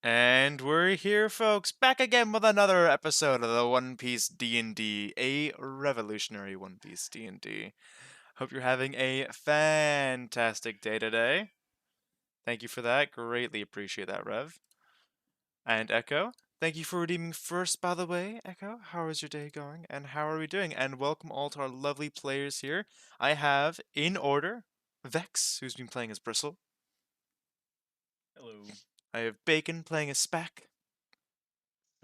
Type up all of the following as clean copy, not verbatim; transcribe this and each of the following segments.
And we're here, folks, back again with another episode of the One Piece D&D, a revolutionary One Piece D&D. Hope you're having a fantastic day today. Thank you for that. Greatly appreciate that, Rev. And Echo, thank you for redeeming first, by the way. Echo, how is your day going? And how are we doing? And welcome all to our lovely players here. I have, in order, Vex, who's been playing as Bristle. Hello. I have Bacon playing as Spack.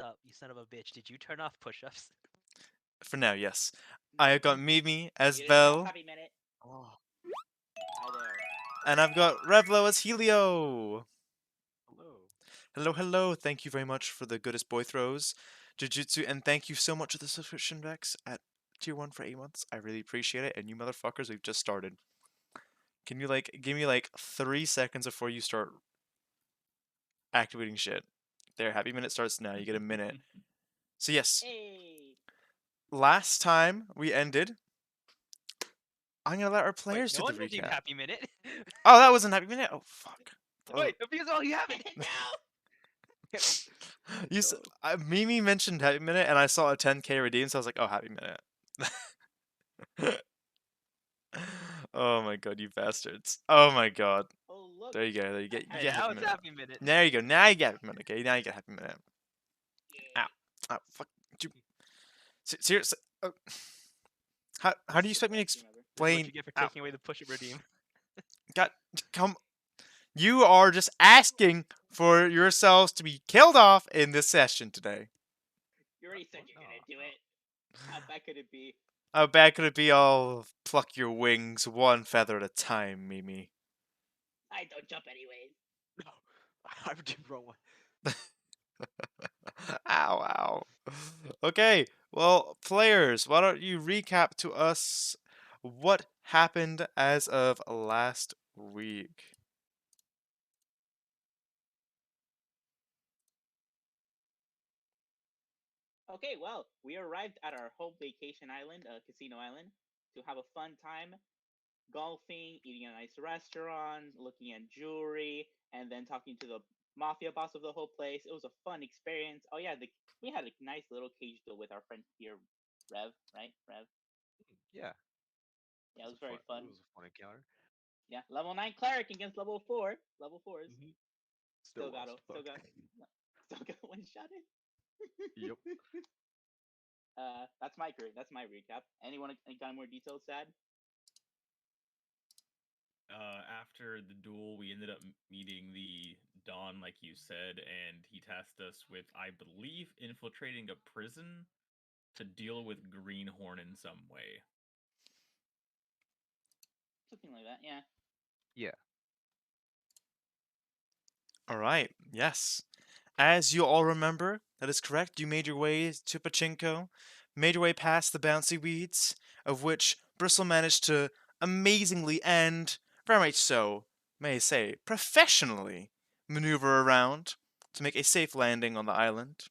Up, you son of a bitch. Did you turn off push-ups? For now, yes. I have got Mimi as You didn't know, Vel, Happy Minute. Oh, Hi there. and I've got Revlo as Helio. Hello. Hello, hello. Thank you very much for the goodest boy throws, Jujutsu, and thank you so much for the subscription, Vex, at tier 1 for 8 months. I really appreciate it, and you motherfuckers, we've just started. Can you, give me, 3 seconds before you start activating shit? There, Happy Minute starts now. You get a minute. So, yes, Hey. last time we ended, I'm gonna let our wait, players no do one the redeemed recap. Happy Minute? Oh, that wasn't Happy Minute? Oh, fuck. Wait, because all you have it. No. Mimi mentioned Happy Minute, and I saw a 10k redeem, so I was like, "Oh, Happy Minute." Oh my god, you bastards! Oh my god. Oh look. There you go. There you get. You Hey, get now Happy it's Minute. Happy Minute. There you go. Now you get Happy Minute. Okay. Now you get Happy Minute. Ow. Yeah. Oh fuck. Seriously. How do you expect me to This is what explain? you get for Ow. taking away the push-up redeem. God. Come. You are just asking for yourselves to be killed off in this session today. You already said you're gonna do it. How bad could it be? How bad could it be? I'll pluck your wings one feather at a time, Mimi. I don't jump anyways. No, I redeemed the wrong one. Ow, ow. Okay, well, players, why don't you recap to us what happened as of last week? Okay, well, we arrived at our home vacation island, Casino Island, to have a fun time golfing, eating at a nice restaurant, looking at jewelry, and then talking to the mafia boss of the whole place. It was a fun experience. Oh yeah, we had a nice little cage deal with our friend here, Rev, right? Rev. Yeah, Yeah, it was very fun. It was a fun encounter. Yeah, level 9 cleric against level 4. Level 4s. Mm-hmm. Still got still got one shot in. Yep. That's my career. That's my recap. Anyone got more details, Sad? After the duel, we ended up meeting the Dawn, like you said, and he tasked us with, I believe, infiltrating a prison to deal with Greenhorn in some way. Something like that. Yeah. Yeah. All right, yes. As you all remember, that is correct. You made your way to Pachinko, made your way past the bouncy weeds, of which Bristle managed to amazingly and, very much so, may I say, professionally maneuver around to make a safe landing on the island,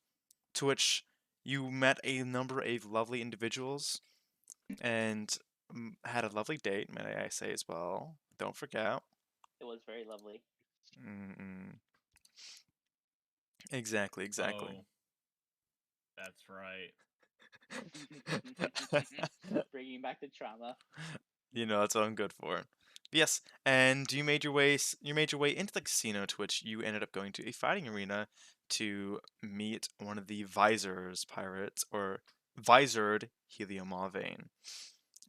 to which you met a number of lovely individuals and had a lovely date, may I say as well. Don't forget. It was very lovely. Mm-mm. Exactly, exactly. Oh, that's right. Bringing back the trauma. You know, that's what I'm good for. Yes, and you made your way into the casino, to which you ended up going to a fighting arena to meet one of the Visors pirates, or Visored Heliomavane,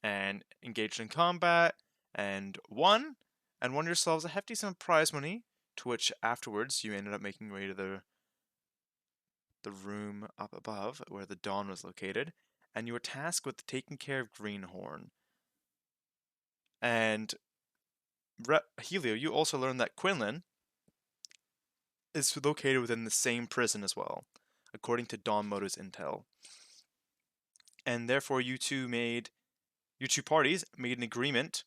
and engaged in combat and won yourselves a hefty sum of prize money. To which afterwards you ended up making your way to the room up above where the Dawn was located, and you were tasked with taking care of Greenhorn. And Helio, you also learned that Quinlan is located within the same prison as well, according to Dawn Moto's intel. And therefore, your two parties made an agreement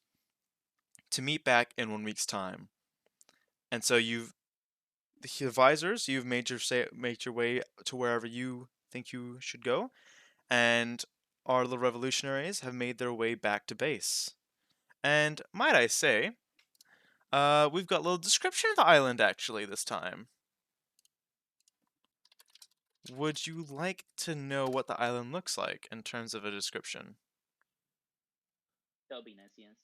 to meet back in 1 week's time. And so the advisors, you've made your way to wherever you think you should go, and our little revolutionaries have made their way back to base. And might I say, we've got a little description of the island actually this time. would you like to know what the island looks like in terms of a description? That'll be nice, yes.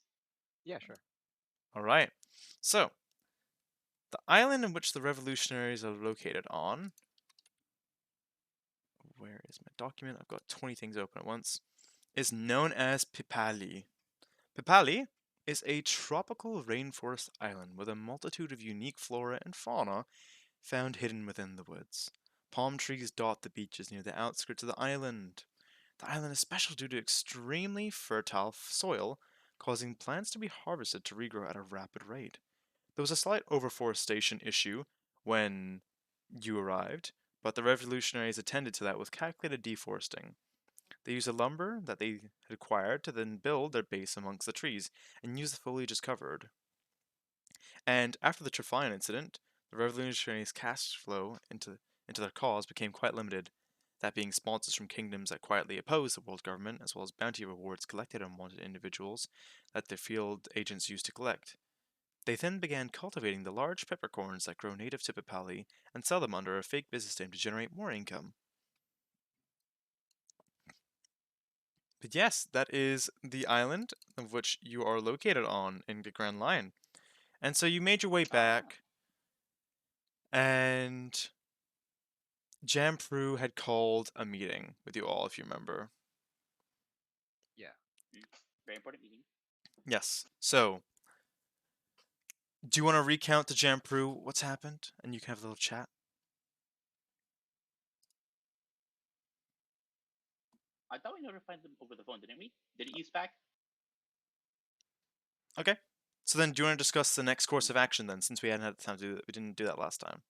Yeah, sure. All right. So, the island in which the revolutionaries are located on. Where is my document? I've got 20 things open at once. Is known as Pipali. Pipali is a tropical rainforest island with a multitude of unique flora and fauna found hidden within the woods. Palm trees dot the beaches near the outskirts of the island. The island is special due to extremely fertile soil, causing plants to be harvested to regrow at a rapid rate. There was a slight overforestation issue when you arrived, but the revolutionaries attended to that with calculated deforesting. They used the lumber that they had acquired to then build their base amongst the trees and use the foliage as covered. And after the Trifine incident, the revolutionaries' cash flow into their cause became quite limited, that being sponsors from kingdoms that quietly opposed the world government, as well as bounty rewards collected on wanted individuals that their field agents used to collect. They then began cultivating the large peppercorns that grow native to Pipali and sell them under a fake business name to generate more income. But yes, that is the island of which you are located on in the Grand Line. And so you made your way back, and Jamprue had called a meeting with you all, if you remember. Very important meeting. Yes. So, do you want to recount to Jamprue what's happened? And you can have a little chat? I thought we notified them over the phone, didn't we? Did it use back? Okay. So then, do you want to discuss the next course of action then, since we hadn't had the time to do that? We didn't do that last time.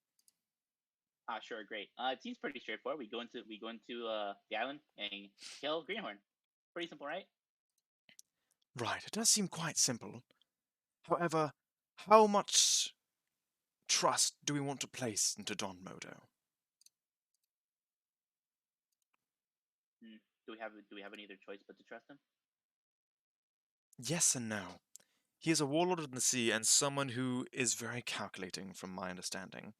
Sure, great. It seems pretty straightforward. We go into the island and kill Greenhorn. Pretty simple, right? Right, it does seem quite simple. However, how much trust do we want to place into Don Modo? Do we have any other choice but to trust him? Yes and no. He is a warlord of the sea and someone who is very calculating, from my understanding.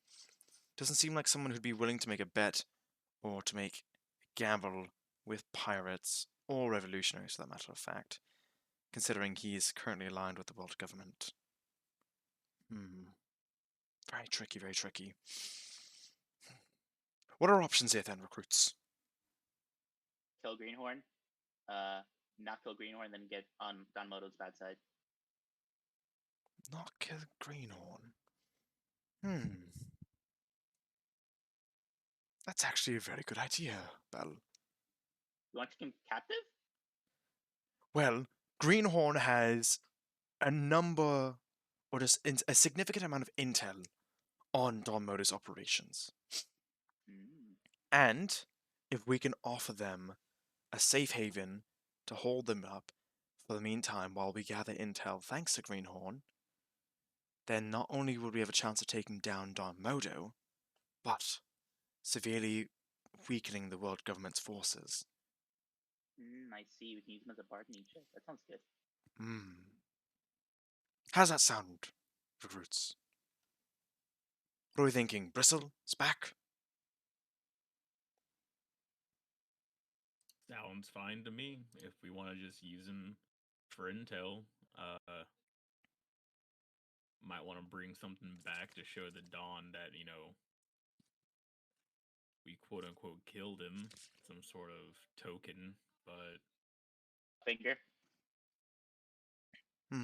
Doesn't seem like someone who'd be willing to make a bet or to make a gamble with pirates or revolutionaries, for that matter of fact, considering he is currently aligned with the world government. Very tricky, very tricky. What are our options here then, recruits? Kill Greenhorn, not kill Greenhorn, then get on Don Modo's bad side. Not kill Greenhorn. That's actually a very good idea, Bell. You want to take him captive? Well, Greenhorn has a number, or just a significant amount of intel on Don Modo's operations. And if we can offer them a safe haven to hold them up for the meantime while we gather intel thanks to Greenhorn, then not only will we have a chance of taking down Don Modo, but severely weakening the world government's forces. I see. We can use him as a bargaining chip. That sounds good. How's that sound, recruits? What are we thinking? Bristle? Spack? Sounds fine to me. If we want to just use him for intel, might want to bring something back to show the Dawn that, we quote unquote killed him. Some sort of token, but Finger.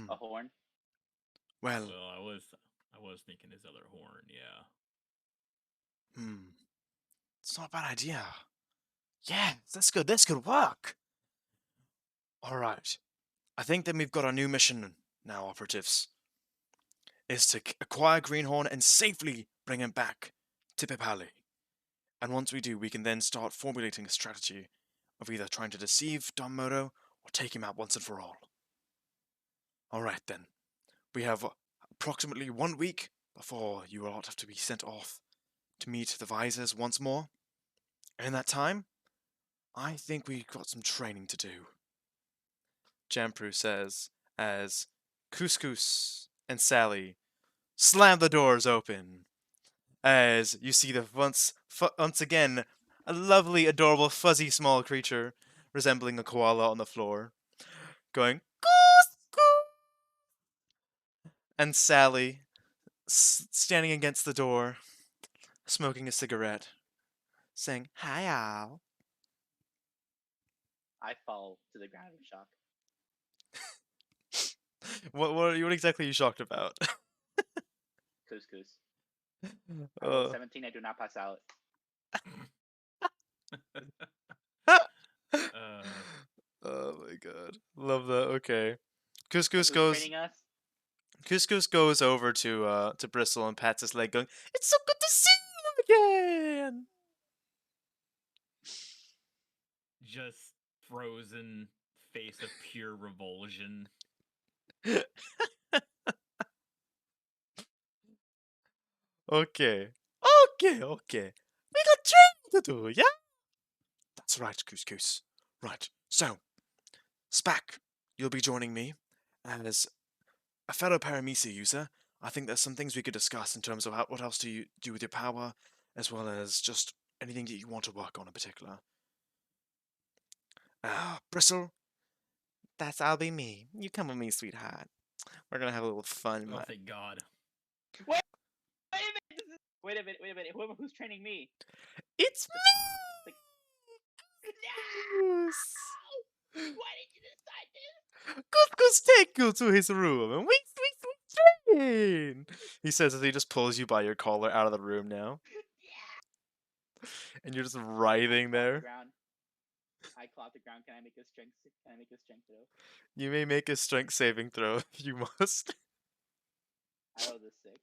A horn. Well, I was thinking his other horn, yeah. It's not a bad idea. Yeah, that's good. This could work. All right. I think that we've got our new mission now, operatives. Is to acquire Greenhorn and safely bring him back to Pipali. And once we do, we can then start formulating a strategy of either trying to deceive Don Modo or take him out once and for all. All right, then. We have approximately 1 week before you all have to be sent off to meet the Visors once more. And in that time, I think we've got some training to do. Jamprue says, as Couscous and Sally slam the doors open, as you see the once again a lovely, adorable, fuzzy, small creature resembling a koala on the floor, going goose goose. And Sally, standing against the door, smoking a cigarette, saying, "Hi, Al." I fall to the ground in shock. What exactly are you shocked about? Couscous. I rolled Uh, 17. I do not pass out. oh my god, love that. Okay, Who's training us? Couscous goes over to Bristle and pats his leg, going, "It's so good to see you again." Just frozen face of pure revulsion. Okay, okay. We got training to do, yeah. That's right, Couscous. Right. So, Spack, you'll be joining me as a fellow Paramesa user. I think there's some things we could discuss in terms of what else do you do with your power, as well as just anything that you want to work on in particular. Bristle, I'll be me. You come with me, sweetheart. We're gonna have a little fun. Oh, thank God. Wait a minute! Wait a minute! Who's training me? It's Like, me! why did you decide this? Couscous take you to his room and we train. He says as he just pulls you by your collar out of the room now. And you're just writhing there. I claw the ground. Can I make a strength? Can I make a strength throw? You may make a strength saving throw if you must. I rolled a 6.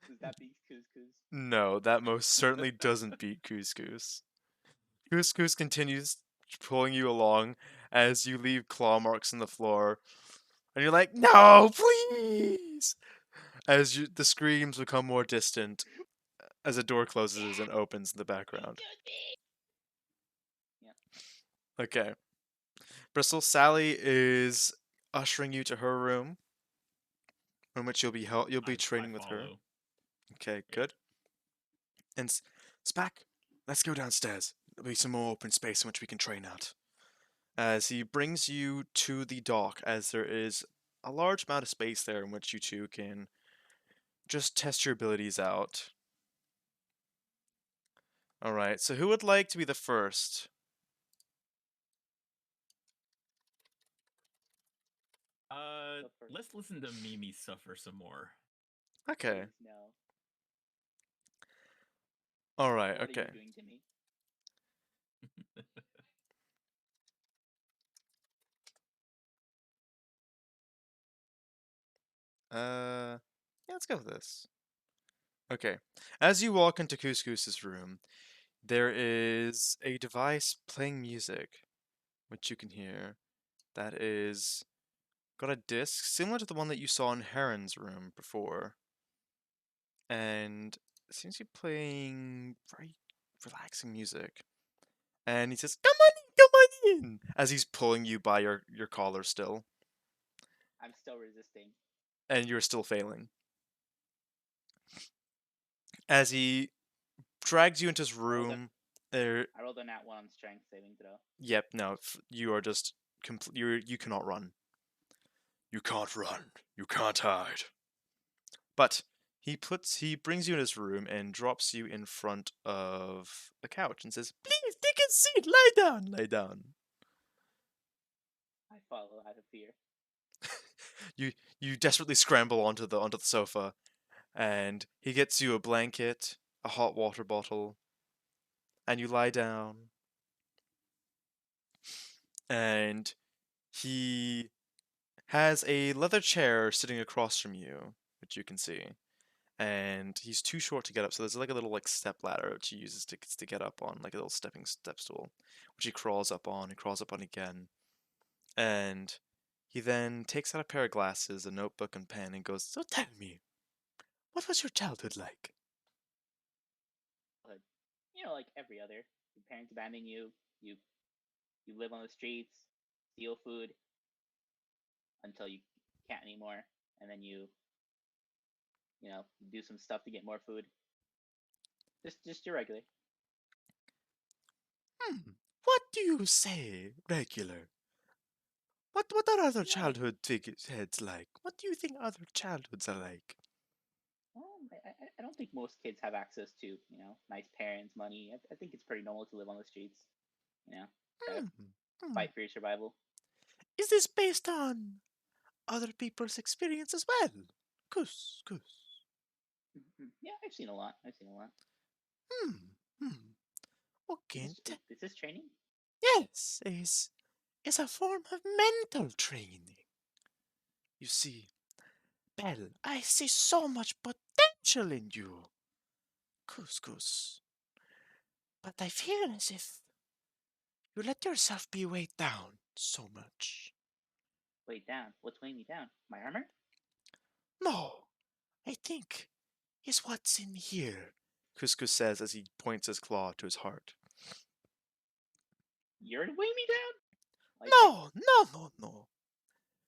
Does that beat Couscous? No, that most certainly doesn't beat Couscous. Couscous continues pulling you along as you leave claw marks on the floor. And you're like, "No, please!" As the screams become more distant as a door closes and opens in the background. Yeah. Okay. Bristle, Sally is ushering you to her room, in which you'll be training with her. follow. Okay, good. And Spack, let's go downstairs. There'll be some more open space in which we can train out. As he brings you to the dock, as there is a large amount of space there in which you two can just test your abilities out. Alright, so who would like to be the first? Let's listen to Mimi suffer some more. Okay. Please, no. Alright, What okay. are you doing to me? Yeah, let's go with this. Okay. As you walk into Couscous's room, there is a device playing music, which you can hear, that is got a disc similar to the one that you saw in Heron's room before. And it seems to be playing very relaxing music. And he says, "Come on in," as he's pulling you by your collar still. I'm still resisting. And you're still failing. As he drags you into his room, I rolled a nat 1 on strength saving throw. Yep, no, you are just you cannot run. You can't run. You can't hide. But he brings you in his room and drops you in front of the couch and says, "Please take a seat. Lie down. Lie down." I follow out of fear. You desperately scramble onto the sofa, and he gets you a blanket, a hot water bottle, and you lie down. And he has a leather chair sitting across from you, which you can see. And he's too short to get up, so there's like a little step ladder which he uses to get up on, like a little stepping step stool, which he crawls up on and crawls up on again. And he then takes out a pair of glasses, a notebook and pen, and goes, "So tell me, what was your childhood like?" You know, like every other. Your parents abandon you. You live on the streets, steal food until you can't anymore, and then you do some stuff to get more food. Just your regular. What do you say, regular? What are other Yeah. childhood heads like? What do you think other childhoods are like? Well, I don't think most kids have access to nice parents, money. I think it's pretty normal to live on the streets. Gotta Hmm, hmm. fight for your survival. Is this based on other people's experience as well? Goose. Yeah, I've seen a lot. Hmm, hmm. Okay, Is this training? yes, is a form of mental training. You see, Belle, I see so much potential in you. Goose. But I feel as if you let yourself be weighed down so much. Weighed down. What's weighing me down? My armor? No, I think is what's in here, Couscous says as he points his claw to his heart. You're weighing me down? No.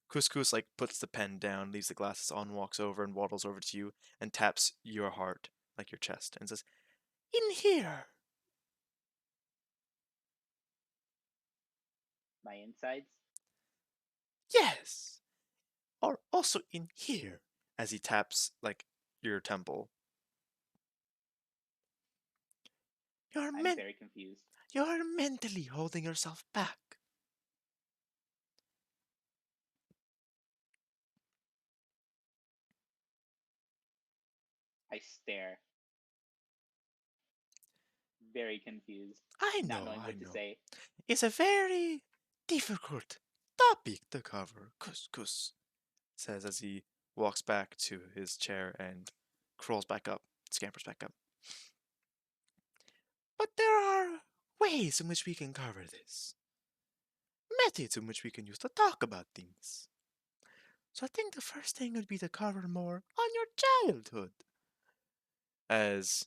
Couscous puts the pen down, leaves the glasses on, walks over and waddles over to you and taps your heart, like your chest, and says, "In here." My insides? Yes. Or also in here, as he taps your temple. I'm very confused. You're mentally holding yourself back. I stare. Very confused. I Not know. knowing what to say. It's a very difficult topic to cover, Couscous says as he walks back to his chair and crawls back up, scampers back up. But there are ways in which we can cover this. Methods in which we can use to talk about things. So I think the first thing would be to cover more on your childhood. As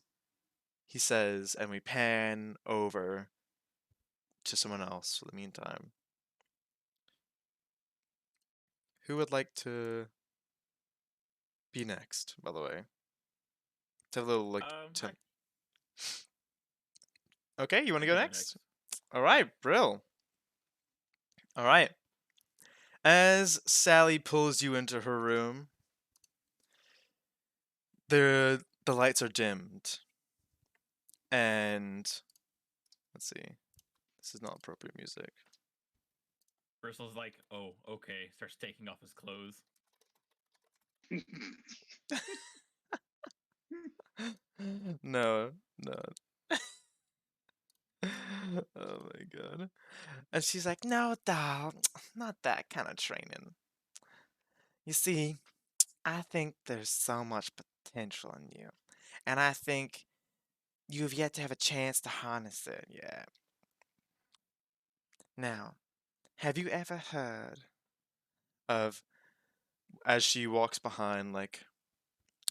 he says, and we pan over to someone else for the meantime. Who would like to be next, by the way? To have a little Okay, you want to go next? All right, Brill. All right. As Sally pulls you into her room, the lights are dimmed. And let's see. This is not appropriate music. Bristle's like, oh, okay. Starts taking off his clothes. No. Oh my god. And she's like, "No, doll, not that kind of training. You see, I think there's so much potential in you. And I think you've yet to have a chance to harness it yet. Now, have you ever heard of," as she walks behind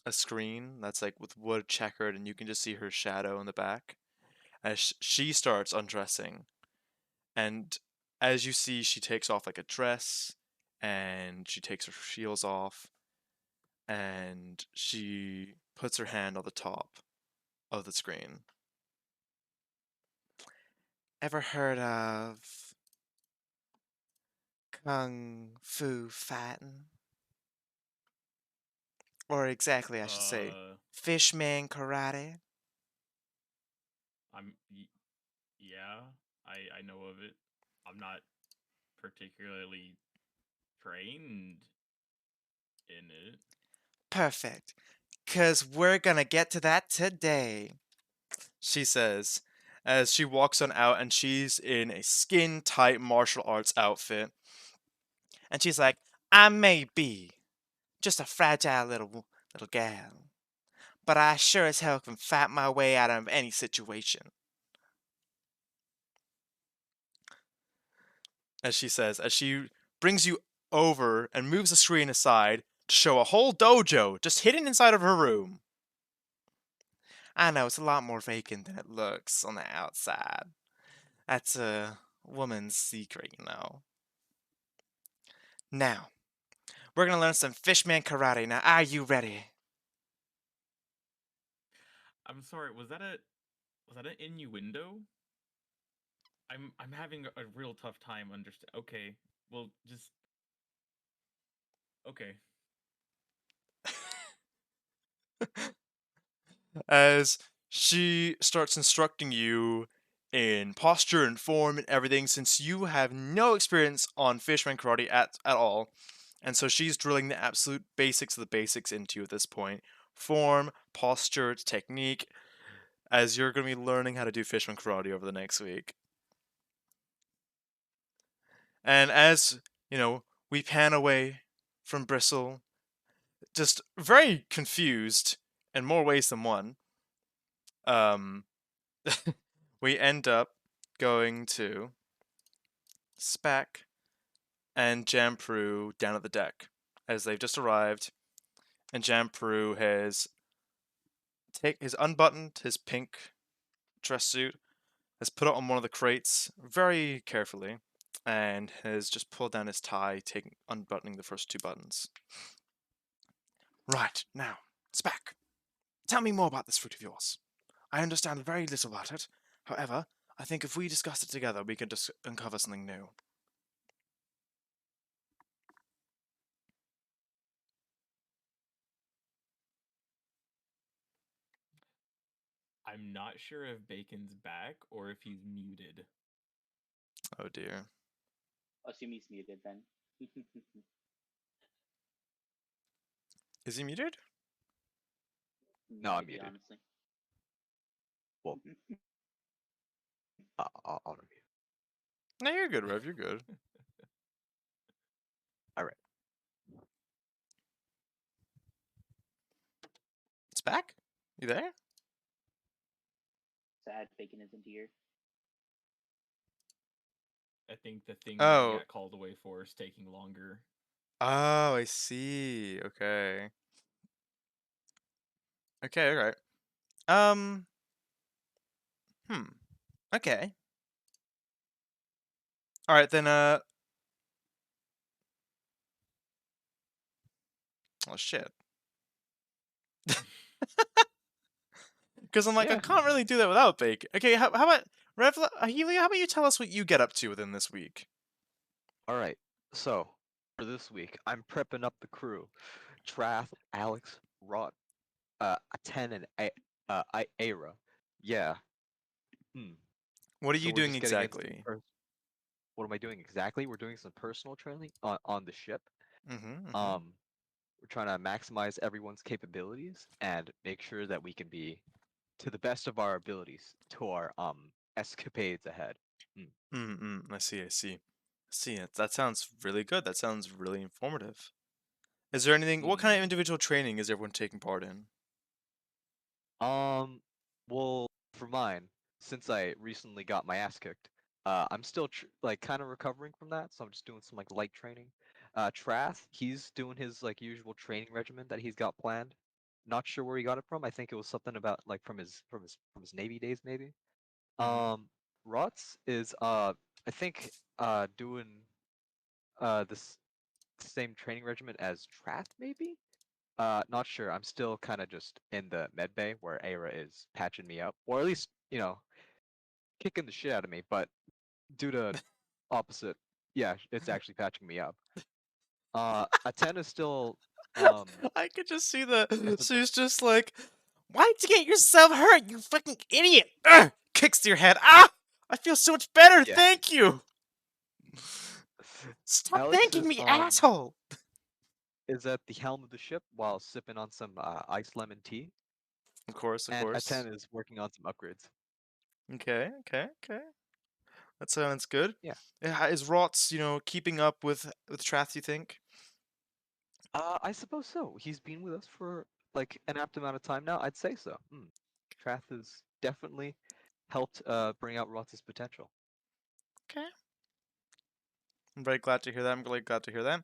a screen that's with wood checkered and you can just see her shadow in the back, as she starts undressing, and as you see, she takes off a dress and she takes her heels off and she puts her hand on the top of the screen. Ever heard of Kung Fu fighting? Or exactly, I should say, Fishman karate? Yeah, I know of it. I'm not particularly trained in it. Perfect. 'Cause we're gonna get to that today, she says, as she walks on out and she's in a skin-tight martial arts outfit. And she's like, "I may be just a fragile little gal, but I sure as hell can fight my way out of any situation." As she says, as she brings you over and moves the screen aside to show a whole dojo just hidden inside of her room. I know, it's a lot more vacant than it looks on the outside. That's a woman's secret, you know. Now, we're gonna learn some Fishman karate. Now, are you ready? I'm sorry, was that an innuendo? I'm having a real tough time understand. Okay, well, just okay. As she starts instructing you in posture and form and everything, since you have no experience on Fishman karate at all. And so she's drilling the absolute basics of the basics into you at this point. Form, posture, technique, as you're going to be learning how to do Fishman karate over the next week. And as, we pan away from Bristle, just very confused in more ways than one, we end up going to Spack and Jamproo down at the deck, as they've just arrived, and Jamproo has unbuttoned his pink dress suit, has put it on one of the crates very carefully, and has just pulled down his tie, unbuttoning the first two buttons. Right, now, Spack, tell me more about this fruit of yours. I understand very little about it. However, I think if we discuss it together, we can uncover something new. I'm not sure if Bacon's back or if he's muted. Oh dear. Assume he's muted then. Is he muted? No, I'm Maybe, muted. honestly. Well, I'll review. No, you're good, Rev. You're good. All right. It's back? You there? Sad Bacon isn't here. I think the thing that Oh. he got called away for is taking longer. Oh, I see. Okay. Okay, alright. Okay. Alright, then, oh, shit. Because I'm like, I Yeah. can't really do that without Bacon. Okay, how about, Rev, Healy, how about you tell us what you get up to within this week? All right. So for this week, I'm prepping up the crew: Trath, Alex, Rod, Aten, and Aira. Yeah. What are So you we're doing just getting into some exactly? What am I doing exactly? We're doing some personal training on the ship. Mm-hmm. We're trying to maximize everyone's capabilities and make sure that we can be to the best of our abilities to our escapades ahead. I see. That sounds really good. That sounds really informative. Is there anything, what kind of individual training is everyone taking part in? Well, for mine, since I recently got my ass kicked, I'm still like kind of recovering from that, so I'm just doing some like light training. Trath, he's doing his like usual training regimen that he's got planned. Not sure where he got it from. I think it was something about like from his Navy days maybe. Rotz is I think doing this same training regimen as Trath maybe. Not sure. I'm still kind of just in the med bay where Aira is patching me up, or at least kicking the shit out of me. But due to opposite, yeah, it's actually patching me up. Aten is still. I could just see she's just like, why'd you get yourself hurt, you fucking idiot? Ugh! Kicks to your head. Ah! I feel so much better, Yeah. thank you! Stop Alex thanking is, me, asshole! Is at the helm of the ship while sipping on some iced lemon tea. Of course. And Aten is working on some upgrades. Okay. That sounds good. Yeah. Is Rotz, keeping up with Trath, you think? I suppose so. He's been with us for like an apt amount of time now. I'd say so. Trath has definitely helped bring out Rotz's potential. Okay. I'm very glad to hear that. Do you want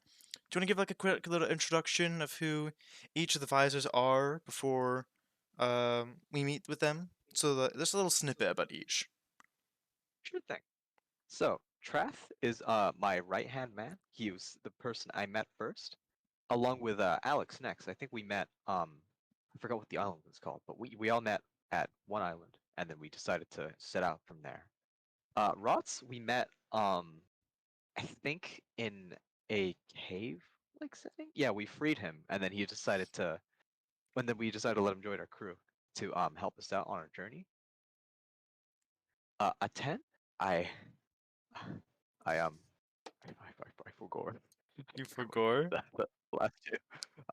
to give like a quick little introduction of who each of the visors are before we meet with them? So there's a little snippet about each. Sure thing. So Trath is my right-hand man. He was the person I met first, along with Alex next. I think we met I forgot what the island was called, but we all met at one island, and then we decided to set out from there. Rots we met I think in a cave like setting. Yeah, we freed him, and then he decided to. And then we decided to let him join our crew to help us out on our journey. A 10, I I I forgot. You forgot? The last two.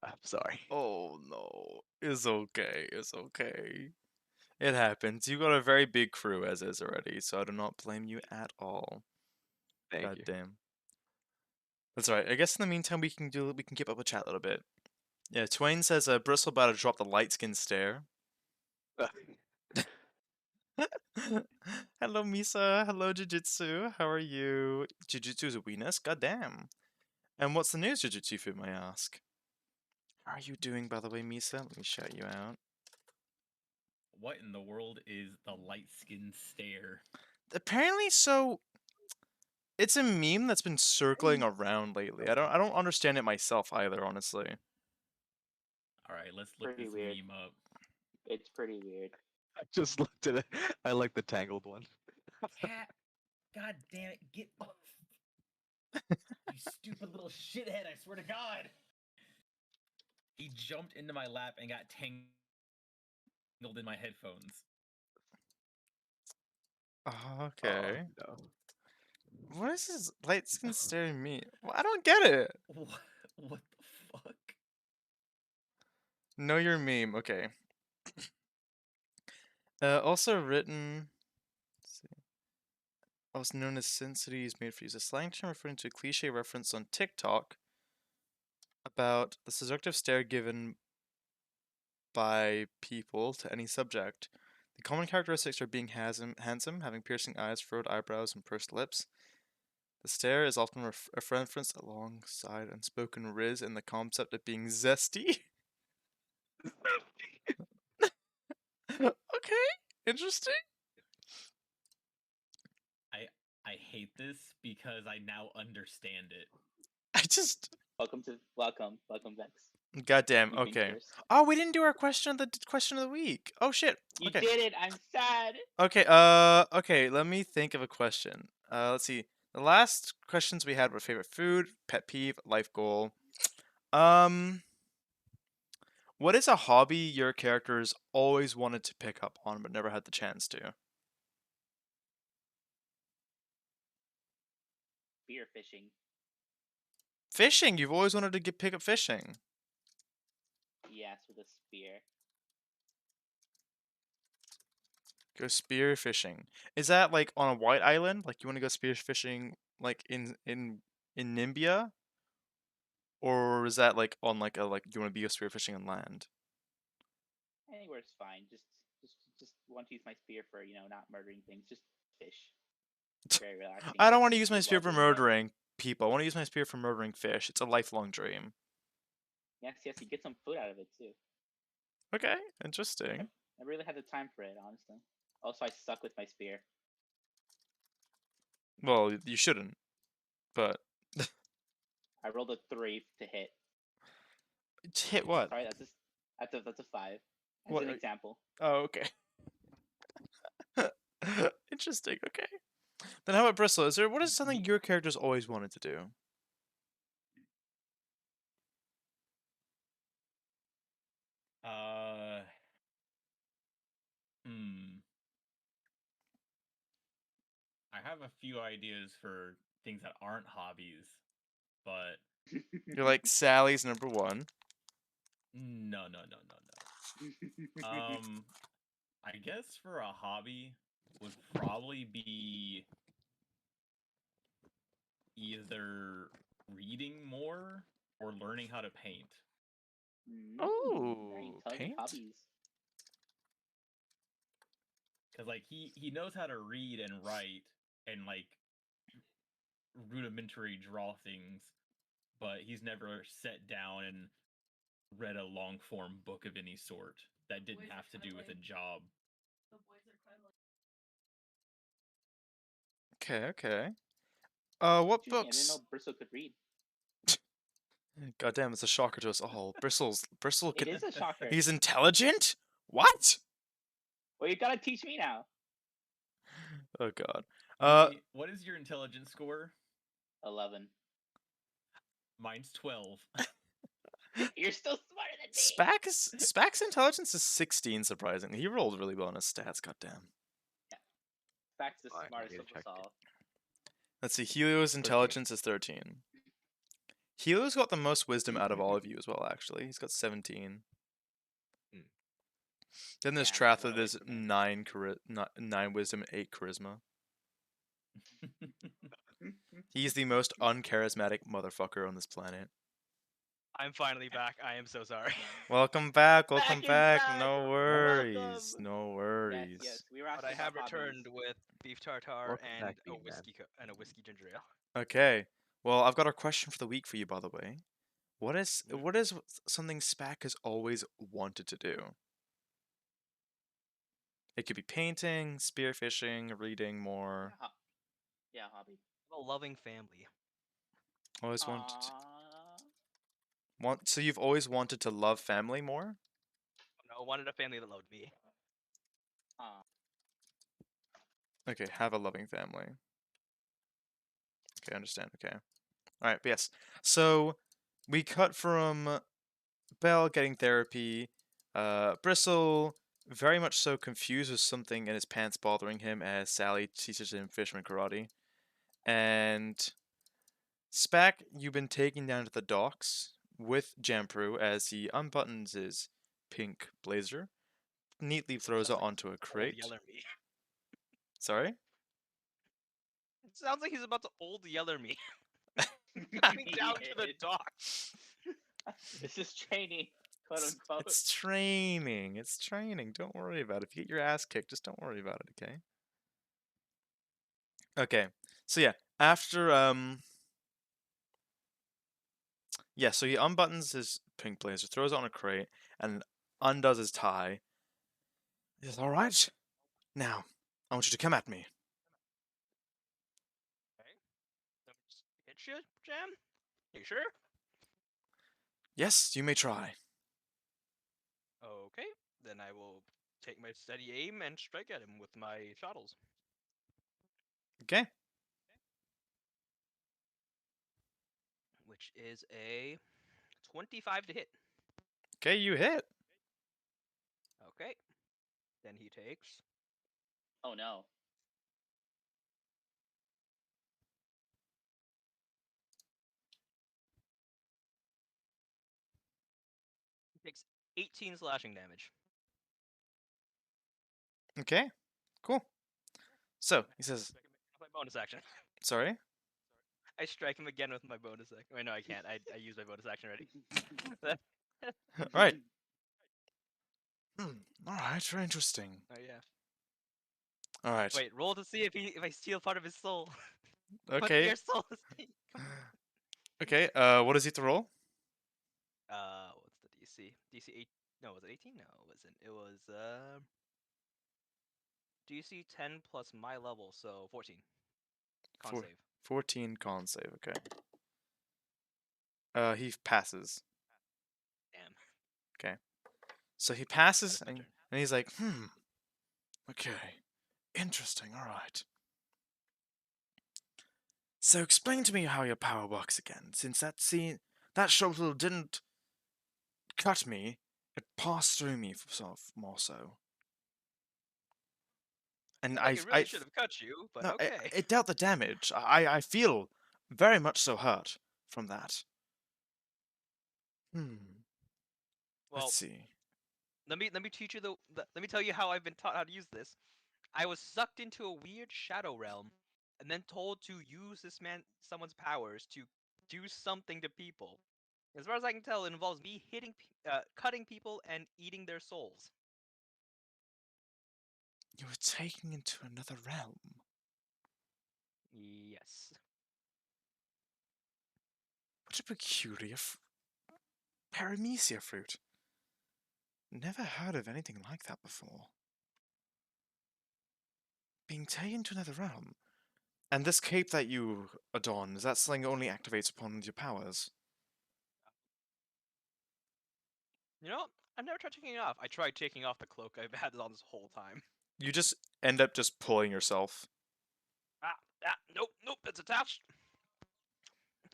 I'm sorry. Oh no. It's okay. It's okay. It happens. You got a very big crew as is already, so I do not blame you at all. Thank God you. damn. That's right. I guess in the meantime we can keep up a chat a little bit. Yeah, Twain says Bristle about to drop the light skin stare. Hello Misa, hello Jujutsu, how are you? Jujutsu is a weakness? God damn. And what's the news, Jujutsu, if you may ask? How are you doing, by the way, Misa? Let me shout you out. What in the world is the light skin stare? Apparently, so it's a meme that's been circling around lately. I don't understand it myself either, honestly. All right, let's look Pretty this weird. meme up. It's pretty weird. I just looked at it. I like the tangled one. Cat, god damn it, get off! You stupid little shithead! I swear to God. He jumped into my lap and got tangled in my headphones. Okay. No. What is this light skin staring me? Well, I don't get it. What the fuck? Know your meme. Okay. Also written. Let's see. Also known as Sin City is made for use. A slang term referring to a cliche reference on TikTok about the seductive stare given by people to any subject. The common characteristics are being handsome, having piercing eyes, furrowed eyebrows, and pursed lips. The stare is often referenced alongside unspoken riz and the concept of being zesty. Okay, interesting. I hate this because I now understand it. I just Welcome, Vex. goddamn. You've been Okay. cursed. Oh, we didn't do our question of the week. Oh shit. You Okay. did it. I'm sad. Okay. Okay. Let me think of a question. Let's see. The last questions we had were favorite food, pet peeve, life goal. What is a hobby your characters always wanted to pick up on but never had the chance to? Spear fishing. Fishing. You've always wanted to pick up fishing. Yes, with a spear. Go spear fishing. Is that like on a white island? Like you want to go spear fishing like in Nimbia? Or is that like on like you want to be spear fishing on land? Anywhere's fine. Just want to use my spear for not murdering things. Just fish. Very relaxing. I don't Get want to some use my food spear while for doing it. murdering people. I want to use my spear for murdering fish. It's a lifelong dream. Yes, you get some food out of it too. Okay, interesting. I really had the time for it, honestly. Also, I suck with my spear. Well, you shouldn't. But I rolled a 3 to hit. hit what? Sorry, that's a 5. As What an are- example. Oh, okay. Interesting. Okay. Then how about Bristle? What is something your characters always wanted to do? I have a few ideas for things that aren't hobbies, but You're like Sally's number one. no. I guess for a hobby would probably be either reading more or learning how to paint. Oh, very intelligent paint? hobbies. Cause like he knows how to read and write and like rudimentary draw things, but he's never sat down and read a long form book of any sort that didn't have to do with a job. Okay. What Excuse me, I didn't books? know Bristle could read. Goddamn, it's a shocker to us all. Bristle It can. is a shocker. He's intelligent? What? Well, you gotta teach me now. Oh god. Yuli, what is your intelligence score? 11. Mine's 12. You're still smarter than me. Spac's intelligence is 16, surprisingly. He rolled really well on his stats, goddamn. Fact's the Fine, I smartest need to of us check it. all. Let's see, Helio's 13. intelligence is 13. Helio's got the most wisdom out of all of you as well, actually. He's got 17. Hmm. Then there's Yeah, I'm a Trath little with his away from 9 wisdom and 8 charisma. He's the most uncharismatic motherfucker on this planet. I'm finally back. I am so sorry. Welcome back, welcome Back back. in No time. worries, Welcome. no Yes, worries. yes. We were But I asking have about returned hobbies. with beef tartare Welcome and back, a Bean Man. whiskey ginger ale. Okay. Well, I've got a question for the week for you, by the way. What is Mm. something Spac has always wanted to do? It could be painting, spearfishing, reading more. Yeah, hobby. A loving family. Always wanted to, Aww. so you've always wanted to love family more? No, I wanted a family that loved me. Aw. Okay, have a loving family. Okay, understand. Okay. All right, but yes. So we cut from Bell getting therapy, Bristle very much so confused with something in his pants bothering him as Sally teaches him fisherman karate. And Spac, you've been taken down to the docks with Jamproo as he unbuttons his pink blazer, neatly throws it Sounds like onto a Old crate. Yeller me. Sorry? It sounds like he's about to old Yeller me. Coming down to the Yes. dock. It's just training, quote unquote. It's training. It's training. Don't worry about it. If you get your ass kicked, just don't worry about it, okay? Okay. So yeah, after yeah, so he unbuttons his pink blazer, throws it on a crate, and undoes his tie. He says, "Alright. Now, I want you to come at me." Okay. Let me just hit you, Jam? You sure? Yes, you may try. Okay. Then I will take my steady aim and strike at him with my shuttles. Okay. Which is a 25 to hit. Okay, you hit. Okay. Then he takes Oh no. he takes 18 slashing damage. Okay. Cool. So, he says, Strike him with my bonus action. sorry? I strike him again with my bonus action. Wait, no, I can't. I used my bonus action already. Alright. Alright, very interesting. Oh yeah. Alright. Wait, roll to see if I steal part of his soul. Put Okay. your soul to steal. Okay, what does he have to roll? What's the DC? DC 8. No, was it 18? No, it wasn't. It was DC 10 plus my level, so 14. Con Four- save. 14 con save, okay. He passes. Damn. So he passes, That's my and turn. he's like, okay, interesting, alright. So explain to me how your power works again, since that shuttle didn't cut me, it passed through me sort of more so. And Like it really should have cut you, but no, okay. it dealt the damage. I feel very much so hurt from that. Well, Let's see. let me teach you let me tell you how I've been taught how to use this. I was sucked into a weird shadow realm, and then told to use someone's powers to do something to people. As far as I can tell, it involves me cutting people and eating their souls. You were taken into another realm. Yes. What a peculiar paramecia fruit. Never heard of anything like that before. Being taken to another realm. And this cape that you adorn, is that something that only activates upon your powers? You know, I've never tried taking it off. I tried taking off the cloak I've had on this whole time. You just end up just pulling yourself. Ah, Nope, nope, it's attached.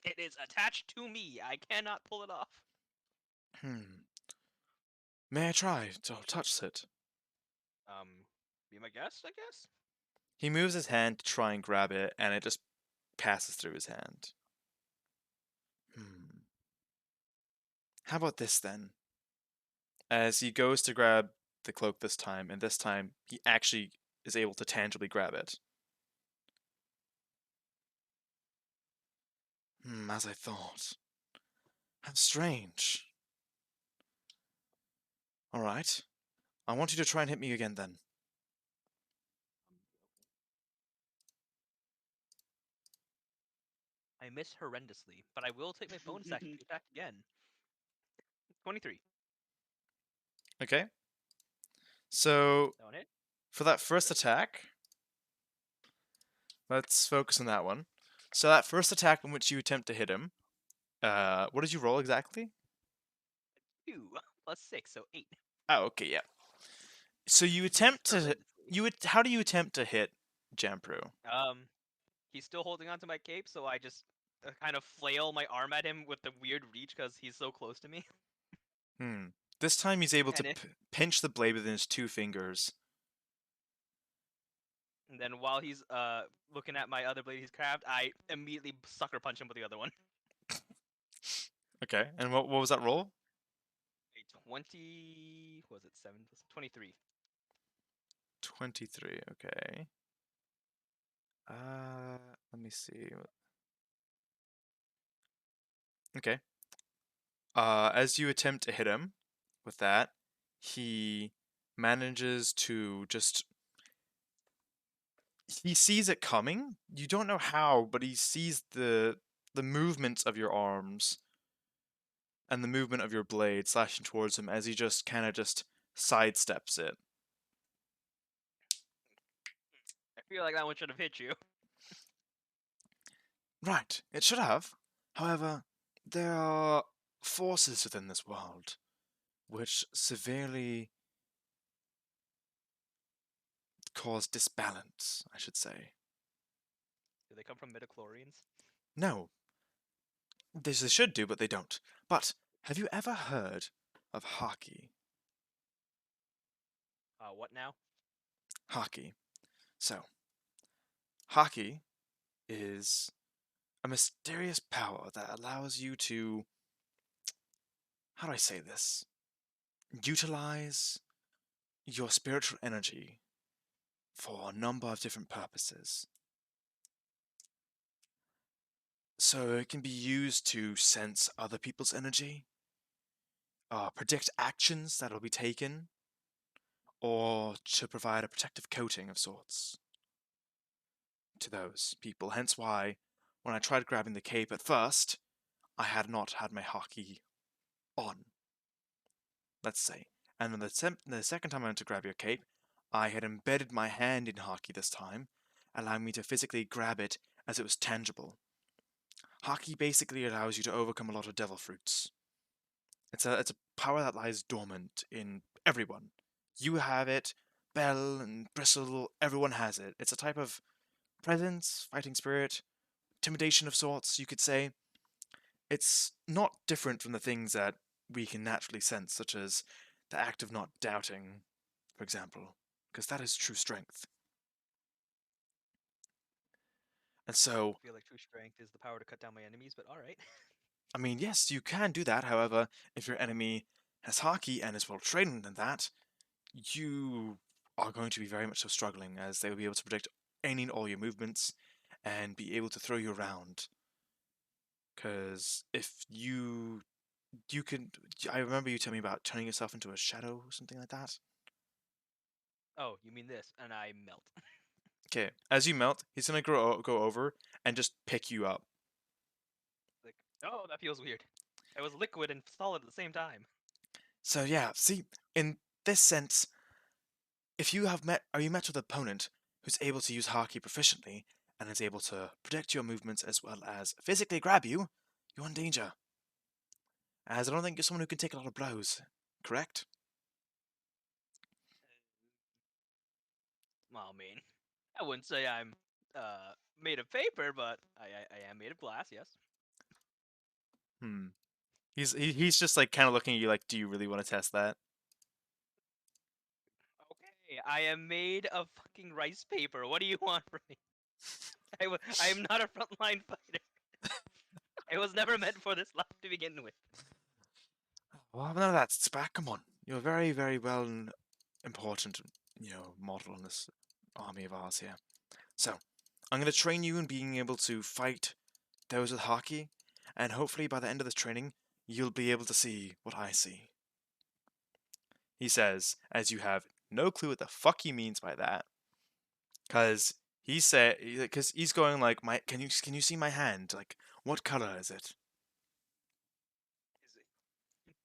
It is attached to me. I cannot pull it off. May I try to touch it? Be my guest, I guess. He moves his hand to try and grab it, and it just passes through his hand. How about this then? As he goes to grab the cloak this time, and this time he actually is able to tangibly grab it. As I thought. How strange. Alright. I want you to try and hit me again then. I miss horrendously, but I will take my bonus action to attack again. 23. Okay. So, That one hit. for that first attack, let's focus on that one. So that first attack in which you attempt to hit him, what did you roll exactly? 2 plus 6, so 8. Oh, okay, yeah. So you attempt to Horrendously. how do you attempt to hit Jampru? He's still holding onto my cape, so I just kind of flail my arm at him with the weird reach because he's so close to me. This time he's able to And if- pinch the blade within his 2 fingers. And then while he's looking at my other blade he's crabbed, I immediately sucker punch him with the other one. Okay, and what was that roll? A 20. Was it 7 plus 23? 23, okay. Let me see. Okay. As you attempt to hit him with that, he manages to just... He sees it coming. You don't know how, but he sees the movements of your arms and the movement of your blade slashing towards him as he just kind of just sidesteps it. I feel like that one should have hit you. Right, it should have. However, there are forces within this world which severely cause disbalance, I should say. Do they come from midichlorians? No. They should do, but they don't. But have you ever heard of Haki? What now? Haki. So, Haki is a mysterious power that allows you to... How do I say this? Utilize your spiritual energy for a number of different purposes. So it can be used to sense other people's energy, predict actions that will be taken, or to provide a protective coating of sorts to those people. Hence why, when I tried grabbing the cape at first, I had not had my Haki on, let's say. And then the second time I went to grab your cape, I had embedded my hand in Haki this time, allowing me to physically grab it as it was tangible. Haki basically allows you to overcome a lot of devil fruits. It's a power that lies dormant in everyone. You have it, Belle and Bristle, everyone has it. It's a type of presence, fighting spirit, intimidation of sorts, you could say. It's not different from the things that we can naturally sense, such as the act of not doubting, for example, because that is true strength. And so, I feel like true strength is the power to cut down my enemies, but alright. I mean, yes, you can do that. However, if your enemy has Haki and is well trained in that, you are going to be very much so struggling, as they will be able to predict any and all your movements and be able to throw you around. Because if you can, I remember you telling me about turning yourself into a shadow or something like that. Oh, you mean this? And I melt. Okay, as you melt, he's gonna go over and just pick you up. Like, oh, that feels weird. It was liquid and solid at the same time. So yeah, see, in this sense, if you have you met with an opponent who's able to use Haki proficiently and is able to predict your movements as well as physically grab you, you're in danger. As I don't think you're someone who can take a lot of blows, correct? Well, I mean, I wouldn't say I'm made of paper, but I am made of glass. Yes. Hmm. He's just like kind of looking at you like, do you really want to test that? Okay, I am made of fucking rice paper. What do you want from me? I am not a frontline fighter. I was never meant for this life to begin with. Well, none of that, Spack. Come on. You're very, very well and important, model in this army of ours here. So, I'm going to train you in being able to fight those with hockey, and hopefully by the end of this training, you'll be able to see what I see. He says, as you have no clue what the fuck he means by that, because he's going like, can you see my hand? Like, what color is it? Is it?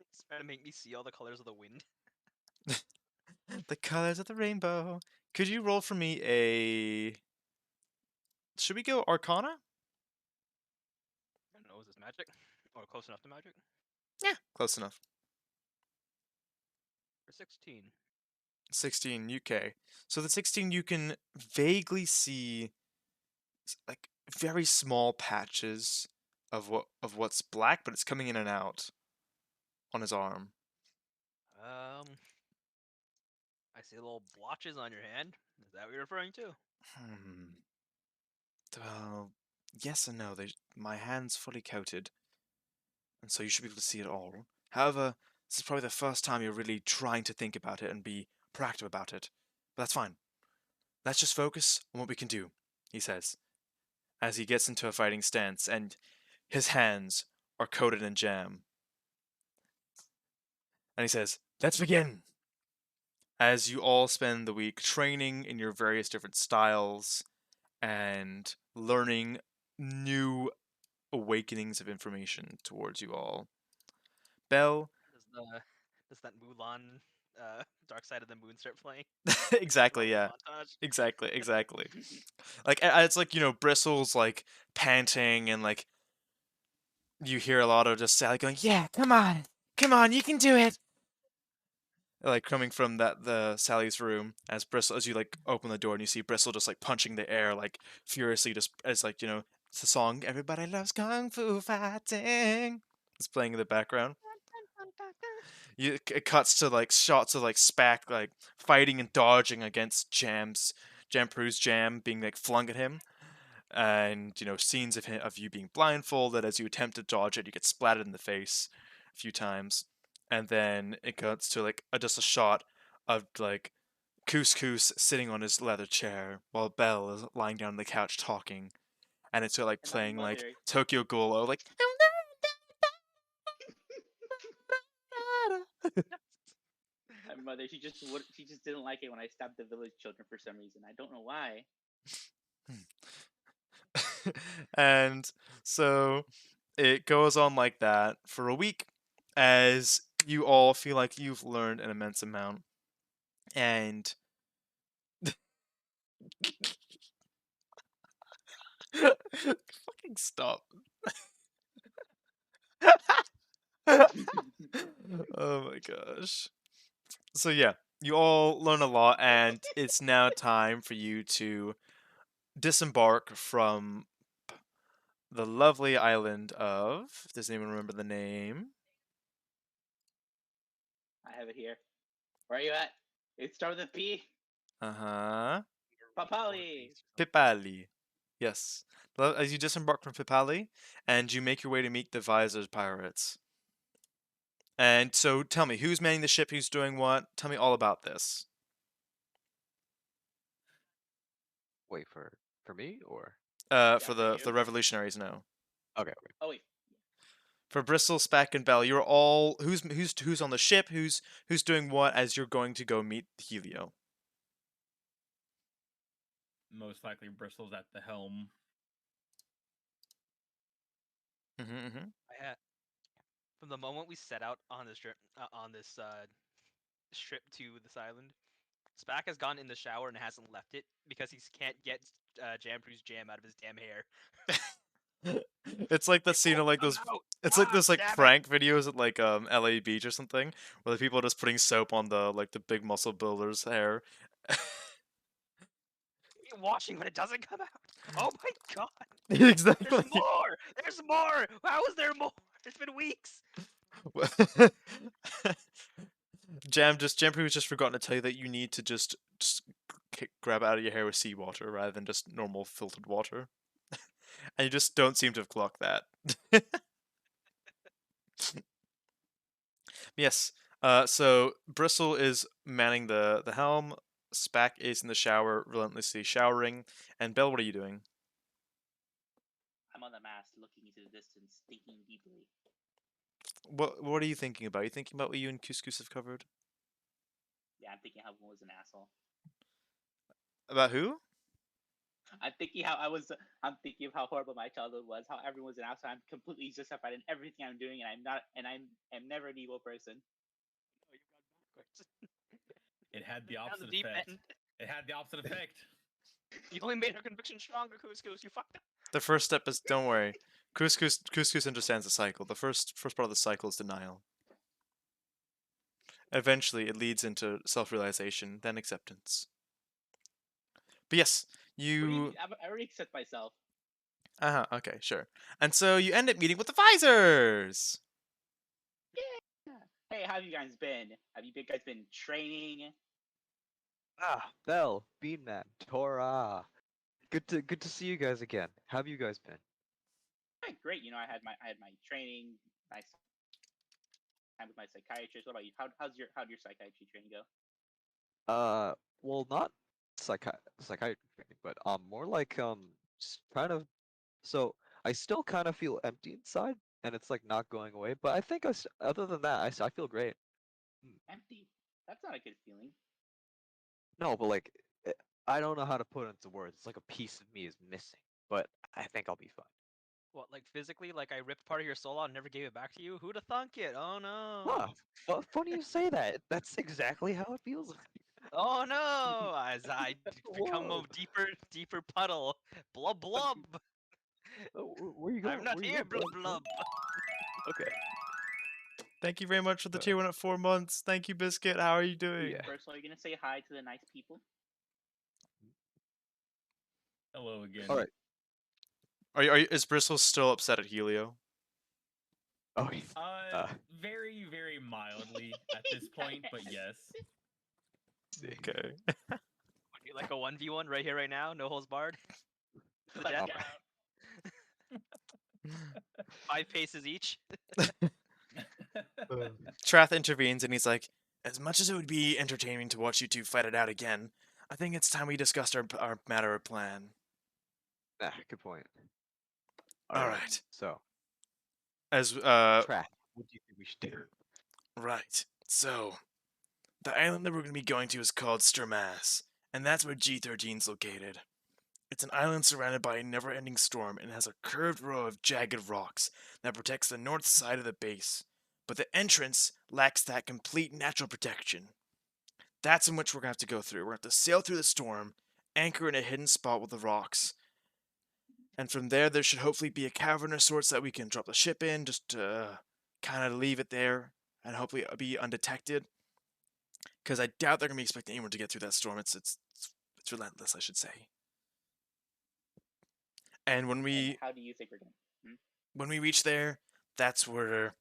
It's trying to make me see all the colors of the wind. The colors of the rainbow. Could you roll for me a? Should we go Arcana? I don't know. Is this magic or close enough to magic? Yeah, close enough. For 16. 16 UK. So the 16 you can vaguely see like very small patches of what's black, but it's coming in and out on his arm. I see little blotches on your hand. Is that what you're referring to? Well, yes and no. My hand's fully coated, and so you should be able to see it all. However, this is probably the first time you're really trying to think about it and be proactive about it. But that's fine. Let's just focus on what we can do, he says, as he gets into a fighting stance, and his hands are coated in jam. And he says, let's begin! As you all spend the week training in your various different styles and learning new awakenings of information towards you all. Belle, Does that Mulan Dark Side of the Moon start playing? exactly, yeah. Montage? Exactly. Like, it's like, Bristles, like, panting, and, like, you hear a lot of just Sally going, yeah, come on, you can do it. Like, coming from the Sally's room, as you, like, open the door and you see Bristle just, like, punching the air, like, furiously, just as, like, it's the song, Everybody Loves Kung Fu Fighting. It's playing in the background. It cuts to like shots of like Spack like fighting and dodging against Jamproo's jam being like flung at him, and scenes of you being blindfolded as you attempt to dodge it. You get splattered in the face a few times, and then it cuts to like just a shot of like Couscous sitting on his leather chair while Belle is lying down on the couch talking, and it's like And my playing like mother- Tokyo Ghoul like. My mother, she just didn't like it when I stabbed the village children for some reason. I don't know why. And so it goes on like that for a week as you all feel like you've learned an immense amount. And fucking stop. Oh my gosh. So yeah, you all learn a lot, and it's now time for you to disembark from the lovely island of. Does anyone remember the name? I have it here. Where are you at? It starts with a P. Uh-huh. Papali. Pipali. Yes. As you disembark from Pipali, and you make your way to meet the Visors pirates. And so tell me, who's manning the ship, who's doing what? Tell me all about this. Wait for me or For for the you. revolutionaries, no. okay. Oh wait. For Bristol, Spack, and Bell, you're all who's on the ship, who's doing what as you're going to go meet Helio. Most likely Bristle's at the helm. I had from the moment we set out on this trip trip to this island, Spack has gone in the shower and hasn't left it because he can't get Jamproo's jam out of his damn hair. It's like the scene of like those. It's like those like prank videos at like LA Beach or something, where the people are just putting soap on the big muscle builder's hair. watching when it doesn't come out. Oh my god! Exactly. There's more! There's more! How is there more? It's been weeks. Jamproo's just forgotten to tell you that you need to just grab it out of your hair with seawater rather than just normal filtered water. And you just don't seem to have clocked that. Yes. So Bristle is manning the helm. Spack is in the shower, relentlessly showering. And Bell, what are you doing? I'm on the mast, looking into the distance, thinking deeply. What are you thinking about? Are you thinking about what you and Couscous have covered? Yeah, I'm thinking how one was an asshole. About who? I'm thinking of how horrible my childhood was, how everyone was an asshole. I'm completely justified in everything I'm doing, and I'm never an evil person. It had the Down the opposite deep effect. end. It had the opposite effect. You only made her conviction stronger, Couscous. You fucked up. The first step is don't worry. Couscous understands the cycle. The first part of the cycle is denial. Eventually, it leads into self-realization, then acceptance. But yes, What do you you. mean? I already accept myself. Okay, sure. And so you end up meeting with the Visors. Yeah. Hey, how have you guys been? Have you guys been training? Ah, Bell, Beanman, Torah. Good to see you guys again. How have you guys been? Hey, great. You know, I had my training. Nice time with my psychiatrist. What about you? How'd your psychiatry training go? Well, not psychiatry training, but more like just kind of. So I still kind of feel empty inside, and it's like not going away. But I think other than that, I feel great. Empty. That's not a good feeling. No, but like I don't know how to put it into words. It's like a piece of me is missing, but I think I'll be fine. What, like physically? Like I ripped part of your soul out and never gave it back to you? Who'da thunk it? Oh no. Huh. Well, funny you say that. That's exactly how it feels. Oh no! As I become a Whoa. deeper puddle. Blub blub. Where you going? I'm not Where you here, going, blub bud? blub. Okay. Thank you very much for the tier 1 at 4 months. Thank you, Biscuit. How are you doing? Yeah. First of all, you're gonna say hi to the nice people. Hello again. All right. Is Bristle still upset at Helio? Oh. Very, very mildly at this point, but yes. Okay. Would you like a 1v1 right here, right now? No holds barred? To the Let's death? go. 5 paces each? Trath intervenes and he's like, as much as it would be entertaining to watch you two fight it out again, I think it's time we discussed our matter of plan. Ah, good point. Alright. So, As, Track, what do you think we should do? right. So, the island that we're going to be going to is called Sturmas, and that's where G13's located. It's an island surrounded by a never-ending storm and has a curved row of jagged rocks that protects the north side of the base. But the entrance lacks that complete natural protection. That's in which we're going to have to go through. We're going to have to sail through the storm, anchor in a hidden spot with the rocks. And from there should hopefully be a cavern of sorts that we can drop the ship in, just to kind of leave it there and hopefully be undetected. Because I doubt they're going to be expecting anyone to get through that storm. It's relentless, I should say. And when And how do you think we're gonna? when we reach there, that's where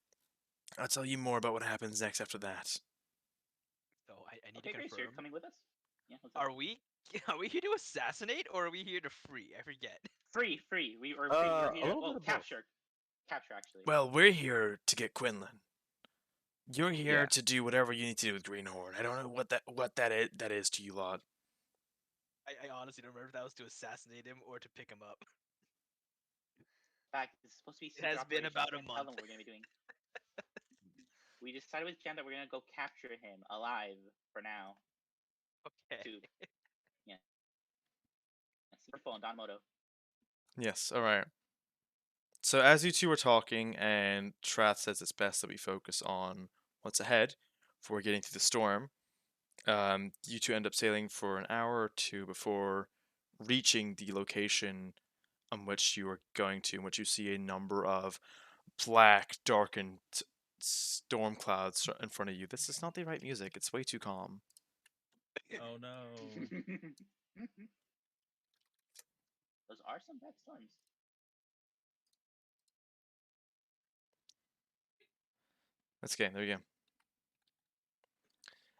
I'll tell you more about what happens next after that. So I need Okay, to great. So you're confirm. coming with us? Yeah. Let's go. Are we here to assassinate or are we here to free? I forget. Free? We were A here. little Well, bit of both. capture actually. Well, we're here to get Quinlan. You're here Yeah. to do whatever you need to do with Greenhorn. I don't know what that is to you lot. I honestly don't remember if that was to assassinate him or to pick him up. In fact, it's supposed to be. It has been secret about operation. a I can't tell month. them what we're gonna be doing. We decided with Jan that we're gonna go capture him alive for now. Okay. To yeah. Phone Don Moto. Yes, alright. So as you two are talking, and Trath says it's best that we focus on what's ahead before getting through the storm, you two end up sailing for an hour or two before reaching the location on which you are going to, in which you see a number of black, darkened storm clouds in front of you. This is not the right music. It's way too calm. Oh no. Those are some bad storms. That's okay. There you go.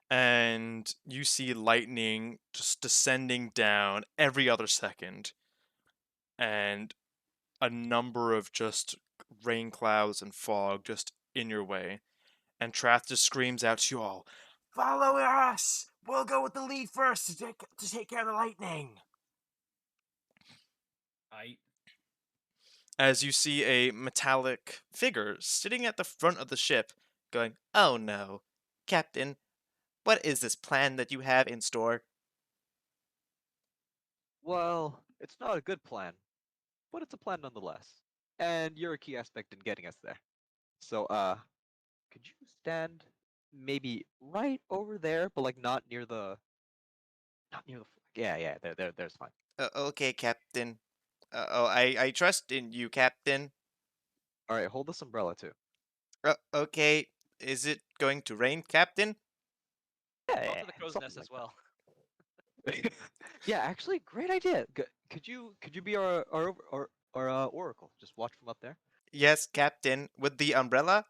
And you see lightning just descending down every other second, and a number of just rain clouds and fog just in your way. And Trath just screams out to you all, "Follow us! We'll go with the lead first to take care of the lightning." As you see a metallic figure sitting at the front of the ship, going, "Oh no, Captain, what is this plan that you have in store?" Well, it's not a good plan, but it's a plan nonetheless. And you're a key aspect in getting us there. So, could you stand maybe right over there, but like not near the flag? Yeah, there's fine. Okay, Captain. I trust in you, Captain. All right, hold this umbrella too. Okay, is it going to rain, Captain? Go to the crow's something nest as like well. that. Yeah, actually, great idea. Could you be our oracle? Just watch from up there. Yes, Captain. With the umbrella?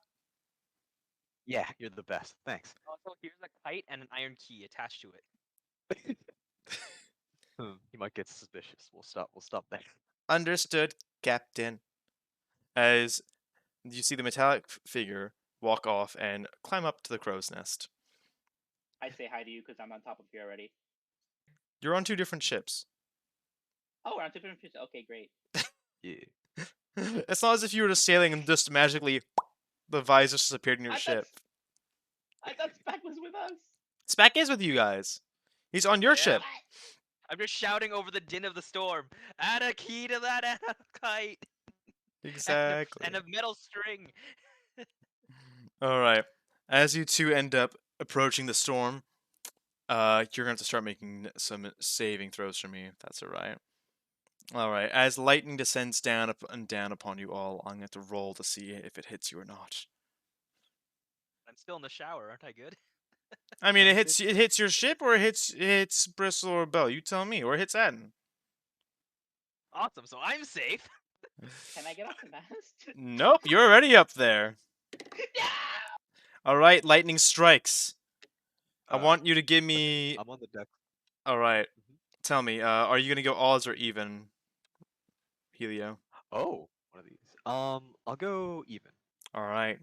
Yeah, you're the best. Thanks. Also, here's a kite and an iron key attached to it. He might get suspicious. We'll stop there. Understood, Captain. As you see the metallic figure walk off and climb up to the crow's nest. I say hi to you because I'm on top of you already. You're on two different ships. Oh, we're on different ships. Okay, great. Yeah. It's not as if you were just sailing and just magically the visor just appeared in your I ship. I thought Spack was with us. Spack is with you guys. He's on your Yeah. ship. I'm just shouting over the din of the storm. Add a key to that and a kite. Exactly. And a metal string. All right. As you two end up approaching the storm, you're gonna have to start making some saving throws for me, if that's all right. All right. As lightning descends down and down upon you all, I'm gonna have to roll to see if it hits you or not. I'm still in the shower, aren't I good? I mean, it Sounds hits your ship, or it hits Bristle or Bell. You tell me, or it hits Adden. Awesome, so I'm safe. Can I get off the mast? Nope, you're already up there. Yeah! All right, lightning strikes. I Uh, want you to give me. I'm on the deck. All right, Mhm. tell me. Are you gonna go odds or even, Helio? Oh, one of these. I'll go even. All right.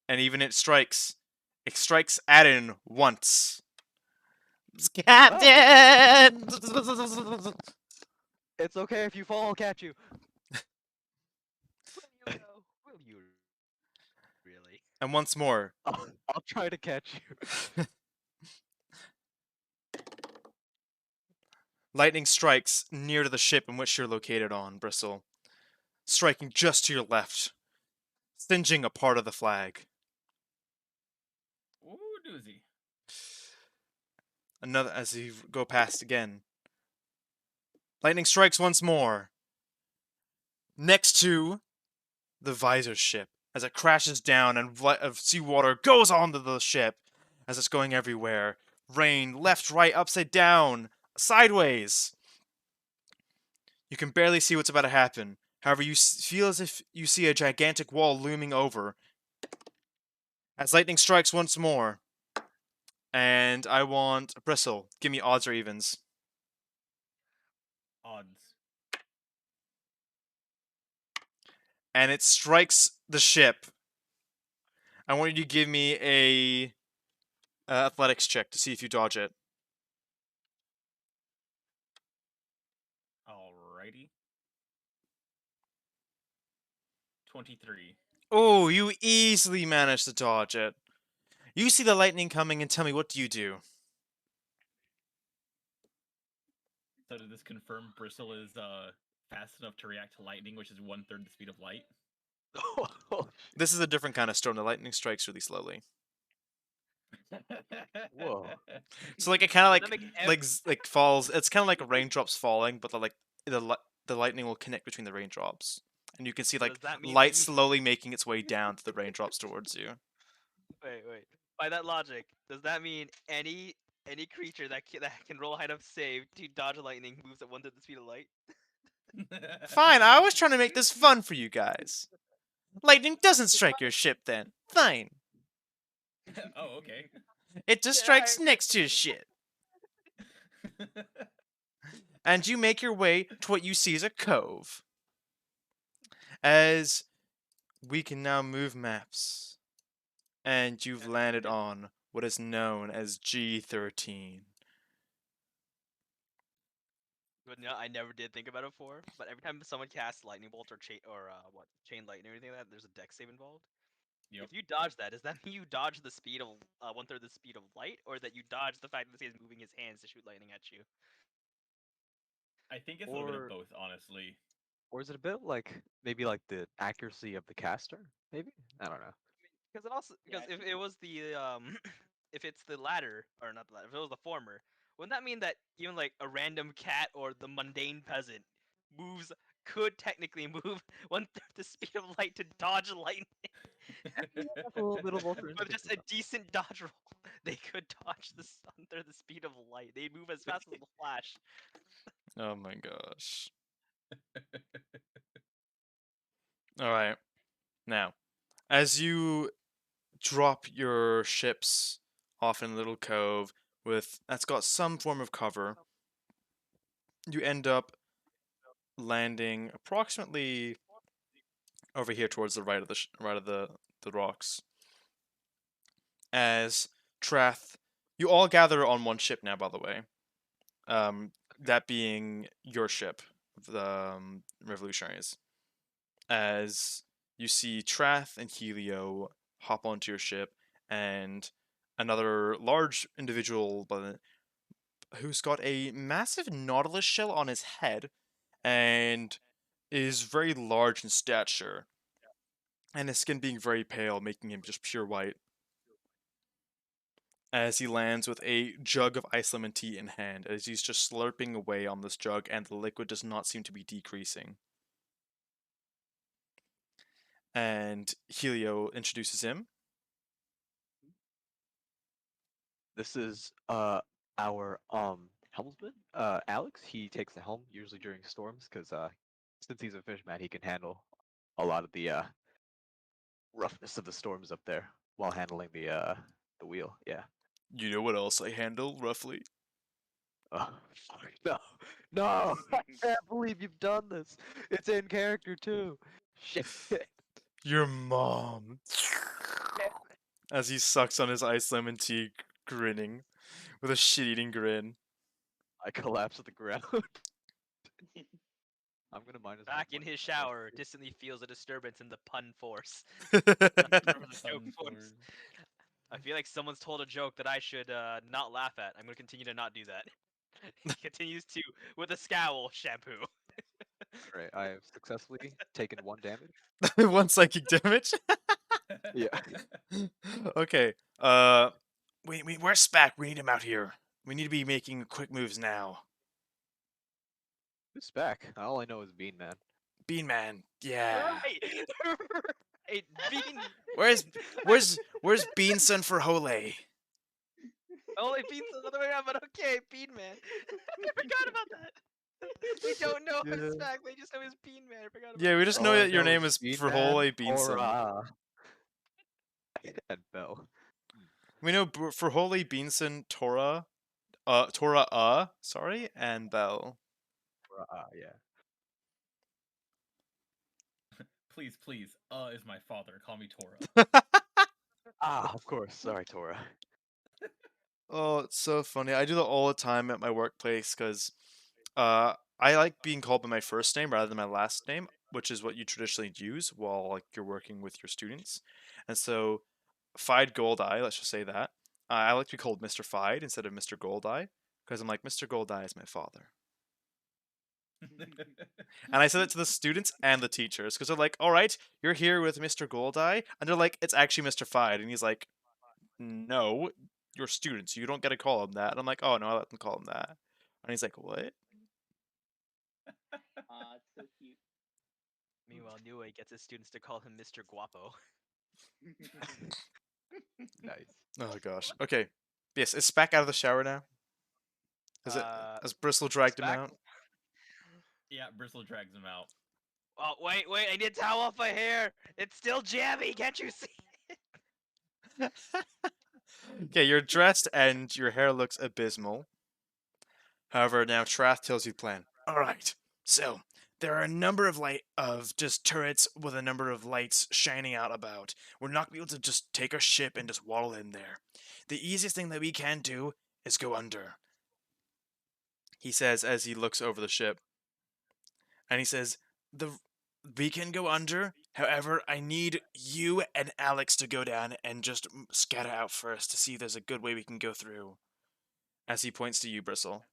And even it strikes. It strikes Adden once. Captain! It's okay if you fall. I'll catch you. Will you though? Will you really? And once more. I'll try to catch you. Lightning strikes near to the ship in which you're located on, Bristle, striking just to your left, singeing a part of the flag. Ooh, doozy. Another as you go past again. Lightning strikes once more. Next to the visor ship, as it crashes down and seawater goes onto the ship as it's going everywhere. Rain left, right, upside down, sideways. You can barely see what's about to happen. However, you feel as if you see a gigantic wall looming over. As lightning strikes once more. And I want Bristle. Give me odds or evens. Odds. And it strikes the ship. I want you to give me a athletics check to see if you dodge it. Alrighty. 23. Oh, you easily managed to dodge it. You see the lightning coming and tell me, what do you do? So did this confirm Bristle is fast enough to react to lightning, which is 1/3 the speed of light? This is a different kind of storm. The lightning strikes really slowly. Whoa. So like it kind of Does that make like falls. It's kind of like raindrops falling, but the lightning will connect between the raindrops, and you can see like Does that mean light we- slowly making its way down to the raindrops towards you. Wait. By that logic, does that mean any Any creature that can roll height of save to dodge lightning moves at 1/3 the speed of light. Fine, I was trying to make this fun for you guys. Lightning doesn't strike your ship then. Fine. Oh, okay. It just Yeah, strikes I- next to your shit. And you make your way to what you see as a cove. As we can now move maps. And you've landed on what is known as G13. But no, I never did think about it before. But every time someone casts lightning bolt or chain lightning or anything like that, there's a dex save involved. Yep. If you dodge that, does that mean you dodge the speed of 1/3 the speed of light, or that you dodge the fact that this guy's moving his hands to shoot lightning at you? I think it's a little bit Or- of both, honestly. Or is it a bit like maybe like the accuracy of the caster? Maybe I don't know. Because it also Yeah, because if it was the if it's the latter or not the latter, if it was the former, wouldn't that mean that even like a random cat or the mundane peasant could technically move 1/3 the speed of light to dodge lightning That's a little bit of alternate with just a thinking, decent dodge roll? They could dodge the 1/3 the speed of light. They move as fast as the flash. Oh my gosh. Alright. Now, as you drop your ships off in a little cove that's got some form of cover, you end up landing approximately over here towards the right of the rocks. As Trath, you all gather on one ship now, by the way. That being your ship, the revolutionaries. As you see Trath and Helio hop onto your ship, and another large individual who's got a massive nautilus shell on his head and is very large in stature, and his skin being very pale, making him just pure white. As he lands with a jug of ice lemon tea in hand, as he's just slurping away on this jug, and the liquid does not seem to be decreasing. And Helio introduces him. This is our helmsman, Alex. He takes the helm usually during storms because since he's a fishman, he can handle a lot of the roughness of the storms up there while handling the wheel. Yeah. You know what else I handle, roughly? Oh, fuck, no, no! I can't believe you've done this. It's in character too. Shit. Your mom. As he sucks on his ice lemon tea, grinning with a shit-eating grin. I collapse at the ground. I'm gonna minus. Back in his shower, distantly feels a disturbance in the pun force. Remember the joke fun force. force. I feel like someone's told a joke that I should not laugh at. I'm gonna continue to not do that. He continues to, with a scowl, shampoo. Alright, I have successfully taken 1 damage. 1 psychic damage. Yeah. Okay. Where's Spack? We need him out here. We need to be making quick moves now. Who's back? All I know is Bean Man. Bean Man. Yeah. Right, right. Bean. Where's Beanson for Hole? Only Bean's the other way around, but okay, Bean Man. I forgot about that. We don't know his Yeah. back. We just know his Bean Man. I forgot about Yeah, we just All know I that your know name is Bean for Man Hole or, Beanson. and Bell. We know for Hole Beanson, Tora, sorry, and Bell. Yeah. Please, please. Is my father. Call me Tora. Of course. Sorry, Tora. Oh, it's so funny. I do that all the time at my workplace because I like being called by my first name rather than my last name, which is what you traditionally use while like you're working with your students. And so, Fide Goldeye, let's just say that. I like to be called Mr. Fide instead of Mr. Goldeye because I'm like Mr. Goldeye is my father. And I said it to the students and the teachers because they're like, "All right, you're here with Mr. Goldeye," and they're like, "It's actually Mr. Fide," and he's like, "No, you're students. You don't get to call him that." And I'm like, "Oh no, I let them call him that." And he's like, "What?" Aw, it's so cute. Meanwhile, Nue gets his students to call him Mr. Guapo. Nice. Oh gosh. Okay. Yes, is Spack out of the shower now? Is it? Has Bristle dragged him Spack- out? Yeah, Bristle drags him out. Oh, wait, I need to towel off my hair. It's still jammy. Can't you see? Okay, you're dressed and your hair looks abysmal. However, now Trath tells you the plan. All right, so there are a number of just turrets with a number of lights shining out about. We're not gonna be able to just take our ship and just waddle in there. The easiest thing that we can do is go under. He says as he looks over the ship, and he says, we can go under. However, I need you and Alex to go down and just scatter out first to see if there's a good way we can go through." As he points to you, Bristle.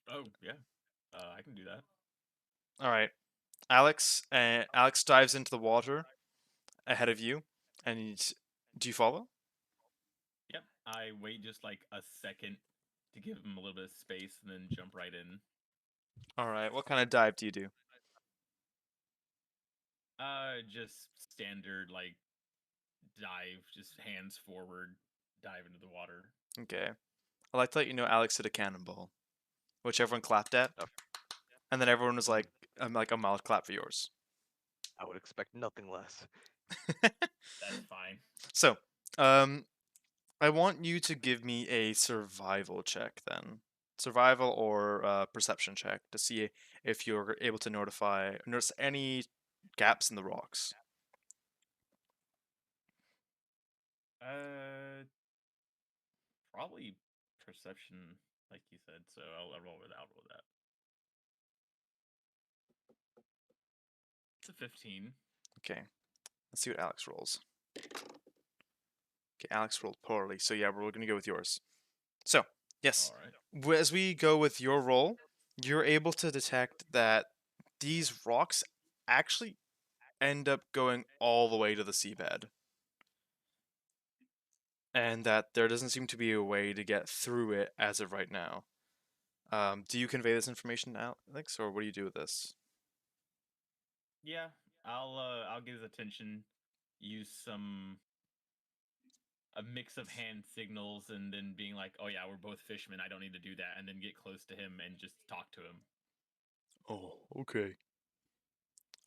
Oh yeah, I can do that. All right, Alex. Alex dives into the water ahead of you, and do you follow? Yep. I wait just like a second to give him a little bit of space, and then jump right in. All right. What kind of dive do you do? Just standard like dive, just hands forward, dive into the water. Okay. I'd like to let you know Alex did a cannonball, which everyone clapped at, and then everyone was like a mild clap for yours. I would expect nothing less. That's fine. So, I want you to give me a survival check then. Survival or perception check to see if you're able to notice any gaps in the rocks. Probably perception, like you said. So I'll roll with that. I'll roll with that. It's a 15. Okay. Let's see what Alex rolls. Okay, Alex rolled poorly, so yeah, we're gonna go with yours. So, yes, All right. as we go with your roll, you're able to detect that these rocks actually end up going all the way to the seabed. And that there doesn't seem to be a way to get through it as of right now. Do you convey this information to Alex, or what do you do with this? Yeah, I'll give his attention. Use a mix of hand signals, and then being like, "Oh yeah, we're both fishermen. I don't need to do that," and then get close to him and just talk to him. Oh, okay.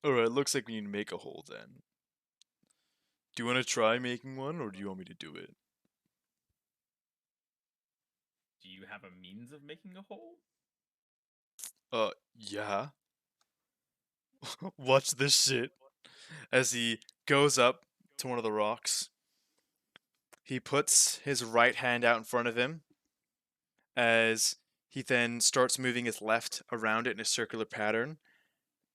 Alright, looks like we need to make a hole then. Do you want to try making one, or do you want me to do it? Do you have a means of making a hole? Yeah. Watch this shit. As he goes up to one of the rocks, he puts his right hand out in front of him as he then starts moving his left around it in a circular pattern.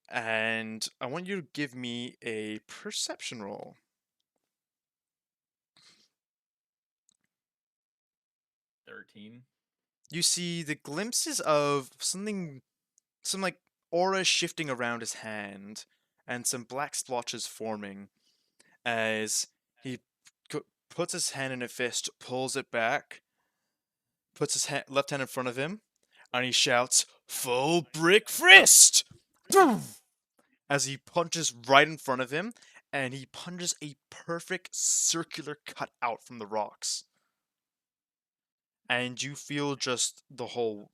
And I want you to give me a perception roll. 13. You see the glimpses of some like aura shifting around his hand and some black splotches forming as he puts his hand in a fist, pulls it back, puts his left hand in front of him, and he shouts, "Full brick fist!" as he punches right in front of him, and he punches a perfect circular cut out from the rocks. And you feel just the whole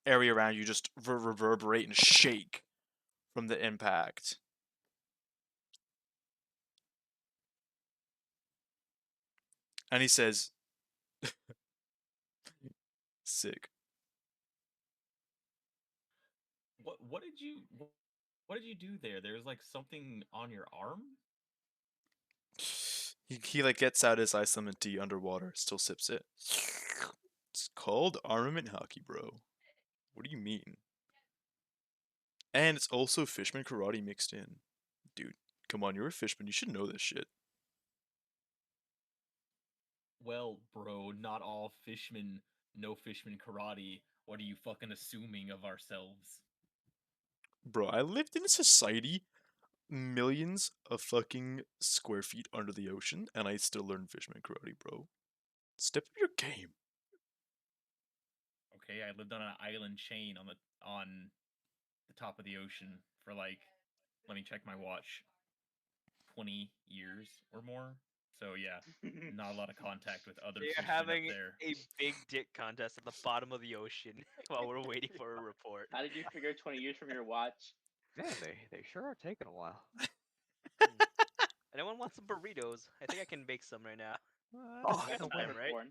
area around you just reverberate and shake from the impact. And he says, "Sick." What did you do there? There's like something on your arm? He like gets out his ice lemon tea underwater, still sips it. It's called armament hockey, bro. What do you mean? And it's also fishman karate mixed in. Dude, come on, you're a fishman. You should know this shit. Well, bro, not all fishmen know fishman karate. What are you fucking assuming of ourselves? Bro, I lived in a society millions of fucking square feet under the ocean, and I still learn fishman karate, bro. Step up your game. Okay, I lived on an island chain on the top of the ocean for like, let me check my watch, 20 years or more. So yeah, not a lot of contact with other They're fishermen having up there. a big dick contest at the bottom of the ocean while we're waiting for a report. How did you figure 20 years from your watch? Man, they sure are taking a while. Anyone want some burritos? I think I can make some right now. Oh, I got some no way. right? peppercorn.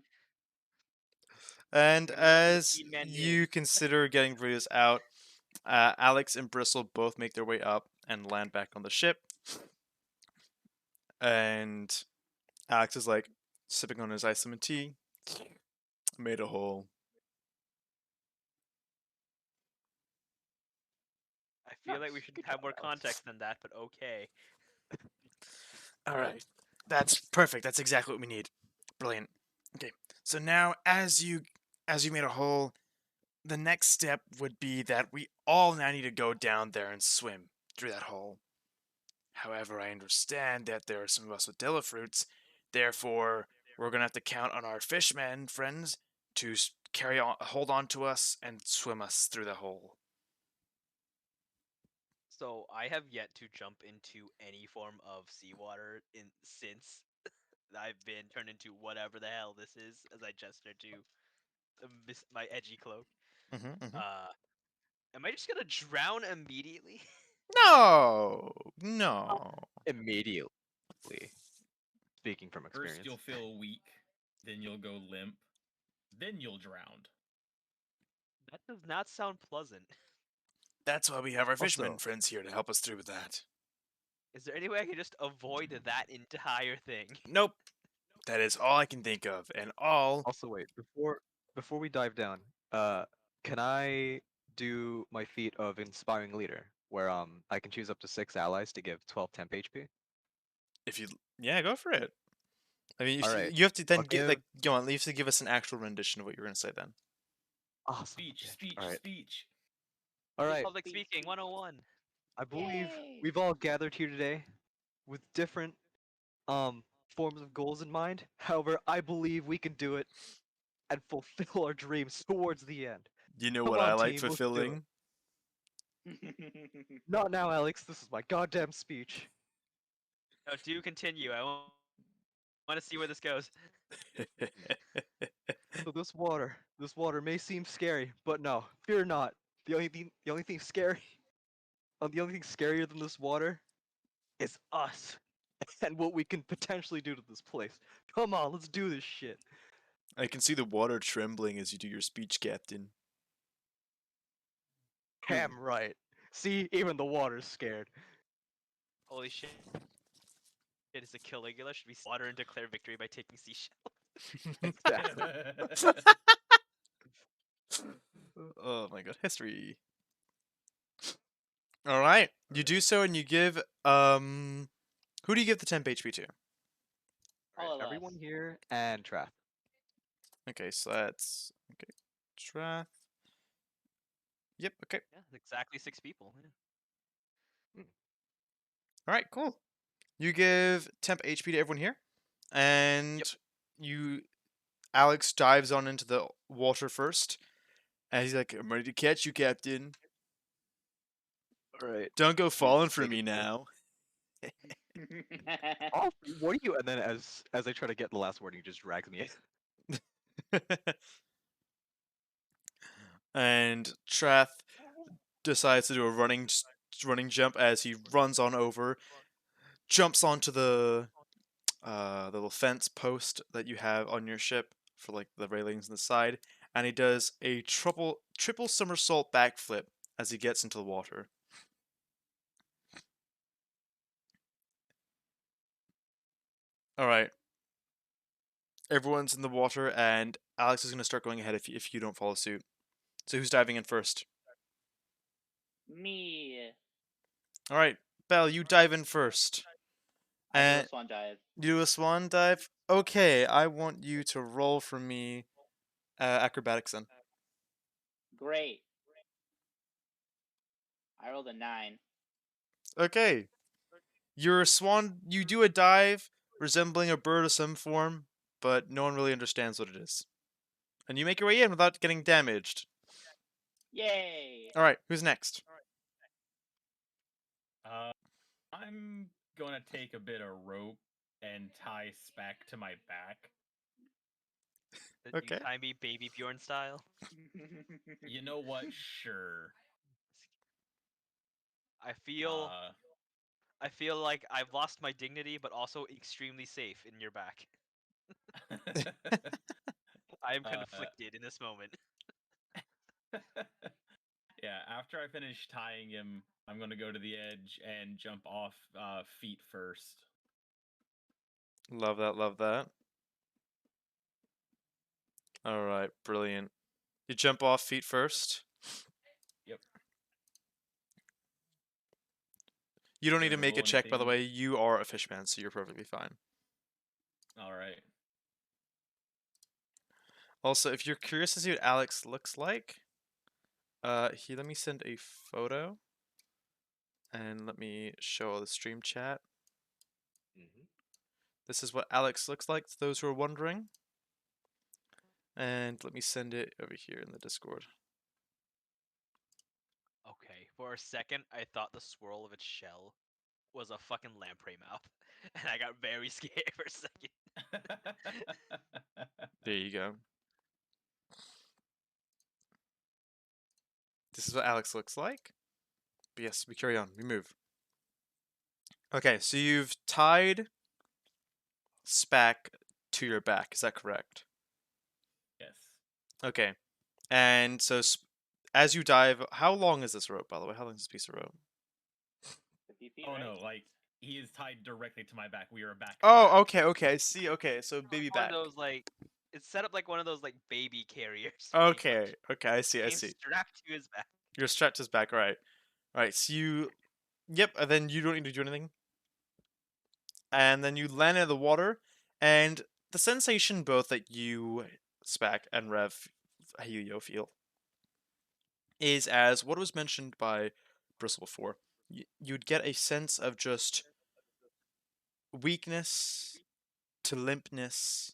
And Gonna go for the as Bean Man you Ding. consider getting Brutus out, Alex and Bristle both make their way up and land back on the ship. And Alex is like sipping on his ice lemon tea. Made a hole. I feel like we Nice. should Good have job, more Alex. context than that, but okay. All right. That's perfect. That's exactly what we need. Brilliant. Okay. So now as you made a hole, the next step would be that we all now need to go down there and swim through that hole. However, I understand that there are some of us with fruits. Therefore, we're going to have to count on our fishmen friends to hold on to us and swim us through the hole. So I have yet to jump into any form of seawater since I've been turned into whatever the hell this is, as I gesture to my edgy cloak. Mm-hmm. Am I just gonna drown immediately? No. Immediately. Speaking from First experience. you'll feel weak, then you'll go limp, then you'll drown. That does not sound pleasant. That's why we have our fishermen Also- friends here to help us through with that. Is there any way I can just avoid that entire thing? Nope. That is all I can think of, and all. Also, wait, before we dive down, can I do my feat of inspiring leader, where I can choose up to 6 allies to give 12 temp HP? If you, yeah, go for it. I mean, Alright, you have to then I'll get like, go on. You have to give us an actual rendition of what you're gonna say then. Awesome. Speech, speech, Alright. speech. Alright, Public Speech, speaking speech. 101. I believe Yay! we've all gathered here today with different forms of goals in mind. However, I believe we can do it and fulfill our dreams towards the end. You know Come what I on, like team, let's do it. fulfilling? Not now, Alex. This is my goddamn speech. No, do continue. I want to see where this goes. So this water may seem scary, but no, fear not. The only thing scary, the only thing scarier than this water, is us, and what we can potentially do to this place. Come on, let's do this shit. I can see the water trembling as you do your speech, Captain. Damn right. See, even the water's scared. Holy shit. It is a Caligula. Should we water and declare victory by taking seashell? Exactly. Oh my god, history. All right, you do so, and you give who do you give the temp HP to? All of Everyone us. here and Trath. Okay, so that's okay. Trath. Yep. Okay. Yeah, exactly 6 people. Yeah. All right. Cool. You give temp HP to everyone here, and Alex dives on into the water first, and he's like, "I'm ready to catch you, Captain. All right. Don't go falling just for take me it slow. now." Oh, what are you? And then as I try to get the last word, he just drags me in. And Trath decides to do a running jump as he runs on over, jumps onto the little fence post that you have on your ship for like the railings on the side, and he does a triple somersault backflip as he gets into the water. All right. Everyone's in the water, and Alex is going to start going ahead if you don't follow suit. So who's diving in first? Me. All right, Belle, you dive in first. I do a And swan dive. you do a swan dive. Okay, I want you to roll for me acrobatics then. Great. I rolled a 9. Okay. You're a swan. You do a dive resembling a bird of some form, but no one really understands what it is. And you make your way in without getting damaged. Yay! All right, who's next? I'm gonna take a bit of rope and tie Spack to my back. Okay. You tie me Baby Bjorn style. You know what? Sure. I feel Uh, I feel like I've lost my dignity, but also extremely safe in your back. I am Uh, conflicted in this moment. yeah, after I finish tying him, I'm gonna go to the edge and jump off feet first. Love that, love that. Alright, brilliant. You jump off feet first. Yep. You don't Do need to I make a roll check, by the anything? way. You are a fishman, so you're perfectly fine. All right. Also, if you're curious to see what Alex looks like, here, let me send a photo. And let me show the stream chat. Mm-hmm. This is what Alex looks like, to those who are wondering. And let me send it over here in the Discord. Okay, for a second, I thought the swirl of its shell was a fucking lamprey mouth, and I got very scared for a second. There you go. This is what Alex looks like. But yes, we carry on. We move. Okay, so you've tied Spack to your back. Is that correct? Yes. Okay. And so as you dive, how long is this rope, by the way? How long is this piece of rope? 50 feet, Oh right? no, like he is tied directly to my back. We are back. to Oh, back. okay, okay. I see. Okay, so baby One back. of those like it's set up like one of those like baby carriers. Okay, okay. I see. I Came see. strapped to his back. You're strapped to his back, right? Right. So you, yep. And then you don't need to do anything. And then you land in the water, and the sensation both that you, Spack, and Rev, Helio feel is as what was mentioned by Bristle before. You'd get a sense of just weakness to limpness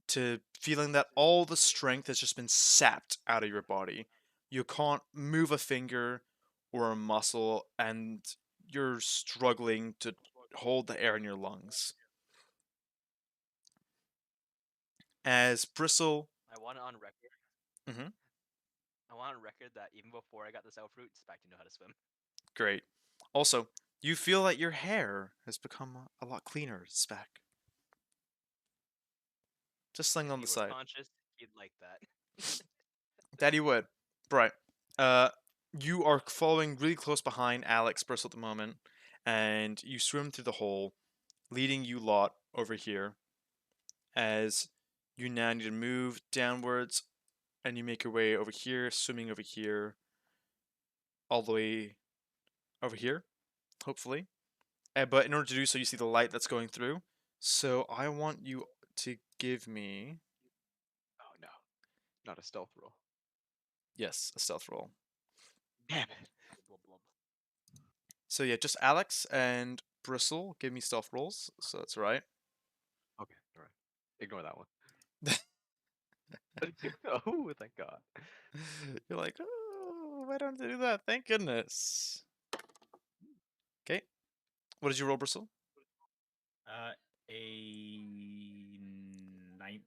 to feeling that all the strength has just been sapped out of your body. You can't move a finger or a muscle, and you're struggling to hold the air in your lungs. As Bristle. I want it on record. Mhm. I want on record that even before I got this elf fruit, Spack didn't know how to swim. Great. Also, you feel that your hair has become a lot cleaner, Spack. Just sling on If the he was side. conscious, he'd like that. Daddy would. Right. You are following really close behind Alex Bristle at the moment, and you swim through the hole, leading you lot over here. As you now need to move downwards, and you make your way over here, swimming over here, all the way over here, hopefully. But in order to do so, you see the light that's going through. So I want you to give me, Oh no, not a stealth roll. yes, a stealth roll. Damn it. Blub, blub. So yeah, just Alex and Bristle give me stealth rolls. So that's right. Okay, all right. Ignore that one. Oh, thank God. You're like, oh, why don't I do that? Thank goodness. Okay. What did you roll, Bristle? A 19.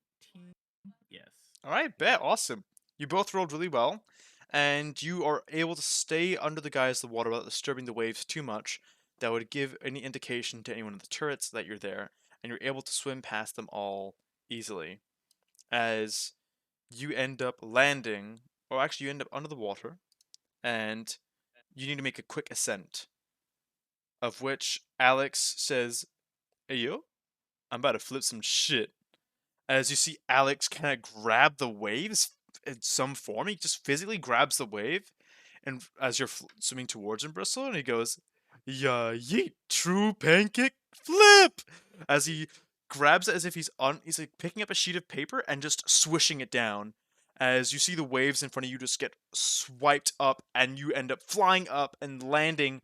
Yes. All right, bet. Awesome. You both rolled really well, and you are able to stay under the guise of the water without disturbing the waves too much. That would give any indication to anyone in the turrets that you're there, and you're able to swim past them all easily. As you end up landing, or actually, you end up under the water, and you need to make a quick ascent. Of which Alex says, "Hey yo, I'm about to flip some shit." As you see Alex kind of grab the waves in some form, he just physically grabs the wave, and as you're swimming towards him, Bristle, and he goes, "Yeah, yeet, true pancake flip!" As he grabs it as if he's like picking up a sheet of paper and just swishing it down. As you see the waves in front of you just get swiped up, and you end up flying up and landing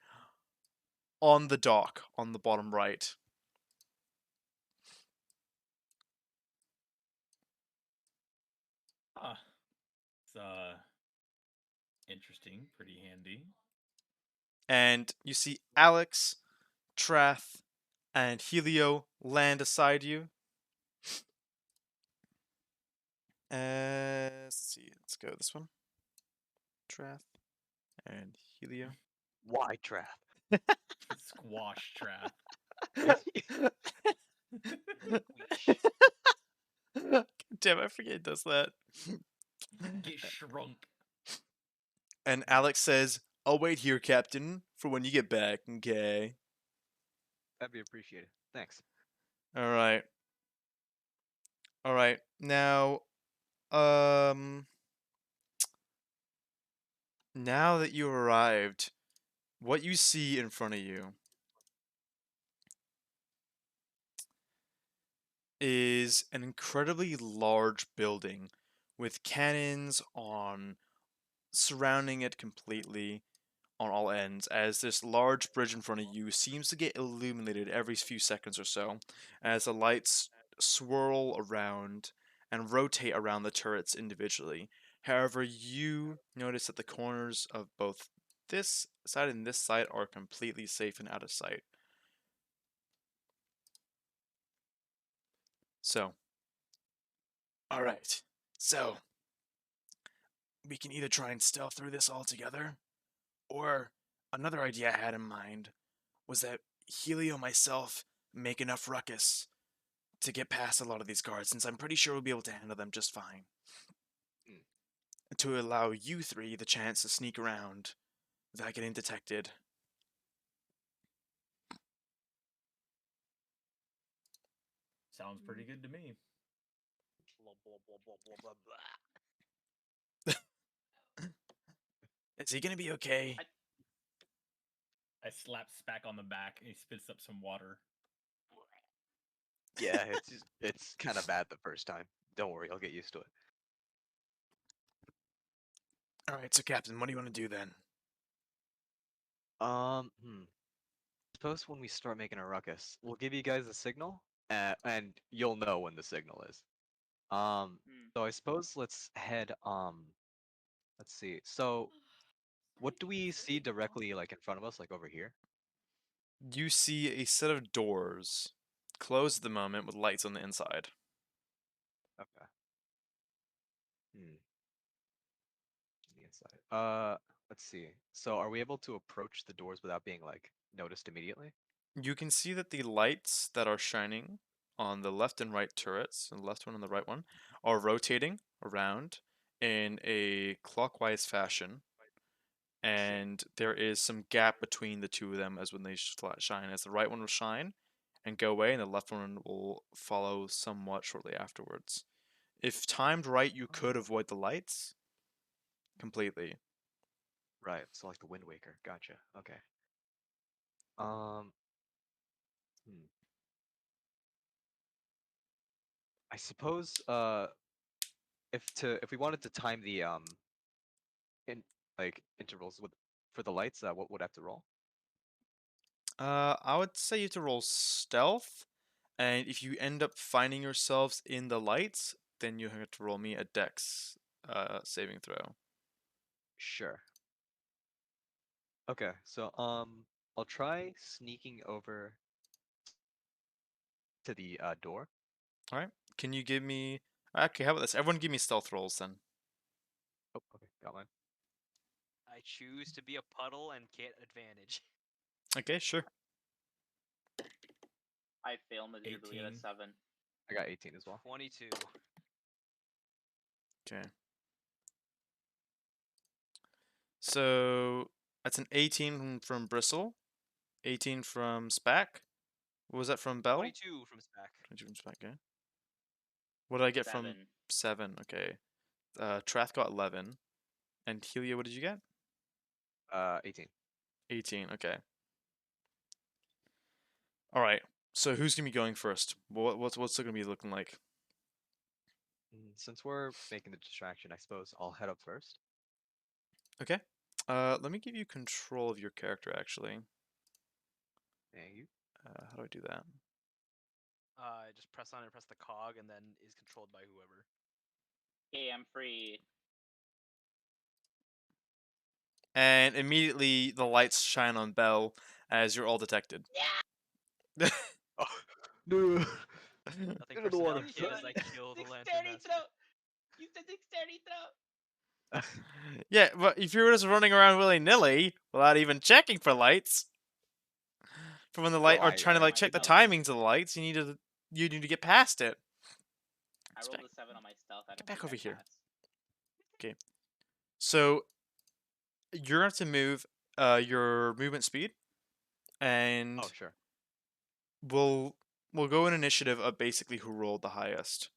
on the dock on the bottom right. Ah, it's interesting, pretty handy. And you see Alex, Trath, and Helio land aside you. Let's see. Let's go this one. Trath and Helio. Why trap? Squash trap. Damn, I forget it does that. Get shrunk. And Alex says, "I'll wait here, Captain, for when you get back." Okay. That'd be appreciated. Thanks. All right. All right. Now, now that you arrived, what you see in front of you is an incredibly large building with cannons on surrounding it completely on all ends, as this large bridge in front of you seems to get illuminated every few seconds or so as the lights swirl around and rotate around the turrets individually. However, you notice that the corners of both this side and this side are completely safe and out of sight. So, alright. So, we can either try and stealth through this all together, or another idea I had in mind was that Helio and myself make enough ruckus to get past a lot of these guards, since I'm pretty sure we'll be able to handle them just fine. To allow you three the chance to sneak around without getting detected. Sounds pretty good to me. Blah, blah, blah, blah, blah, blah, blah. Is he gonna be okay? I slap Spack on the back and he spits up some water. Yeah, it's kind of bad the first time. Don't worry, I'll get used to it. Alright, so Captain, what do you want to do then? Suppose when we start making a ruckus, we'll give you guys a signal, and you'll know when the signal is. So I suppose let's head. Let's see. So, what do we see directly, like in front of us, like over here? You see a set of doors closed at the moment with lights on the inside. Okay. The inside. Let's see. So, are we able to approach the doors without being like noticed immediately? You can see that the lights that are shining on the left and right turrets, the left one and the right one, are rotating around in a clockwise fashion. And there is some gap between the two of them as when they shine. As the right one will shine and go away, and the left one will follow somewhat shortly afterwards. If timed right, you could avoid the lights completely. Right. So like the Wind Waker. Gotcha. Okay. Hmm. I suppose if we wanted to time the in like intervals with for the lights, what would I have to roll? I would say you have to roll stealth, and if you end up finding yourselves in the lights, then you have to roll me a dex saving throw. Sure. Okay, so I'll try sneaking over to the door. All right. Can you give me? Okay, how about this? Everyone, give me stealth rolls then. Oh, okay, got mine. I choose to be a puddle and get advantage. Okay, sure. I fail miserably at a 18. 7. I got 18 as well. 22. Okay. So that's an 18 from Bristle, 18 from Spack. What was that from Bell? 22 from Spack. 22 from Spack. Okay. What did I get from 7. 7? Okay. Trath got 11, and Helio, what did you get? 18. 18. Okay. All right. So who's gonna be going first? What's it gonna be looking like? Since we're making the distraction, I suppose I'll head up first. Okay. Let me give you control of your character actually. Thank you. How do I do that? Just press on it, press the cog, and then is controlled by whoever. Okay, I'm free. And immediately the lights shine on Bell as you're all detected. Yeah. No. Nothing I don't wanna personality kid as I kill the lantern Dexterity master. throw. You said dexterity throw. Yeah, but if you're just running around willy nilly without even checking for lights, for when the light, Well, or trying to I like check the know. timings of the lights, you need to get past it. I rolled a 7 on my stealth. I don't back think over I here. passed. So you're gonna have to move your movement speed, and Oh, sure. we'll go in initiative of basically who rolled the highest.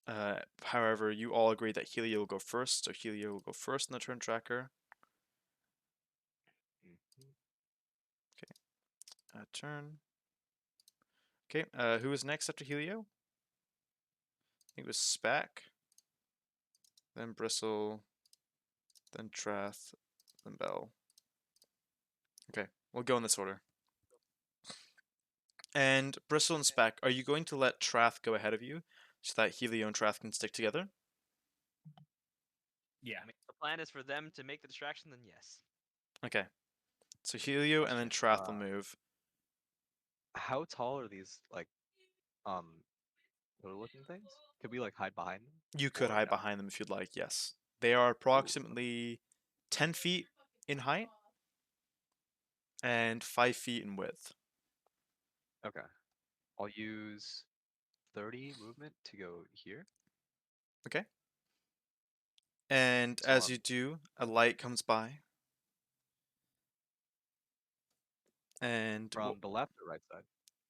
However, you all agree that Helio will go first, so Helio will go first in the turn tracker. Mhm. Turn. Okay, who was next after Helio? I think it was Spack, then Bristle, then Trath, then Bell. Okay, we'll go in this order. And Bristle and Spack, are you going to let Trath go ahead of you so that Helio and Trath can stick together? Yeah. I mean, the plan is for them to make the distraction, then yes. Okay. So Helio and then Question, Trath will move. How tall are these like looking things? Could we like hide behind them? You could or hide no? behind them if you'd like, yes. They are approximately 10 feet in height and 5 feet in width. Okay. I'll use 30 movement to go here. Okay. And So as you do, a light comes by. And from the left or right side?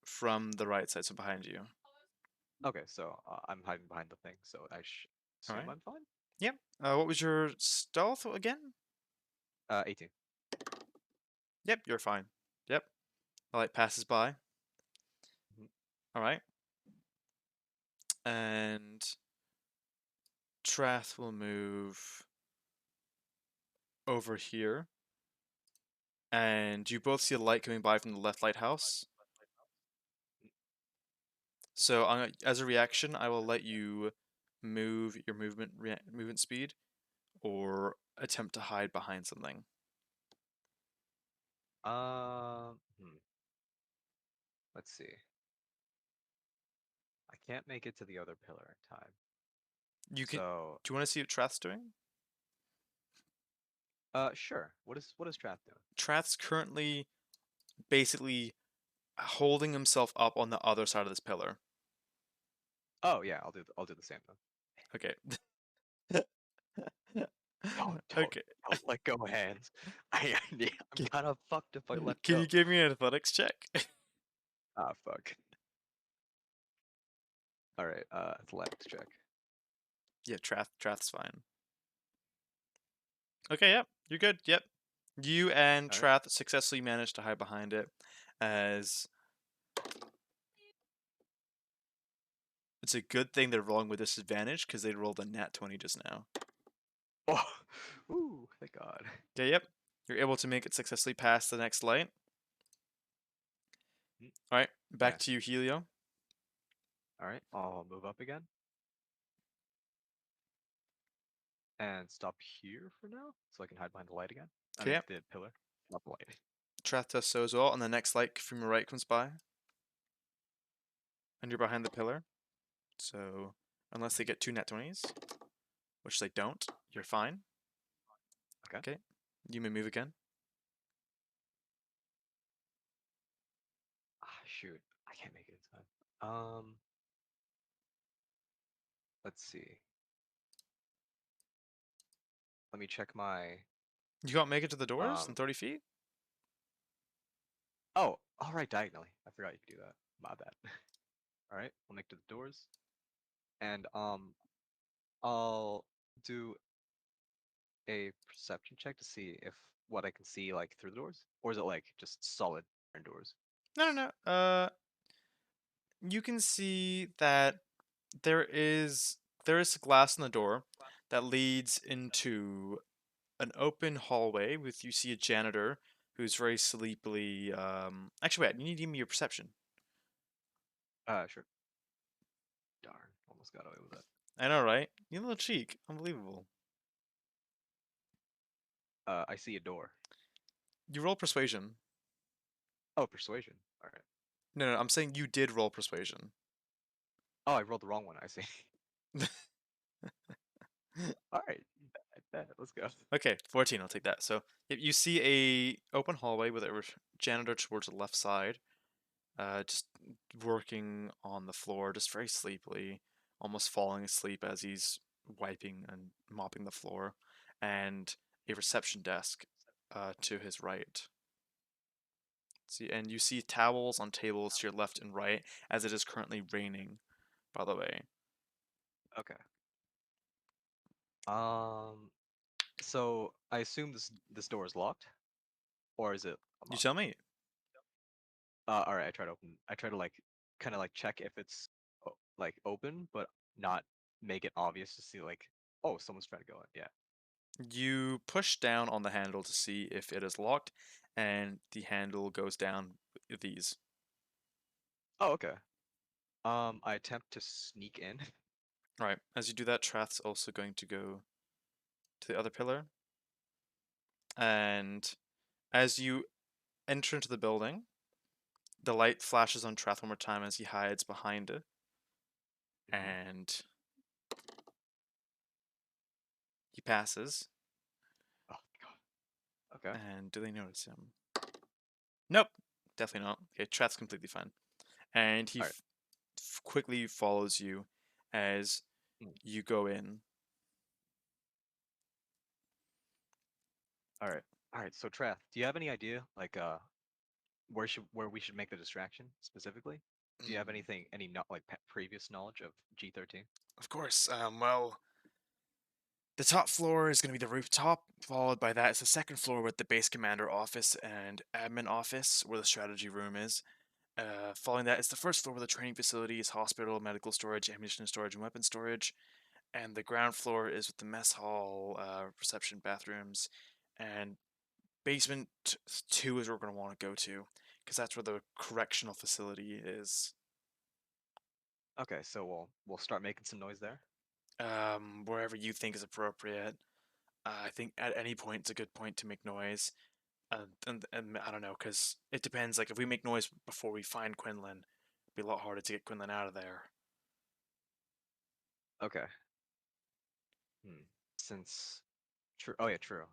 from the right side, so behind you. Okay, so I'm hiding behind the thing, so I assume Alright. I'm fine. Yep. What was your stealth again? 18. Yep, you're fine. Yep. The light passes by. Mhm. Alright. And Trath will move over here. And you both see a light coming by from the left lighthouse. So as a reaction, I will let you move your movement speed, or attempt to hide behind something. Hmm. Let's see. I can't make it to the other pillar in time. You can. So, Do you want to see what Trath's doing? sure. What is Trath doing? Trath's currently basically holding himself up on the other side of this pillar. Oh yeah, I'll do the same then. Okay. Don't Okay. let go of hands. I'm kind of fucked if I let Can go. you give me an athletics check? Ah, fuck. All right, athletics check. Yeah, Trath's fine. Okay, yep, you're good. Yep. You and All right. Trath successfully managed to hide behind it, as it's a good thing they're rolling with disadvantage because they rolled a nat 20 just now. Oh, ooh, thank God. Okay, yep. You're able to make it successfully past the next light. Mm. Alright, back Yeah. to you, Helio. All right, I'll move up again. And stop here for now, so I can hide behind the light again. I Okay, mean, yep. the pillar, not the light. Trath does so as well, and the next light from your right comes by. And you're behind the pillar. So, unless they get 2 nat 20s, which they don't, you're fine. Okay. Okay, you may move again. Ah, shoot, I can't make it in time. Let's see. Let me check my. You can't make it to the doors in Um. 30 feet? Oh, all right, diagonally. I forgot you could do that. My bad. All right, I'll make to the doors, and I'll do a perception check to see if what I can see like through the doors, or is it like just solid iron doors? No. You can see that there is glass in the door that leads into an open hallway with, you see a janitor who's very sleepily. Actually, wait, you need to give me your perception. Sure. Darn, almost got away with that. I know, right? You little cheek, unbelievable. I see a door. You roll persuasion. Oh, persuasion. All right. No, I'm saying you did roll persuasion. Oh, I rolled the wrong one. I see. All right, I bet. Let's go. Okay, 14. I'll take that. So you see a open hallway with a janitor towards the left side, just working on the floor, just very sleepily, almost falling asleep as he's wiping and mopping the floor, and a reception desk to his right. See, and you see towels on tables to your left and right, as it is currently raining, by the way. Okay. So I assume this door is locked, or is it You unlocked? tell me. All right. I try to open. I try to like kind of like check if it's like open, but not make it obvious to see like, oh, someone's trying to go in. Yeah. You push down on the handle to see if it is locked, and the handle goes down with these. Oh, okay. I attempt to sneak in. Right. As you do that, Trath's also going to go to the other pillar. And as you enter into the building, the light flashes on Trath one more time as he hides behind it. Mhm. And he passes. Oh my god. Okay. And do they notice him? Nope. Definitely not. Okay, Trath's completely fine. And he Alright. quickly follows you as Mm. you go in. All right. So Trath, do you have any idea like where we should make the distraction specifically? Do you have anything any not like previous knowledge of G13? Of course. Well, the top floor is going to be the rooftop. Followed by that is the second floor with the base commander office and admin office, where the strategy room is. Following that is the first floor with the training facilities, hospital, medical storage, ammunition storage, and weapon storage. And the ground floor is with the mess hall, reception, bathrooms, and basement 2 is where we're going to want to go to, because that's where the correctional facility is. Okay, so we'll start making some noise there. Wherever you think is appropriate. I think at any point it's a good point to make noise. And I don't know, because it depends. Like, if we make noise before we find Quinlan, it'd be a lot harder to get Quinlan out of there. Okay. Since true. Oh yeah, true.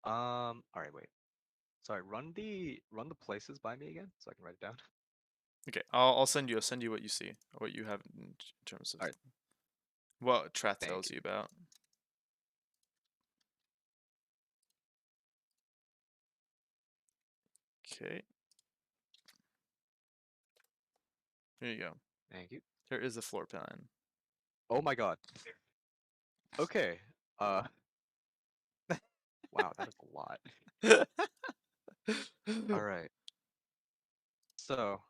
All right, wait. Sorry, run the places by me again so I can write it down. Okay, I'll send you what you see, what you have in terms of Alright. what Trath Thank tells you about. Okay. Here you go. Thank you. Here is the floor plan. Oh my god. Okay. Wow, that is a lot. All right. So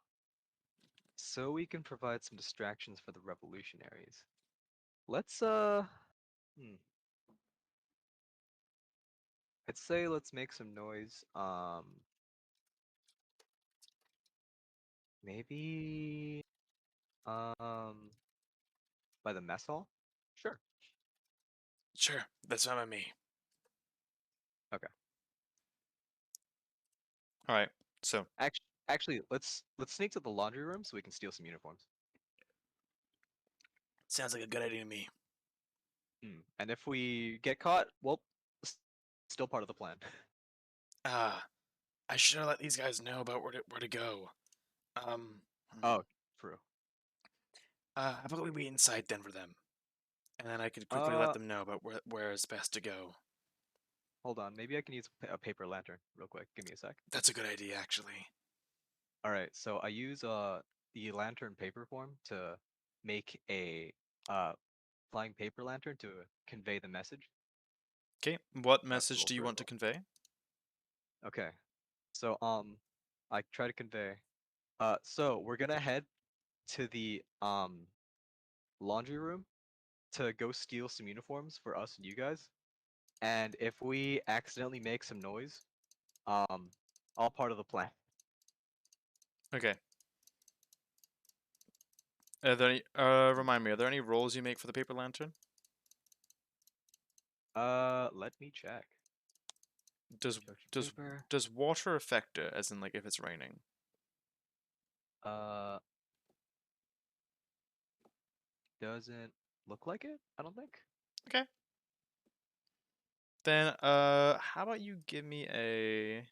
we can provide some distractions for the revolutionaries. Let's I'd say let's make some noise. Maybe by the mess hall? Sure. Sure, that's fine with me. Okay. All right. So Actually, let's sneak to the laundry room so we can steal some uniforms. sounds like a good idea to me. And if we get caught, well, still part of the plan. I should have let these guys know about where to go. Oh, true. How about we wait inside then for them, and then I could quickly let them know about where is best to go. Hold on, maybe I can use a paper lantern real quick. Give me a sec. That's a good idea, actually. All right, so I use the lantern paper form to make a flying paper lantern to convey the message. Okay, what That's a message little do you want to brutal. convey? Okay, so I try to convey. So we're gonna head to the laundry room to go steal some uniforms for us and you guys. And if we accidentally make some noise, all part of the plan. Okay. Are there any, remind me, are there any rolls you make for the paper lantern? Let me check. Does Paper. does water affect it, as in like if it's raining? Uh, doesn't look like it. I don't think. Then, how about you give me a...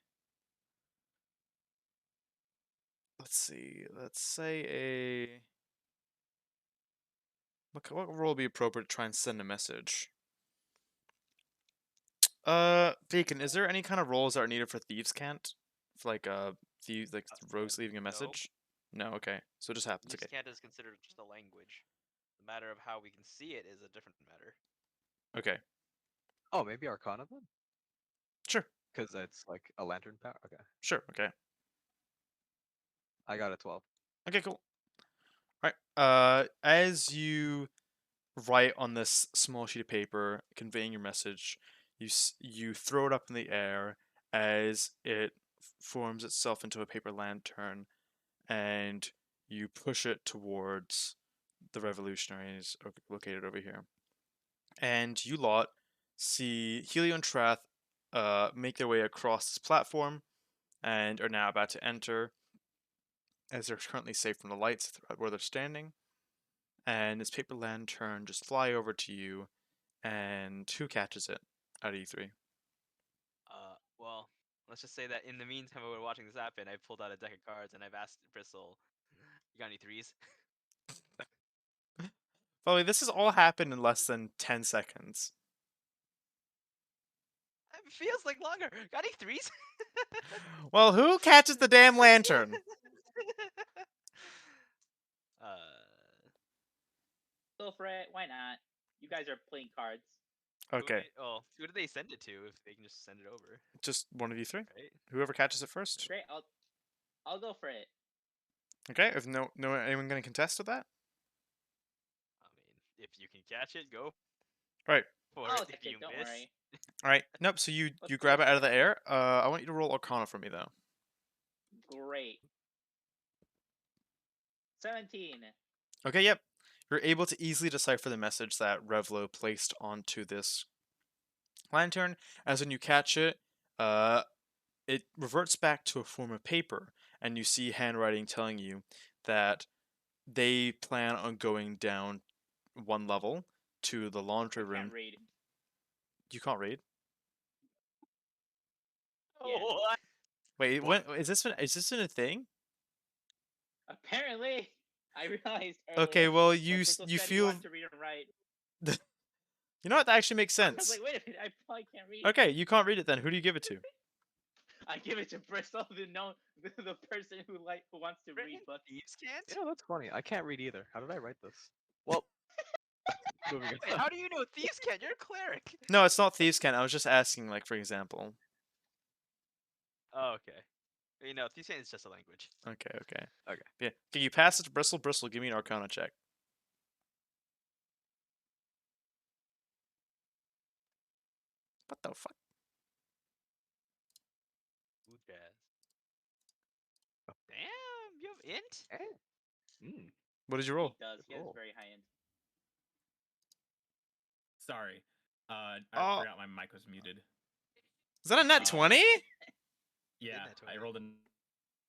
Let's see. Let's say a... What role would be appropriate to try and send a message? Bacon, is there any kind of roles that are needed for Thieves' Cant? For like, thieves, like rogues leaving a no. message? No, okay. So it just happens, Thieves' okay. Cant is considered just a language. The matter of how we can see it is a different matter. Okay. Oh, maybe Arcana then, Sure. because it's like a lantern power. Okay, Sure, okay. I got a 12. Okay, cool. Alright, as you write on this small sheet of paper, conveying your message, you throw it up in the air as it forms itself into a paper lantern, and you push it towards the revolutionaries located over here. And you lot see Helio and Trath make their way across this platform and are now about to enter, as they're currently safe from the lights where they're standing. And this paper lantern just fly over to you, and who catches it out of you three? Well, let's just say that in the meantime, while we're watching this happen, I pulled out a deck of cards and I've asked Bristle, "You got any threes?" Well, this has all happened in less than 10 seconds. It feels like longer. Got any threes? Well, who catches the damn lantern? Go for it. Why not? You guys are playing cards. Okay, Who do they send it to if they can just send it over, just one of you three. right? Whoever catches it first. Great. I'll go for it. Okay, if anyone gonna contest with that? I mean, if you can catch it, go Right. for I'll it. take If you it. Don't miss, worry. Alright, nope, so you Let's grab go it out of for the air. I want you to roll Arcana for me, though. Great. 17. Okay, yep. You're able to easily decipher the message that Revlo placed onto this lantern, as when you catch it, it reverts back to a form of paper, and you see handwriting telling you that they plan on going down one level to the laundry I room. can't read. You can't read? Yeah. what? Wait, is this a thing? Apparently, I realized earlier. Okay, well when you Crystal said he feel. wanted to read and write. You know what? That actually makes I was sense. like, wait a minute, I probably can't read. Okay, you can't read it then. Who do you give it to? I give it to Bristol, the person who wants to read Written books. thieves can't? You know, that's funny. I can't read either. How did I write this? Well, moving Wait, on. how do you know thieves can't? You're a cleric. No, it's not Thieves' Cant. I was just asking, like, for example. Oh, okay. You know, thieves can't is just a language. Okay. Okay. Yeah. Can you pass it to Bristle? Bristle, give me an Arcana check. What the fuck? Ooh, jazz. Damn, you have int? What did you He roll? does. He has roll. very high end. Sorry. I Oh. forgot my mic was muted. Is that a nat 20? Yeah, nat I 20. rolled a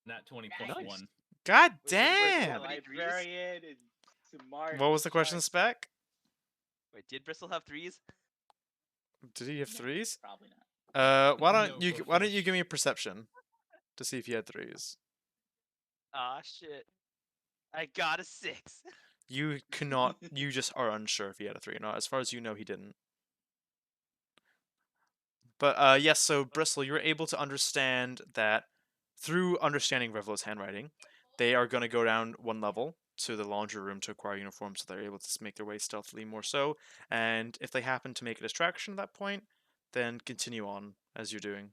nat 20 plus Nice. 1. God Wait, did you break The damn! how many threes? librarian is smart. What was the question, sharp. Spec? Wait, did Bristle have threes? Did he have No, threes? Probably not. Why No, don't you go why don't you finish. give me a perception to see if he had threes? Ah, shit. I got a 6. You cannot. You just are unsure if he had a 3 or not. As far as you know, he didn't. But yes. So Bristle, you're able to understand that through understanding Revlo's handwriting, they are going to go down one level to the laundry room to acquire uniforms, so they're able to make their way stealthily more so. And if they happen to make a distraction at that point, then continue on as you're doing.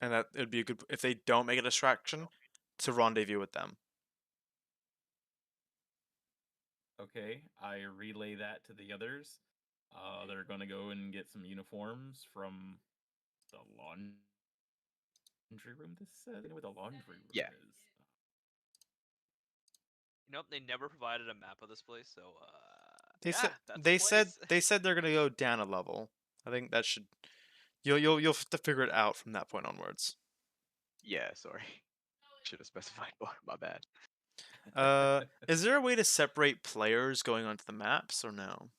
And that it would be a good if they don't make a distraction to rendezvous with them. Okay, I relay that to the others. They're gonna go and get some uniforms from the laundry room. This said, you know where the laundry room Yeah. is. You know, they never provided a map of this place, so They yeah, said that's the they said place. they said they're gonna go down a level. I think that should you'll have to figure it out from that point onwards. Yeah, sorry. Should have specified more. My bad. Is there a way to separate players going onto the maps or no?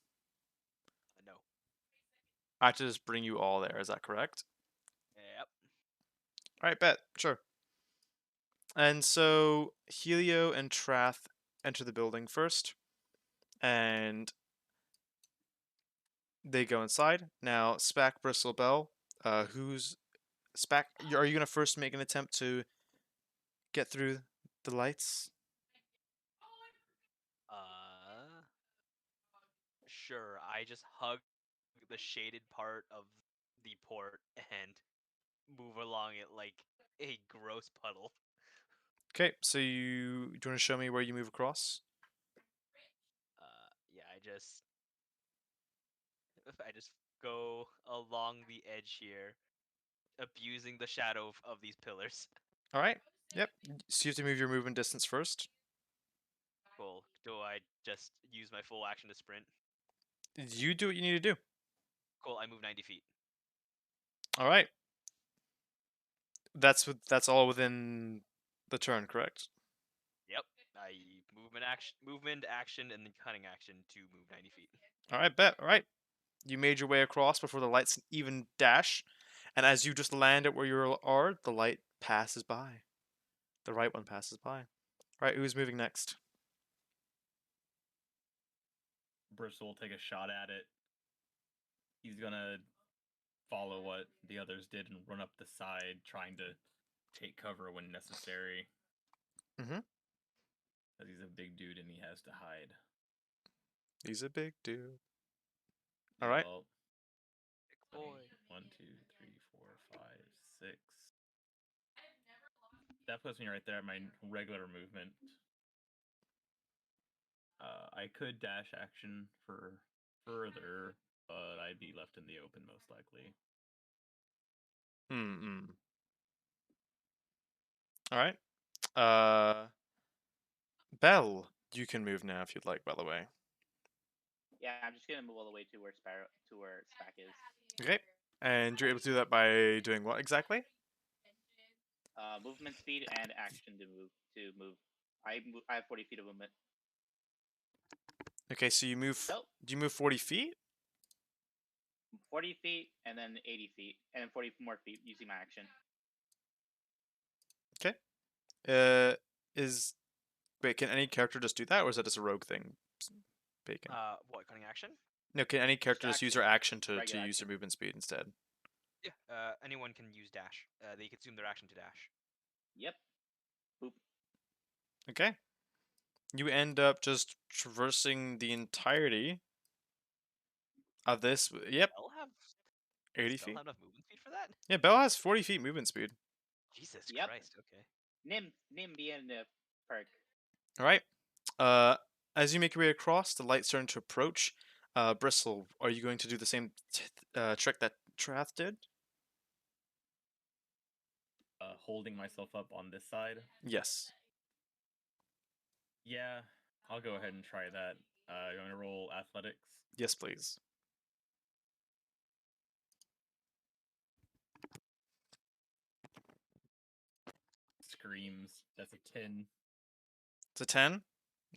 No. I have to just bring you all there. Is that correct? Yep. All right, bet. Sure. And so Helio and Trath enter the building first, and they go inside. Now, Spack, Bristle, Bell, who's Spack? Are you gonna first make an attempt to get through the lights? Sure. I just hug the shaded part of the port and move along it like a gross puddle. Okay, so do you want to show me where you move across? Yeah, I just go along the edge here, abusing the shadow of these pillars. All right. Yep. So you have to move your movement distance first. Cool. Do I just use my full action to sprint? You do what you need to do. Cool. I move 90 feet. All right. That's all within the turn, correct? Yep. I movement action, and then cunning action to move 90 feet. All right, bet. All right. You made your way across before the lights even dash, and as you just land at where you are, the light passes by. The right one passes by. All right, who's moving next? Bristle will take a shot at it. He's gonna follow what the others did and run up the side, trying to take cover when necessary. Mhm. Because he's a big dude and he has to hide. He's a big dude. All right. Well, Big boy. 1, 2, 3, 4, 5, 6. That puts me right there at my regular movement. I could dash action for further, but I'd be left in the open most likely. Mm-mm. All right. Bell, you can move now if you'd like, by the way. Yeah, I'm just gonna move all the way to where Spack is. Okay. And you're able to do that by doing what exactly? Movement speed and action to move. I have 40 feet of movement. Okay, so you move. Nope. Do you move 40 feet? 40 feet and then 80 feet and then 40 more feet using my action. Okay. Wait, can any character just do that, or is that just a rogue thing? Bacon. What cunning action? No, can any character just use their action to regular use their action. movement speed instead? Yeah. Anyone can use dash. They consume their action to dash. Yep. Boop. Okay. You end up just traversing the entirety of this. Yep, Bell have 80 does Bell feet. have enough movement speed for that? Yeah, Bell has 40 feet movement speed. Jesus Yep. Christ. Okay. NIMBY and the perk. All right. As you make your way across, the light's starting to approach. Bristle, are you going to do the same trick that Trath did? Holding myself up on this side. Yes. Yeah, I'll go ahead and try that. You want to roll athletics? Yes, please. Screams. That's a 10. It's a 10.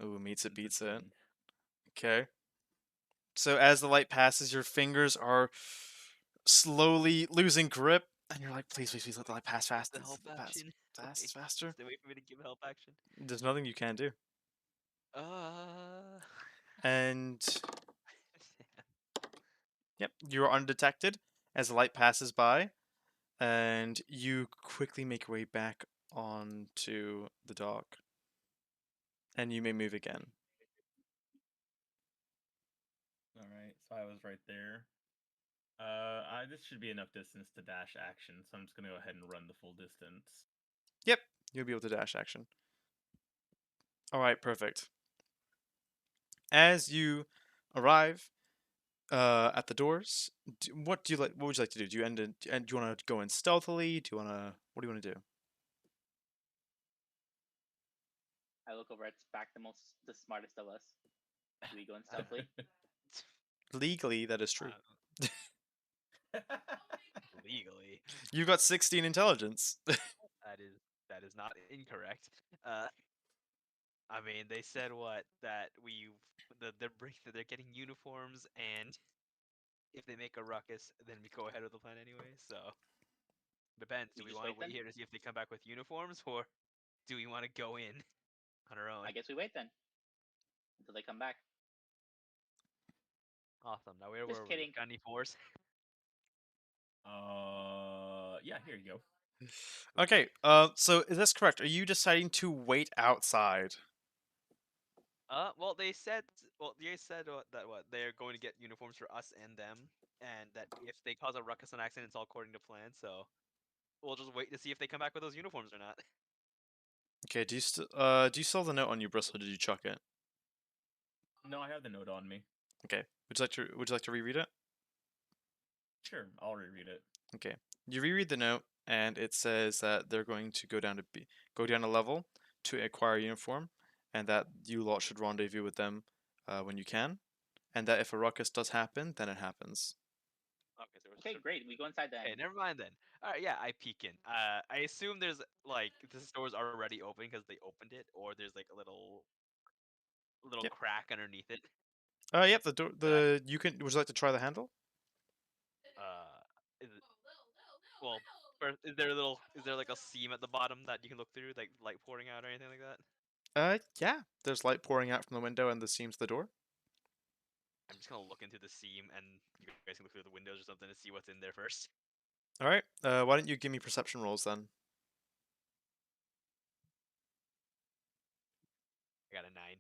Ooh, meets it, It's a beats it. 10. Okay. So as the light passes, your fingers are slowly losing grip, and you're like, please, please, please let the light pass fast. The help action. Fast, faster. Stay away from me to give help action. There's nothing you can do. Uh. And yep, you're undetected as the light passes by, and you quickly make your way back onto the dock. And you may move again. All right, so I was right there. This should be enough distance to dash action, so I'm just gonna go ahead and run the full distance. Yep, you'll be able to dash action. All right, perfect. As you arrive at the doors, what would you like to do? Do you do you want to go in stealthily? What do you want to do? I look over at Spack, the smartest of us. Do we go in stealthily? Legally, that is true. Legally. You got 16 intelligence. That that is not incorrect. I mean, they said what that they're getting uniforms, and if they make a ruckus, then we go ahead with the plan anyway. So depends. Do We we just want wait to wait then? here to see if they come back with uniforms, or do we want to go in on our own? I guess we wait then until they come back. Awesome. Now where Just were we? kidding. Got any fours? Yeah, here you go. Okay, so is this correct? Are you deciding to wait outside? Well, they said that they're going to get uniforms for us and them, and that if they cause a ruckus on accident, it's all according to plan. So we'll just wait to see if they come back with those uniforms or not. Okay, do you still have the note on you, Bristle? Or did you chuck it? No, I have the note on me. Okay. Would you like to reread it? Sure, I'll reread it. Okay. You reread the note, and it says that they're going to go down a level to acquire a uniform, and that you lot should rendezvous with them when you can, and that if a ruckus does happen, then it happens. Okay, so Okay, great. We go inside then. Okay, never mind then. All right, yeah, I peek in. I assume there's like the store's already open because they opened it, or there's like a little Yep. crack underneath it. Yep. The door. You can. Would you like to try the handle? Is it, well, first, is there like a seam at the bottom that you can look through, like light pouring out or anything like that? Yeah. There's light pouring out from the window and the seams of the door. I'm just gonna look into the seam, and you guys can look through the windows or something to see what's in there first. All right. Why don't you give me perception rolls then? I got a 9.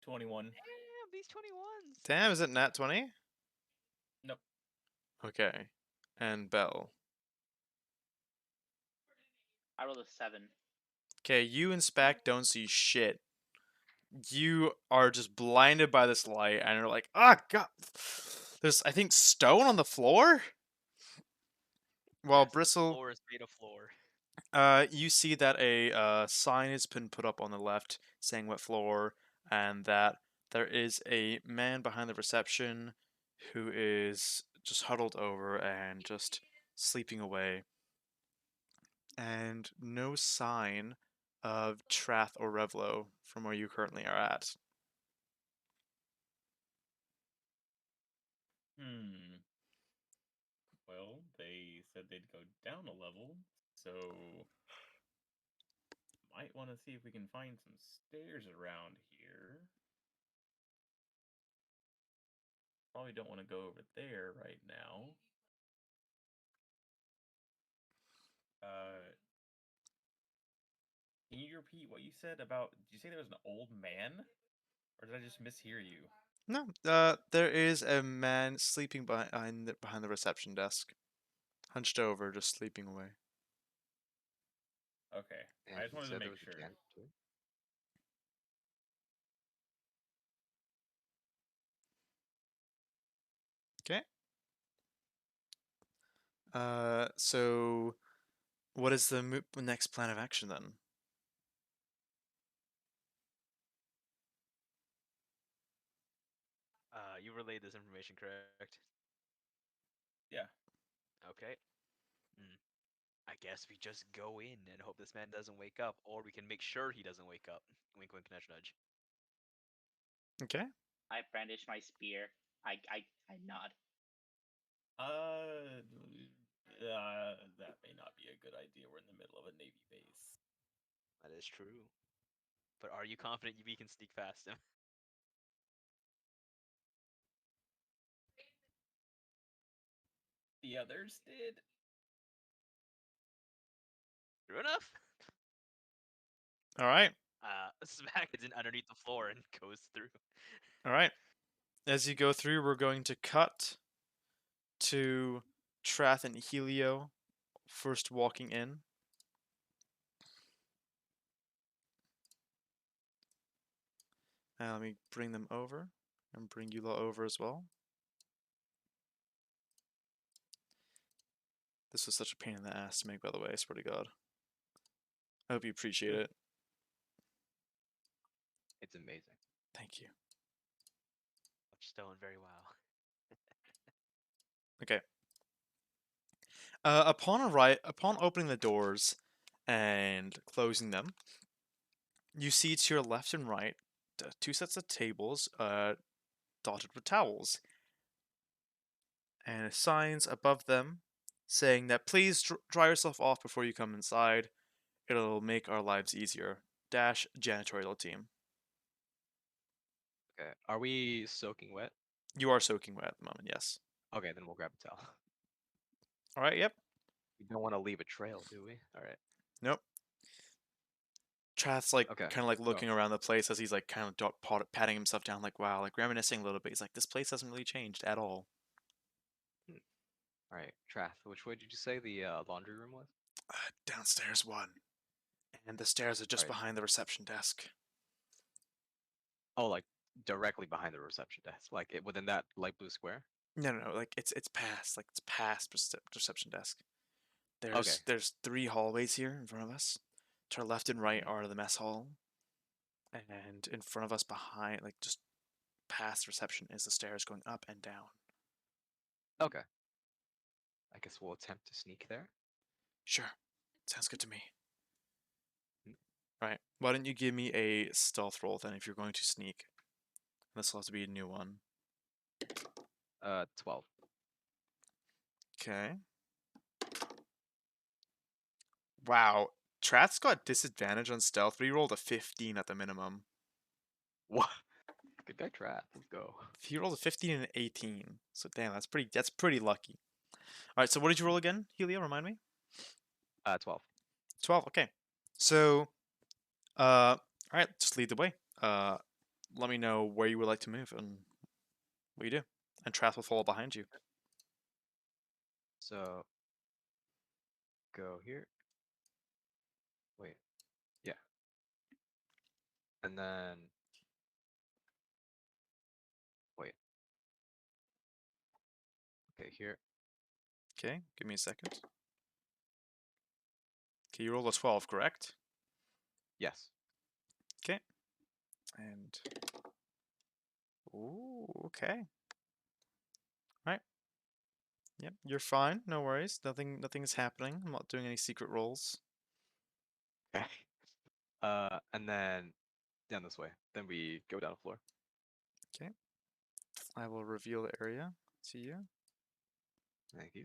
21. Damn, these 21s. Damn, is it nat 20? Nope. Okay. And Bell. I rolled a 7. Okay, you and Spac don't see shit. You are just blinded by this light, and you're like, "Ah, God!" There's, I think, stone on the floor. While Yes, the Bristle, floor is made of floor. you see that a sign has been put up on the left saying wet floor, and that there is a man behind the reception who is just huddled over and just sleeping away. And no sign of Trath or Revlo from where you currently are at. Well, they said they'd go down a level, so might want to see if we can find some stairs around here. Probably don't want to go over there right now. Can you repeat what you said about? Did you say there was an old man, or did I just mishear you? No, there is a man sleeping behind the reception desk, hunched over, just sleeping away. Okay, And I just he wanted to said there make was a sure. janitor too. Okay. So what is the next plan of action then? You relayed this information, correct? Yeah. Okay. I guess we just go in and hope this man doesn't wake up, or we can make sure he doesn't wake up. Wink, wink, nudge, nudge. Okay. I brandish my spear. I nod. That may not be a good idea. We're in the middle of a Navy base. That is true. But are you confident we can sneak past him? The others did. True enough. All right. Smack is in underneath the floor and goes through. All right. As you go through, we're going to cut to Trath and Helio first walking in. And let me bring them over and bring you lot over as well. This was such a pain in the ass to make, by the way, I swear to God. I hope you appreciate it. It's amazing. Thank you. Touchstone very well. Okay. Upon opening the doors and closing them, you see to your left and right two sets of tables dotted with towels, and signs above them saying that please dry yourself off before you come inside. It'll make our lives easier. Dash janitorial team. Okay. Are we soaking wet? You are soaking wet at the moment, yes. Okay, then we'll grab a towel. All right, yep. We don't want to leave a trail, do we? All right. Nope. Trath's like Okay, kind of like so- looking around the place as he's like kind of patting himself down, like wow, like reminiscing a little bit. He's like, this place hasn't really changed at all. All right, Trath. Which way did you say the laundry room was? Downstairs one, and the stairs are just Alright. behind the reception desk. Oh, like directly behind the reception desk, like within that light blue square. No, like it's past, like it's past reception desk. There's Okay. there's 3 hallways here in front of us. To our left and right are the mess hall, and in front of us, behind, like just past reception, is the stairs going up and down. Okay. I guess we'll attempt to sneak there. Sure, sounds good to me. Mm. Right, why don't you give me a stealth roll then if you're going to sneak? This will have to be a new one. 12. Okay. Wow, Trath's got disadvantage on stealth, but he rolled a 15 at the minimum. What? Good guy, Trath. Let's go. He rolled a 15 and an 18. So damn, that's pretty lucky. All right, so what did you roll again, Helio? Remind me. 12. 12. Okay. So, all right, just lead the way. Let me know where you would like to move and what you do, and Trath will follow behind you. So go here. Wait. Yeah. And then wait. Okay, here. Okay, give me a second. Okay, you rolled a 12, correct? Yes. And ooh, okay. Right. Yep, you're fine. No worries. Nothing's happening. I'm not doing any secret rolls. Okay. And then down this way. Then we go down the floor. I will reveal the area to you. Thank you.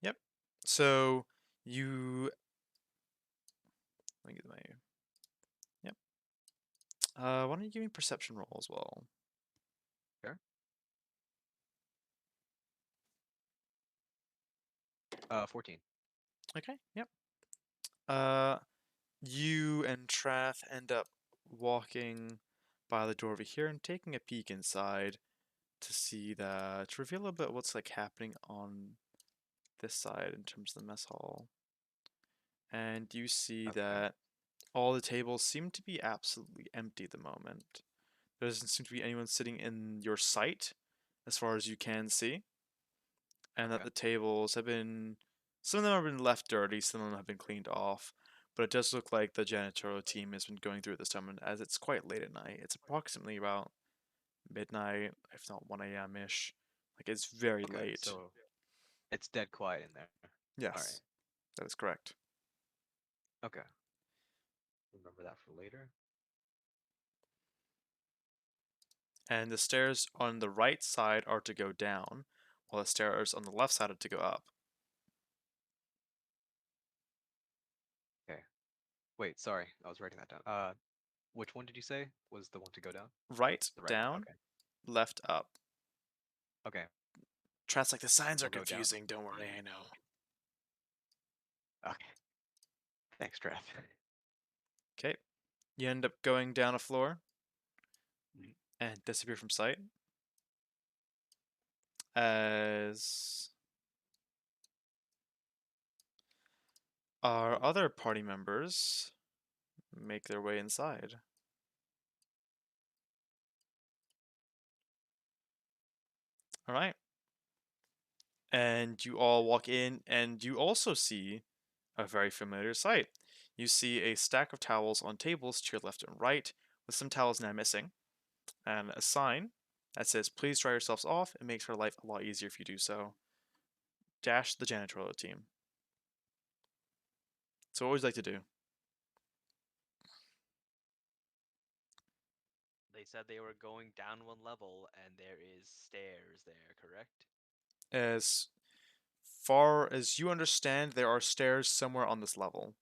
Yep. So you. Let me get my. Yep. Why don't you give me perception roll as well? 14. Okay. Yep. You and Trath end up walking by the door over here and taking a peek inside to see that, to reveal a little bit what's like happening on this side in terms of the mess hall. And you see Okay. that all the tables seem to be absolutely empty at the moment. There doesn't seem to be anyone sitting in your sight as far as you can see. And that Okay. the tables have been, some of them have been left dirty, some of them have been cleaned off. But it does look like the janitorial team has been going through it this time, and as it's quite late at night. It's approximately about midnight, if not 1 a.m. ish. Like it's very Okay, late. so it's dead quiet in there. Yes, that is correct. Okay. Remember that for later. And the stairs on the right side are to go down, while the stairs on the left side are to go up. Wait, sorry. I was writing that down. Which one did you say was the one to go down? Right, The right. down, Okay. left, up. Okay. Trath's like, the signs are We'll go down. confusing, don't worry, I know. Okay. Thanks, Trath. Okay, you end up going down a floor Mhm. and disappear from sight. As our other party members make their way inside. All right. And you all walk in, and you also see a very familiar sight. you see a stack of towels on tables to your left and right, with some towels now missing, and a sign that says, "Please dry yourselves off. It makes our life a lot easier if you do so." Dash the janitorial team. So what would you like to do? They said they were going down one level, and there is stairs there, correct? As far as you understand, there are stairs somewhere on this level.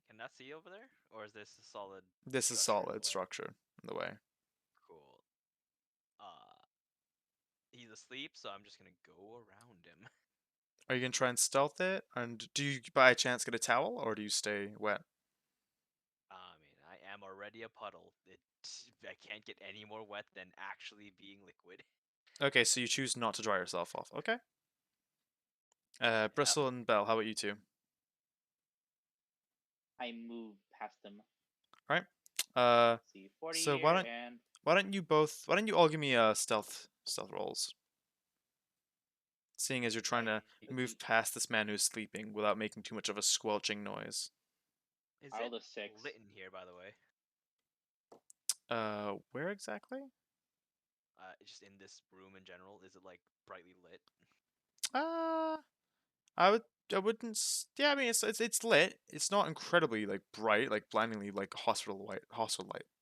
Can that see over there, or is this a solid? This is structure in the solid way? structure in the way. Cool. He's asleep, so I'm just gonna go around him. Are you gonna try and stealth it? And do you by chance get a towel, or do you stay wet? I mean, I am already a puddle. I can't get any more wet than actually being liquid. Okay, so you choose not to dry yourself off. Okay. Yep. Bristle and Bell, how about you two? I move past them. Right. Uh, Let's see, 40 so here, why don't and why don't you all give me stealth rolls? Seeing as you're trying to move past this man who's sleeping without making too much of a squelching noise. Is I rolled it a 6. lit in here, by the way? Where exactly? Just in this room in general, is it like brightly lit? I would. I wouldn't. Yeah, I mean, it's lit. It's not incredibly like bright, like blindingly like hospital light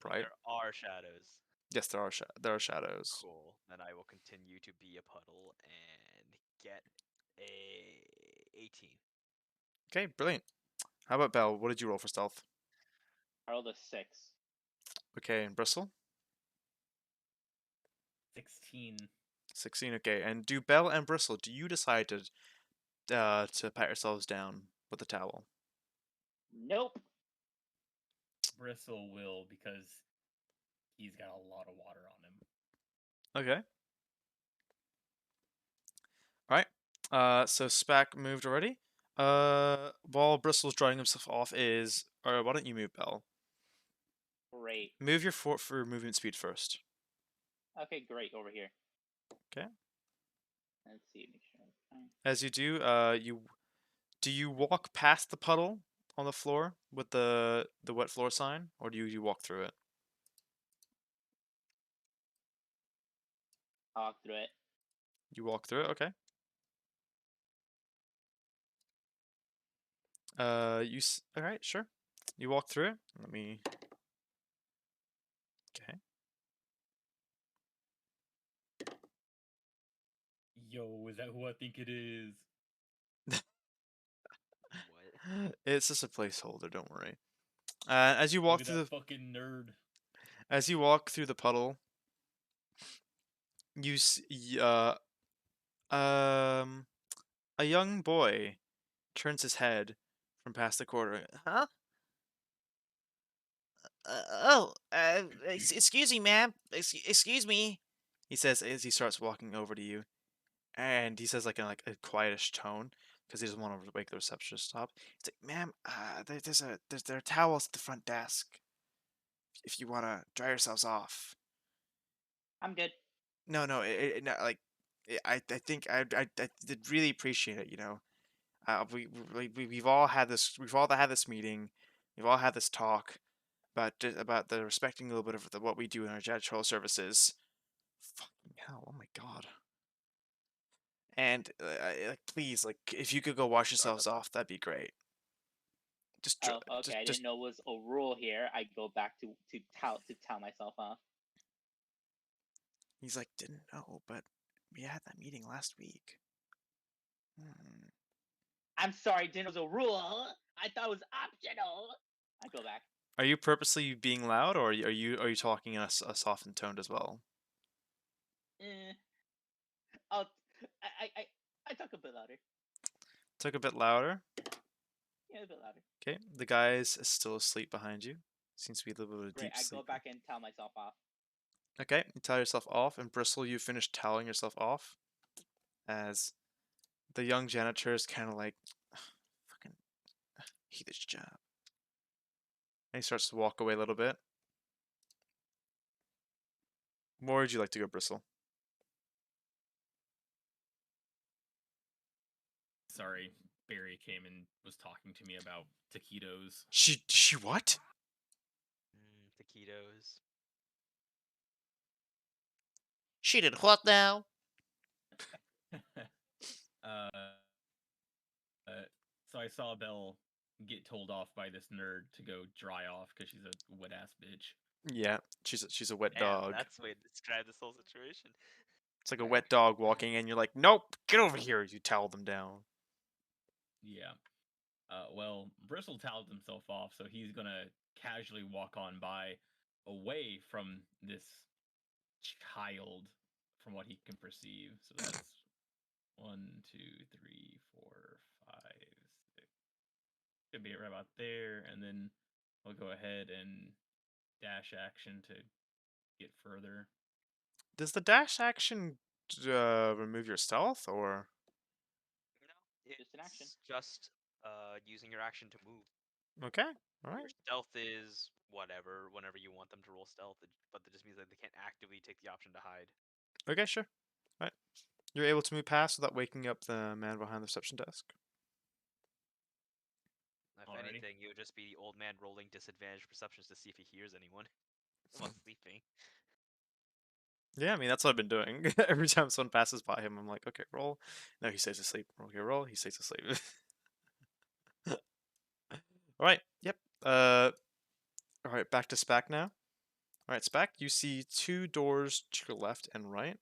bright. There are shadows. Yes, there are shadows. Cool. Then I will continue to be a puddle and get a 18. Okay, brilliant. How about Bell? What did you roll for stealth? I rolled a 6. Okay, and Bristle? 16. 16. Okay, and do Bell and Bristle? Do you decide to pat yourselves down with a towel? Nope. Bristle will because he's got a lot of water on him. Okay. Alright. So Spack moved already. While Bristle's drying himself off or why don't you move, Bell? Great. Move your fort for movement speed first. Okay, great. Over here. Okay. Let's see. Make sure I'm fine. As you do, do you walk past the puddle on the floor with the wet floor sign, or do you walk through it? I'll walk through it. You walk through it, okay. Alright, sure. You walk through it. Let me. Okay. Yo, is that who I think it is? What? It's just a placeholder. Don't worry. As you walk Look at through that fucking nerd. as you walk through the puddle, you see a young boy turns his head from past the corner. Huh? Excuse me, ma'am. Excuse me. He says as he starts walking over to you, and he says like in like a quietish tone because he doesn't want to wake the receptionist up. He's like, "Ma'am, there are towels at the front desk. If you want to dry yourselves off." I'm good. No, no, like, I think I did really appreciate it. We've all had this meeting, we've all had this talk about the respecting a little bit of what we do in our janitorial services. Fucking hell! Oh my god! And like, please, like, if you could go wash yourselves off, that'd be great. Just, Oh, okay. I didn't know it was a rule here. I go back to tell myself off. He's like, didn't know, but we had that meeting last week. Hmm. I'm sorry, didn't know it was a rule. I thought it was optional. I go back. Are you purposely being loud, or are you talking in a softened tone as well? I'll, I talk a bit louder. Talk a bit louder. Yeah, a bit louder. Okay, the guy's still asleep behind you. Seems to be a little bit of a Great. deep I sleep. go back and tell myself off. Okay, you tell yourself off, and Bristle, you finish telling yourself off. As the young janitor is kind of like, fucking hate this job. And he starts to walk away a little bit. Where would you like to go, Bristle? Sorry, Barry came and was talking to me about taquitos. She what? Taquitos. She did what now? uh, so I saw Belle get told off by this nerd to go dry off because she's a wet ass bitch. Yeah, she's a wet Damn, dog. that's the way to describe this whole situation. It's like a wet dog walking in. You're like, nope, get over here. You towel them down. Yeah. Well, Bristle toweled himself off, so he's gonna casually walk on by away from this child from what he can perceive. So that's 1, 2, 3, 4, 5, 6. Could be right about there, and then we'll go ahead and dash action to get further. Does the dash action remove your stealth or? No, Just an action. it's just using your action to move. Okay, all Your right. stealth is whatever, whenever you want them to roll stealth, but that just means that they can't actively take the option to hide. Okay, sure. All right. You're able to move past without waking up the man behind the reception desk. If Alrighty. anything, it would just be the old man rolling disadvantaged perceptions to see if he hears anyone while sleeping. Yeah, I mean that's what I've been doing. Every time someone passes by him, I'm like, okay, roll. No, he stays asleep. Okay, roll. He stays asleep. All right. Yep. All right. Back to Spac now. All right, Spac. You see 2 doors to your left and right,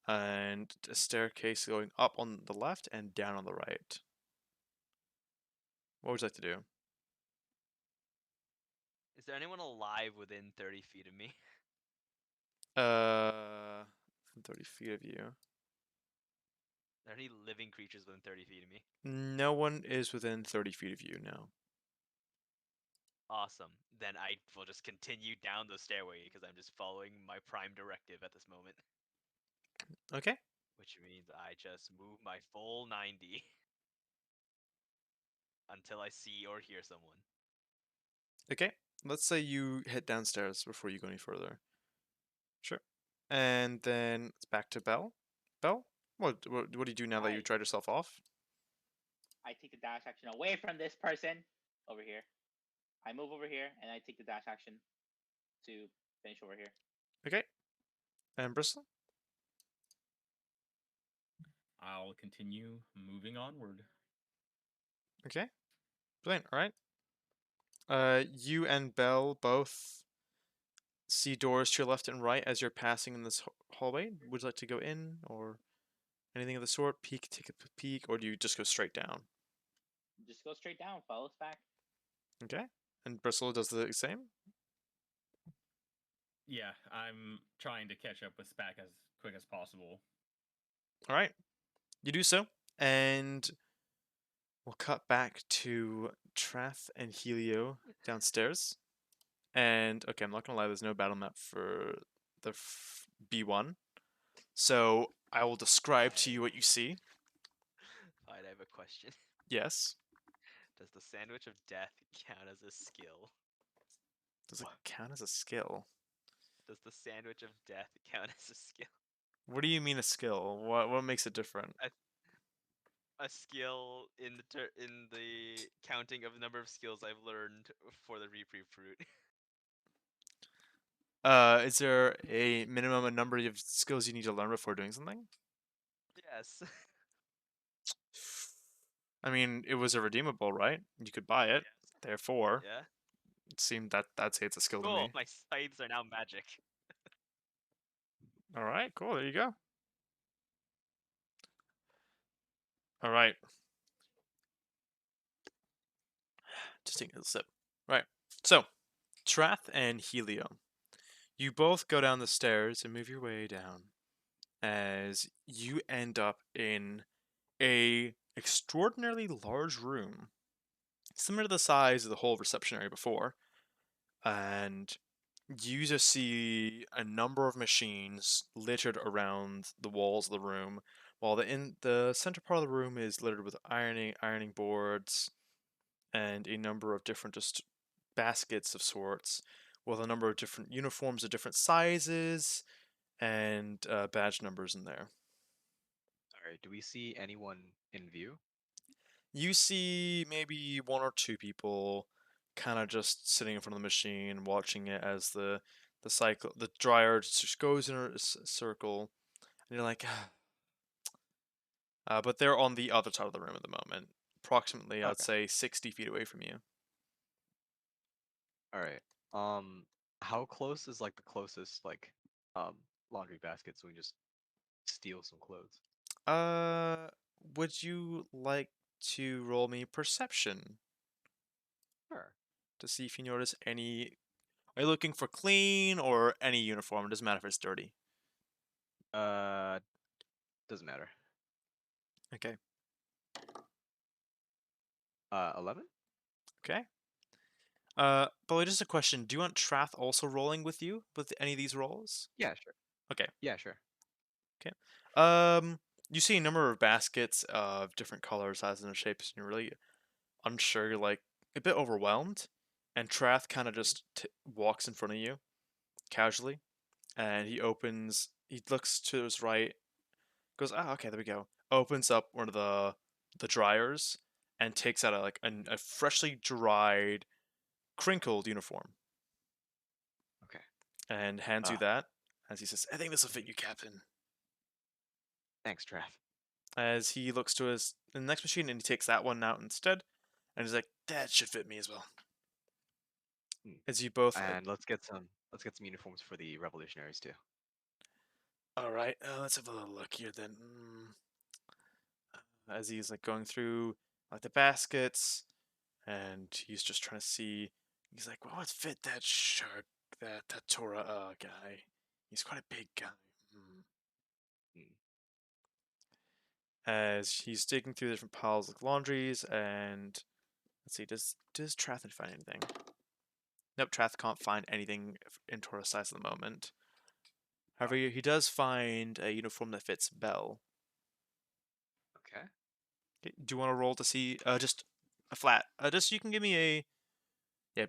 and a staircase going up on the left and down on the right. What would you like to do? Is there anyone alive within 30 feet of me? 30 feet of you. Are there any living creatures within 30 feet of me? No one is within 30 feet of you now. Awesome. Then I will just continue down the stairway because I'm just following my prime directive at this moment. Okay. Which means I just move my full 90 until I see or hear someone. Okay. Let's say you head downstairs before you go any further. Sure. And then it's back to Belle. Belle, what do you do now that you Hi. tried yourself off? I take the dash action away from this person over here. I move over here and I take the dash action to finish over here. Okay. And Bristle? I'll continue moving onward. Okay. Brilliant. All right. You and Belle both see doors to your left and right as you're passing in this hallway. Would you like to go in or anything of the sort? Peek, take a peek, or do you just go straight down? Just go straight down, follow us back. Okay. And Bristle does the same? Yeah, I'm trying to catch up with Spac as quick as possible. All right. You do so, and we'll cut back to Trath and Helio downstairs. And okay, I'm not gonna lie, there's no battle map for the B1. So I will describe to you what you see. Alright, I have a question. Yes. Does the sandwich of death count as a skill? Does it count as a skill? Does the sandwich of death count as a skill? What do you mean a skill? What makes it different? A skill in the counting of the number of skills I've learned for the reprieve fruit. Is there a minimum number of skills you need to learn before doing something? Yes. I mean, it was a redeemable, right? You could buy it. Yes. Therefore, Yeah. it seemed that I'd say it's a skill to Cool. me. My scythes are now magic. All right, cool. There you go. All right. Just taking a sip. Right. So, Trath and Helio, you both go down the stairs and move your way down as you end up in a extraordinarily large room, similar to the size of the whole reception area before, and you just see a number of machines littered around the walls of the room, while the center part of the room is littered with ironing boards and a number of different just baskets of sorts, with a number of different uniforms of different sizes and badge numbers in there. Alright, do we see anyone in view? You see maybe one or two people kind of just sitting in front of the machine watching it as the dryer just goes in a circle, and you're like, but they're on the other side of the room at the moment, approximately I'd Okay. say 60 feet away from you. All right. How close is like the closest like laundry basket so we can just steal some clothes? Would you like to roll me perception Sure. to see if you notice any? Are you looking for clean or any uniform? It doesn't matter if it's dirty. Uh, doesn't matter. Okay. 11? Okay. But just a question. Do you want Trath also rolling with you with any of these rolls? Yeah, sure. Okay. Yeah, sure. You see a number of baskets of different colors, sizes, and shapes, and you're really unsure. You're like a bit overwhelmed, and Trath kind of just walks in front of you casually, and he opens. He looks to his right, goes, "Ah, okay, there we go." Opens up one of the dryers and takes out a freshly dried, crinkled uniform Okay. and hands you Ah. that as he says, "I think this will fit you, Captain." Thanks, Trav. As he looks to the next machine and he takes that one out instead, and he's like, "That should fit me as well." Hmm. As you both, And let's get some uniforms for the revolutionaries too. all right, let's have a little look here then. As he's like going through like the baskets, and he's just trying to see. He's like, "Well, what fit that shirt, that Torah guy? He's quite a big guy." Hmm. As he's digging through different piles of laundries, and let's see, does Trathen find anything? Nope, Trath can't find anything in Torah size at the moment. However, he does find a uniform that fits Bell. Okay. Okay, do you want to roll to see? Just a flat. Just you can give me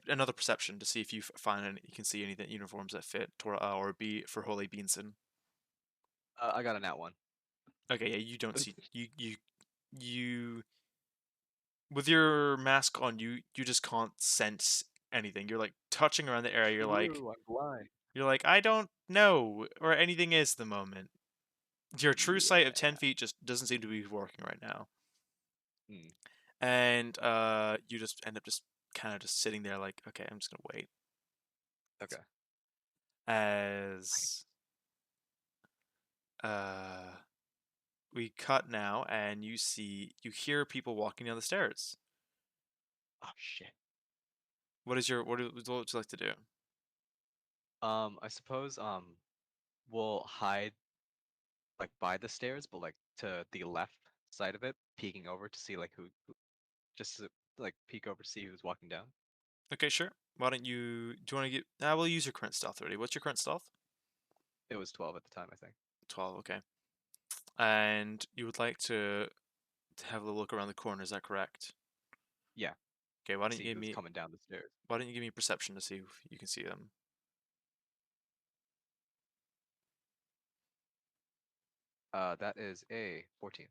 another perception to see if you find any. You can see any uniforms that fit Torah or B for Holy Beanson. I got a nat 1. Okay, yeah, you don't see you with your mask on. You just can't sense anything. You're like touching around the area. True, I'm blind. You're like, I don't know where anything is at the moment. Your true sight of 10 Yeah. feet just doesn't seem to be working right now. Hmm. And you just end up just kind of just sitting there like, okay, I'm just going to wait. Okay. As we cut now and you hear people walking down the stairs. Oh shit. What would you like to do? I suppose we'll hide like by the stairs, but like to the left side of it, peeking over to see like who just to, like peek over to see who's walking down. Okay, sure. Why don't you do you want to get we'll use your current stealth already. What's your current stealth? It was 12 at the time, I think. 12, okay. And you would like to have a look around the corner, is that correct? Yeah. Okay, why don't See you give who's me coming down the stairs. perception to see if you can see them? That is a 14.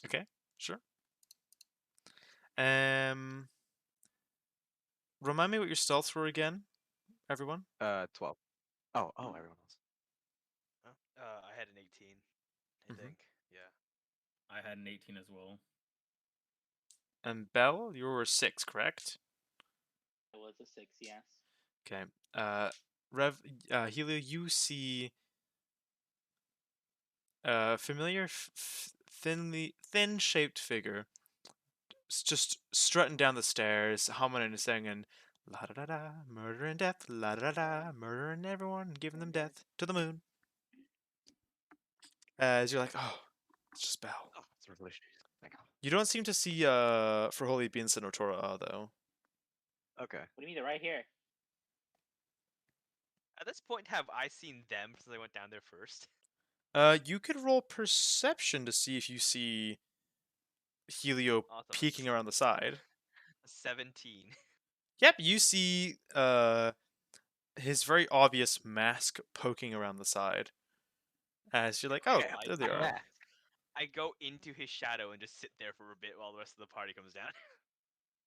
Okay, sure. Remind me what your stealths were again, everyone. 12. Oh, everyone else. I had an 18, I Mhm. think. Yeah. I had an 18 as well. And Bell, you were 6, correct? It was a 6, yes. Okay. Helio, you see a familiar, thin-shaped figure just strutting down the stairs, humming and singing, "La da da da, murder and death, la da da da, murdering everyone, and giving them death to the moon." As you're like, "Oh, it's just Bell." Oh, it's revolutionaries. Thank God. You don't seem to see for Holy Beanson or Torah though. Okay. What do you mean? They're right here. At this point, have I seen them since I went down there first? You could roll perception to see if you see Helio Awesome. peeking around the side. 17. Yep, you see his very obvious mask poking around the side. As you're like, oh, Okay, there they I'm are. back. I go into his shadow and just sit there for a bit while the rest of the party comes down.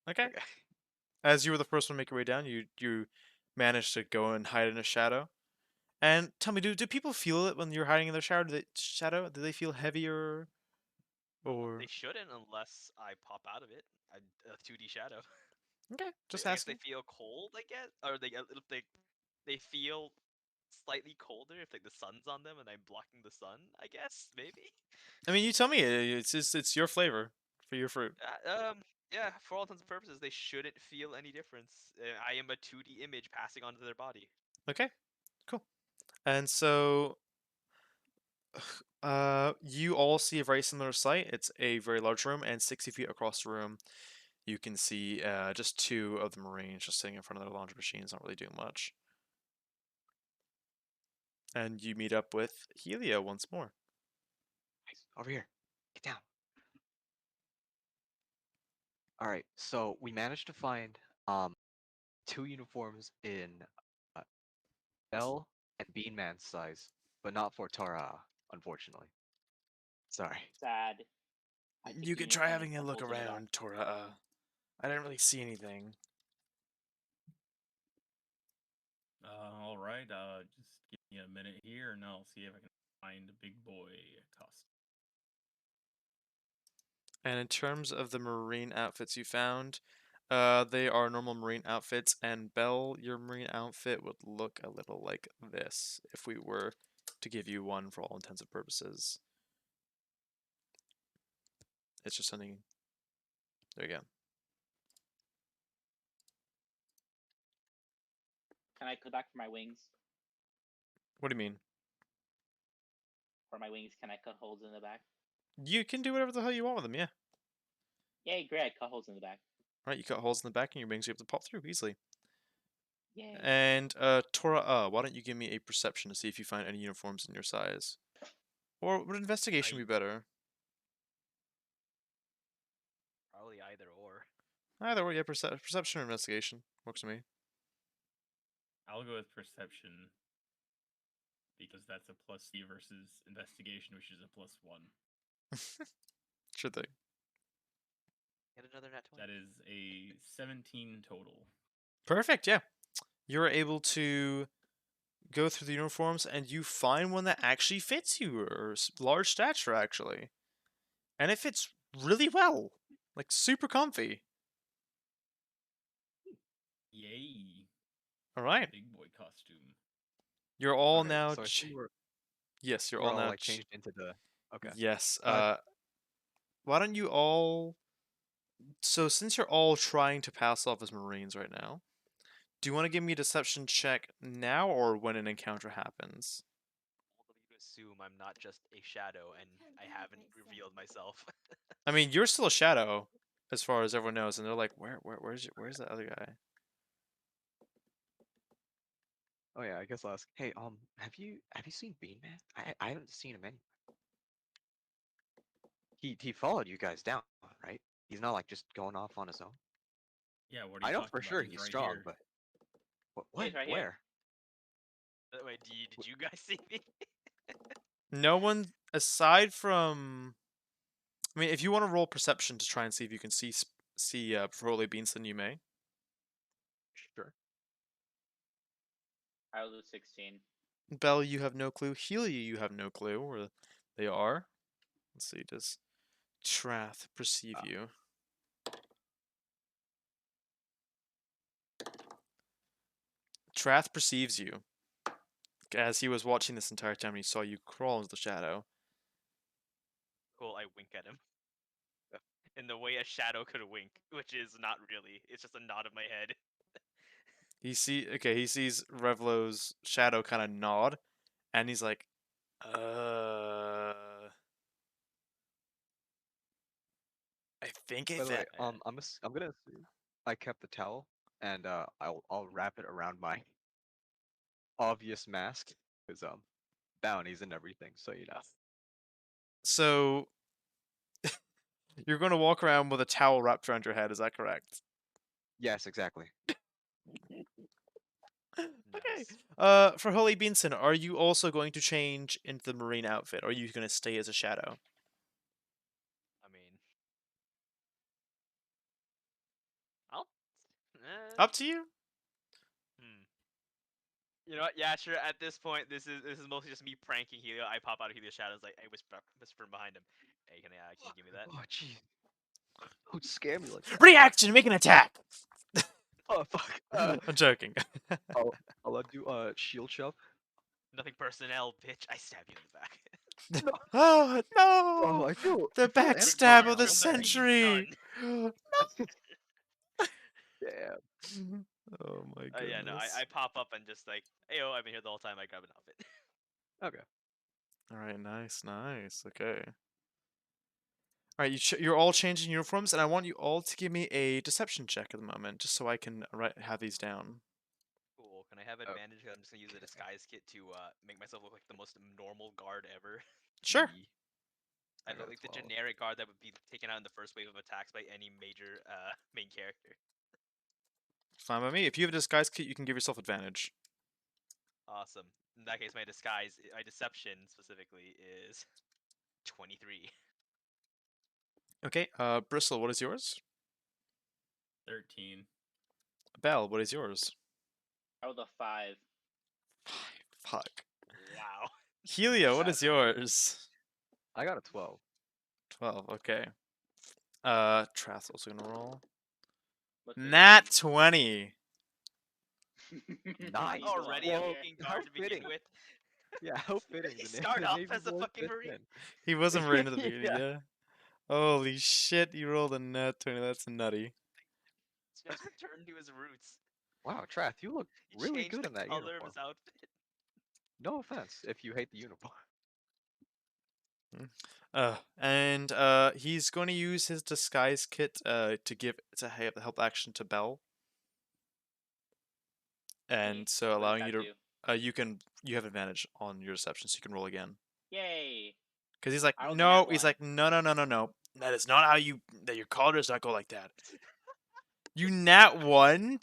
Okay. Okay. As you were the first one to make your way down, you managed to go and hide in a shadow. And tell me, do people feel it when you're hiding in their shadow? Do they feel heavier, or They shouldn't unless I pop out of it. A 2D shadow. okay? Just I guess they asking. feel cold, I guess, or they feel slightly colder if like the sun's on them and I'm blocking the sun. I guess maybe. I mean, you tell me. It's your flavor for your fruit. Yeah. For all intents and purposes, they shouldn't feel any difference. I am a 2D image passing onto their body. Okay, cool. And so, you all see a very similar sight. It's a very large room, and 60 feet across the room, you can see just two of the Marines just sitting in front of their laundry machines, not really doing much. And you meet up with Helio once more. Guys, over here. Get down. All right. So we managed to find 2 uniforms in uh, Bell and Beanman's size, but not for Tara, unfortunately. Sorry. Sad. I think You the could try uniform having has a look holes in the back. around, Tora. I didn't really see anything. All right. Just give me a minute here, and I'll see if I can find a big boy costume. And in terms of the Marine outfits you found, they are normal Marine outfits, and Belle, your Marine outfit would look a little like this if we were to give you one for all intents and purposes. It's just something. There you go. Can I go back for my wings? What do you mean? For my wings, can I cut holes in the back? You can do whatever the hell you want with them, yeah. Yay, great! I cut holes in the back. Right, you cut holes in the back and your wings are able to pop through easily. Yay! And Tora, why don't you give me a perception to see if you find any uniforms in your size? Or would investigation be better? Probably either or. Either way, yeah, perception or investigation works for me. I'll go with perception because that's a +C versus investigation, which is a +1. Sure thing. Get another nat 20. That is a 17 total. Perfect, yeah. You're able to go through the uniforms and you find one that actually fits you, or large stature actually. And it fits really well. Like super comfy. Yay! Alright. Big boy costume. You're all Okay, now so I see yes, you're we're all now like changed into the. Okay. Yes. Uh, Why don't you all so since you're all trying to pass off as Marines right now, do you want to give me a deception check now or when an encounter happens? All of you assume I'm not just a shadow and I haven't revealed myself. I mean, you're still a shadow, as far as everyone knows, and they're like, where's that other guy? Oh yeah, I guess I'll ask. Hey, have you seen Beanman? I haven't seen him anywhere. He followed you guys down, right? He's not like just going off on his own. Yeah, what are I you know talking for about? sure He's he's right strong, here. but He's right here. Where? Wait, did you guys see me? No one aside from. I mean, if you want to roll perception to try and see if you can see Holy Beans, then you may. Sure. I'll do 16. Bell, you have no clue. Healy, you have no clue where they are. Let's see. Does Trath perceive you? Trath perceives you. As he was watching this entire time, he saw you crawl into the shadow. Cool, I wink at him. In the way a shadow could wink, which is not really. It's just a nod of my head. He sees Revlo's shadow kind of nod, and he's like, I think By the way, that. I'm gonna assume I kept the towel, and I'll wrap it around my obvious mask, because bounties and everything, so you know. So you're going to walk around with a towel wrapped around your head, is that correct? Yes, exactly. Okay. For Holy Beanson, are you also going to change into the Marine outfit, or are you going to stay as a shadow? Up to you. Hmm. You know what? Yeah, sure. At this point, this is mostly just me pranking Helio. I pop out of Helio's shadows, like, hey, whisper behind him. Hey, can you give me that? Oh, jeez. Don't scare me like that. Reaction, make an attack. Oh, fuck. I'm joking. I'll do shield shove. Nothing personnel, bitch. I stab you in the back. Oh no! Oh, I feel The I feel backstab Karma of the from the Fiend's century. Damn. Oh my goodness. Yeah, no, I pop up and just like, hey, I've been here the whole time. I grab an outfit. Okay. All right, nice. Okay. All right, you're all changing uniforms, and I want you all to give me a deception check at the moment, just so I can have these down. Cool. Can I have advantage? 'Cause I'm just gonna use the disguise kit to make myself look like the most normal guard ever. Sure. I I look got a like the 12. generic guard that would be taken out in the first wave of attacks by any major main character. Fine by me. If you have a disguise kit, you can give yourself advantage. Awesome. In that case, my deception specifically is 23. Okay. Bristle, what is yours? 13. Bell, what is yours? I rolled a 5. Fuck. Wow. Helio, what is yours? I got a 12. 12. Okay. Trath's also gonna roll. Look at Nat 20. you. Nice. Evil Already out a here. fucking how guard to begin fitting. with. Yeah, how fitting. He The started the off Navy as a boy fucking fits Marine. in. He wasn't Marine at the beginning, Yeah. yeah. Holy shit, you rolled a nat 20. That's nutty. Just returned to his roots. Wow, Trath, you look He really changed good the in that color uniform. of his outfit. No offense if you hate the uniform. And he's going to use his disguise kit to help action to Bell. And so What does allowing that you do? to you have advantage on your deception, so you can roll again. Yay! Because he's like, I rolled a no, nat he's 1. like, no. That is not how your color does not go like that. You nat 1?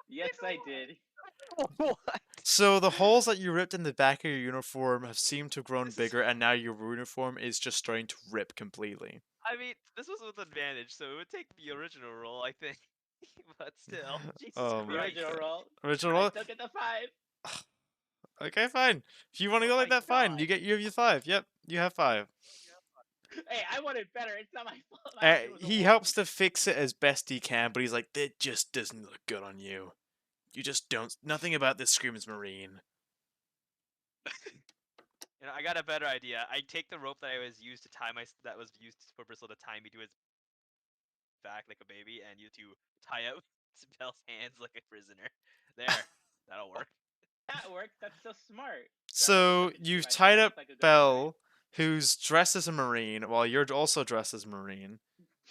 Yes, I did. What? So the holes that you ripped in the back of your uniform have seemed to have grown This is- bigger, and now your uniform is just starting to rip completely. I mean, this was with advantage, so it would take the original roll, I think. But still, Jesus Oh my The Christ. original roll. Original And I roll? still get the 5. Okay, fine. If you want to Oh go like my that, fine. God. You have your 5. Yep, you have 5. Hey, I wanted better. It's not my fault. My outfit was He horrible. helps to fix it as best he can, but he's like, that just doesn't look good on you. You just don't. Nothing about this screams Marine. You know, I got a better idea. I take the rope that was used for Bristle to tie me to his back like a baby, and you two tie up Bell's hands like a prisoner. There, that'll work. That works. That's so smart. So Look at you've I tied sound up like a good Bell, who's dressed as a Marine, while you're also dressed as a Marine.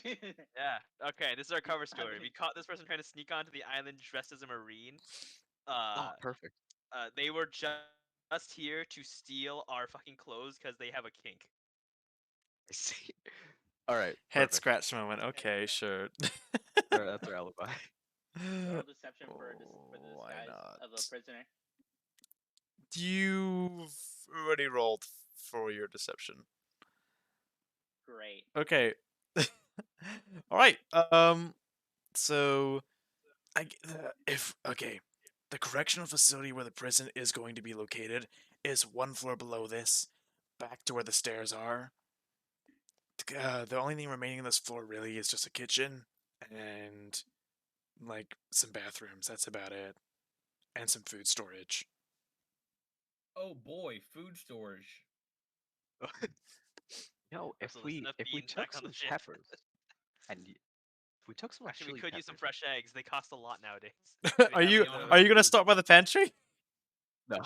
Marine. Yeah. Okay, this is our cover story. We caught this person trying to sneak onto the island dressed as a Marine. Oh, perfect. They were just here to steal our fucking clothes because they have a kink. I see. All right. Head Perfect. scratch moment. Okay, sure. That's our alibi. Roll deception for the Why disguise not? of a prisoner. You've already rolled for your deception. Great. Okay. All right. So, the correctional facility where the prison is going to be located is one floor below this, back to where the stairs are. The only thing remaining on this floor really is just a kitchen and like some bathrooms. That's about it, and some food storage. Oh boy, food storage. No, if So there's we enough if we beans back took on the some ship. peppers and if we took some Actually, we chili could use some peppers- fresh eggs. They cost a lot nowadays. Are We you have any are you gonna food? stop by the pantry? No.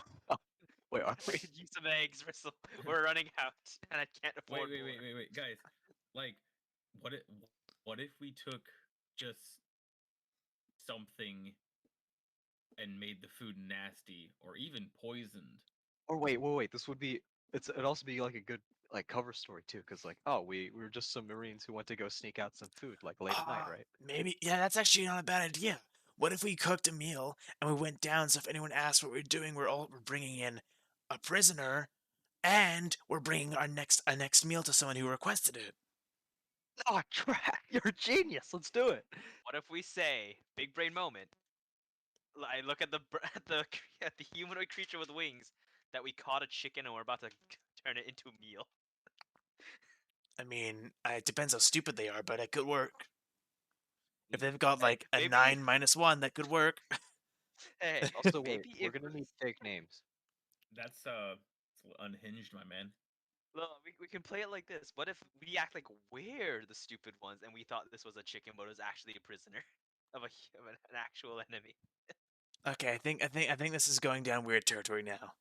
Wait, are We we? could use some eggs, Bristle. We're running out, and I can't Wait, afford wait, more. wait, wait, wait, guys. Like, what if we took just something and made the food nasty or even poisoned? Or wait. This would be. It'd also be like a good like cover story too, because like we were just some Marines who went to go sneak out some food like late at night, right? Maybe. Yeah, that's actually not a bad idea. What if we cooked a meal and we went down, so if anyone asks what we're doing, we're bringing in a prisoner, and we're bringing our next meal to someone who requested it. Oh, Track, you're a genius. Let's do it. What if we say, big brain moment? I look at the at the at the humanoid creature with wings that we caught a chicken and we're about to turn it into a meal. I mean, it depends how stupid they are, but it could work. If they've got Hey, like a maybe- 9 minus 1, that could work. Hey, Also, wait, maybe we're if gonna need fake names. That's unhinged, my man. look, we can play it like this. What if we act like we're the stupid ones and we thought this was a chicken, but it was actually a prisoner of an actual enemy? Okay, I think this is going down weird territory now.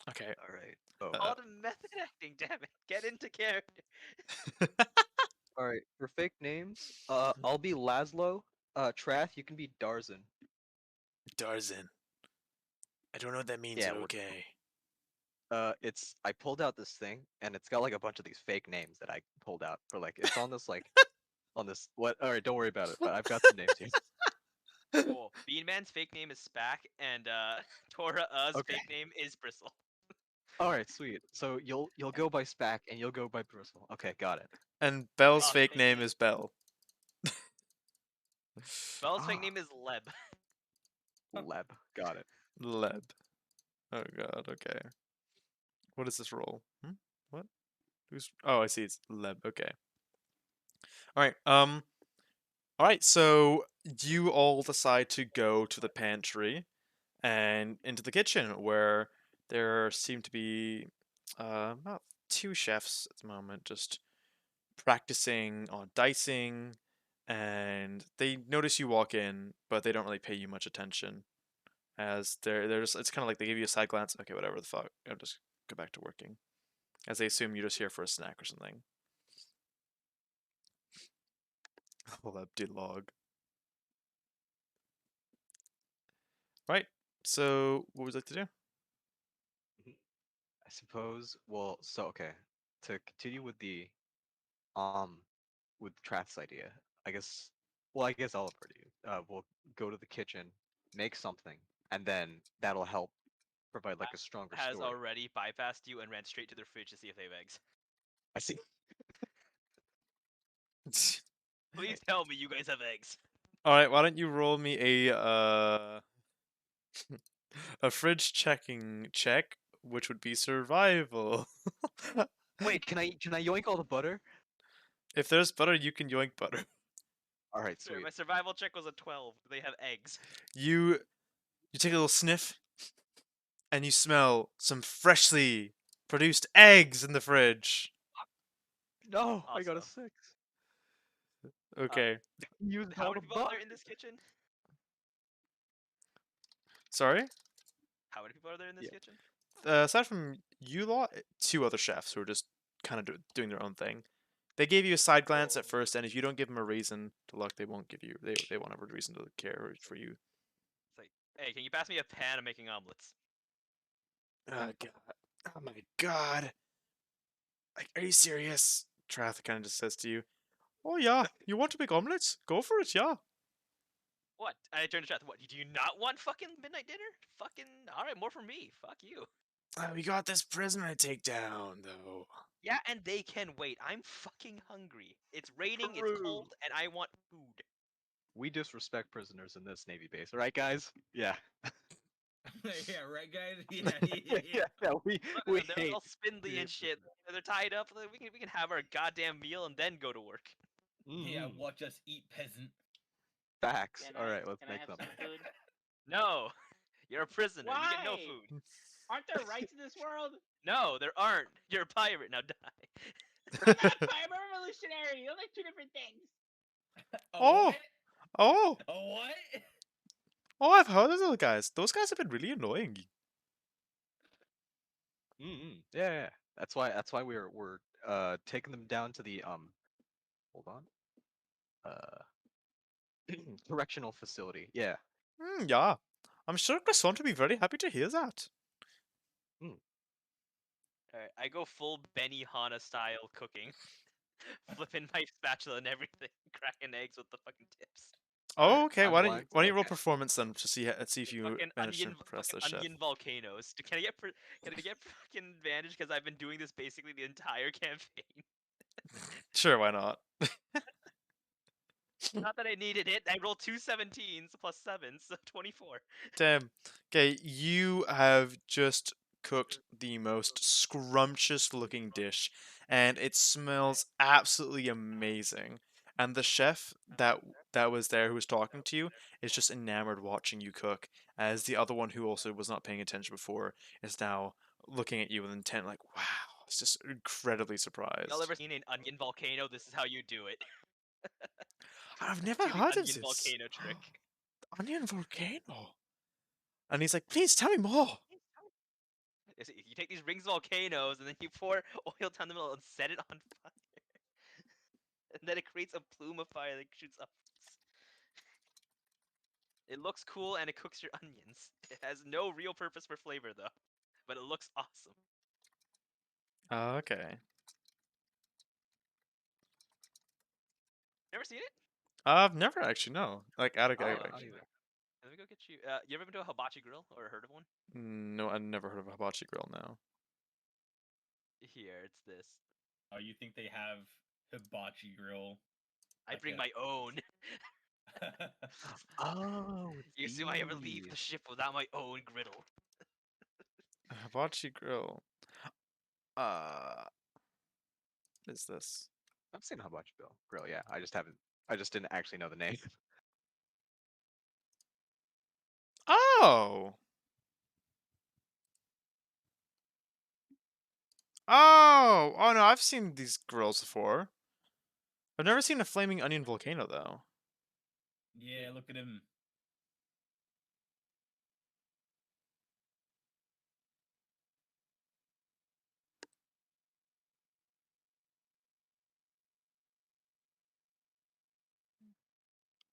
Okay. All right. Oh. Call it method acting, damn it! Get into character. All right. For fake names, I'll be Laszlo. Trath, you can be Darzan. Darzan. I don't know what that means, Yeah, but we're- okay. It's I pulled out this thing, and it's got like a bunch of these fake names that I pulled out for like it's on this like on this what? All right, don't worry about it. But I've got some names here. Cool. Beanman's fake name is Spack, and Tora Okay. fake name is Bristle. All right, sweet. So you'll go by Spack, and you'll go by Bristle. Okay, got it. And Belle's Oh, fake fake name name. is Belle. Belle's fake Ah. name is Leb. Leb, got it. Leb. Oh god, okay. What is this roll? What? Oh, I see, it's Leb, okay. Alright, alright, so you all decide to go to the pantry and into the kitchen where there seem to be about 2 chefs at the moment just practicing on dicing, and they notice you walk in, but they don't really pay you much attention. As they're just, it's kind of like they give you a side glance. Okay, whatever the fuck. I'll just go back to working. As they assume you're just here for a snack or something. I'll empty log. Right. So, what would you like to do? I suppose. Well, so okay. To continue with Trath's idea, I guess. Well, I guess I'll already. We'll go to the kitchen, make something, and then that'll help provide like a stronger Has story. already bypassed you and ran straight to their fridge to see if they have eggs. I see. Please tell me you guys have eggs. All right. Why don't you roll me a a fridge checking check, which would be survival. Wait, can I yoink all the butter? If there's butter, you can yoink butter. All right, Sure, sweet. my survival check was a 12. Do they have eggs? You take a little sniff, and you smell some freshly produced eggs in the fridge. No, I got a Awesome. 6. Okay. Use How all many the people are butter. there in this kitchen? Sorry? How many people are there in this Yeah. kitchen? Aside from you lot, 2 other chefs who are just kind of doing their own thing. They gave you a side glance at Oh. first, and if you don't give them a reason to look, they won't give you. They won't have a reason to care for you. It's like, hey, can you pass me a pan? I'm making omelets. Oh god! Oh my god! Like, are you serious? Trath kind of just says to you, "Oh yeah, you want to make omelets? Go for it, yeah." What? I turned to chat. What? Do you not want fucking midnight dinner? Fucking all right, more for me. Fuck you. We got this prisoner to take down, though. Yeah, and they can wait. I'm fucking hungry. It's raining. It's True. cold, and I want food. We disrespect prisoners in this Navy base, right, guys? Yeah. Yeah, right, guys. Yeah. We Look at them, they're hate. all spindly and shit. They're tied up. Like, we can have our goddamn meal and then go to work. Yeah, Mhm. watch us eat, peasant. Facts. Can All I- right, let's can I make have them. some food? No, you're a prisoner. You get no Why? food. Aren't there rights in this world? No, there aren't. You're a pirate. Now die. I'm a revolutionary. Those are 2 different things. Oh. What? Oh, Oh, what? oh! I've heard of those guys. Those guys have been really annoying. Yeah. That's why we're taking them down to the hold on. Correctional facility. Yeah. Yeah. I'm sure Croissant would be very happy to hear that. Alright, I go full Benihana style cooking. Flipping my spatula and everything, cracking eggs with the fucking tips. Oh, Alright, okay. I'm Why don't blind, you roll okay. performance then to see if you Fucking manage to onion, impress the fucking chef? onion volcanoes. Can I get fucking advantage because I've been doing this basically the entire campaign? Sure, why not? Not that I needed it. I rolled 2 17s plus 7, so 24. Damn. Okay, you have just cooked the most scrumptious looking dish, and it smells absolutely amazing. And the chef that was there who was talking to you is just enamored watching you cook, as the other one who also was not paying attention before is now looking at you with intent like, wow, it's just incredibly surprised. Y'all ever seen an onion volcano? This is how you do it. I've never Do the heard of onion this. volcano trick. Onion volcano. And he's like, please tell me more. You take these rings volcanoes and then you pour oil down the middle and set it on fire. And then it creates a plume of fire that shoots upwards. It looks cool and it cooks your onions. It has no real purpose for flavor though, but it looks awesome. Okay. Never seen it? I've never actually, no. Like, out of Oh, actually. Let me go get you. You ever been to a hibachi grill or heard of one? No, I've never heard of a hibachi grill now. Here, it's this. Oh, you think they have hibachi grill? I Like bring a- my own. Oh, You assume I ever leave the these. ship without my own griddle? A hibachi grill. What is this? I've seen Hibachi Grill, yeah. I just haven't. I just didn't actually know the name. Oh! Oh! Oh no, I've seen these grills before. I've never seen a flaming onion volcano though. Yeah, look at him.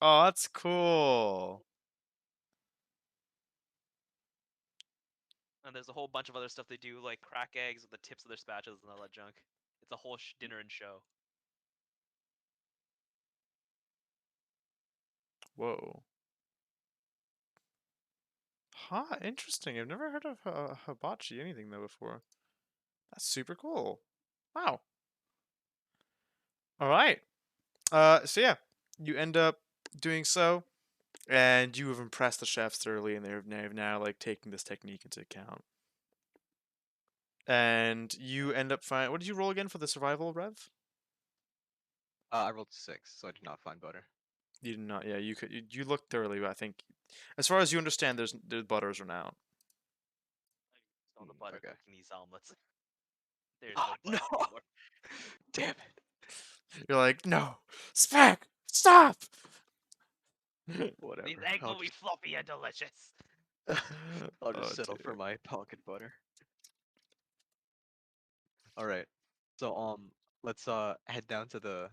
Oh, that's cool. And there's a whole bunch of other stuff they do, like crack eggs with the tips of their spatulas and all that junk. It's a whole dinner and show. Whoa. Huh, interesting. I've never heard of hibachi anything though before. That's super cool. Wow. All right. So yeah, you end up doing so, and you have impressed the chefs thoroughly, and they've now like taking this technique into account. And you end up find. What did you roll again for the survival, Rev? I rolled 6, so I did not find butter. You did not. Yeah, you could. You looked thoroughly, but I think, as far as you understand, there's butters run out. All the butter okay. cooking these omelets. There's Oh, no butter no! anymore. Damn it! You're like, no, Spec, stop. Whatever. These eggs I'll will be fluffy and delicious. I'll just Oh, settle for dear. my pocket butter. All right. So let's head down to the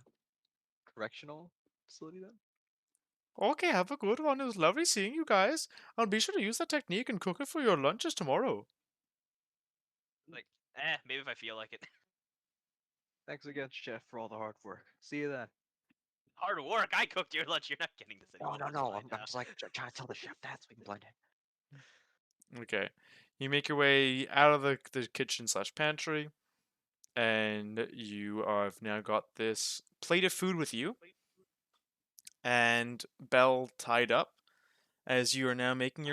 correctional facility then. Okay, have a good one. It was lovely seeing you guys. I'll be sure to use that technique and cook it for your lunches tomorrow. Like, maybe if I feel like it. Thanks again, chef, for all the hard work. See you then. Hard work. I cooked your lunch. You're not getting this No, anymore. no, It's no. fine I'm now. just like trying to tell the chef that so we can blend it. Okay. You make your way out of the kitchen slash pantry, and you have now got this plate of food with you, and Belle tied up, as you are now making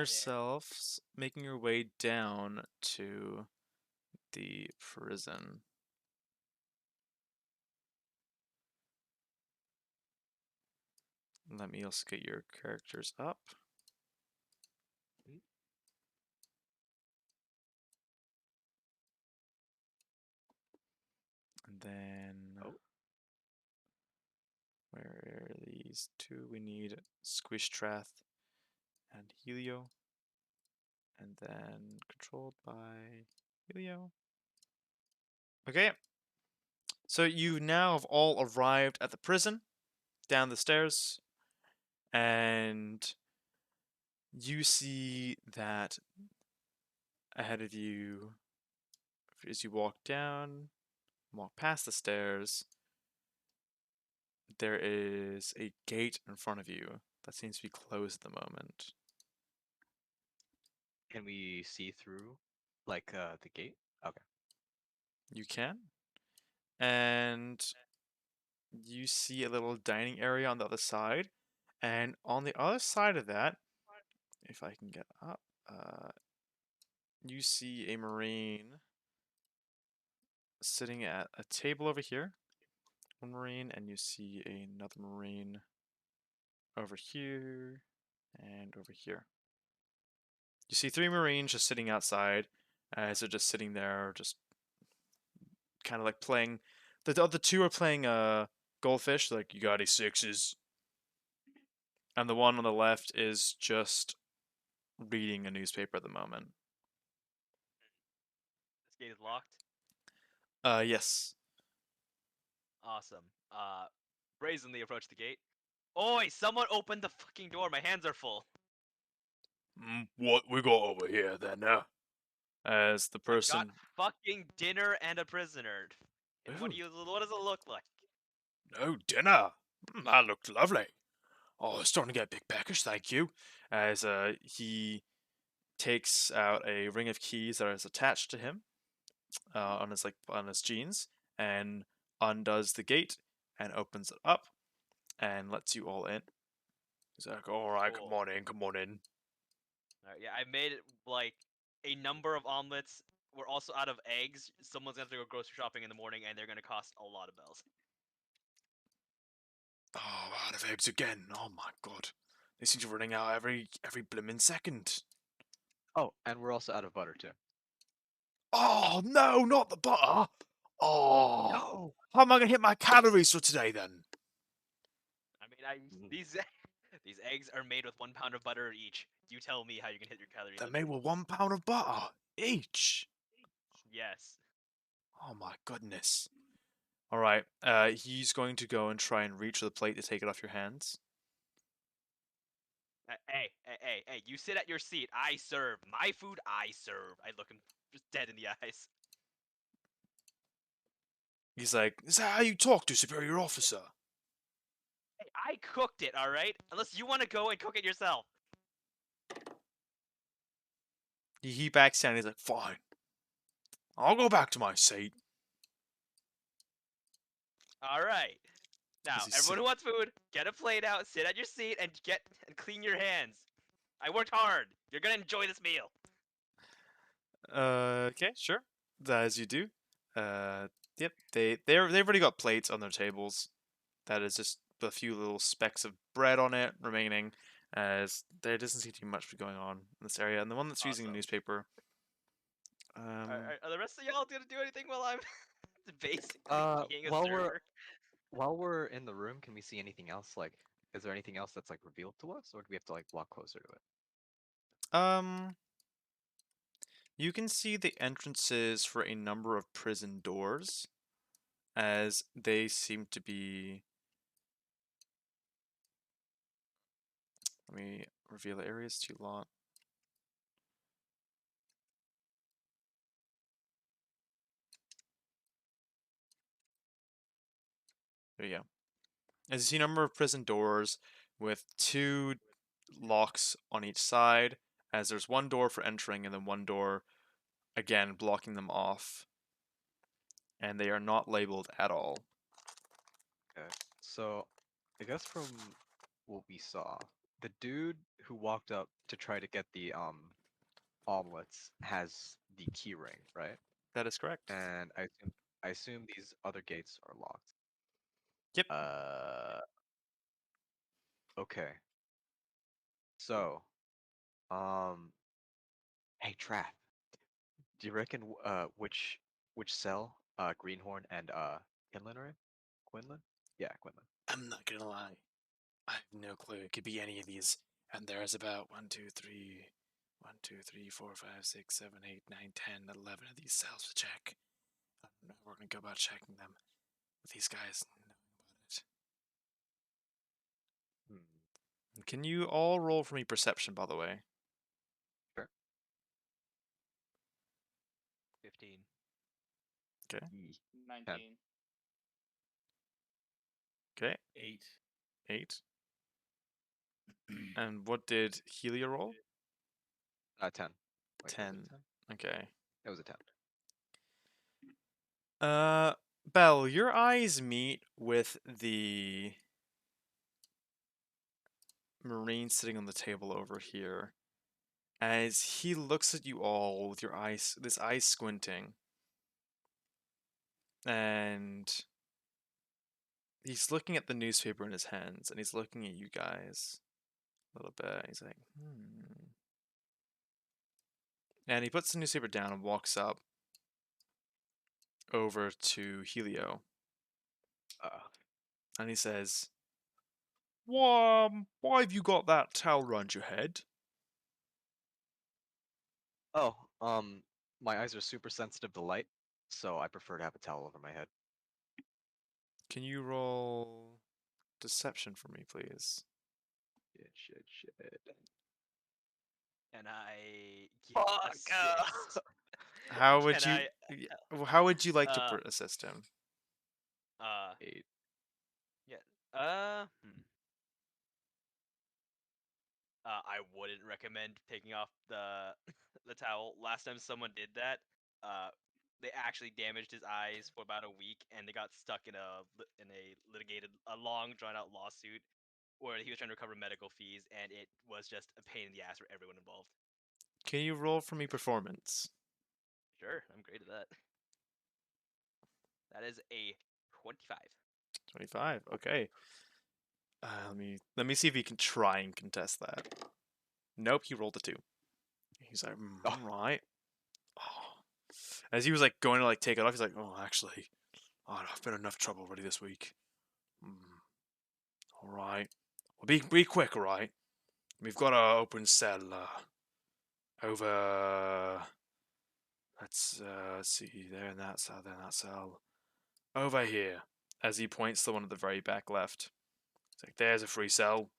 making your way down to the prison. Let me also get your characters up. And then where are these two? We need Squishtrath and Helio. And then controlled by Helio. Okay. So you now have all arrived at the prison, down the stairs, and you see that ahead of you, as you walk down, walk past the stairs, there is a gate in front of you that seems to be closed at the moment. Can we see through, like, the gate? Okay. You can. and you see a little dining area on the other side. And on the other side of that, if I can get up, you see a Marine sitting at a table over here. One Marine, and you see another Marine over here and over here. You see 3 Marines just sitting outside, as they're just sitting there, just kind of like playing. The other 2 are playing goldfish, like, you got any sixes? And the one on the left is just reading a newspaper at the moment. This gate is locked. Yes. Awesome. Brazenly approach the gate. Oi! Someone open the fucking door. My hands are full. What we got over here then, now? As the Got person. fucking dinner and a prisoner. And what does it look like? No dinner. That looked lovely. Oh, it's starting to get a bit peckish, thank you. As he takes out a ring of keys that is attached to him on his jeans, and undoes the gate and opens it up and lets you all in. He's like, "All right, Cool. come on in, come on in." Alright, yeah, I made like a number of omelets. We're also out of eggs. Someone's gonna have to go grocery shopping in the morning, and they're gonna cost a lot of bells. Oh, out of eggs again. Oh my god, they seem to be running out every blimmin' second. Oh, and we're also out of butter too. Oh no, not the butter. Oh, No. how am I gonna hit my calories for today then? I mean, these these eggs are made with 1 pound of butter each. You tell me how you can hit your calorie They're limit. made with 1 pound of butter each. Yes. Oh my goodness. All right. He's going to go and try and reach for the plate to take it off your hands. Hey! You sit at your seat. I serve. My food. I serve. I look him just dead in the eyes. He's like, "Is that how you talk to a superior officer?" Hey, I cooked it. All right. Unless you want to go and cook it yourself. He backs down. He's like, "Fine. I'll go back to my seat." All right. Now, Does he everyone sit- who wants food, get a plate out, sit at your seat, and clean your hands. I worked hard. You're gonna enjoy this meal. Okay, sure. As you do. Yep. They've already got plates on their tables. That is just a few little specks of bread on it remaining, as there doesn't seem to be much going on in this area. And the one that's using a Awesome. newspaper. Are the rest of y'all gonna do anything while I'm basically being a while server? we're in the room, can we see anything else? Like, is there anything else that's like revealed to us, or do we have to like walk closer to it? You can see the entrances for a number of prison doors, as they seem to be. Let me reveal the areas to lot. There you go. As you see a number of prison doors with 2 locks on each side, as there's 1 door for entering and then 1 door again blocking them off. And they are not labeled at all. Okay. So, I guess from what we saw, the dude who walked up to try to get the omelets has the key ring, right? That is correct. And I assume these other gates are locked. Yep. Okay. So, hey Trav, do you reckon which cell Greenhorn and Quinlan are in? Quinlan? Yeah, Quinlan. I'm not gonna lie. I have no clue. It could be any of these. And there's about 1, 2, 3, 1, 2, 3, 4, 5, 6, 7, 8, 9, 10, 11 of these cells to check. I don't know. We're gonna go about checking them with these guys knowing about it. Hmm. Can you all roll for me perception, by the way? 15. Okay. 19. Okay. 8. 8. And what did Helia roll? 10. Wait, was it 10. Okay. It was a 10. Belle, your eyes meet with the Marine sitting on the table over here as he looks at you all with your eyes, this eyes squinting. And he's looking at the newspaper in his hands, and he's looking at you guys a little bit. He's like, And he puts the newspaper down and walks up over to Helio. And he says, why have you got that towel around your head? Oh, my eyes are super sensitive to light, so I prefer to have a towel over my head. Can you roll deception for me, please? Shit. And I Fuck! assist. How would Can you? How would you like to uh, assist him? 8. I wouldn't recommend taking off the the towel. Last time someone did that, they actually damaged his eyes for about a week, and they got stuck in a long drawn out lawsuit where he was trying to recover medical fees, and it was just a pain in the ass for everyone involved. Can you roll for me performance? Sure, I'm great at that. That is a 25. 25. Okay. Let me see if he can try and contest that. Nope, he rolled a 2. He's like, all right. Oh. As he was like going to like take it off, he's like, oh, actually, I've been in enough trouble already this week. All right. Well, be quick, all right. We've got an open cell over. Let's see there in that cell, there in that cell. Over here, as he points to one at the very back left. It's like, there's a free cell.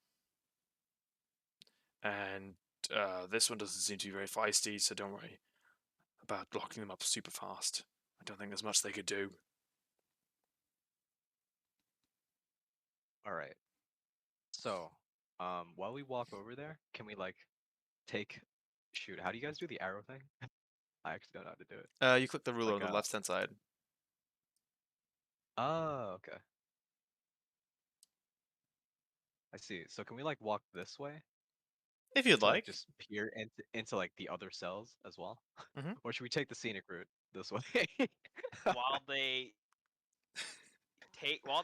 And this one doesn't seem to be very feisty, so don't worry about locking them up super fast. I don't think there's much they could do. All right. So, while we walk over there, can we like take? Shoot, how do you guys do the arrow thing? I actually don't know how to do it. You click the ruler Like, on the left-hand side. Oh, okay. I see. So can we like walk this way If you'd to like like. just peer into like the other cells as well? Mhm. Or should we take the scenic route this way? While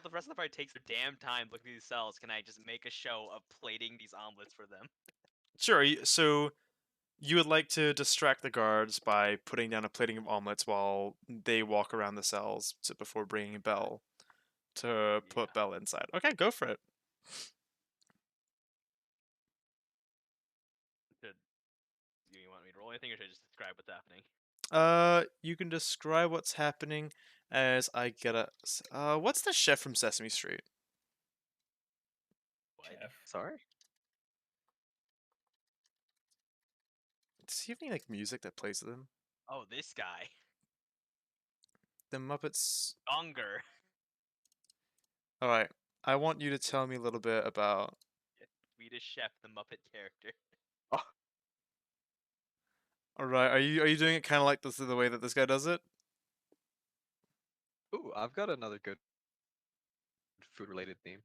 the rest of the party takes their damn time looking at these cells, can I just make a show of plating these omelets for them? Sure, so you would like to distract the guards by putting down a plating of omelets while they walk around the cells before bringing Belle to put Yeah. Belle inside. Okay, go for it. Do you want me to roll anything, or should I just describe what's happening? You can describe what's happening as I get what's the chef from Sesame Street? Chef. Sorry? Does he have any like music that plays with him? Oh, this guy. The Muppets. Gonger. All right, I want you to tell me a little bit about. Swedish Chef, the Muppet character. All right, are you doing it kind of like the way that this guy does it? Ooh, I've got another good food-related theme.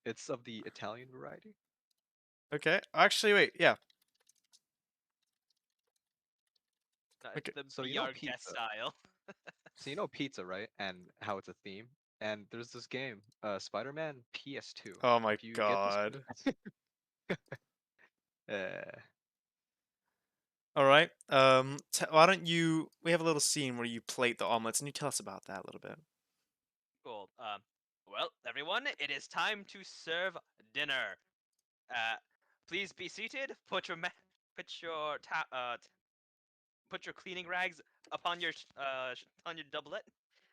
It's of the Italian variety. Okay, actually, wait, yeah. Okay, The so BR you know guest pizza. style. So you know pizza, right? And how it's a theme. And there's this game, Spider-Man PS2. Oh my If you god. Get this All right. Why don't you? We have a little scene where you plate the omelets, and you tell us about that a little bit. Cool. Well, everyone, it is time to serve dinner. Please be seated. Put your put your cleaning rags upon your on your doublet,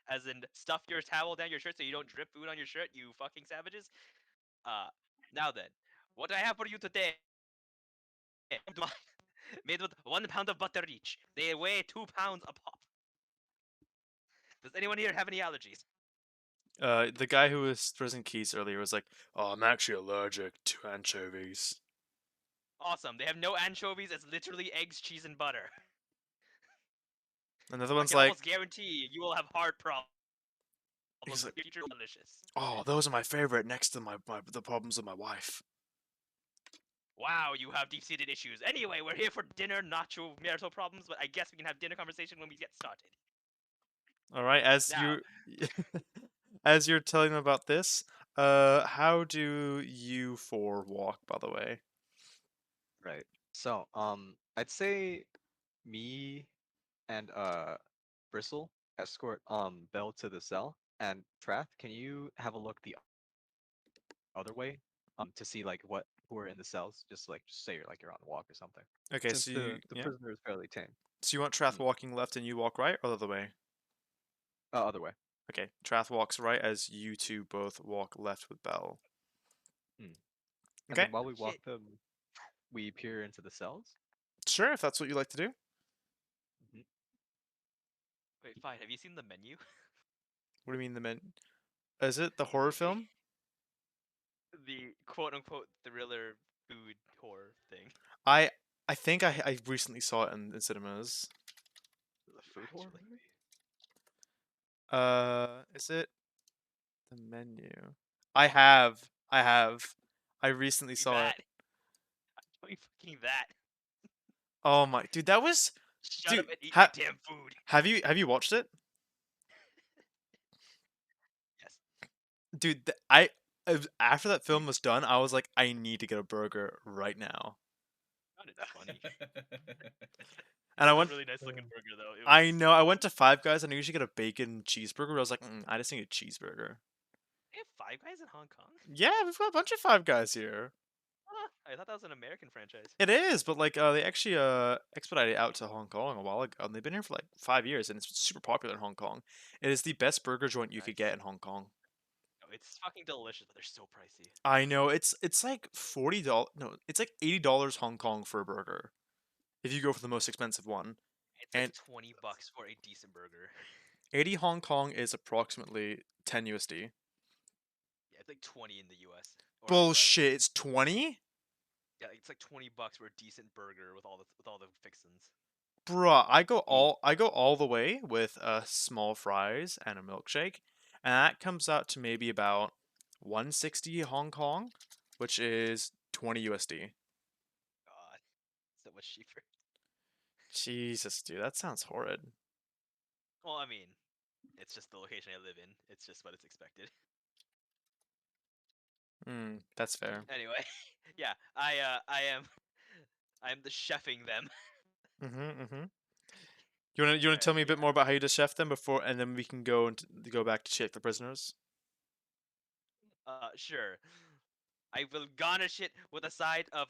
as in stuff your towel down your shirt so you don't drip food on your shirt. You fucking savages. Now then, what I have for you today, made with 1 pound of butter each. They weigh 2 pounds a pop. Does anyone here have any allergies? The guy who was prison keys earlier was like, "Oh, I'm actually allergic to anchovies." Awesome. They have no anchovies. It's literally eggs, cheese, and butter. Another I one's can like, almost guarantee you will have heart problems He's like, Feature delicious. oh, those are my favorite next to the problems of my wife. Wow, you have deep-seated issues. Anyway, we're here for dinner, not your marital problems, but I guess we can have dinner conversation when we get started. All right, as Now- you as you're telling them about this, how do you four walk, by the way? Right. So, I'd say me and Bristle escort Bell to the cell, and Trath, can you have a look the other way to see like who are in the cells? Just say you're on a walk or something. Okay, Since so the you yeah. prisoner is fairly tame. So you want Trath Mm. walking left and you walk right, or the other way? Other way. Okay, Trath walks right as you two both walk left with Bell. And Okay. then while we walk Shit. them, we peer into the cells. Sure, if that's what you like to do. Wait, fine. Have you seen the menu? What do you mean the men? Is it the horror film? The quote-unquote thriller food horror thing. I think I recently saw it in cinemas. The food horror Actually. movie? Is it the menu? I have. I recently saw that. it. I'm doing fucking that. Oh my, dude, that was. Shut up Dude, and eat ha- my damn food. Have you watched it, Yes. dude? After that film was done, I was like, I need to get a burger right now. God, it's funny. And I It's went. a really nice looking burger though. It I was- know. I went to Five Guys and I usually get a bacon cheeseburger. But I was like, I just need a cheeseburger. They have Five Guys in Hong Kong? Yeah, we've got a bunch of Five Guys here. Huh, I thought that was an American franchise. It is, but like they actually expedited it out to Hong Kong a while ago, and they've been here for like 5 years, and it's super popular in Hong Kong. It is the best burger joint you could Nice. get in Hong Kong. No, it's fucking delicious, but they're so pricey. I know it's like $40. No, it's like $80 Hong Kong for a burger, if you go for the most expensive one. It's like And- $20 for a decent burger. 80 Hong Kong is approximately 10 USD. Yeah, it's like 20 in the US. or 11. Bullshit! It's 20, Yeah, it's like $20 for a decent burger with all the fixins. bruh. I go all the way with small fries and a milkshake, and that comes out to maybe about 160 Hong Kong, which is 20 USD. God, so much cheaper. Jesus, dude, that sounds horrid. Well, I mean, it's just the location I live in. It's just what it's expected. That's fair. Anyway, yeah, I am the chefing them. Mm-hmm. You wanna tell me a bit more about how you just chef them before, and then we can go back to check the prisoners. Sure. I will garnish it with a side of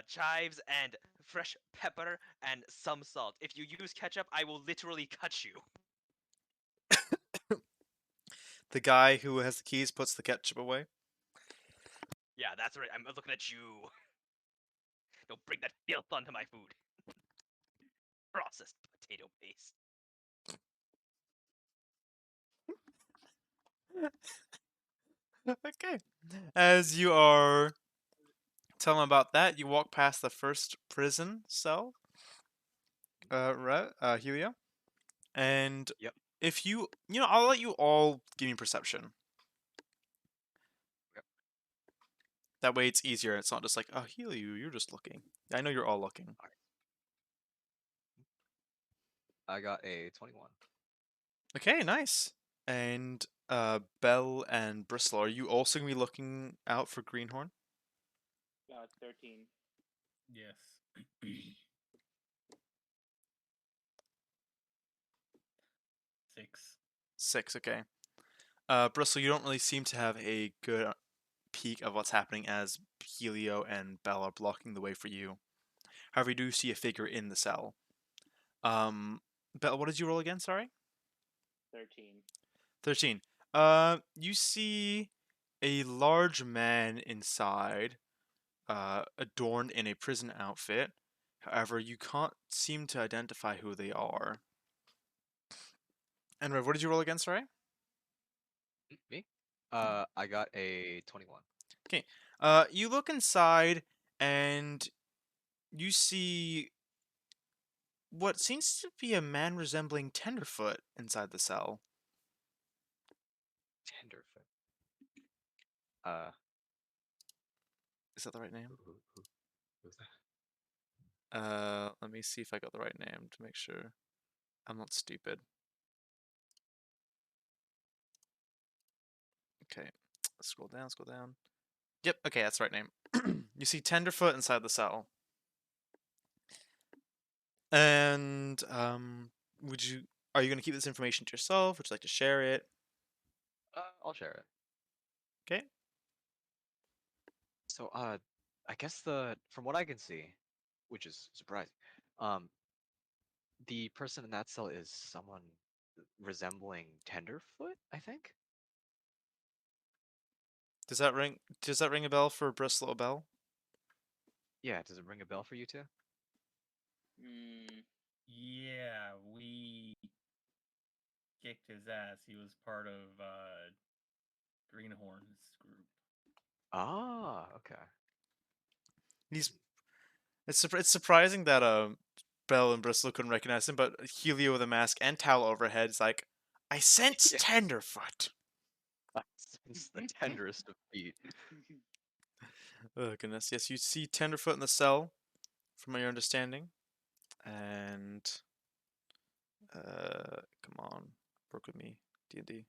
chives and fresh pepper and some salt. If you use ketchup, I will literally cut you. The guy who has the keys puts the ketchup away. Yeah, that's right. I'm looking at you. Don't bring that filth onto my food. Processed potato paste. Okay. As you are telling about that, you walk past the first prison cell. Helio. And Yep. if I'll let you all give me perception. Yep. That way it's easier. It's not just like, oh, Helio, you're just looking. I know you're all looking. I got a 21. Okay, nice. And Bell and Bristle, are you also gonna be looking out for Greenhorn? 13. Yes. 6. 6, okay. Bristle, you don't really seem to have a good peek of what's happening as Helio and Bell are blocking the way for you. However, you do see a figure in the cell. Bell, what did you roll again? Sorry? 13. 13. You see a large man inside, adorned in a prison outfit. However, you can't seem to identify who they are. And Rev, what did you roll again? Sorry? Me? I got a 21. You look inside and you see what seems to be a man resembling Tenderfoot inside the cell. Is that the right name? Who's that? Let me see if I got the right name to make sure I'm not stupid. Okay, scroll down, scroll down. Yep, okay, that's the right name. You see Tenderfoot inside the cell. And are you going to keep this information to yourself? Would you like to share it? I'll share it. Okay. So, I guess from what I can see, which is surprising, the person in that cell is someone resembling Tenderfoot, I think. Does that ring a bell for Bristle Bell? Yeah, does it ring a bell for you two? Mm, Yeah, we kicked his ass. He was part of Greenhorn's group. Ah, okay. It's surprising that Bell and Bristle couldn't recognize him, but Helio with a mask and towel overhead is like, I sense Yeah. Tenderfoot. It's the tenderest of feet. Oh goodness, yes, you see Tenderfoot in the cell, from your understanding, and come on, work with me, D&D.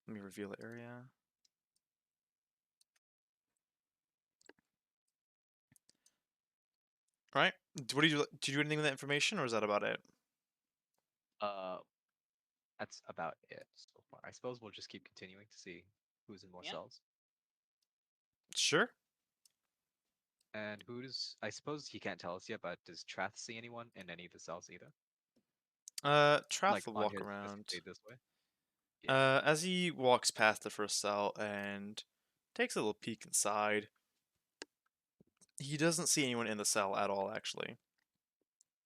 Let me reveal the area. All right. What did you do anything with that information, or is that about it? Uh, that's about it so far. I suppose we'll just keep continuing to see who's in more Yeah. cells. Sure. And I suppose he can't tell us yet, but does Trath see anyone in any of the cells either? Trath Like will on walk his around. specifically this way? Yeah. As he walks past the first cell and takes a little peek inside, he doesn't see anyone in the cell at all, actually.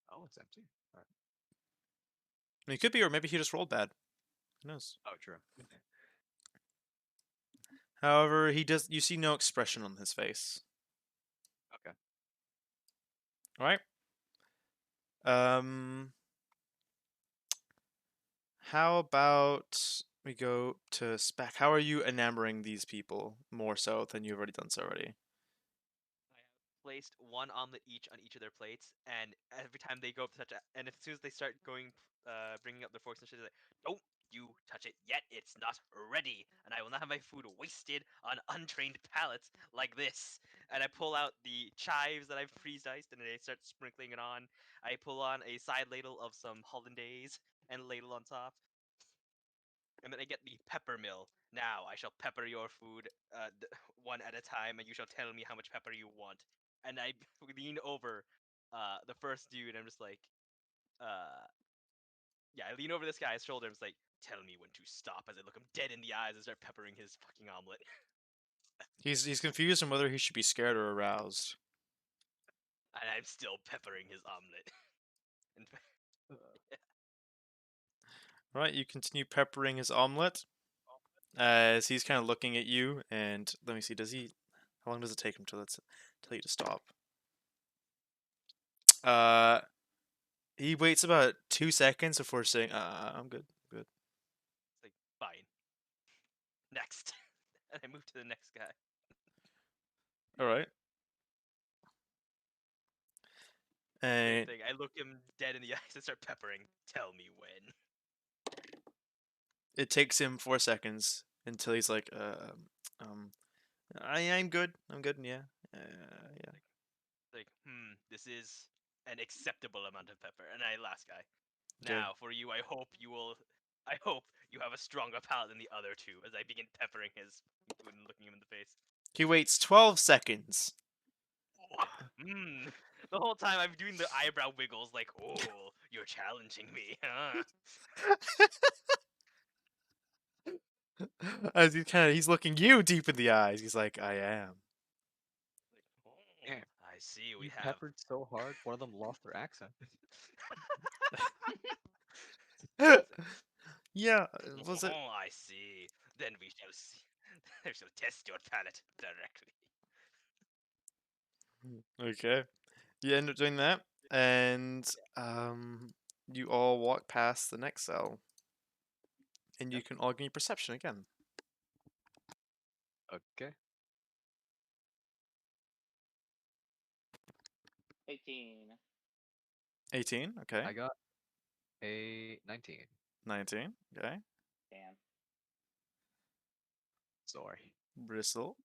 Oh, it's empty. Alright. I mean, it could be, or maybe he just rolled bad. Who knows? Oh, true. However, you see no expression on his face. Okay. All right. How about we go to Spec? How are you enamoring these people more so than you've already done so already? I have placed one omelet each on each of their plates, and every time they go up to touch it, and as soon as they start going, bringing up their forks and shit, they're like, "Don't you touch it yet! It's not ready, and I will not have my food wasted on untrained palates like this." And I pull out the chives that I've freeze diced, and I start sprinkling it on. I pull on a side ladle of some hollandaise and ladle on top. And then I get the pepper mill. Now I shall pepper your food one at a time, and you shall tell me how much pepper you want. And I lean over the first dude, and I'm just like, yeah, I lean over this guy's shoulder. I'm just like, tell me when to stop. As I look him dead in the eyes and start peppering his fucking omelet. He's confused on whether he should be scared or aroused. And I'm still peppering his omelet. And All right, you continue peppering his omelet as he's kind of looking at you. And let me see, how long does it take him to tell you to stop? He waits about 2 seconds before saying, I'm good, good. it's like, fine. Next. And I move to the next guy. All right. Same And thing. I look him dead in the eyes and start peppering. Tell me when. it takes him 4 seconds until he's like, I'm good. I'm good. Yeah. Yeah. Like, this is an acceptable amount of pepper. And last guy. Good. Now, for you, I hope you have a stronger palate than the other two. As I begin peppering his food and looking him in the face. He waits 12 seconds. The whole time I'm doing the eyebrow wiggles, like, oh, you're challenging me, huh? As he's looking you deep in the eyes. He's like, I am. Like, Yeah. I see. We You have. peppered so hard, one of them lost their accent. Yeah. Was it? Oh, I see. Then we shall see. I shall test your palate directly. Okay. You end up doing that, and you all walk past the next cell, and you can all give me perception again. Okay. 18. 18. Okay. I got a 19. 19. Okay. Damn. Sorry. Bristle.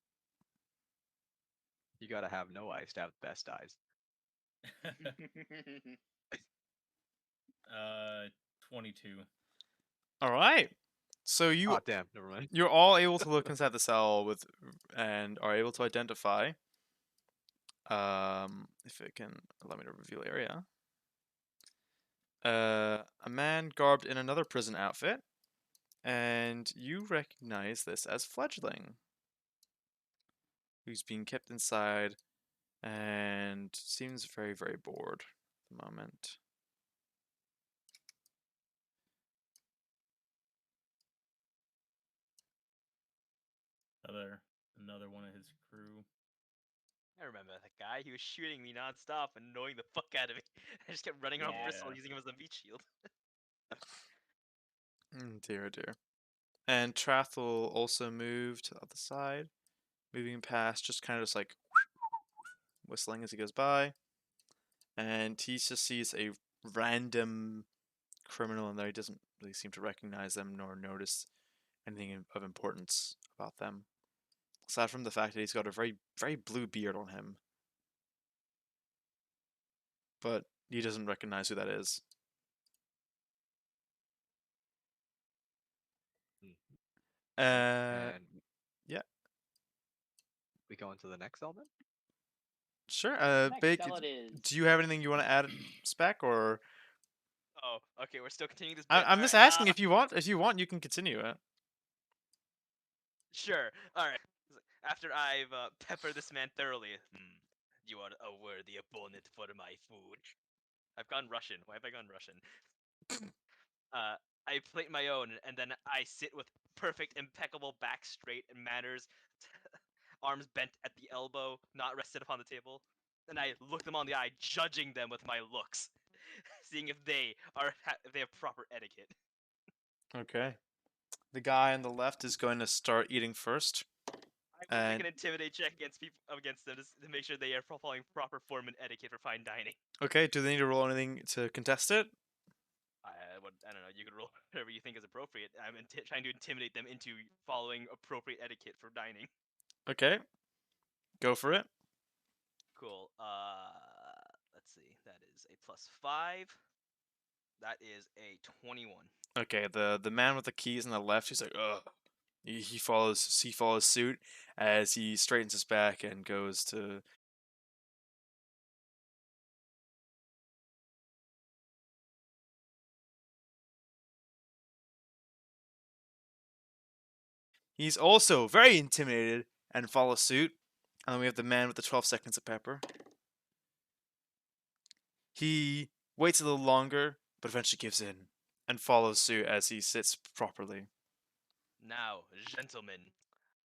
You gotta have no eyes to have the best eyes. 22. All right. So Oh damn, never mind. you're all able to look inside the cell and are able to identify. If it can allow me to reveal area. A man garbed in another prison outfit, and you recognize this as Fledgling, who's being kept inside and seems very, very bored at the moment. Another one of his crew. I remember that guy. He was shooting me nonstop and annoying the fuck out of me. I just kept running around Bristle Yeah. using him as a meat shield. Dear, oh dear. And Trathel also moved to the other side, moving past, just kind of just like whistling as he goes by. And he just sees a random criminal in there. He doesn't really seem to recognize them nor notice anything of importance about them. Aside from the fact that he's got a very, very blue beard on him. But he doesn't recognize who that is. And yeah. We go into the next element? Sure. Next Bake, cell it is. do you have anything you want to add, Spec, or Oh, okay, we're still continuing this. I'm just asking if you want. If you want, you can continue it. Sure. All right. After I've peppered this man thoroughly, you are a worthy opponent for my food. I've gone Russian. Why have I gone Russian? I plate my own, and then I sit with perfect, impeccable back straight and manners, arms bent at the elbow, not rested upon the table. And I look them on the eye, judging them with my looks, seeing if they have proper etiquette. Okay. The guy on the left is going to start eating first. I will And make an intimidate check against them to make sure they are following proper form and etiquette for fine dining. okay, do they need to roll anything to contest it? I don't know. You could roll whatever you think is appropriate. I'm trying to intimidate them into following appropriate etiquette for dining. Okay. Go for it. Cool. Let's see. That is a +5. That is a 21. Okay, the man with the keys on the left, he's like, ugh. He follows suit as he straightens his back and goes to. He's also very intimidated and follows suit. And then we have the man with the 12 seconds of pepper. He waits a little longer, but eventually gives in and follows suit as he sits properly. Now, gentlemen,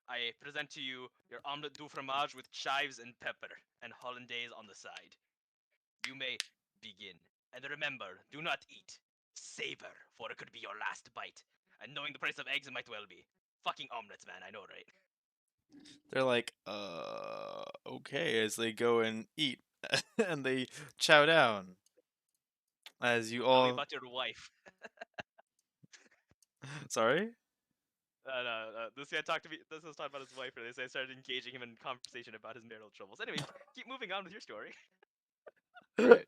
I present to you your omelette du fromage with chives and pepper and hollandaise on the side. You may begin. And remember, do not eat. Savor, for it could be your last bite. And knowing the price of eggs, it might well be. Fucking omelets, man, I know, right? They're like, okay, as they go and eat. And they chow down. As you Tell me all. about your wife. Sorry? This guy talked to me. This was talking about his wife, and they started engaging him in conversation about his marital troubles. Anyway, keep moving on with your story. Right.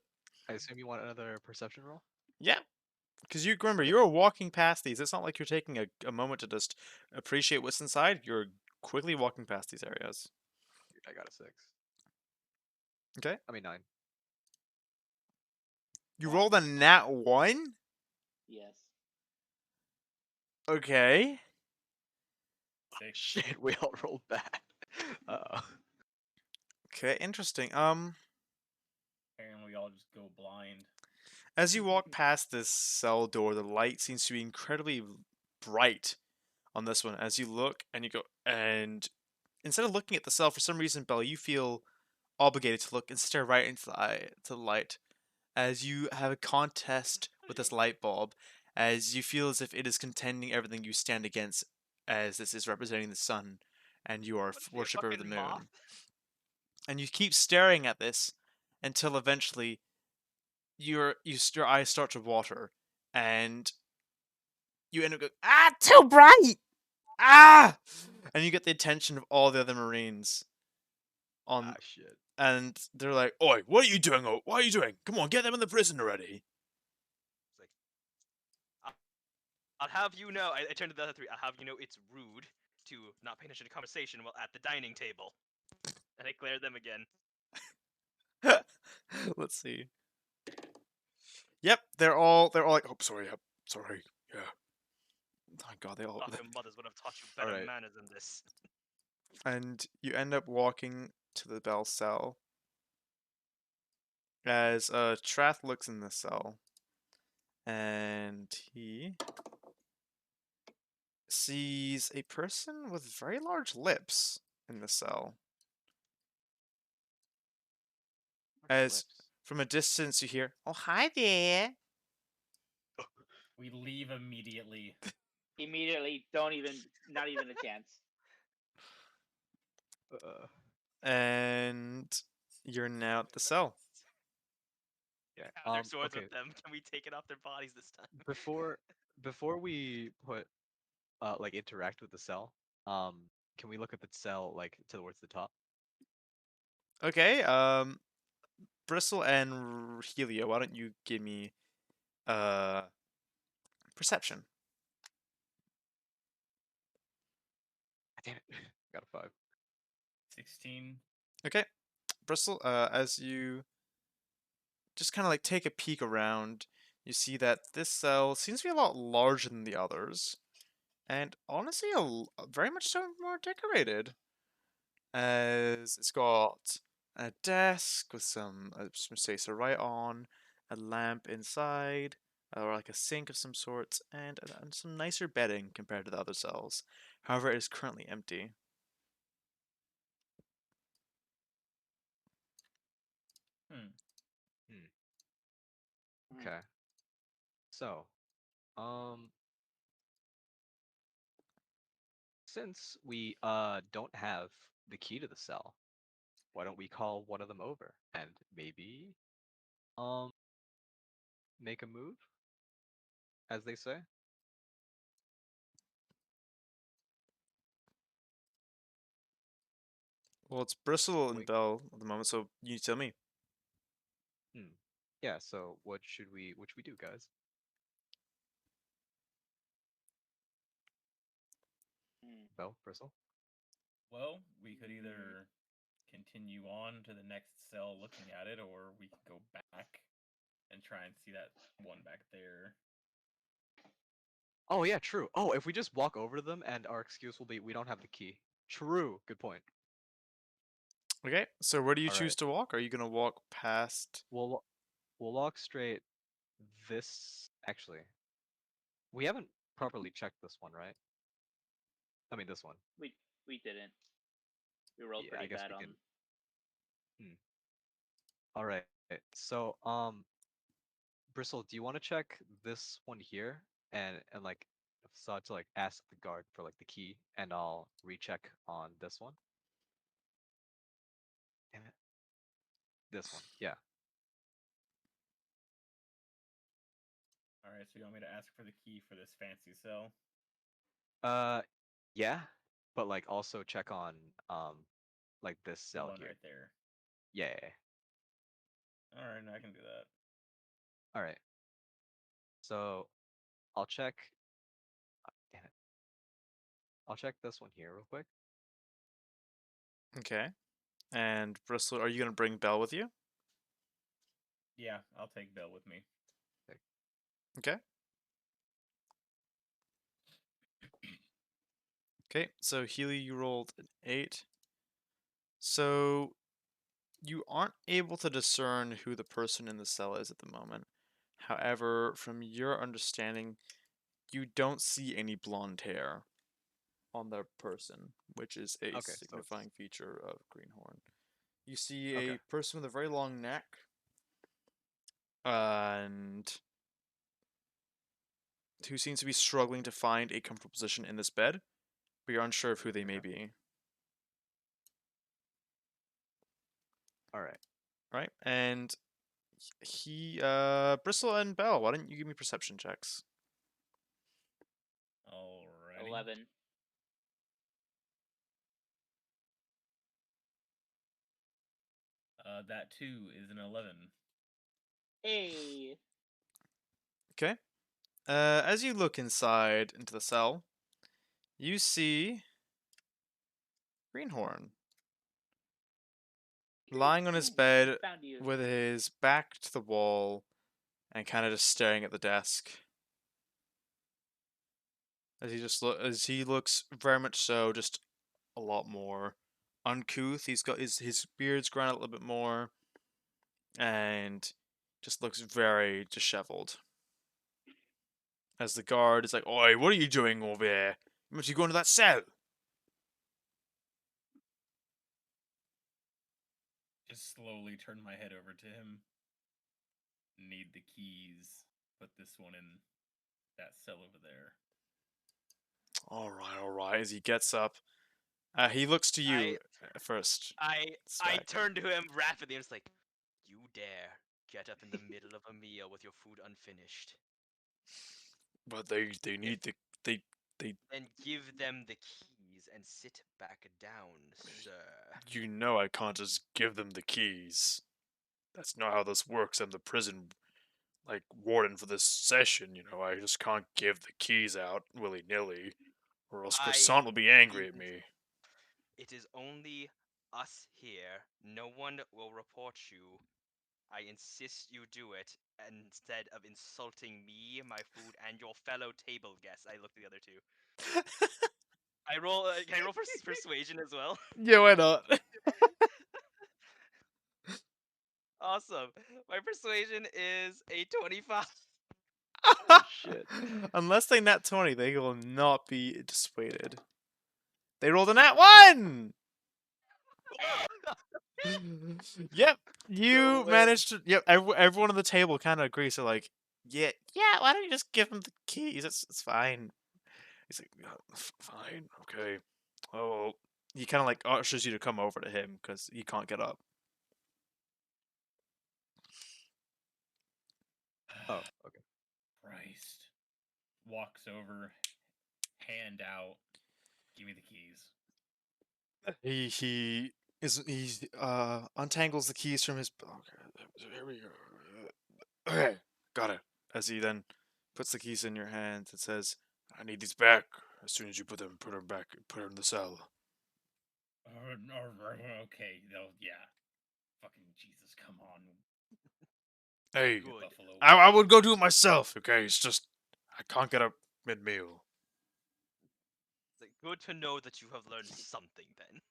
I assume you want another perception roll? Yeah. Because you remember, you're walking past these. It's not like you're taking a moment to just appreciate what's inside. You're quickly walking past these areas. I got a 6. Okay. I mean 9. You rolled a nat 1? Yes. Okay. 6. Shit, we all rolled bad. Uh-oh. Okay, interesting. Apparently, we all just go blind. As you walk past this cell door, the light seems to be incredibly bright on this one. As you look and you go, and instead of looking at the cell, for some reason, Bella, you feel obligated to look and stare right into the light. As you have a contest with this light bulb, as you feel as if it is contending everything you stand against, as this is representing the sun, and you are What is he, a worshipper of the fucking moon. moth? And you keep staring at this until eventually your eyes start to water, and you end up going, ah, too bright, ah, and you get the attention of all the other Marines on, shit. and they're like, "Oi, what are you doing? Oh, what are you doing? Come on, get them in the prison already!" I'll have you know. I turned to the other three. I'll have you know it's rude to not pay attention to conversation while at the dining table. And I glare at them again. Let's see. Yep, they're all like, "Oh, sorry, yeah." My God, they all. Thought your mothers would have taught you better Alright. manners than this. And you end up walking to the Bell cell. As Trath looks in the cell, and he sees a person with very large lips in the cell. As from a distance you hear, "Oh, hi there." We leave immediately. Immediately, not even a chance. And you're now at the cell. Yeah. Have their swords Okay. with them. Can we take it off their bodies this time? Before we put like interact with the cell, can we look at the cell like towards the top? Okay, Bristle and Helio, why don't you give me perception? Damn it. Got a 5. 16. Okay. Bristle, as you just kind of like take a peek around, you see that this cell seems to be a lot larger than the others, and honestly, very much so more decorated. As it's got a desk with some space to write on, a lamp inside, or like a sink of some sort, and some nicer bedding compared to the other cells. However, it is currently empty. Okay. So, um, since we don't have the key to the cell, why don't we call one of them over and maybe um make a move, as they say? Well, it's Bristle and Wait. Bell at the moment, so you tell me. Yeah, so what should we do, guys? Hmm. Bell, Bristle? Well, we could either continue on to the next cell looking at it, or we could go back and try and see that one back there. Oh yeah, true. Oh, if we just walk over to them and our excuse will be we don't have the key. True. Good point. Okay, so where do you choose Alright. to walk? Are you gonna walk past? We'll walk straight this actually. We haven't properly checked this one, right? I mean this one. We didn't. We rolled Yeah, pretty I guess bad we on. can. Alright. So Bristle, do you want to check this one here and like so to like ask the guard for like the key and I'll recheck on this one? Damn it. This one. Yeah. Alright, so you want me to ask for the key for this fancy cell? Yeah, but like also check on like this The cell one here. right there. Yeah. Alright, I can do that. All right. So I'll check. Damn it. I'll check this one here real quick. Okay. And Bristle, are you gonna bring Bell with you? Yeah, I'll take Bell with me. Okay. Okay, so Healy, you rolled an 8. So you aren't able to discern who the person in the cell is at the moment. However, from your understanding, you don't see any blonde hair on the person, which is a Okay, so signifying feature of Greenhorn. You see Okay. a person with a very long neck, and who seems to be struggling to find a comfortable position in this bed, but you're unsure of who they may be. All right. Right? And Bristle and Bell, why don't you give me perception checks? Alrighty. 11. That too is an 11. Hey. Okay. As you look inside into the cell, you see Greenhorn lying on his bed Found you. with his back to the wall and kind of just staring at the desk. As he looks very much so just a lot more uncouth. He's got his beard's grown out a little bit more and just looks very disheveled. As the guard is like, "Oi, what are you doing over there? You must be going to that cell." Just slowly turn my head over to him. Need the keys. Put this one in that cell over there. All right. As he gets up, he looks to you first. I Spec. turned to him rapidly and was like, "You dare get up in the middle of a meal with your food unfinished, But they need the and give them the keys and sit back down, sir." you know I can't just give them the keys. That's not how this works. I'm the prison warden for this session, you know. I just can't give the keys out willy-nilly or else I Croissant will be angry at didn't. me. It is only us here. No one will report you. I insist you do it instead of insulting me, my food, and your fellow table guests. I look at the other two. I roll. Can I roll for persuasion as well? Yeah, why not? Awesome. My persuasion is a 25. Shit. Unless they nat 20, they will not be dissuaded. They rolled a nat 1! Yep, you No way. managed to. Yep, everyone on the table kind of agrees. So like, yeah. Why don't you just give him the keys? It's fine. He's like, "Yeah, fine, okay. Oh, he kind of like ushers you to come over to him because he can't get up. Oh, okay. Christ. Walks over, hand out. Give me the keys. He untangles the keys from his. Okay, here we go. Okay, got it. As he then puts the keys in your hands and says, "I need these back as soon as you put them back, put them in the cell." Okay, no, yeah. Fucking Jesus, come on. Hey, Good. Buffalo. I would go do it myself. Okay, it's just I can't get up mid-meal. It's like, good to know that you have learned something then.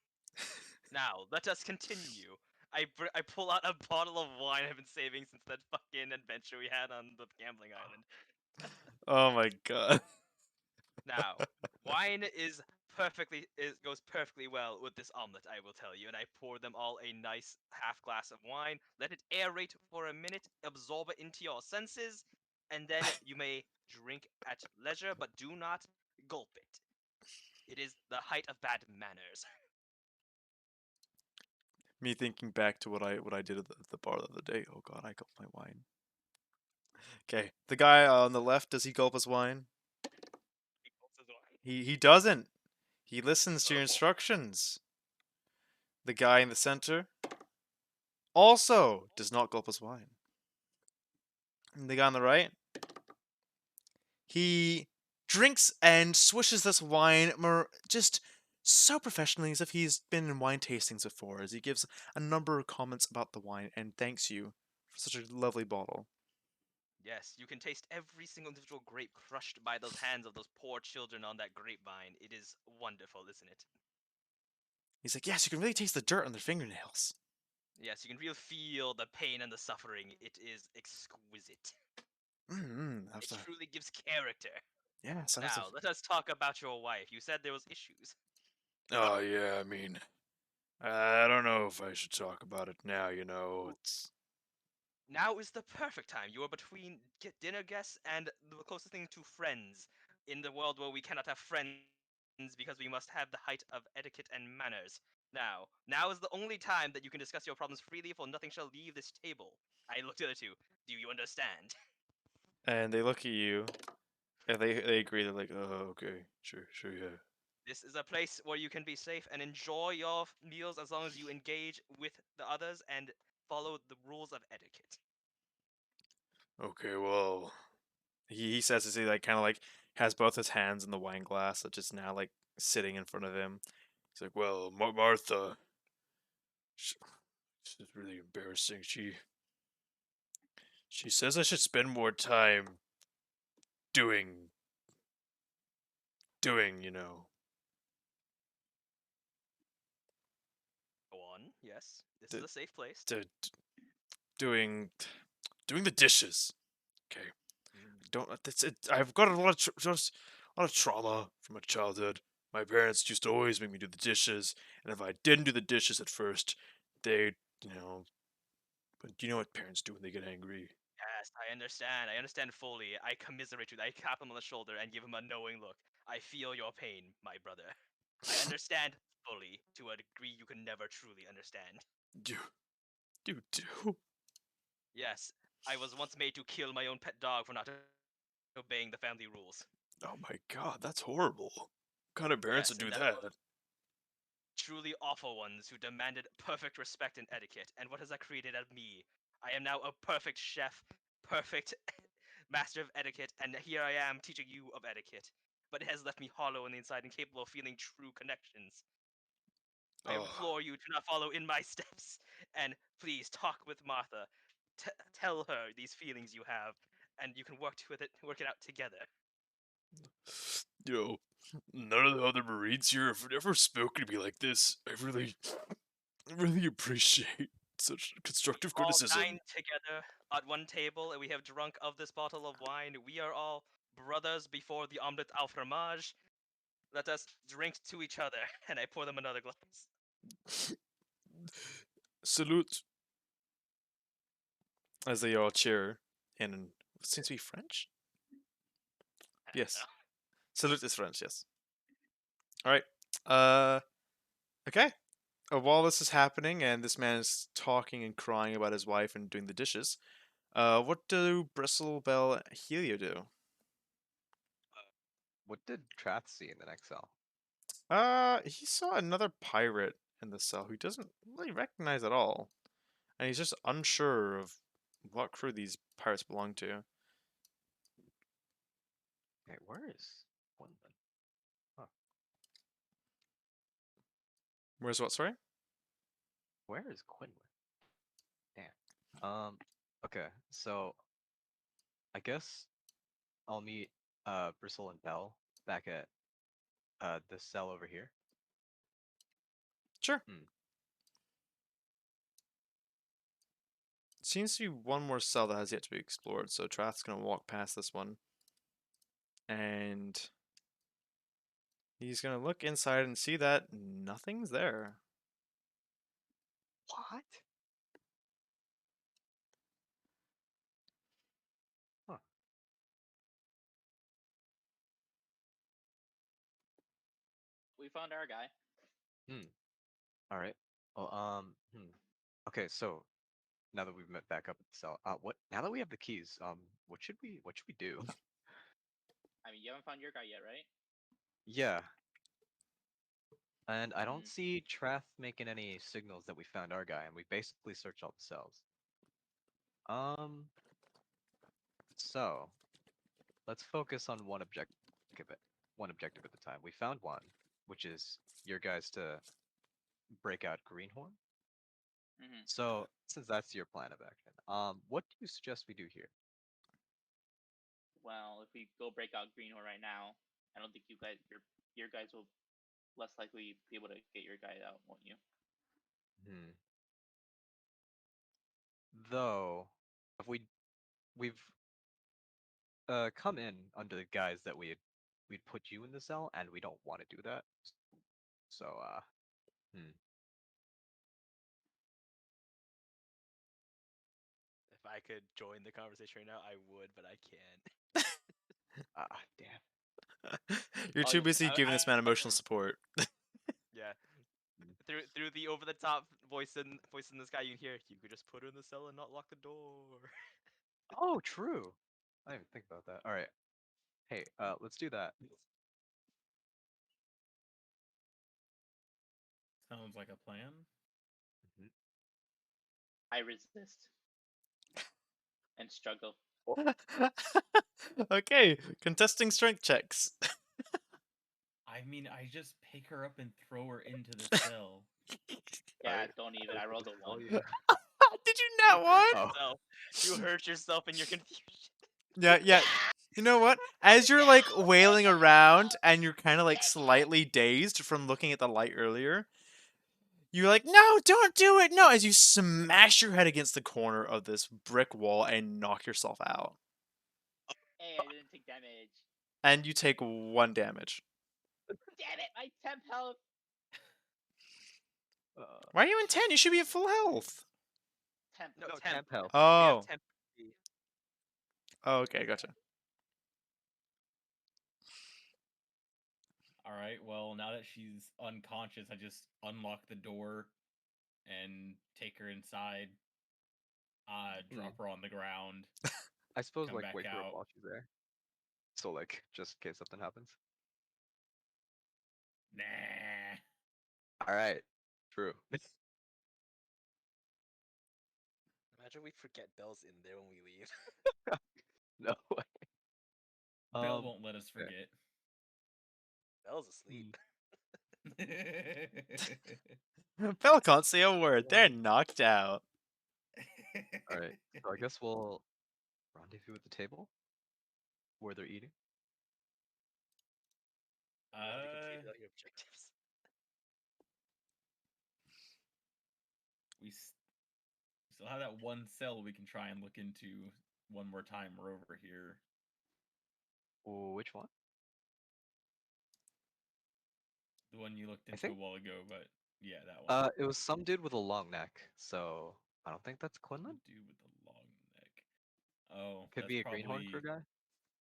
Now, let us continue. I pull out a bottle of wine I've been saving since that fucking adventure we had on the gambling island. Oh my god. Now, wine goes perfectly well with this omelet, I will tell you. And I pour them all a nice half glass of wine, let it aerate for a minute, absorb it into your senses, and then you may drink at leisure, but do not gulp it. It is the height of bad manners. Me thinking back to what I did at the bar the other day. Oh god, I gulped my wine. Okay, the guy on the left, does he gulp his wine? He gulps his wine. He doesn't. He listens to your Oh. instructions. The guy in the center also does not gulp his wine. And the guy on the right, he drinks and swishes this wine just so professionally as if he's been in wine tastings before, as he gives a number of comments about the wine and thanks you for such a lovely bottle. Yes, you can taste every single individual grape crushed by those hands of those poor children on that grapevine. It is wonderful, isn't it? He's like, yes, you can really taste the dirt on their fingernails. Yes, you can really feel the pain and the suffering. It is exquisite. That's It truly gives character. yeah, so Now, let us talk about your wife. You said there was issues. oh yeah, I mean, I don't know if I should talk about it now. You know, it's Now is the perfect time. You are between dinner guests and the closest thing to friends in the world where we cannot have friends because we must have the height of etiquette and manners. Now is the only time that you can discuss your problems freely, for nothing shall leave this table. I looked at the two. Do you understand? And they look at you, and they agree. They're like, "Oh, okay, sure, yeah." This is a place where you can be safe and enjoy your meals as long as you engage with the others and follow the rules of etiquette. Okay, well, he says as he like kind of like has both his hands in the wine glass that's just now like sitting in front of him. He's like, "Well, Martha, sh- this is really embarrassing. She says I should spend more time doing doing, you know, Go on. Yes, this The- is a safe place. doing doing the dishes." Okay. Mm. Don't that's it. I've got a lot of just a lot of trauma from my childhood. My parents used to always make me do the dishes, and if I didn't do the dishes at first, they, you know, but you know what parents do when they get angry. Yes, I understand. I understand fully. I commiserate with you. I tap him on the shoulder and give him a knowing look. I feel your pain, my brother. I understand fully to a degree you can never truly understand. You, you do? Yes, I was once made to kill my own pet dog for not obeying the family rules. Oh my god, that's horrible. What kind of parents Yes, would and do that that? truly awful ones who demanded perfect respect and etiquette. And what has that created out of me? I am now a perfect chef, perfect master of etiquette, and here I am teaching you of etiquette. But it has left me hollow on the inside, incapable of feeling true connections. I Oh, implore you to not follow in my steps, and please talk with Martha. Tell her these feelings you have, and you can work it out together. you know, none of the other Marines here have ever spoken to me like this. I really appreciate such constructive All criticism. dine together at one table, and we have drunk of this bottle of wine. We are all brothers before the omelette au fromage. Let us drink to each other, and I pour them another glass. Salute. As they all cheer, and it seems to be French. Yes, salute is French. Yes. All right. Okay. While this is happening, and this man is talking and crying about his wife and doing the dishes, what do Bristlebell Helio do? What did Trath see in the next cell? He saw another pirate in the cell who he doesn't really recognize at all, and he's just unsure of what crew these pirates belong to. Okay, where is Quinlan? Where's what? Sorry. Where is Quinlan? Damn. Okay, so I guess I'll meet Bristle and Bell back at the cell over here. Sure. Hmm. Seems to be one more cell that has yet to be explored, so Trath's gonna walk past this one. And he's gonna look inside and see that nothing's there. What? Huh. We found our guy. All right. Well, Okay, so now that we've met back up at the cell, what? Now that we have the keys, what should we do? I mean, you haven't found your guy yet, right? Yeah, and I don't Mm. see Trath making any signals that we found our guy, and we basically searched all the cells. So let's focus on one objective at a time. We found one, which is your guys to break out Greenhorn. Mm-hmm. So since that's your plan of action, what do you suggest we do here? Well, if we go break out Greenhorn right now, I don't think your guys will less likely be able to get your guy out, won't you? Though, if we've come in under the guise that we'd put you in the cell, and we don't want to do that. So If I could join the conversation right now, I would, but I can't. Ah, damn. You're Oh, too yeah, busy giving this man emotional support. Yeah. Through the over the top voice in the sky, you can hear. You could just put her in the cell and not lock the door. Oh, true. I didn't even think about that. All right. Hey, let's do that. Sounds like a plan. I resist and struggle. Okay, contesting strength checks. I mean, I just pick her up and throw her into the cell. Yeah, Alright, don't even. I rolled a Oh, 1. yeah. Did you not one? Oh. yourself. You hurt yourself in your confusion. Yeah. You know what? As you're like wailing around and you're kind of like slightly dazed from looking at the light earlier, you're like, no, don't do it. No, as you smash your head against the corner of this brick wall and knock yourself out. Hey, I didn't take damage. And you take 1 damage. Damn it, my temp health. Why are you in 10? You should be at full health. Temp. No, No, temp. temp health. We have Oh. temp. Oh, okay, gotcha. All right. Well, now that she's unconscious, I just unlock the door and take her inside. Drop her on the ground. I suppose Come like back wake her up out. while she's there. So like just in case something happens. Nah. All right. True. Imagine we forget Belle's in there when we leave. No way. Belle Um, won't let us okay. forget. Belle's asleep. Bell can't say a word. They're knocked out. All right. So I guess we'll rendezvous at the table where they're eating. Have you completed all your objectives? We still have that one cell we can try and look into one more time. We're over here. Oh, which one? The one you looked I into think- a while ago, but yeah, that one. It was some dude with a long neck. So I don't think that's Quinlan. Dude with the long neck. Oh, Could that's be a probably, greenhorn crew guy.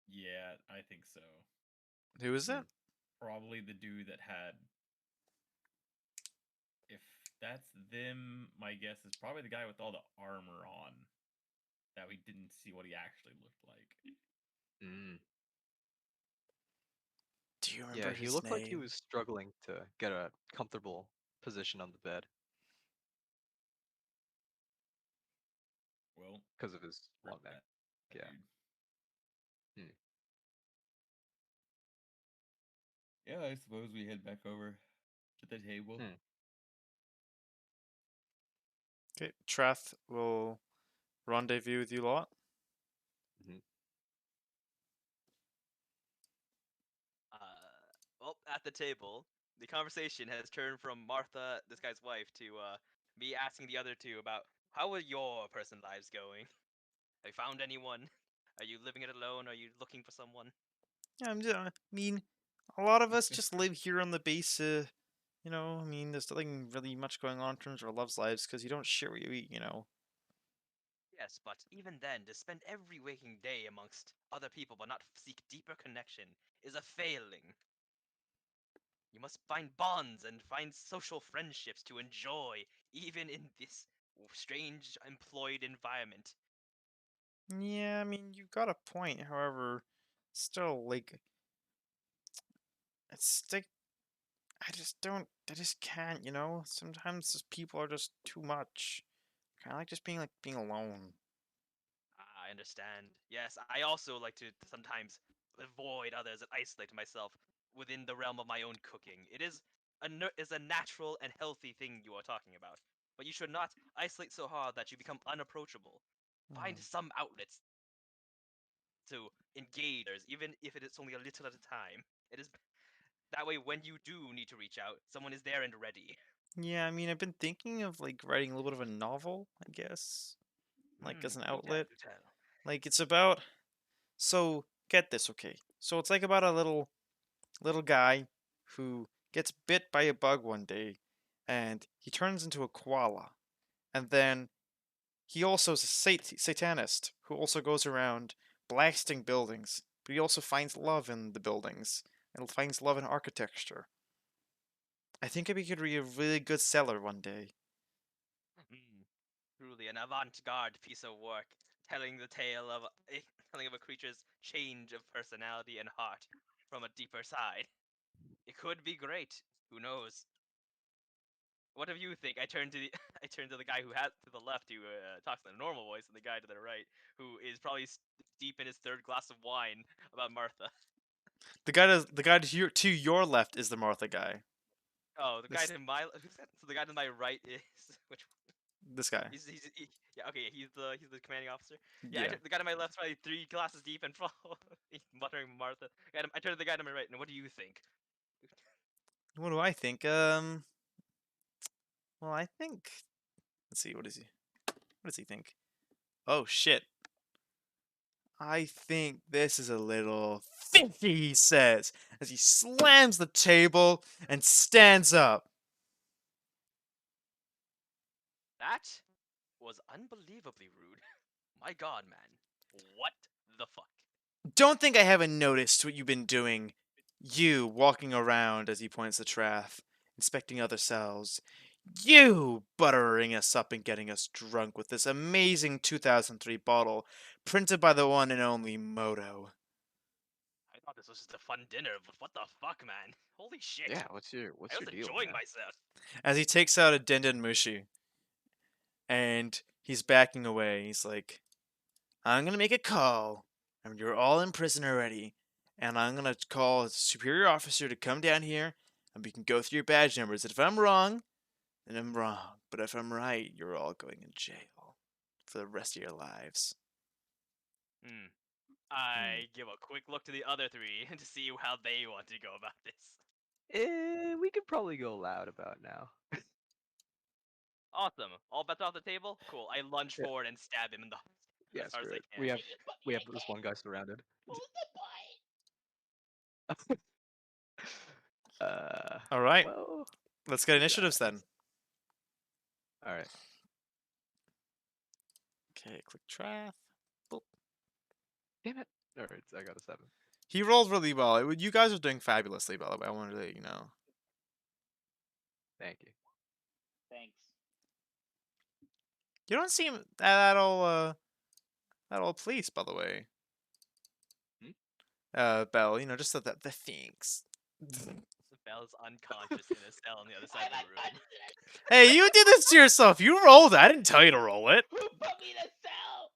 Yeah, I think so. Who is it? Probably the dude that had. If that's them, my guess is probably the guy with all the armor on. That we didn't see what he actually looked like. Mm. Do you remember Yeah, he his looked name? like he was struggling to get a comfortable position on the bed Well, because of his rip long neck. that Yeah. dude. Yeah, I suppose we head back over to the table. Okay, Trath will rendezvous with you lot. Well, at the table, the conversation has turned from Martha, this guy's wife, to me asking the other two about how are your personal lives going? Have you found anyone? Are you living it alone? Are you looking for someone? Yeah, I mean, a lot of us just live here on the base. You know, I mean, there's nothing really much going on in terms of our loves lives because you don't share what you eat. You know. Yes, but even then, to spend every waking day amongst other people but not seek deeper connection is a failing. You must find bonds and find social friendships to enjoy, even in this strange employed environment. Yeah, I mean, you got a point. However, still, like, it's like, I just can't. You know, sometimes just people are just too much. Kind of like just being alone. I understand. Yes, I also like to sometimes avoid others and isolate myself within the realm of my own cooking. It is a natural and healthy thing you are talking about. But you should not isolate so hard that you become unapproachable. Find some outlets to engage others, even if it is only a little at a time. It is that way when you do need to reach out, someone is there and ready. Yeah, I mean, I've been thinking of like writing a little bit of a novel, I guess, like as an Do tell, outlet. do tell. Like it's about. So get this, okay? So it's like about a little guy who gets bit by a bug one day, and he turns into a koala, and then he also is a satanist who also goes around blasting buildings, but he also finds love in the buildings and finds love in architecture. I think he could be a really good seller one day. Truly an avant-garde piece of work, telling the tale of telling of a creature's change of personality and heart from a deeper side. It could be great. Who knows? What do you think? I turn to the I turn to the guy who has to the left who talks in a normal voice, and the guy to the right who is probably deep in his third glass of wine about Martha. The guy to your left is the Martha guy. Oh, the guy This- to my so the guy to my right is which This guy. yeah, okay, he's the commanding officer. Yeah. The guy to my left's probably 3 glasses deep and he's muttering Martha. I turn to the guy to my right, and what do you think? What do I think? Well, I think. Let's see. What is he? What does he think? Oh shit! I think this is a little fishy. He says as he slams the table and stands up. That was unbelievably rude. My god, man. What the fuck? Don't think I haven't noticed what you've been doing. You walking around as he points to Traff, inspecting other cells. You buttering us up and getting us drunk with this amazing 2003 bottle, printed by the one and only Moto. I thought this was just a fun dinner, but what the fuck, man? Holy shit. Yeah, what's I your was deal? enjoying Man? myself. As he takes out a Denden Mushi, and he's backing away. He's like, I'm gonna make a call, and you're all in prison already, and I'm gonna call a superior officer to come down here, and we can go through your badge numbers. And if I'm wrong, then I'm wrong. But if I'm right, you're all going in jail for the rest of your lives. I give a quick look to the other 3 to see how they want to go about this. We could probably go loud about now. Awesome. All bets off the table? Cool. I lunge Yeah. forward and stab him in the Yeah, as hard as screw I it. can. We have this one guy surrounded. Who's the boy? All right, Well, let's get initiatives then. all right. Okay, click Traff. Damn it! All right, I got a 7. He rolled really well. You guys are doing fabulously, by the way. I wanted to let you know. Thank you. Thanks. You don't seem that all pleased, by the way. Bell, just the thanks. Bell's unconscious in a cell on the other side of the room. Hey, you did this to yourself. You rolled it. I didn't tell you to roll it. Who put me in a cell?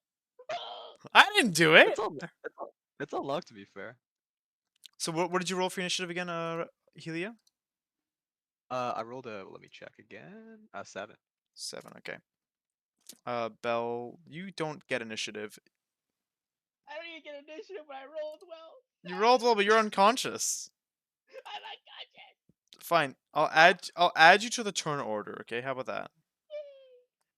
I didn't do it. It's all luck, to be fair. So what did you roll for initiative again, Helia? I rolled a. Let me check again. A 7. 7, okay. Bell, you don't get initiative. I don't even get initiative when I rolled well. You rolled well, but you're unconscious. I'm unconscious. Fine. I'll add you to the turn order, okay? How about that?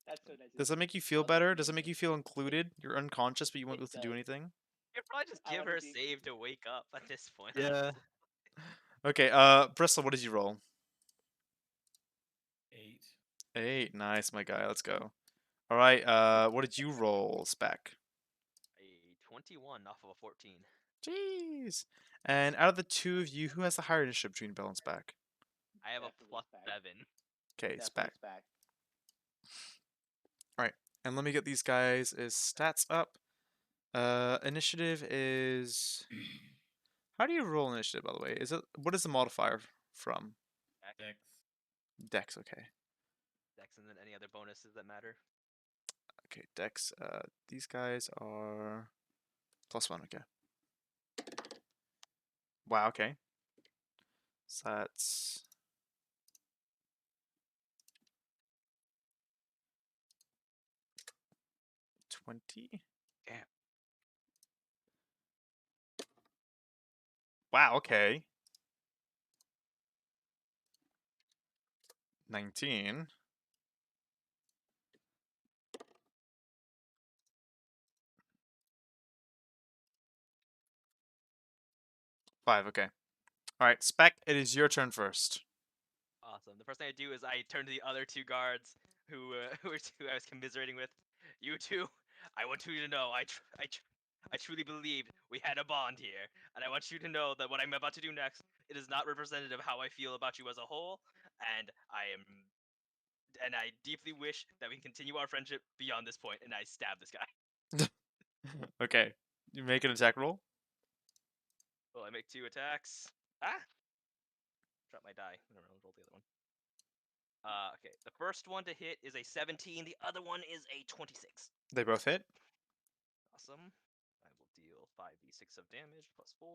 That's so nice. Does that make you feel I'll better? definitely Does it do make that. you feel included? You're unconscious, but you won't be It able to do does. anything? You could probably just I give wanna her a be- save to wake up at this point. Yeah. Okay, Bristol, what did you roll? 8. 8. Nice, my guy. Let's go. All right, what did you roll, Spec? A 21 off of a 14. Jeez. And out of the two of you, who has the higher initiative between Bell and Spec? I have Definitely a plus Spec. 7. Okay, Definitely Spec. Spec. And let me get these guys' stats up. Initiative is. How do you roll initiative, by the way? What is the modifier from? Dex. Dex, okay. Dex and then any other bonuses that matter. Okay, Dex. These guys are +1, okay. Wow, okay. So that's 20. Damn. Wow, okay. 19. Five, okay. Alright, Spec, it is your turn first. Awesome. The first thing I do is I turn to the other 2 guards who who I was commiserating with. You two, I want you to know I truly believed we had a bond here, and I want you to know that what I'm about to do next, it is not representative of how I feel about you as a whole, and I deeply wish that we continue our friendship beyond this point. And I stab this guy. Okay. You make an attack roll. Will I make 2 attacks? Ah! Drop my die. I don't know, roll the other one. Okay. The first one to hit is a 17. The other one is a 26. They both hit. Awesome. I will deal 5d6 of damage plus 4.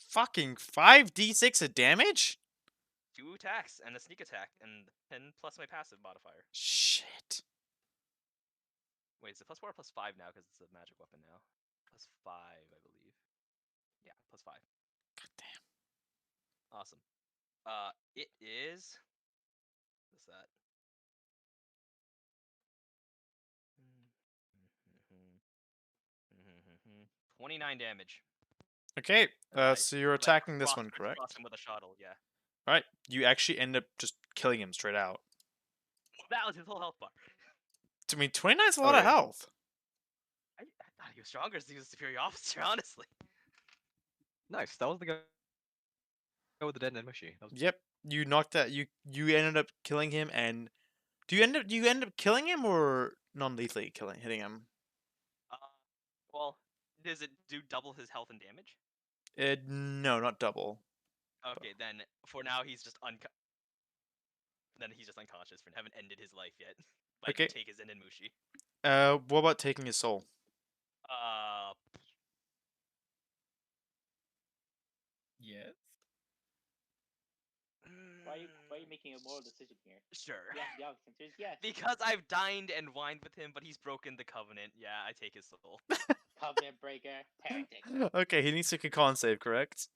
Fucking 5d6 of damage? 2 attacks and a sneak attack, and 10 plus my passive modifier. Shit. Wait, is it plus 4 or plus 5 now? Because it's a magic weapon now. Plus 5, I believe. Yeah, plus 5. God damn. Awesome. It is. What's that? 29 damage. Okay. I- So you're Like, attacking this one, crisscross correct? him with a shuttle, yeah. Alright. You actually end up just killing him straight out. That was his whole health bar. I mean, 29 is a lot of Okay. health. I thought he was stronger, so he was a superior officer, honestly. Nice. That was the guy with the dead and mushy. That was... Yep. You knocked that. You ended up killing him, and do you end up killing him or non-lethally hitting him? Well, does it do double his health and damage? No, not double. Okay, then for now he's just then he's just unconscious for haven't ended his life yet. But Okay. I can take his Enen Mushi. What about taking his soul? Yes. Why are you making a moral decision here? Sure. Yeah, the answer is yes. Because I've dined and wined with him, but he's broken the covenant. Yeah, I take his soul. Covenant breaker, heretic. Okay, he needs to make a con save, correct?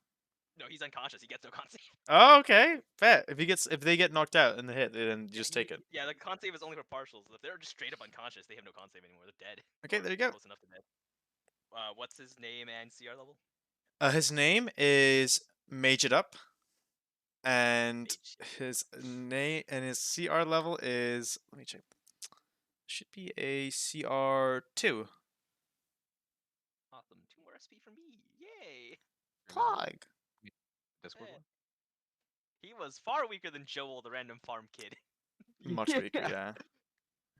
No, he's unconscious. He gets no con save. Oh, okay. Bet. If they get knocked out in the hit, then you just take it. Yeah, the con save is only for partials. If they're just straight up unconscious, they have no con save anymore. They're dead. Okay, Or there you go. Close enough to dead. What's his name and CR level? His name is Mage It Up, and Mage. his name and his CR level is, let me check. Should be a CR2. Awesome. 2 more SP for me. Yay! Pog. Discord Eh. one? He was far weaker than Joel, the random farm kid. Much weaker, yeah.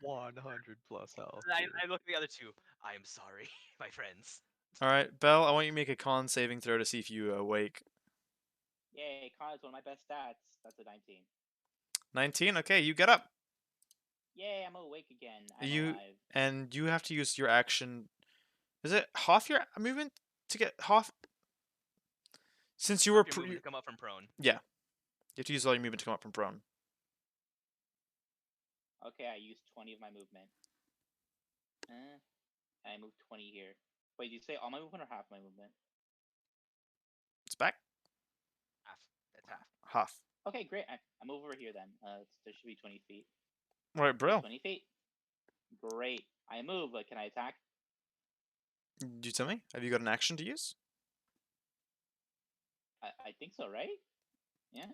100 plus health. And dude. I look at the other 2. I am sorry, my friends. All right, Belle, I want you to make a con saving throw to see if you awake. Yay, con is one of my best stats. That's a 19. 19. Okay, you get up, Yay, I'm awake again. I'm You- alive. and you have to use your action. Is it half your movement to get half? Since you were Your movement to come up from prone. you have to use all your movement to come up from prone. Okay, I used 20 of my movement. I moved 20 here. Wait, did you say all my movement or half my movement? It's back. Half. That's half. Half. Okay, great. I move over here then. There should be 20 feet. All right, Brill. 20 feet. Great. I move, but can I attack? You tell me. Have you got an action to use? I think so, right? Yeah.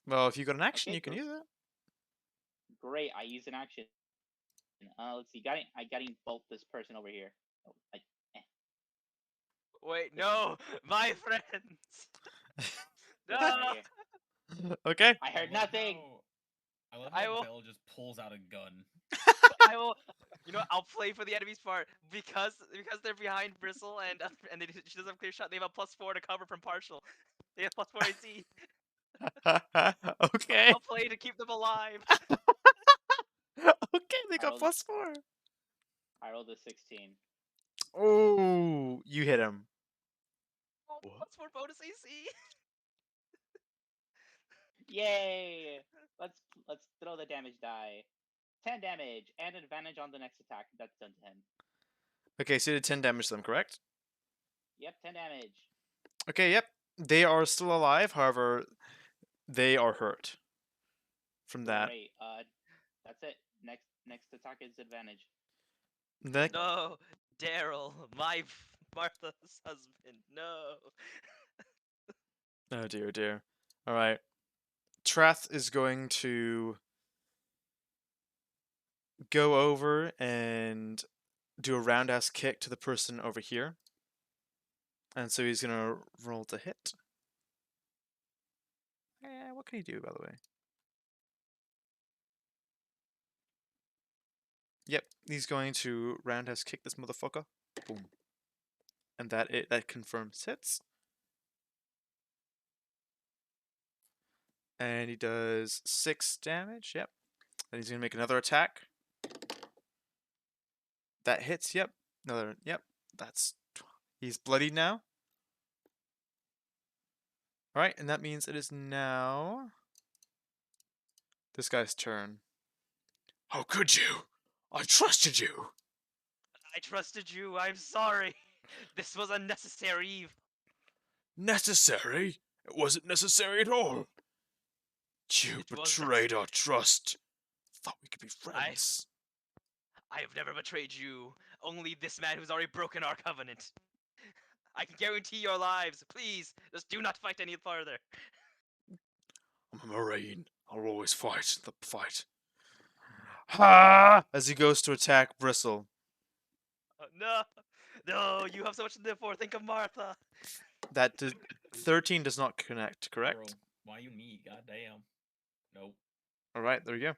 Well, if you got an action, Okay, you can cool. use it. Great. I use an action. Let's see. I got to bolt this person over here. Oh, Wait, no! My friends! get No! outta here. Okay. I heard nothing. I love I how will- Belle just pulls out a gun. I will. You know, what, I'll play for the enemy's part because they're behind Bristle and she doesn't have clear shot. They have a +4 to cover from partial. They have +4 AC. Okay. I'll play to keep them alive. Okay, they got rolled- +4. I rolled a 16. Oh, you hit him. Oh, What? +4 bonus AC. Yay! Let's throw the damage die. 10 damage and advantage on the next attack. That's done to him. Okay, so you did 10 damage to them, correct? Yep, 10 damage. Okay, yep. They are still alive, however, they are hurt from that. Great. That's it. Next attack is advantage. No, Daryl, Martha's husband. No. Oh dear, dear. All right. Trath is going to go over and do a roundhouse kick to the person over here. And so he's gonna roll to hit. What can he do, by the way? Yep, he's going to roundhouse kick this motherfucker. Boom. And that confirms hits. And he does 6 damage. Yep. Then he's gonna make another attack. That hits. Yep. Another. Yep. He's bloodied now. All right, and that means it is now this guy's turn. How could you? I trusted you. I trusted you. I'm sorry. This was unnecessary evil. Necessary? It wasn't necessary at all. You It was betrayed our trust. Thought we could be I- friends. I have never betrayed you. Only this man who's already broken our covenant. I can guarantee your lives. Please, just do not fight any further. I'm a Marine. I'll always fight the fight. Ha! As he goes to attack Bristle. No, no, you have so much to live for. Think of Martha. That 13 does not connect, Bro, correct? why you me? Goddamn. Nope. All right, there we go.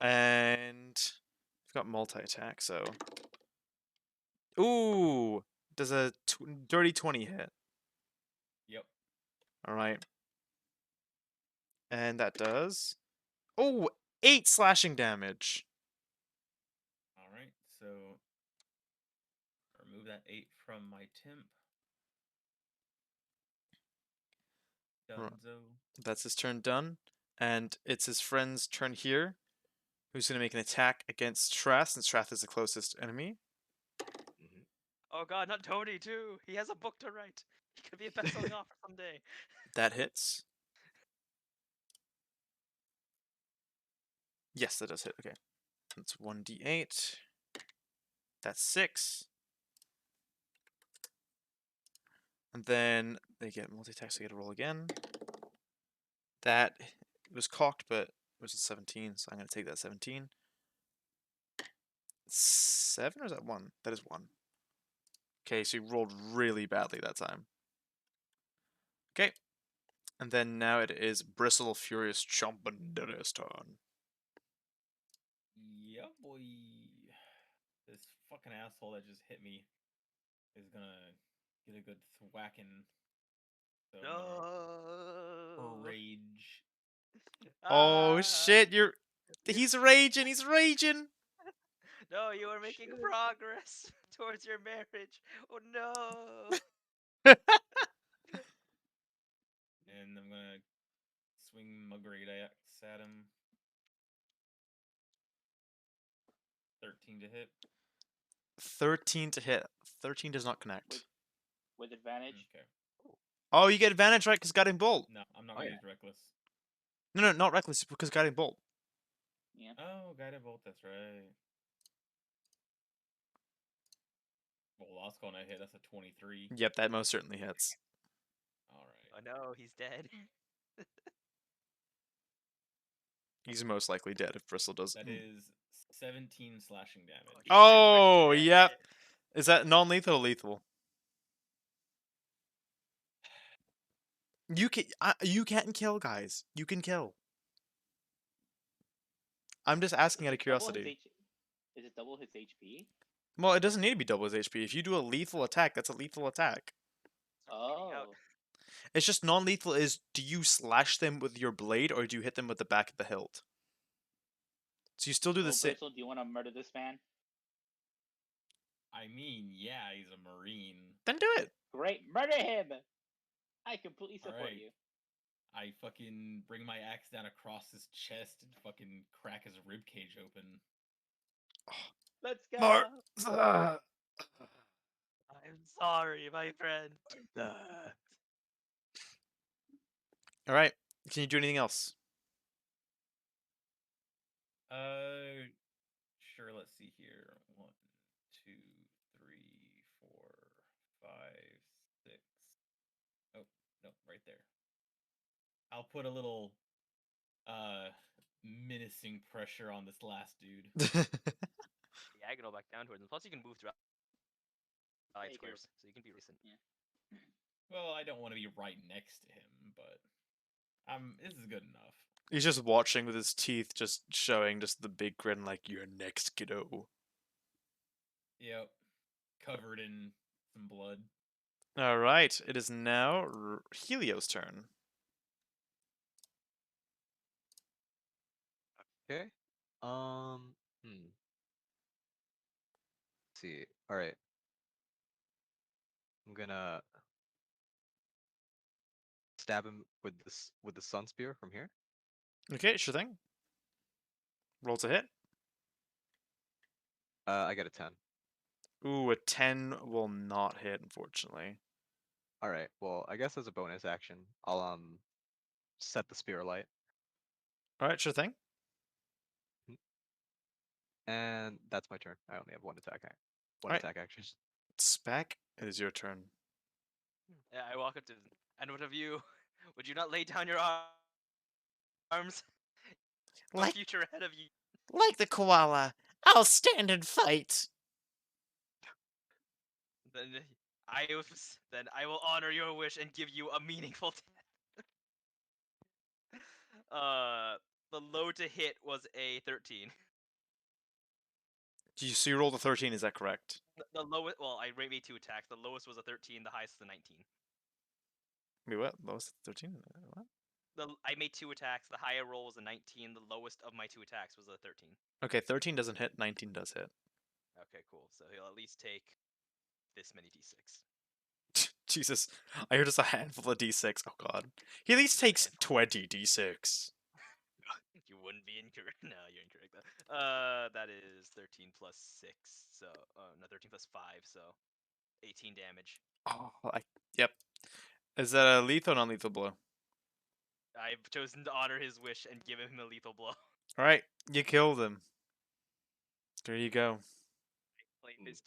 And I've got multi-attack, so. Ooh! Does a dirty 20 hit? Yep. All right. And that does. Oh, 8 slashing damage. All right. So remove that 8 from my temp. Right. Dunzo. That's his turn done. And it's his friend's turn here, who's going to make an attack against Strath, since Strath is the closest enemy. Oh God, not Tony too. He has a book to write. He could be a best-selling author someday. That hits. Yes, that does hit. Okay. That's 1d8. That's 6. And then they get multi-attack, so they get to roll again. That was cocked, but it was a 17, so I'm going to take that 17. 7 or is that 1? That is 1. Okay, so you rolled really badly that time. Okay. And then now it is Bristle Furious Chompin's turn. Yeah, boy. This fucking asshole that just hit me is gonna get a good thwacking. So I'm gonna No. rage. Oh Ah, shit, he's raging, he's raging! No, you are making Shit. progress towards your marriage. Oh no. And I'm gonna swing my great axe at him. 13 to hit. 13 to hit. 13 does not connect. With advantage. Okay. Oh, you get advantage, right? Because Guiding Bolt. No, I'm not Oh, gonna yeah. use reckless. No, not Reckless, because Guiding Bolt. Yeah. Oh, guided bolt. That's right. Well, last one I hit. That's a 23. Yep, that most certainly hits. All Oh right. no, he's dead. He's most likely dead if Bristle does. That is 17 slashing damage. He's super Oh, dead. yep. Is that non-lethal or lethal? You can't kill, guys. You can kill. I'm just asking out of Double his curiosity. Is it double his HP? Well, it doesn't need to be double his HP. If you do a lethal attack, that's a lethal attack. Oh. It's just non-lethal is, do you slash them with your blade or do you hit them with the back of the hilt? So you still do the same. Bristle, do you want to murder this man? I mean, yeah, he's a marine. Then do it. Great, murder him! I completely support Alright. you. I fucking bring my axe down across his chest and fucking crack his ribcage open. Let's go! Mar- I'm sorry, my friend. All right. Can you do anything else? Sure, let's see here. 1, 2, 3, 4, 5, 6. Oh, no, right there. I'll put a little menacing pressure on this last dude. Diagonal back down towards him. Plus, you can move throughout Yeah, side you can- squares, so you can be recent. Well, I don't want to be right next to him, but this is good enough. He's just watching with his teeth just showing just the big grin like, you're next, kiddo. Yep, covered in some blood. Alright, it is now Helio's turn. Okay. Hmm. Let's see. All right. I'm gonna stab him with the sun spear from here. Okay, sure thing. Roll to hit. I got a 10. Ooh, a 10 will not hit, unfortunately. All right. Well, I guess as a bonus action, I'll set the spear alight, Alright, sure thing. and that's my turn. I only have one attack. One Alright. attack action. Spec, it is your turn. Yeah, I walk up to him. And what of you? Would you not lay down your arms? The Like, future ahead of you. like the koala, I'll stand and fight. Then then I will honor your wish and give you a meaningful death. The low to hit was a 13. So you rolled a 13, is that correct? The lowest, well, I made 2 attacks. The lowest was a 13. The highest was a 19. Wait, what? Lowest 13? What? I made 2 attacks. The higher roll was a 19. The lowest of my 2 attacks was a 13. Okay, 13 doesn't hit, 19 does hit. Okay, cool. So he'll at least take this many d6. Jesus, I heard just a handful of d6. Oh god. He at least takes 20 d6. You wouldn't be incorrect. No, you're incorrect though. That is 13 plus 6. So, no, 13 plus 5. So, 18 damage. Oh, yep. Is that a lethal or non-lethal blow? I've chosen to honor his wish and give him a lethal blow. Alright, you killed him. There you go. Claim his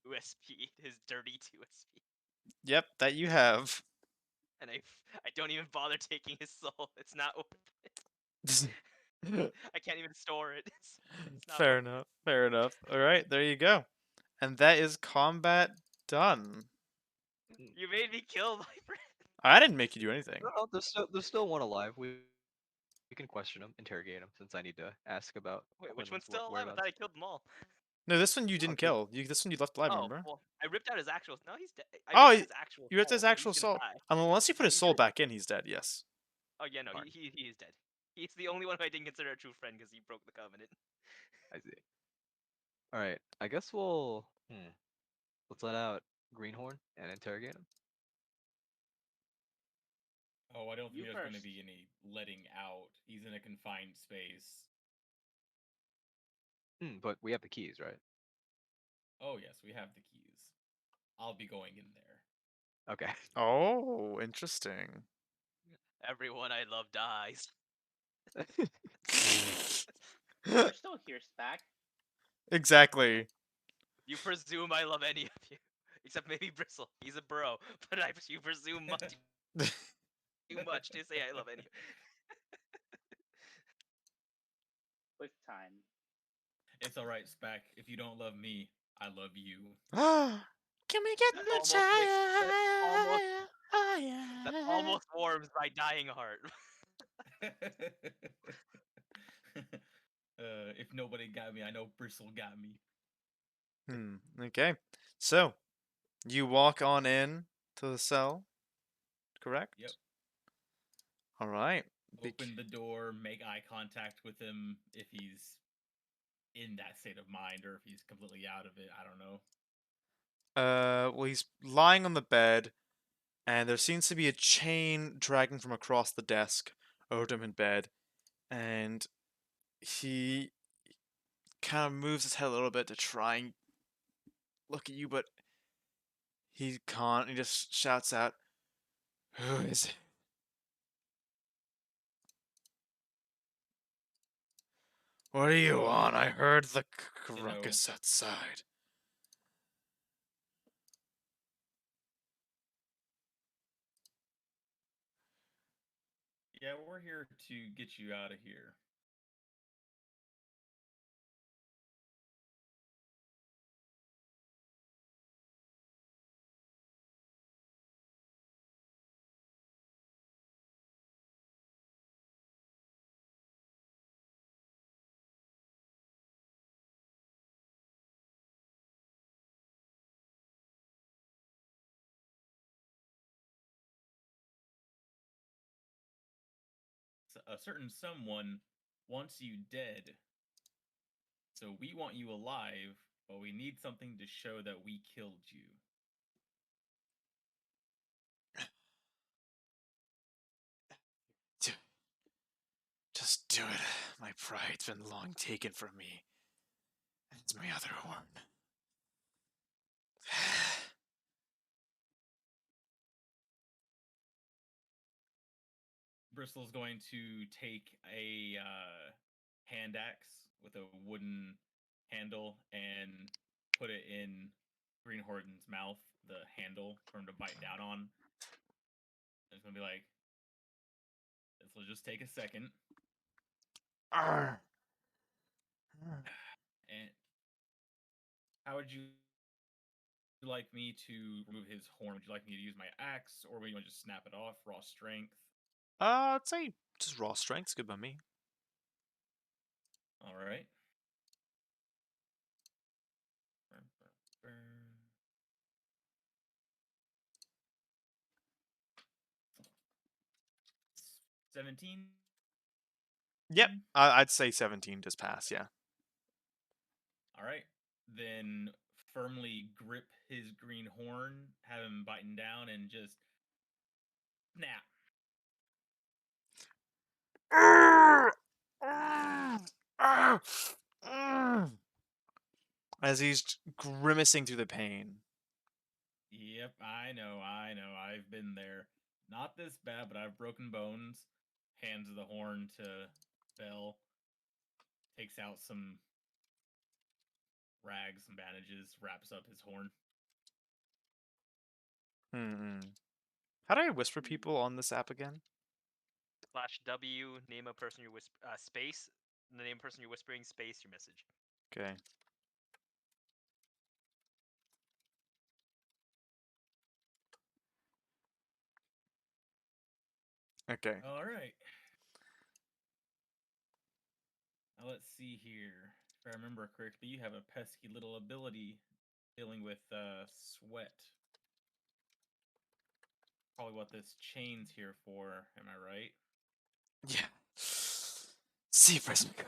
2 SP, his dirty 2 SP. Yep, that you have. And I don't even bother taking his soul. It's not worth it. I can't even store it. It's not Fair worth enough. Fair enough. Alright, there you go. And that is combat done. it. You made me kill my friend. I didn't make you do anything. No, there's still one alive. We can question him, interrogate him, since I need to ask about. Wait, which Quinlan's one's still alive? I whereabouts. thought I killed them all. No, this one you didn't Okay. kill. This one you left alive, Oh, remember? well, I ripped out his actual. No, he's dead. Oh, I ripped out his actual. You ripped soul, his so actual he's gonna soul. die. Unless you put his He's soul dead. back in, he's dead, yes. Oh yeah, no, Fine. he is dead. He's the only one who I didn't consider a true friend because he broke the covenant. I see. All right. I guess we'll let's let out Greenhorn and interrogate him. Oh, I don't think You there's going to first. be any letting out. He's in a confined space. But we have the keys, right? Oh, yes, we have the keys. I'll be going in there. Okay. Oh, interesting. Everyone I love dies. We're still here, Spack. Exactly. You presume I love any of you, except maybe Bristle. He's a bro, but you presume much too much to say I love any. With time. It's alright, Spack. If you don't love me, I love you. Can we get That the almost That almost warms my dying heart. If nobody got me, I know Bristle got me. Okay. So, you walk on in to the cell, correct? Yep. All right. Open the door, make eye contact with him if he's in that state of mind or if he's completely out of it. I don't know. Well, he's lying on the bed, and there seems to be a chain dragging from across the desk over to him in bed, and he kind of moves his head a little bit to try and look at you, but he can't. He just shouts out, "Who is it?" What do you want? I heard the ruckus outside. Yeah, we're here to get you out of here. A certain someone wants you dead. So we want you alive, but we need something to show that we killed you. Just do it. My pride's been long taken from me. And it's my other horn. Bristle's going to take a hand axe with a wooden handle and put it in Greenhorden's mouth, the handle for him to bite down on. And it's gonna be like, this will just take a second. Arr. And how would you like me to remove his horn? Would you like me to use my axe, or would you want to just snap it off? Raw strength. I'd say just raw strength's good by me. All right. 17. Yep, I'd say 17 just pass, yeah. All right. Then firmly grip his green horn, have him biting down, and just snap. As he's grimacing through the pain. Yep, I know. I've been there. Not this bad, but I've broken bones. Hands the horn to Bell. Takes out some rags, some bandages, wraps up his horn. How do I whisper people on this app again? /W, name a person you're space, the name of person you're whispering, space, your message. Okay. Okay. All right. Now let's see here. If I remember correctly, you have a pesky little ability dealing with sweat. Probably what this chain's here for. Am I right? Yeah. See Prism goes.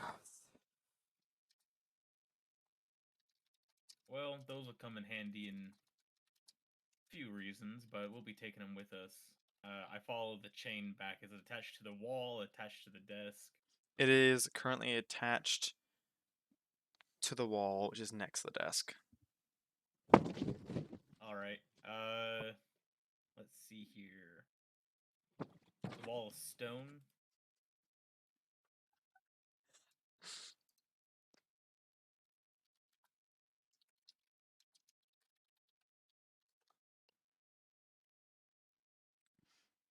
Well, those will come in handy in few reasons, but we'll be taking them with us. I follow the chain back. Is it attached to the wall, attached to the desk? It is currently attached to the wall, which is next to the desk. All right. Let's see here. The wall is stone.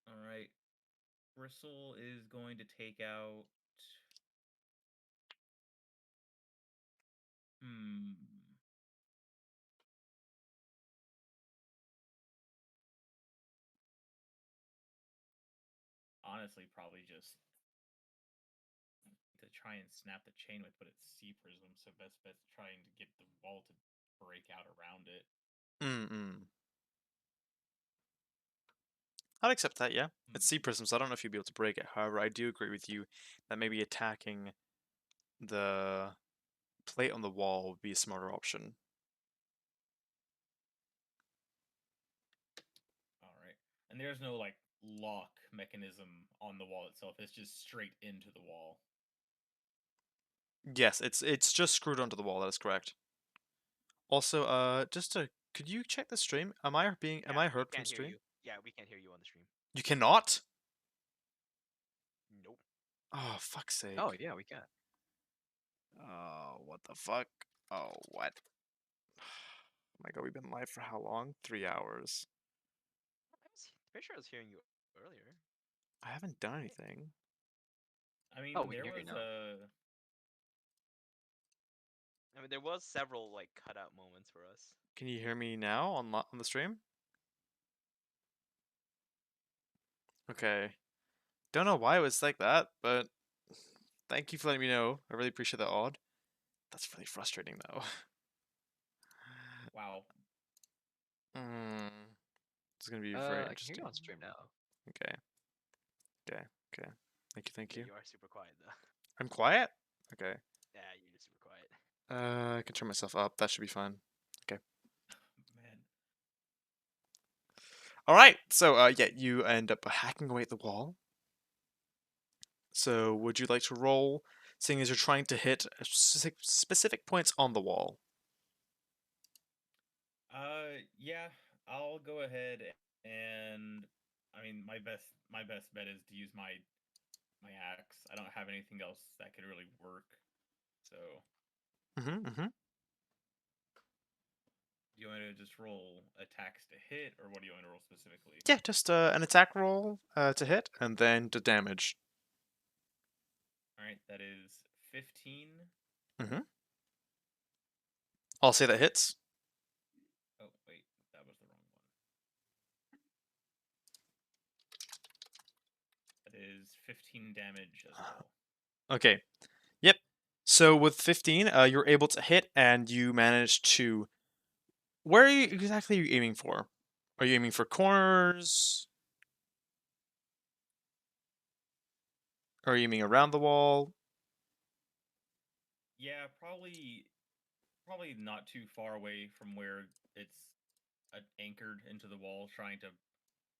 All right. Bristle is going to take out. Honestly, probably just to try and snap the chain with, but it's sea prism, so best bet trying to get the wall to break out around it. I'd accept that, yeah. It's sea prism, so I don't know if you'd be able to break it. However, I do agree with you that maybe attacking the plate on the wall would be a smarter option. All right. And there's no, like, lock mechanism on the wall itself. It's just straight into the wall. Yes, it's just screwed onto the wall, that is correct. Also, could you check the stream? Am I heard from stream? Yeah, we can't hear you on the stream. You cannot? Nope. Oh, fuck's sake. Oh yeah, we can. Oh, what the fuck? Oh, what? Oh my god, we've been live for how long? 3 hours. I was pretty sure I was hearing you earlier. I haven't done anything. I mean, Oh, we there can hear was you now. I mean, there was several like cutout moments for us. Can you hear me now on the stream? Okay. Don't know why it was like that, but thank you for letting me know. I really appreciate that, Odd. That's really frustrating, though. wow. It's gonna be very I can hear interesting. you on stream now. Okay. Okay. Okay. Thank Yeah, you. you are super quiet though. I'm quiet? Okay. Yeah, you're just super quiet. I can turn myself up. That should be fine. Man. Alright, so yeah, you end up hacking away at the wall. So would you like to roll, seeing as you're trying to hit specific points on the wall? Yeah, I'll go ahead and I mean my best bet is to use my axe. I don't have anything else that could really work. So, Mm-hmm. do you want to just roll attacks to hit, or what do you want to roll specifically? Yeah, just an attack roll to hit, and then to damage. All right, that is 15. I'll say that hits. Oh, wait, that was the wrong one. That is 15 damage as well. Okay. Yep. So with 15, you're able to hit, and you manage to. Where are you exactly aiming for? Are you aiming for corners? Are you aiming around the wall? Yeah, probably not too far away from where it's anchored into the wall, trying to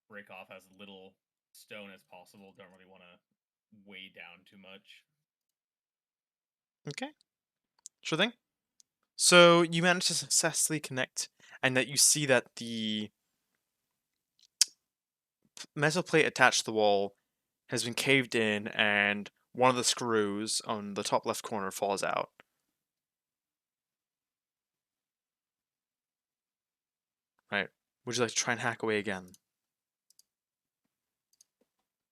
break off as little stone as possible. Don't really want to weigh down too much. Okay. Sure thing. So you manage to successfully connect, and that you see that the metal plate attached to the wall has been caved in, and one of the screws on the top left corner falls out. Right. Would you like to try and hack away again?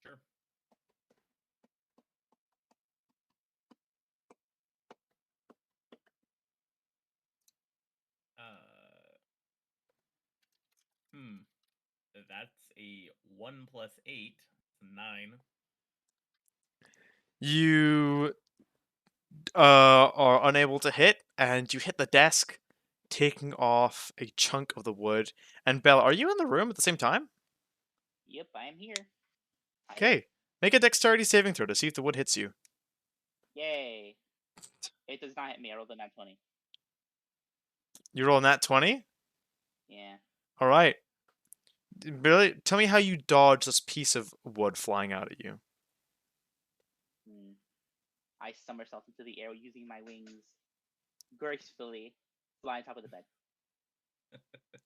Sure. That's a 1 plus 8, 9. You are unable to hit, and you hit the desk, taking off a chunk of the wood. And Bella, are you in the room at the same time? Yep, I am here. Okay. Make a dexterity saving throw to see if the wood hits you. Yay. It does not hit me. I rolled a nat 20. You roll that 20? Yeah. All right. Really, tell me how you dodge this piece of wood flying out at you. I somersault into the air using my wings gracefully, fly on top of the bed.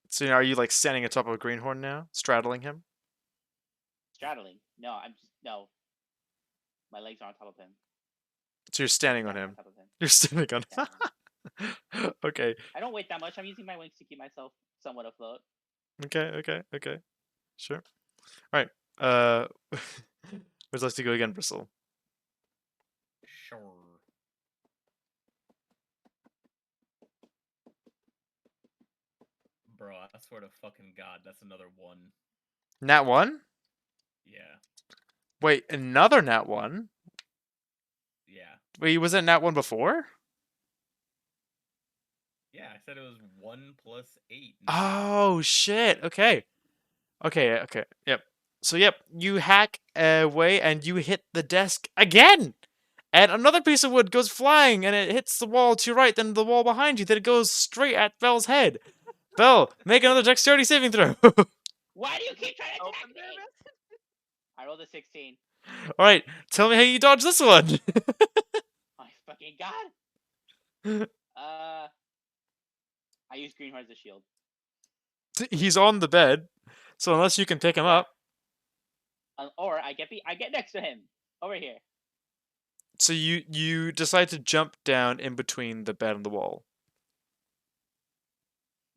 So are you like standing atop of a greenhorn now, straddling him? Straddling. No, no. My legs are on top of him. So you're standing on Standing him. top of him. You're standing on Yeah. him. Okay. I don't weight that much. I'm using my wings to keep myself somewhat afloat. Okay. Sure. All right. Would you like to go again, Bristle? Sure. Bro, I swear to fucking God, that's another 1. Nat 1? Yeah. Wait, another nat 1? Yeah. Wait, was it nat 1 before? Yeah, I said it was 1 plus 8. Oh, shit. Okay. Yep. So, yep, you hack away and you hit the desk again! And another piece of wood goes flying and it hits the wall to your right, then the wall behind you, then it goes straight at Belle's head. Belle, make another dexterity saving throw. Why do you keep trying to attack Open me? there, I rolled a 16. Alright, tell me how you dodge this one. My fucking God. I use Greenhorn as a shield. He's on the bed, so unless you can pick him up. Or I get next to him. Over here. So you decide to jump down in between the bed and the wall.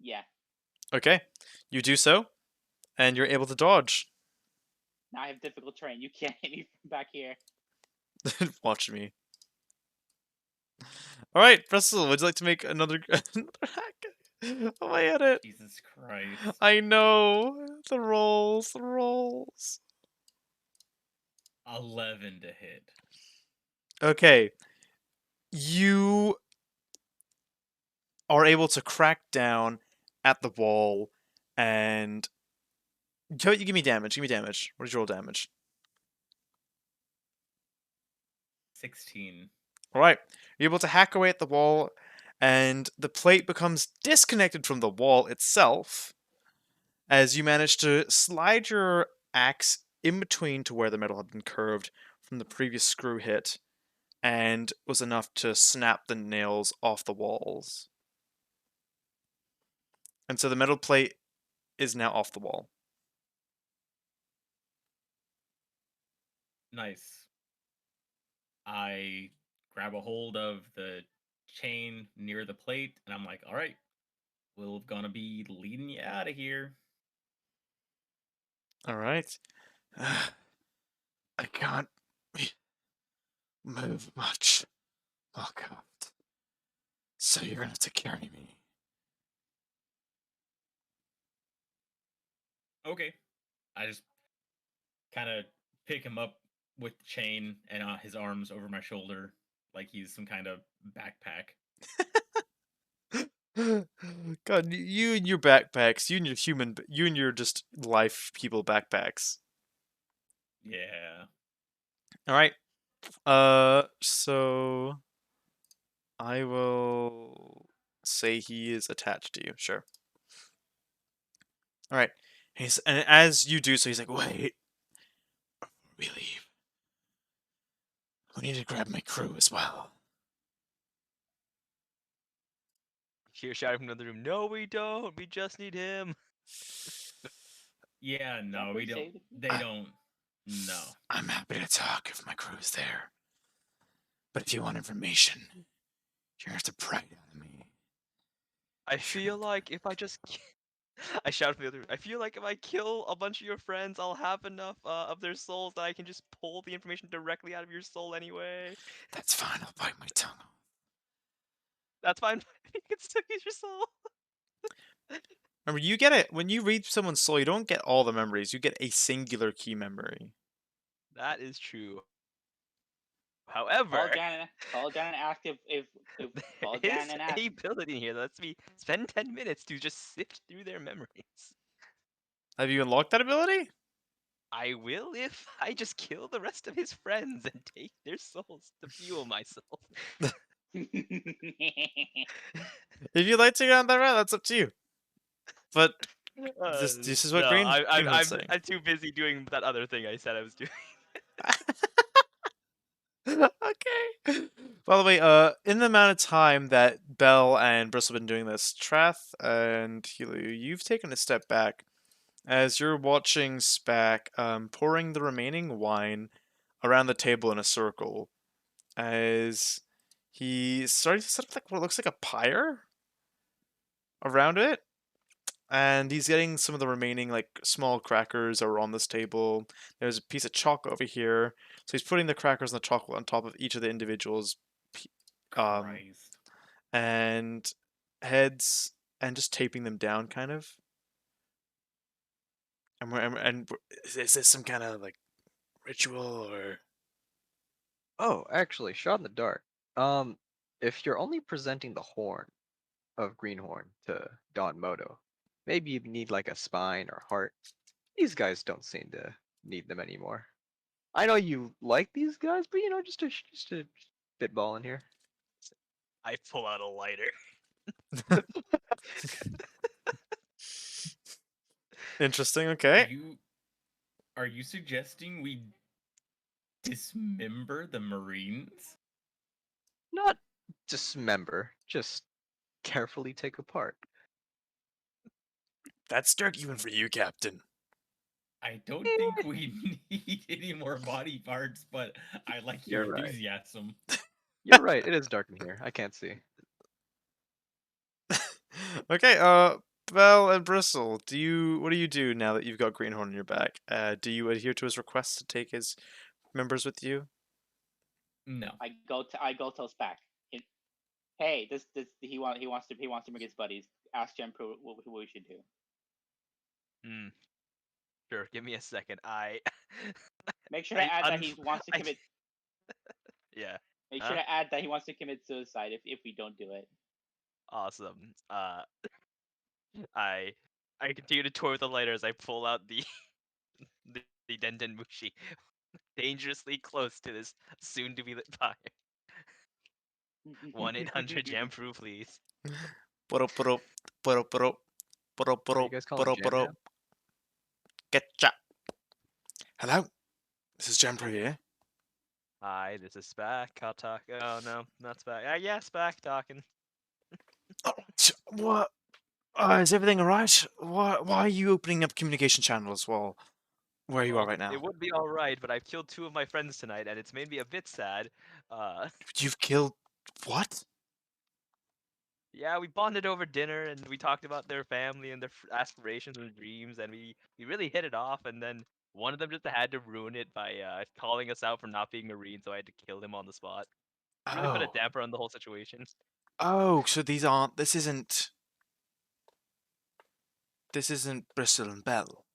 Yeah. Okay, you do so, and you're able to dodge. Now I have difficult terrain. You can't hit me from back here. Watch me. All right, Russell, would you like to make another hack? Oh, my edit. Jesus Christ. I know the rolls. 11 to hit. Okay, you are able to crack down at the wall, and you give me damage. Give me damage. What is your roll damage? 16. All right, you're able to hack away at the wall, and the plate becomes disconnected from the wall itself, as you manage to slide your axe in between to where the metal had been curved from the previous screw hit, and was enough to snap the nails off the walls. And so the metal plate is now off the wall. Nice. I grab a hold of the chain near the plate, and I'm like, all right, we're gonna be leading you out of here. All right. I can't move much. Oh, God. So you're gonna have to carry me. Okay. I just kind of pick him up with the chain and his arms over my shoulder like he's some kind of backpack. God, you and your backpacks, you and your you and your just life people backpacks. Yeah. All right. So I will say he is attached to you. Sure. All right. And as you do so, he's like, "Wait, before we leave, we need to grab my crew as well." Hear shouting from another room. No, we don't. We just need him. Yeah, no, Can't we we don't. save the- They don't. No. I'm happy to talk if my crew is there, but if you want information, you're gonna have to pry it out of me. I feel like if I just. I shout from the other room. I feel like if I kill a bunch of your friends, I'll have enough of their souls that I can just pull the information directly out of your soul anyway. That's fine. I'll bite my tongue off. That's fine. You can still use your soul. Remember, you get it when you read someone's soul. You don't get all the memories. You get a singular key memory. That is true. Call However, Jan and ask if call there Jan is and ask. a ability here that lets me spend 10 minutes to just sift through their memories. Have you unlocked that ability? I will if I just kill the rest of his friends and take their souls to fuel myself. If you'd like to go on that route, that's up to you. But this is what no, Greenhood's saying. I'm too busy doing that other thing I said I was doing. Okay. By the way, in the amount of time that Bell and Bristle have been doing this, Trath and Helio, you've taken a step back as you're watching Spack pouring the remaining wine around the table in a circle as he's starting to set up like what looks like a pyre around it. And he's getting some of the remaining like small crackers that were on this table. There's a piece of chocolate over here. So he's putting the crackers and the chocolate on top of each of the individuals' Christ. and heads and just taping them down kind of. And is this some kind of like ritual or? Oh, actually, shot in the dark. If you're only presenting the horn of Greenhorn to Don Moto, maybe you need like a spine or heart. These guys don't seem to need them anymore. I know you like these guys, but just a spitball in here. I pull out a lighter. Interesting. Okay. Are you suggesting we dismember the Marines? Not dismember, just carefully take apart. That's dark even for you, Captain. I don't think we need any more body parts, but I like your You're right. enthusiasm. You're right, it is dark in here. I can't see. Okay. Bell and Bristle, what do you do now that you've got Greenhorn on your back? Do you adhere to his request to take his members with you? No. I go tell Spack. Hey, he wants to bring his buddies. Ask Jem what we should do. Hmm. Sure. Give me a second. Make sure to add that he wants to I- commit. Yeah. Make sure to add that he wants to commit suicide if we don't do it. Awesome. I continue to toy with the lighter as I pull out the the Denden Mushi, dangerously close to this soon-to-be lit fire. 1-800-JAMPROO, please. Poro, poro, poro, poro, What are poro, you guys calling poro, Jam poro. Jam? Getcha. Hello, this is Jempro here. Hi, this is Spack. I'll talk. Oh no, not Spack. Yeah, Spack talking. Oh, what? Is everything alright? Why are you opening up communication channels while where you are Well, right now? It would be alright, but I've killed 2 of my friends tonight, and it's made me a bit sad. You've killed what? Yeah, we bonded over dinner, and we talked about their family and their aspirations and dreams, and we really hit it off. And then one of them just had to ruin it by calling us out for not being Marine, so I had to kill him on the spot. Really put a Oh. damper on the whole situation. Oh, so this isn't Bristol and Bell.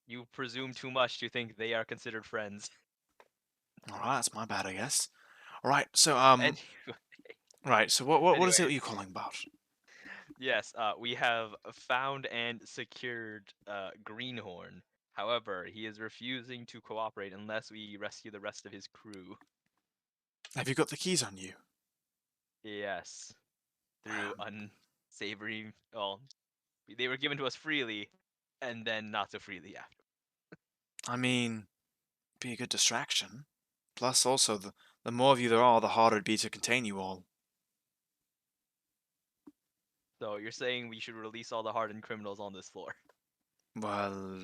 You presume too much to think they are considered friends. Alright, that's my bad, I guess. Alright, so And right, so what is it Anyway. you're calling about? yes, we have found and secured Greenhorn. However, he is refusing to cooperate unless we rescue the rest of his crew. Have you got the keys on you? Yes, through unsavory. Well, they were given to us freely, and then not so freely after. I mean, be a good distraction. Plus, also, the more of you there are, the harder it'd be to contain you all. So you're saying we should release all the hardened criminals on this floor? Well,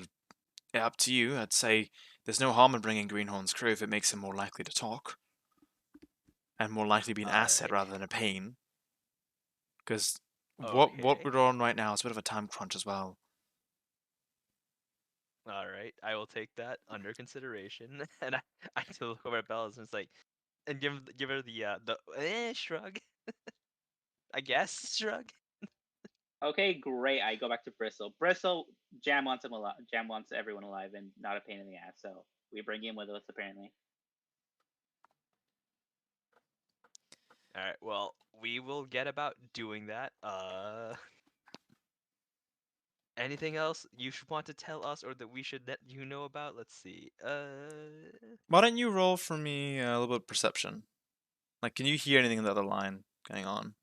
yeah, up to you. I'd say there's no harm in bringing Greenhorn's crew if it makes him more likely to talk. And more likely to be an asset Alright. rather than a pain. Because what Okay. we're on right now is a bit of a time crunch as well. All right, I will take that under consideration. And I still look over at Bellas and it's like, and give her the shrug. I guess shrug. Okay, great. I go back to Bristle. Bristle, Jam wants him alive. Jam wants everyone alive and not a pain in the ass. So we bring him with us apparently. All right, well, we will get about doing that. Anything else you should want to tell us or that we should let you know about? Let's see. Why don't you roll for me a little bit of perception? Like, can you hear anything in the other line going on?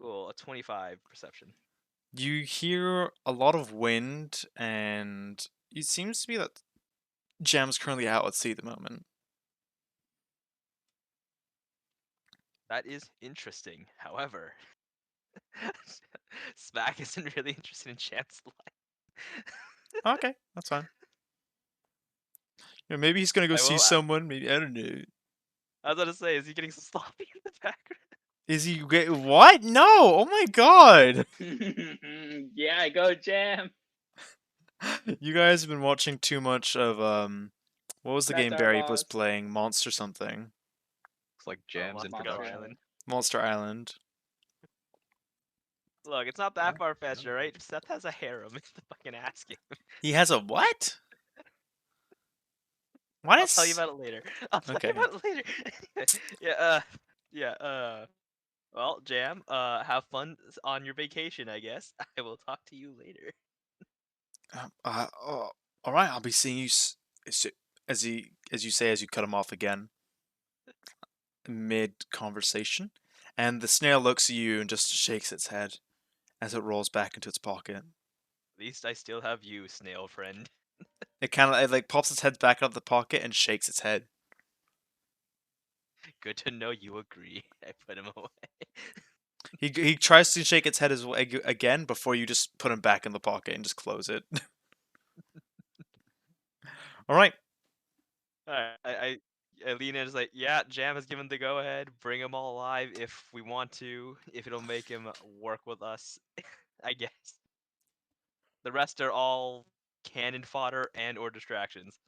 Cool. A 25 perception. You hear a lot of wind, and it seems to be that Jam's currently out at sea at the moment. That is interesting. However, Smack isn't really interested in Champ's life. Okay, that's fine. Yeah, maybe he's gonna go I see will someone. Maybe I don't know. I was about to say, is he getting sloppy in the background? Is he what? No! Oh my god! Yeah, go Jam. You guys have been watching too much of what was the That's game our Barry was boss. playing? Monster something. Looks like Jam's in Monster production. Island. Monster Island. Look, it's not that far fetched, alright? Seth has a harem. It's the fucking asking. He has a what? What I'll is? tell you about it later. I'll tell you Okay. about it later. Well, Jam, have fun on your vacation, I guess. I will talk to you later. Oh, all right. I'll be seeing you as you say as you cut him off again, mid conversation, and the snail looks at you and just shakes its head as it rolls back into its pocket. At least I still have you, snail friend. It like pops its head back out of the pocket and shakes its head. Good to know you agree. I put him away. He tries to shake its head again before you just put him back in the pocket and just close it. All right. Alright, I lean in and is like, yeah, Jam has given the go ahead. Bring them all alive if we want to. If it'll make him work with us. I guess. The rest are all cannon fodder and or distractions.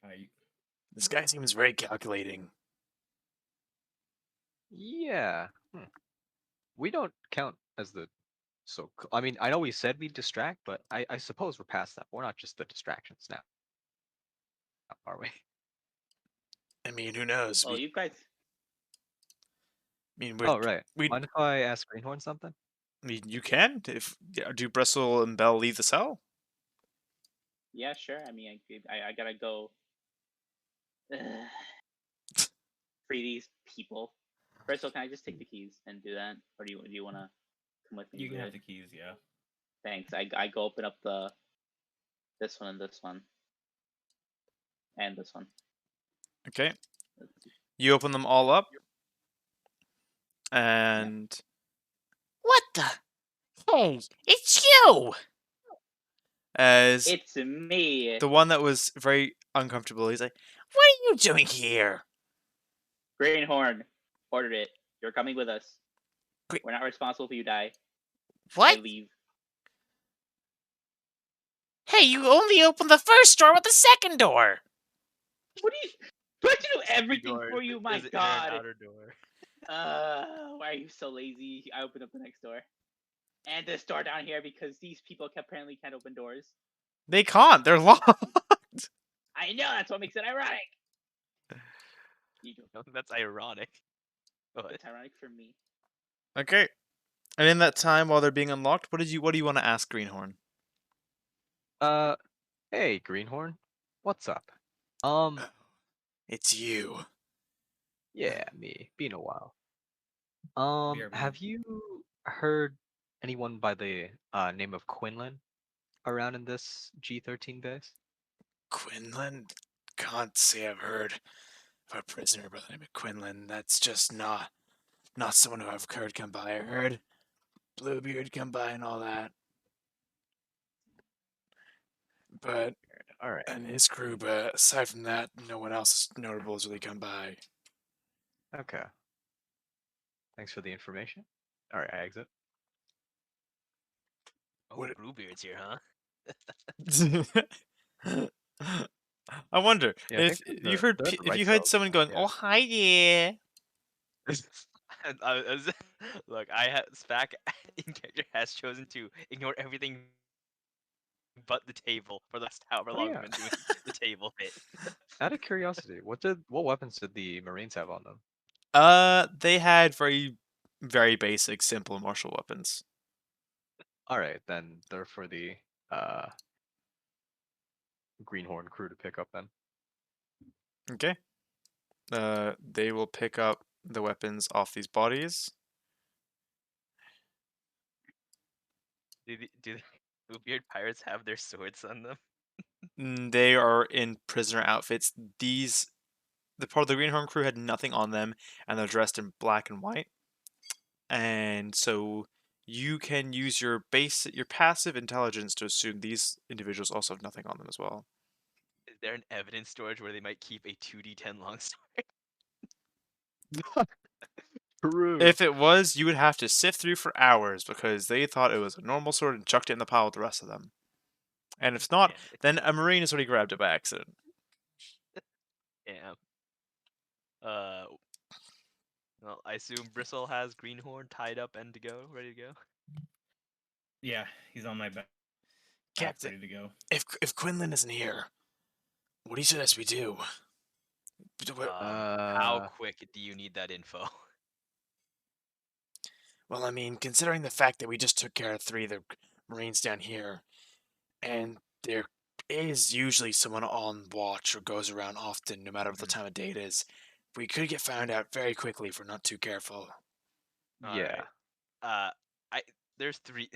I This guy seems very calculating. Yeah. We don't count as the I mean, I know we said we distract, but I suppose we're past that. We're not just the distractions now, are we? I mean, who knows? Oh, you guys. I mean, Oh, right. we Mind if I ask Greenhorn something? I mean, you can. If do Bristle and Bell leave the cell? Yeah, sure. I mean, I gotta go. Free these people. First of all, can I just take the keys and do that, or do you want to come with me? you and can do have it? the keys, yeah. Thanks. I go open up this one and this one and this one. Okay. You open them all up, and what the? Hey, it's you! As It's me, the one that was very uncomfortable, he's like, "What are you doing here?" Greenhorn. Ordered it. You're coming with us. Great. We're not responsible if you die. I What? leave. Hey, you only opened the first door with the second door. What do you? Do I have to do everything Door. for you? My There's an inner and God. outer door. Why are you so lazy? I opened up the next door. And this door down here because these people apparently can't open doors. They can't. They're locked. I know, that's what makes it ironic. You do. That's ironic. But It's ironic for me. Okay. And in that time, while they're being unlocked, what do you want to ask Greenhorn? Hey, Greenhorn. What's up? It's you. Yeah, me. Been a while. BRB. Have you heard anyone by the name of Quinlan around in this G13 base? Quinlan? Can't say I've heard of a prisoner by the name of Quinlan. That's just not someone who I've heard come by. I heard Bluebeard come by and all that. But All right. and his crew, but aside from that, no one else is notable has really come by. Okay. Thanks for the information. All right, I exit. oh, What- Bluebeard's here, huh? I wonder Yeah, I if think you the- heard they're at the if right you heard cells, someone going, yeah. "Oh hi there." Look, Spac in character has chosen to ignore everything but the table for the last however Oh, long yeah. we've been doing the table bit. Out of curiosity, what weapons did the Marines have on them? They had very, very basic, simple martial weapons. All right, then they're for the Greenhorn crew to pick up then. Okay. They will pick up the weapons off these bodies. Do the Bluebeard pirates have their swords on them? They are in prisoner outfits. The part of the Greenhorn crew had nothing on them, and they're dressed in black and white. And so you can use your passive intelligence to assume these individuals also have nothing on them as well. Is there an evidence storage where they might keep a 2d10 long sword? True. If it was, you would have to sift through for hours because they thought it was a normal sword and chucked it in the pile with the rest of them. And if not, Damn it. then a Marine has already grabbed it by accident. Damn. Well, I assume Bristle has Greenhorn tied up and ready to go. Yeah, he's on my back. Captain, Ready to go. if Quinlan isn't here, what do you suggest we do? How quick do you need that info? Well, I mean, considering the fact that we just took care of 3 of the Marines down here, and there is usually someone on watch or goes around often, no matter what the time of day it is, we could get found out very quickly if we're not too careful. Yeah. There's three.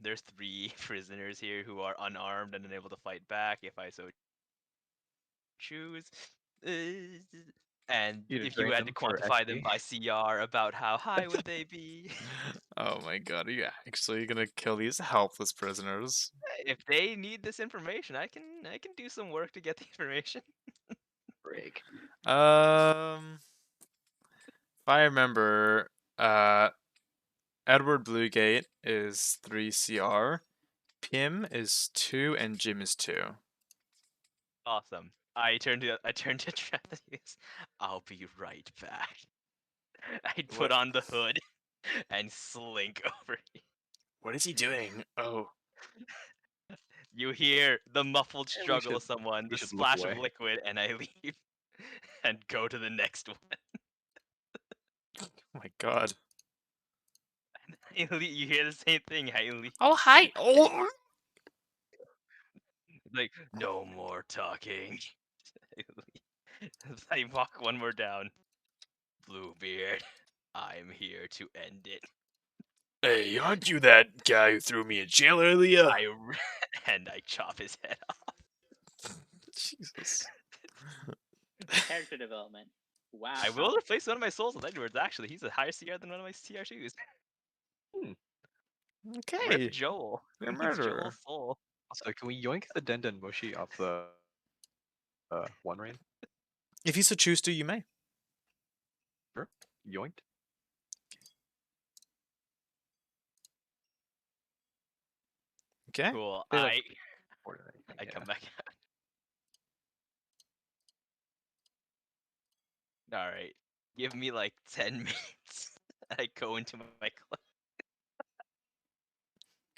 There's 3 prisoners here who are unarmed and unable to fight back if I so choose. And You'd if you train had to them for quantify them XP. by CR, about how high would they be? Oh my god, are you actually gonna kill these helpless prisoners? If they need this information, I can do some work to get the information. Break. I remember, Edward Bluegate is 3 CR, Pim is 2, and Jim is 2. Awesome. I turned to Travis. I'll be right back. I'd put What? on the hood and slink over here. What is he doing? Oh. You hear the muffled Yeah, we struggle of should- someone, we the should look splash of away. liquid, and I leave and go to the next one. Oh my god. You hear the same thing, I leave. Oh, hi! Oh! Like, no more talking. I walk one more down. Bluebeard, I'm here to end it. Hey, aren't you that guy who threw me in jail earlier? And I chop his head off. Jesus. Character development. Wow. I will replace one of my souls with Edwards, actually. He's a higher CR than one of my CR2s. Okay. Rip Joel. You're a Who needs murderer. Joel's soul? Also, can we yoink the Denden Mushi off the one rain? If you so choose to, you may. Sure. Yoinked. Okay. Cool. Yeah, I More than anything, I yeah. come back out. Alright. Give me like 10 minutes. I go into my cloak.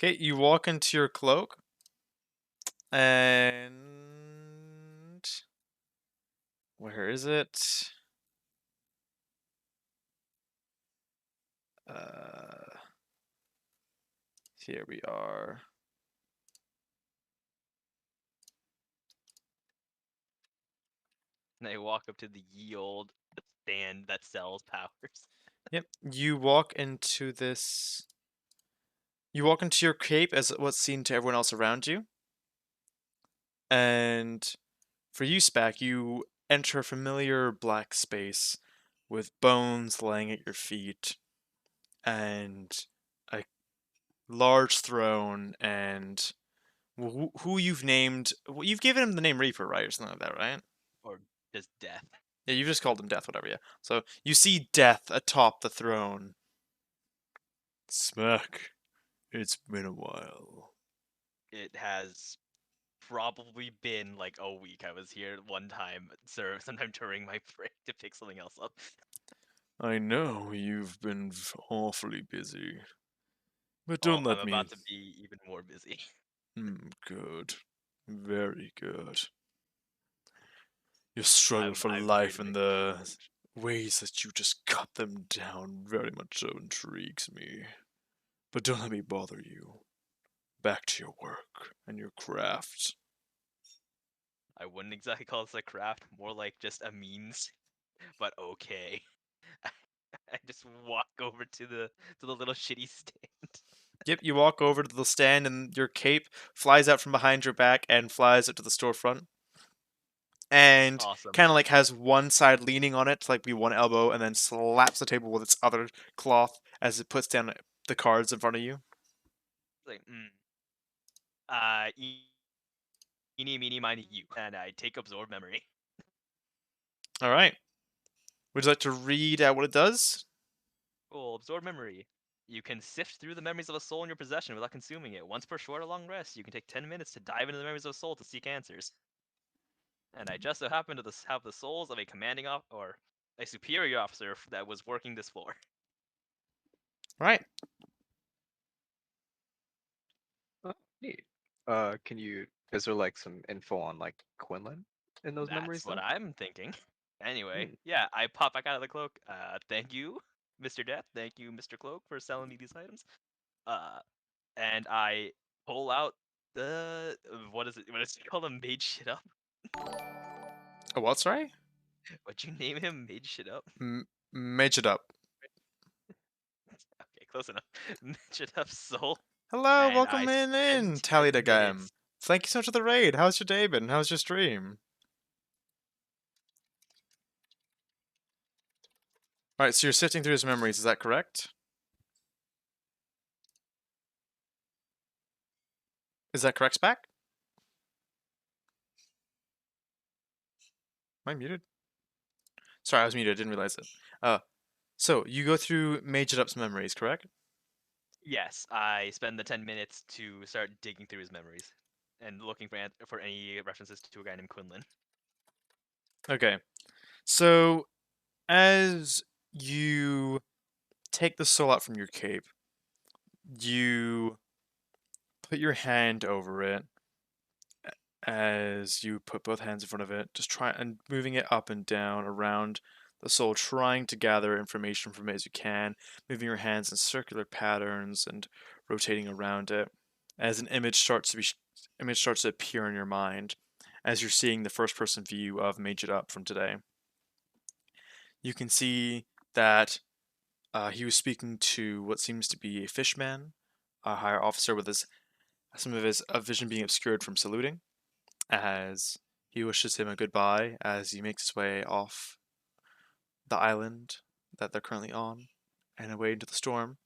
Okay, you walk into your cloak. And... where is it? Here we are. And I walk up to the ye old stand that sells powers. Yep, you walk into this... You walk into your cape as what's seen to everyone else around you. And for you, Spack, you enter a familiar black space with bones laying at your feet and a large throne and who you've named... well, you've given him the name Reaper, right? Or something like that, right? Or just death. Yeah, you've just called him Death, whatever, yeah. So you see Death atop the throne. Smack, it's been a while. It has probably been like a week. I was here one time, sir, sometime during my break to pick something else up. I know you've been awfully busy. But Well, don't let I'm me... about to be even more busy. Good. Very good. Your struggle for I'm life ready and to the make a change. ways that you just cut them down very much so intrigues me. But don't let me bother you. Back to your work and your craft. I wouldn't exactly call this a craft, more like just a means. But okay. I just walk over to the little shitty stand. Yep, you walk over to the stand and your cape flies out from behind your back and flies up to the storefront. And Awesome. kind of like has one side leaning on it, like be one elbow, and then slaps the table with its other cloth as it puts down the cards in front of you. Like, eeny, meeny, miny, you. And I take absorb memory. All right. Would you like to read out what it does? Cool, absorb memory. You can sift through the memories of a soul in your possession without consuming it. Once per short or long rest, you can take 10 minutes to dive into the memories of a soul to seek answers. And I just so happen to have the souls of a commanding or a superior officer that was working this floor. Right. Oh, neat. Can you? Is there like some info on like Quinlan in those memories? That's what though? I'm thinking. Anyway, Hmm. yeah, I pop back out of the cloak. Thank you, Mr. Death. Thank you, Mr. Cloak, for selling me these items. And I pull out the what is it? What is it called? A made shit up. Oh, what, sorry? What'd you name him? Made shit up. Mage it up. Okay, close enough. Made shit up soul. Hello, And welcome I in, spend Tally 10 Gam. minutes. Thank you so much for the raid. How's your day been? How's your stream? Alright, so you're sifting through his memories, is that correct? Is that correct, Spack? Am I muted? Sorry, I was muted, I didn't realize it. So you go through Major Up's memories, correct? Yes, I spend the 10 minutes to start digging through his memories and looking for any references to a guy named Quinlan. Okay. So as you take the soul out from your cape, you put your hand over it as you put both hands in front of it, just try and moving it up and down around the soul, trying to gather information from it as you can, moving your hands in circular patterns and rotating around it as an image starts to appear in your mind as you're seeing the first person view of Mage It Up from today. You can see that he was speaking to what seems to be a fishman, a higher officer with some of his vision being obscured from saluting, as he wishes him a goodbye as he makes his way off the island that they're currently on and away into the storm,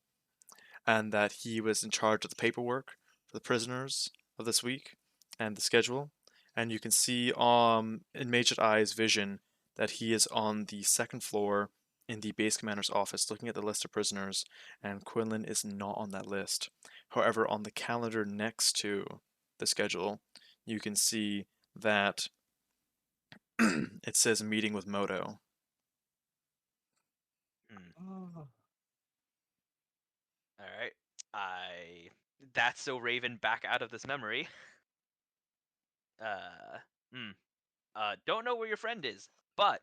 and that he was in charge of the paperwork for the prisoners of this week and the schedule. And you can see in Major Eye's vision that he is on the second floor in the base commander's office looking at the list of prisoners, and Quinlan is not on that list. However, on the calendar next to the schedule, you can see that it says a meeting with Moto. Oh. All right, that's so Raven back out of this memory. Uh, don't know where your friend is, but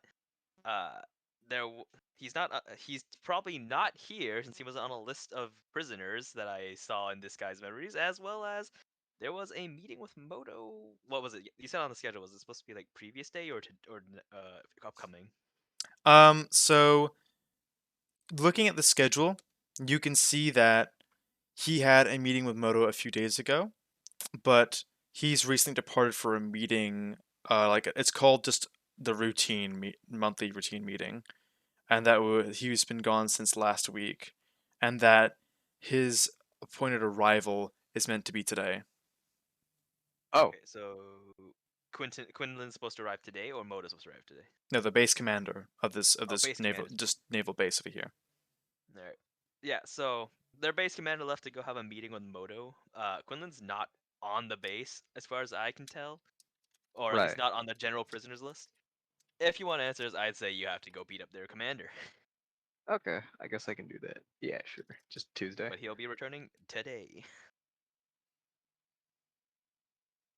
uh, he's not. He's probably not here since he was on a list of prisoners that I saw in this guy's memories, as well as there was a meeting with Moto. What was it? You said on the schedule. Was it supposed to be like previous day or upcoming? So looking at the schedule, you can see that he had a meeting with Moto a few days ago, but he's recently departed for a meeting. It's called just the monthly routine meeting, and he's been gone since last week, and that his appointed arrival is meant to be today. Oh, Okay, so Quinlan's supposed to arrive today, or Moto's supposed to arrive today? No, the base commander of this Base naval commander's naval base over here. All right. Yeah, so their base commander left to go have a meeting with Moto. Quinlan's not on the base, as far as I can tell, or he's right. not on the general prisoners list. If you want answers, I'd say you have to go beat up their commander. Okay, I guess I can do that. Yeah, sure. Just Tuesday. But he'll be returning today.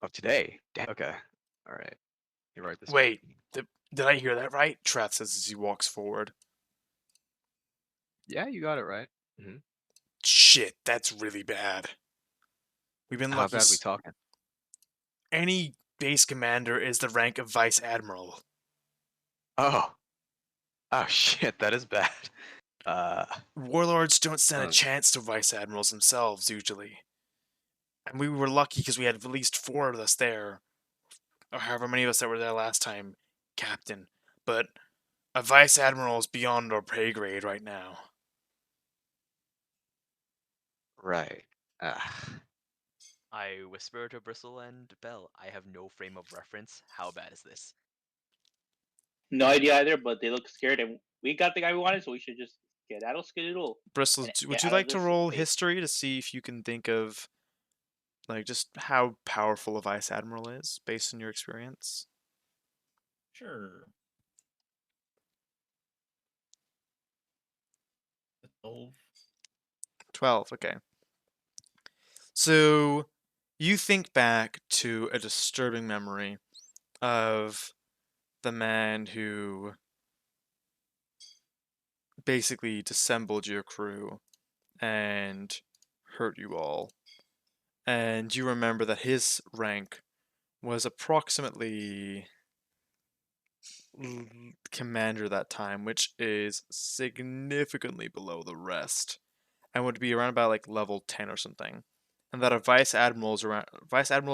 Oh, today. Damn. Okay. All right. You're right. This Wait, did I hear that right? Trath says as he walks forward. Yeah, you got it right. Shit, that's really bad. We've been How lucky. bad we talking? Any base commander is the rank of vice admiral. Oh. Oh shit, that is bad. Warlords don't stand a Uh. chance to vice admirals themselves usually. And we were lucky because we had at least 4 of us there, or however many of us that were there last time, Captain. But a vice admiral is beyond our pay grade right now. Right. I whisper to Bristle and Bell, I have no frame of reference. How bad is this? No idea either, but they look scared, and we got the guy we wanted, so we should just get out of Skedoodle. Bristle, And would get you out of like to this roll place. history to see if you can think of just how powerful a vice admiral is based on your experience? Sure. 12. 12, okay. So you think back to a disturbing memory of the man who basically dissembled your crew and hurt you all. And you remember that his rank was approximately commander that time, which is significantly below the rest, and would be around about level 10 or something. And that vice admirals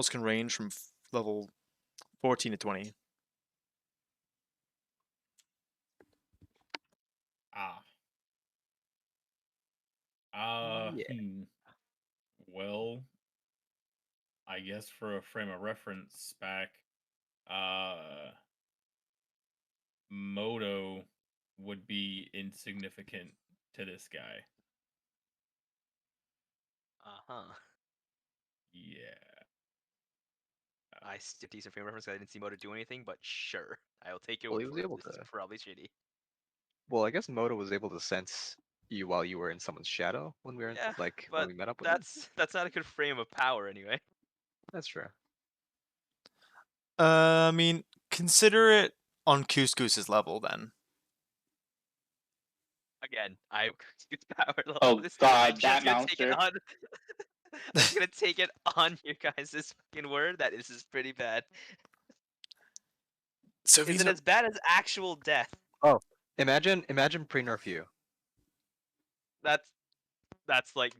can range from level 14 to 20. Ah. Yeah. Well, I guess for a frame of reference back, Moto would be insignificant to this guy. Yeah. I skipped decent frame reference 'cause I didn't see Moto do anything, but sure, I'll take your Well, word he was for it. able This is to- probably shitty. Well, I guess Moto was able to sense you while you were in someone's shadow when we were Yeah, when but we met up with him. that's not a good frame of power anyway. That's true. I mean, consider it on Couscous's level then. Again, I use power level. Oh, this. God, I'm just that gonna take it monster. on. I'm just gonna take it on your guys' fucking word that this is pretty bad. So if Is he's it not- as bad as actual death? Imagine pre-nerf you. That's like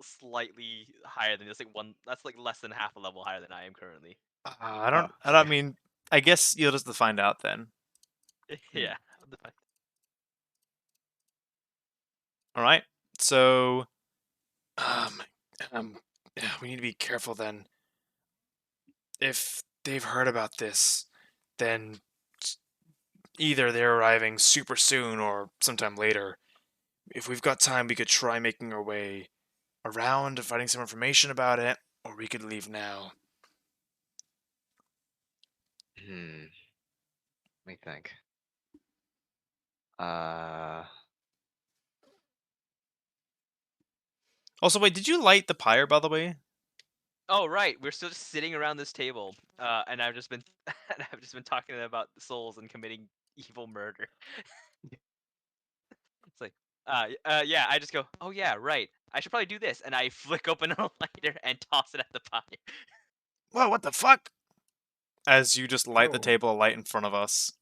slightly higher than this. Like one. That's like less than half a level higher than I am currently. I don't. Oh, I don't okay. mean. I guess you'll just have to find out then. Yeah. All right. So, we need to be careful then. If they've heard about this, then either they're arriving super soon or sometime later. If we've got time, we could try making our way around and finding some information about it, or we could leave now. Let me think. Also, wait, did you light the pyre, by the way? Oh right, we're still just sitting around this table, and I've just been talking about souls and committing evil murder. It's like, yeah, I just go, oh yeah, right. I should probably do this, and I flick open a lighter and toss it at the pyre. Whoa, what the fuck? As you just light the Oh. table of light in front of us.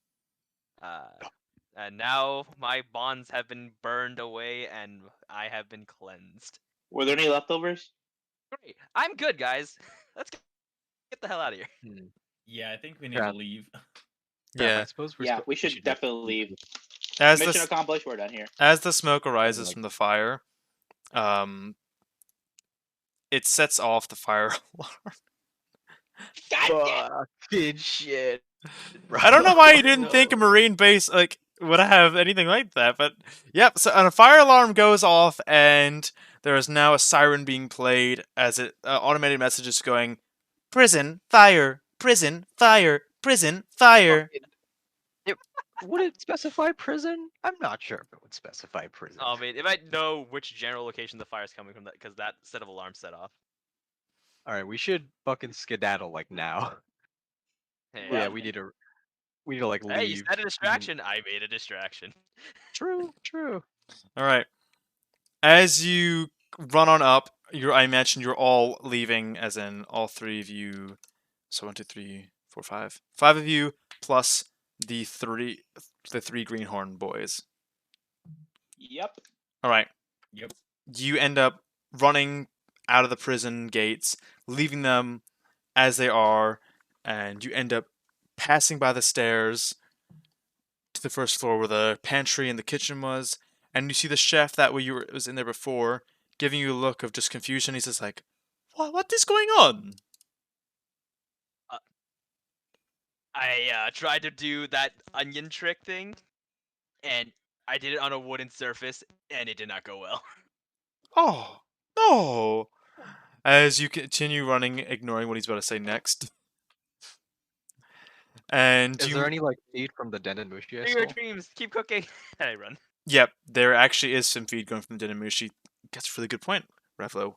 And now my bonds have been burned away, and I have been cleansed. Were there any leftovers? Great, I'm good, guys. Let's get the hell out of here. Yeah, I think we need Yeah. to leave. I Yeah. suppose Yeah, we should definitely leave. As Mission the accomplished. We're done here. as the smoke arises like- from the fire, it sets off the fire alarm. God damn. Fucking shit. I don't know why you bro. didn't think a marine base would have anything like that, but yep. So and a fire alarm goes off, and there is now a siren being played as it automated messages going, "Prison fire, prison fire, prison fire." Would it specify prison? I'm not sure if it would specify prison. Oh, I mean, if I know which general location the fire's coming from, because that set of alarms set off. All right, we should fucking skedaddle like now. Hey, Yeah, we need to like leave. Hey, you said a distraction. I made a distraction. True. All right. As you run on up, I imagine you're all leaving, as in all three of you. So 1, 2, 3, 4, 5. 5 of you plus the three greenhorn boys. Yep. All right. Yep. You end up running out of the prison gates, leaving them as they are, and you end up passing by the stairs to the first floor where the pantry and the kitchen was, and you see the chef that was in there before, giving you a look of just confusion. He's just like, "What is going on?" I tried to do that onion trick thing, and I did it on a wooden surface, and it did not go well. Oh, no. As you continue running, ignoring what he's about to say next. And Is there any like feed from the Denden Mushi I Do your stole? dreams, keep cooking. And I run. Yep, there actually is some feed going from Dinamushi. That's a really good point, Revlo.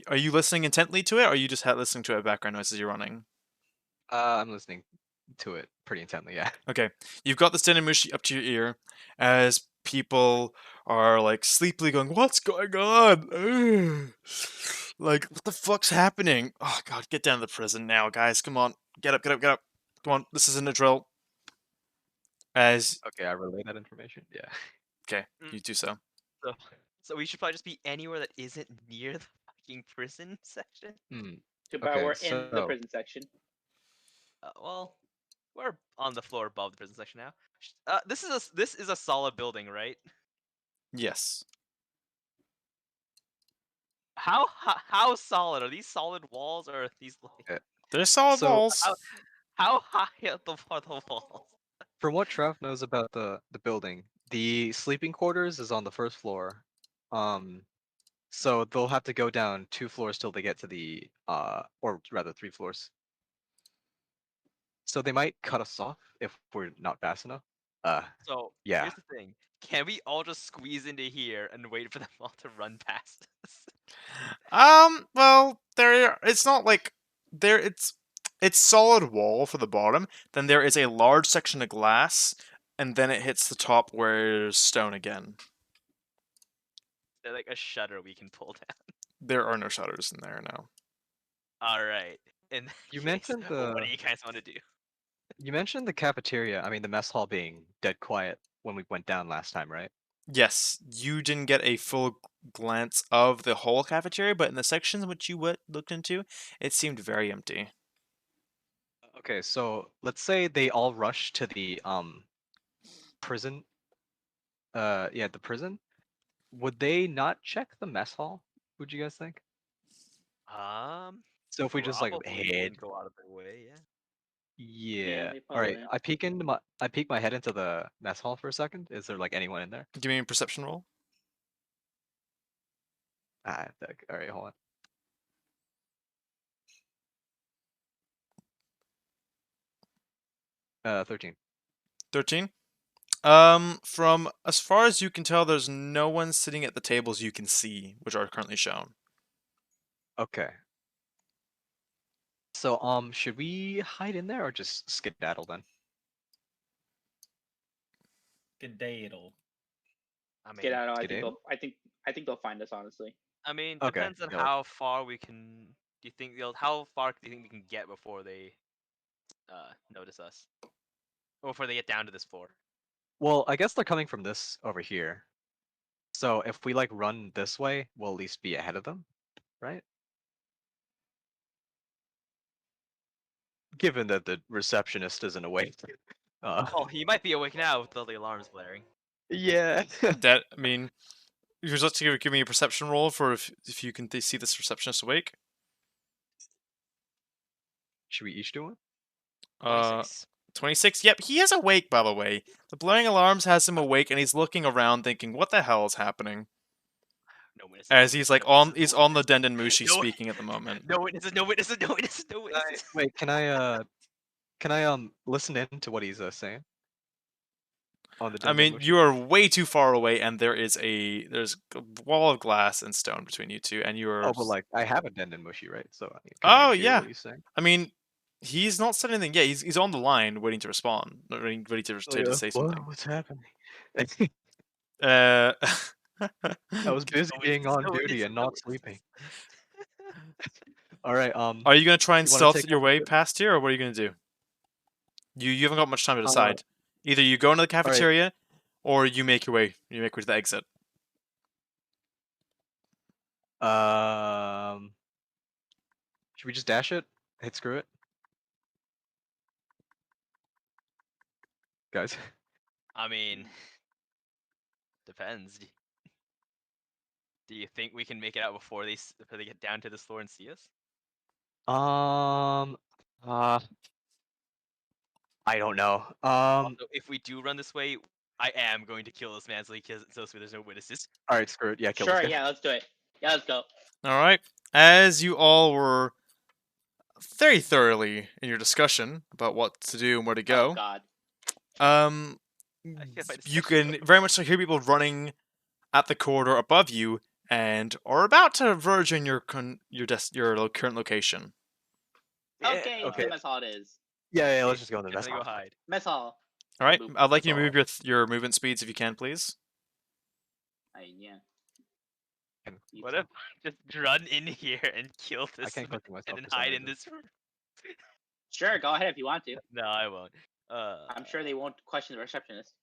Are you listening intently to it, or are you just listening to it background noise as you're running? I'm listening to it pretty intently, yeah. Okay, you've got the Dinamushi up to your ear as people are like sleepily going, "What's going on? Ugh. Like, what the fuck's happening? Oh god, get down to the prison now, guys! Come on, get up! Come on, this isn't a drill." As Okay, I relay that information. Yeah. okay, Mm. you do so. So we should probably just be anywhere that isn't near the fucking prison section. Too bad Okay, we're in the so- prison section. Well, we're on the floor above the prison section now. This is a solid building, right? Yes. How solid are these? Solid walls, or are these like They're solid So, walls. how high are the walls? From what Trev knows about the building, The sleeping quarters is on the first floor. So they'll have to go down 2 floors till they get to the or rather 3 floors. So they might cut us off if we're not fast enough. So Yeah. here's the thing: can we all just squeeze into here and wait for them all to run past us? Well, it's not like there. It's solid wall for the bottom. Then there is a large section of glass, and then it hits the top where there's stone again. They're like a shutter we can pull down. There are no shutters in there now. All right. In that You case, mentioned what the do you guys want to do? you mentioned the cafeteria, I mean the mess hall being dead quiet when we went down last time, right? Yes, you didn't get a full glance of the whole cafeteria, but in the sections which you looked into, it seemed very empty. Okay, so let's say they all rush to the prison. Yeah, the prison. Would they not check the mess hall? Would you guys think? So if we just like Probably head, wouldn't go out of their way, yeah. yeah. they All right, probably I peek my head into the mess hall for a second. Is there like anyone in there? Give me a perception roll. All right, hold on. 13. 13. From as far as you can tell, there's no one sitting at the tables you can see, which are currently shown. Okay. So should we hide in there or just skedaddle then? Skedaddle. I mean, get out. Skedaddle? I think they'll find us, honestly. Okay, depends on yeah, how far we can. Do you think they'll? How far do you think we can get before they notice us, or before they get down to this floor? Well, I guess they're coming from this over here. So if we like run this way, we'll at least be ahead of them, right? Given that the receptionist isn't awake. Oh, he might be awake now with all the alarms blaring. Yeah. That I mean, you're supposed to give me a perception roll for if you can see this receptionist awake. Should we each do one? 26. 26. Yep, he is awake. By the way, the blaring alarms has him awake, and he's looking around, thinking, "What the hell is happening?" No witnesses. As he's like no witnesses, he's no on the witnesses. Denden Mushi No- speaking at the moment. No witnesses. No witnesses. No witnesses. No witnesses. Wait, can I listen in to what he's saying? On the I mean, Dendemushi? you are way too far away, and there's a wall of glass and stone between you two, and you are. Oh, but like I have a Dendemushi, right? So can Oh I hear yeah. what he's saying? I mean, he's not said anything yet. He's on the line, waiting to respond, ready to say something. What's happening? Uh, I was busy No being witnesses, on no duty witnesses, and no not sleeping. All right. are you gonna try and You wanna stealth take your out the way good- past here, or what are you gonna do? You haven't got much time to Uh, decide. Either you go into the cafeteria, or you make your way. You make your way to the exit. Should we just dash it? Hit screw it, guys. I mean, depends. Do you think we can make it out before they get down to this floor and see us? I don't know. Also, if we do run this way, I am going to kill this man so there's no witnesses. All right, screw it. Yeah, kill this Sure, guy. yeah, let's do it. Yeah, let's go. All right. As you all were very thoroughly in your discussion about what to do and where to Oh go, God. get my you discussion can very much so hear people running at the corridor above you and are about to verge on your current location. Okay, okay. the mess hall it is. Yeah, let's just go in the I'm mess gonna go hall. hide. Mess hall. All right. Boop, I'd like you to that's move your movement speeds if you can, please. Yeah. You What too. if I just run in here and kill I this can't man click myself and then for some hide in reason. this room? Sure, go ahead if you want to. No, I won't. I'm sure they won't question the receptionist.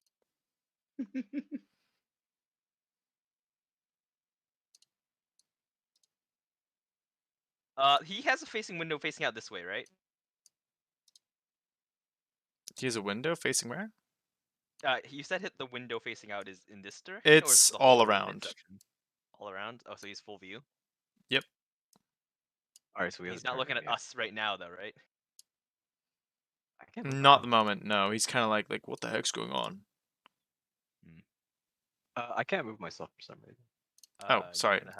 He has a facing window facing out this way, right? He has a window facing where? You said hit the window facing out is in this direction. Or is It's the all whole around. section? All around. Oh, so he's full view. All right, so we have He's the not looking turn, at us right now, though, right? I can't. Not at the moment. No, he's kind of like what the heck's going on? I can't move myself for some reason. Oh, sorry. You're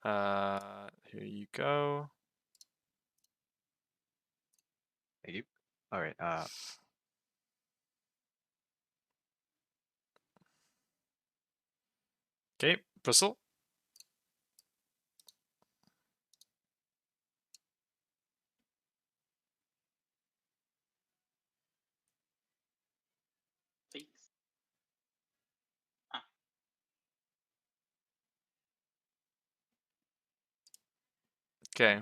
gonna have Here you go. Thank you. All right. Okay, Bristle. Please. Okay.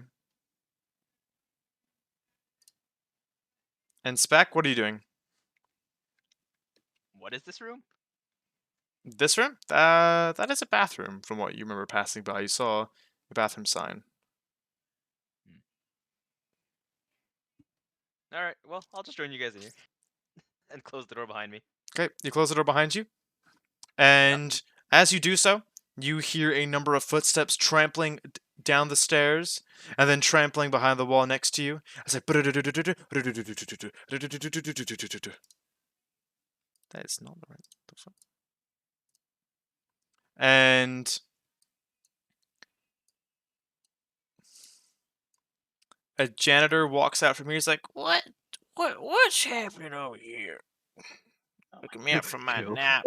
And Spec, what are you doing? what is this room? This room? That is a bathroom from what you remember passing by. You saw a bathroom sign. All right. Well, I'll just join you guys in here and close the door behind me. Okay, you close the door behind you. And as you do so, you hear a number of footsteps trampling down the stairs and then trampling behind the wall next to you. It's like that is not the right. The fuck? And a janitor walks out from here. He's like, what's happening over here? Oh Looking my me up from my Chill. nap.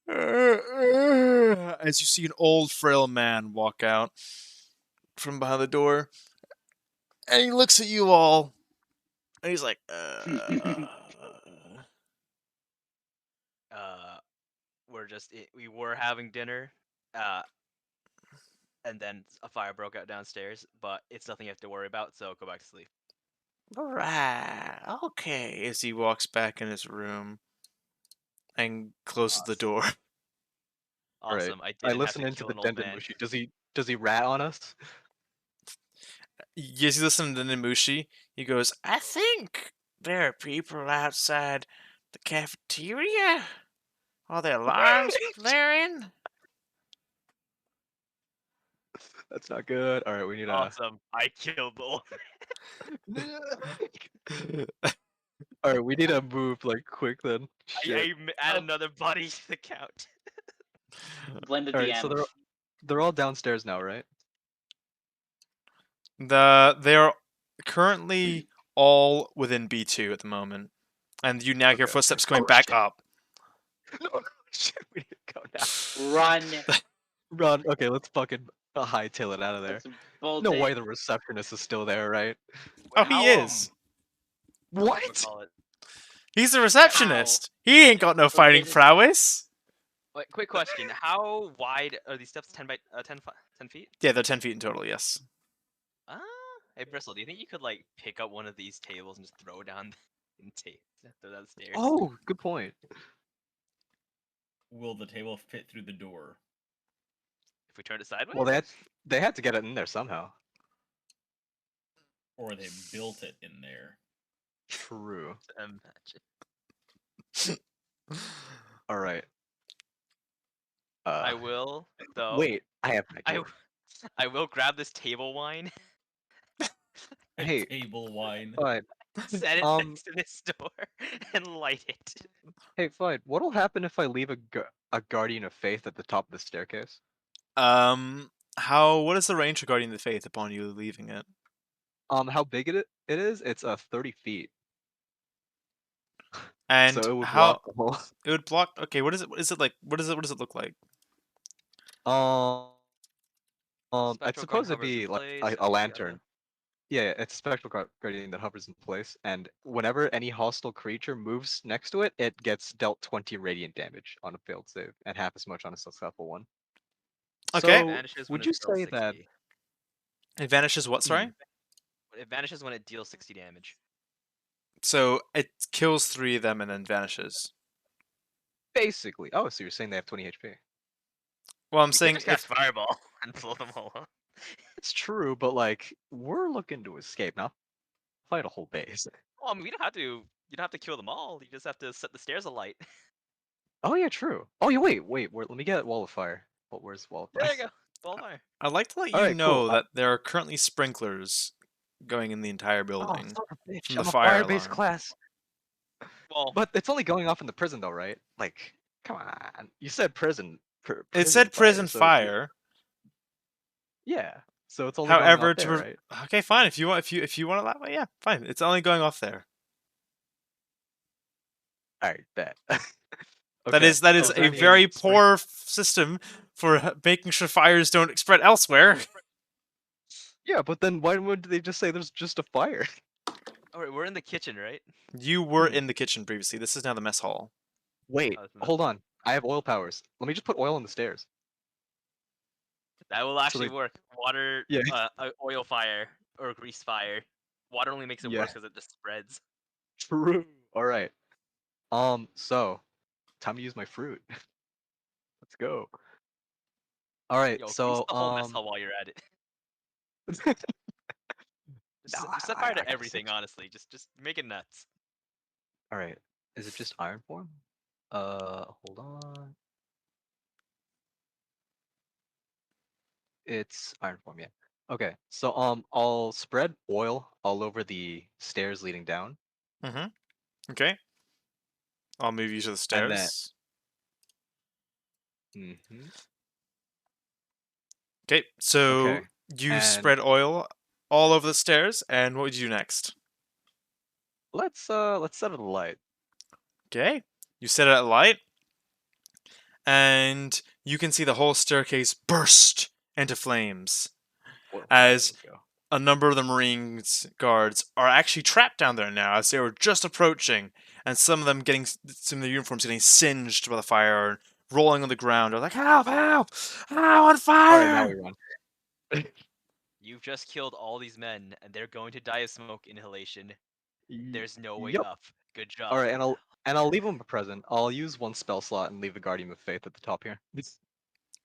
As you see an old frail man walk out from behind the door, and he looks at you all, and he's like, We were having dinner, and then a fire broke out downstairs. But it's nothing you have to worry about. So go back to sleep. Right, okay. As he walks back in his room and closes the door. All right. Awesome. I I didn't have listen to into kill the an old man. Dendemushi. Does he rat on us? As you listen to Nimushi, he goes, I think there are people outside the cafeteria. Are there alarms blaring? That's not good. All right, we need a. Awesome. I killed the old. All right, we need to move like quick then. Shit. Add Oh. another body to the count. Blend the All right, DM. so they're all downstairs now, right? They are currently all within B2 at the moment, and you now hear Okay. footsteps coming Oh, back shit. up. No, shit, we need to go now. Run. Run. Okay, let's fucking hightail it out of there. Let's bolt No it. way the receptionist is still there, right? Oh, he is. What? He's the receptionist. He ain't got no fighting did- prowess. Wait, quick question. How wide are these steps? 10 by 10 feet? Yeah, they're 10 feet in total. Yes. Ah. Hey, Bristle, do you think you could like pick up one of these tables and just throw it down throw down the stairs? Oh, good point. Will the table fit through the door? If we turn it sideways? Well, they had to get it in there somehow. Or they built it in there? True. Imagine. All right. I will though. Wait, I have an I, idea. I will grab this table wine, Hey, Table wine. Fine. set it Um, next to this door, and light it. Hey, fine. What'll happen if I leave a guardian of faith at the top of the staircase? What is the range of Guardian of the Faith upon you leaving it? How big it is? It's 30 feet. And So it would how block the whole. it would block? Okay, what is it? What is it like? What does it look like? It's Spectral supposed to guard hovers in be like place, a lantern. Yeah, it's a spectral guardian that hovers in place, and whenever any hostile creature moves next to it, it gets dealt 20 radiant damage on a failed save, and half as much on a successful one. Okay. So, Vanishes when would you it deals say that? 60. It vanishes what? Sorry. It vanishes when it deals 60 damage. So it kills 3 of them and then vanishes. Basically. Oh, so you're saying they have 20 HP? Well, I'm You could saying just cast fireball and blow them all up. It's true, but like we're looking to escape, not fight a whole base. Well, I mean, we don't have to. You don't have to kill them all. You just have to set the stairs alight. Oh yeah, true. Oh yeah, wait. Let me get Wall of Fire. Where's Wall of Fire? There you go. Ball fire. I'd like to let you Alright, know cool. that there are currently sprinklers going in the entire Oh, building. son of a bitch, from the I'm a fire fire-based alarm. class. Well, But it's only going off in the prison though, right? Like Come on. You said prison. It said prison so fire. yeah. So it's only going However, off there, right? okay, fine. If you want it that way, yeah, fine. It's only going off there. All right, bet. That Okay, is a any very spring- poor system for making sure fires don't spread elsewhere. Yeah, but then why would they just say there's just a fire? Alright, we're in the kitchen, right? You were Hmm. in the kitchen previously. This is now the mess hall. Wait, Oh, this is not- hold on. I have oil powers. Let me just put oil on the stairs. That will actually they- work. Water, Yeah. oil fire or grease fire. Water only makes it Yeah. worse because it just spreads. True. All right. So time to use my fruit. Let's go. All right. Yo, grease So the whole mess hall while you're at it. Just, Nah, just set I- fire I to got everything, 6. honestly. Just make it nuts. All right. Is it just iron form? Hold on. It's iron form, yeah. Okay. So I'll spread oil all over the stairs leading down. Mm-hmm. Okay. I'll move you to the And then- stairs. Mm-hmm. Okay, so Okay, you and- spread oil all over the stairs, and what would you do next? Let's set it alight. Okay, you set it at light, and you can see the whole staircase burst into flames. Well, As- let's go. A number of the Marines guards are actually trapped down there now, as they were just approaching, and some of their uniforms getting singed by the fire and rolling on the ground. They're like, "Help! Help! I'm on All fire!" right, now we run. You've just killed all these men, and they're going to die of smoke inhalation. There's no way Yup. up. Good job. All right, and I'll leave them a present. I'll use one spell slot and leave the Guardian of Faith at the top here.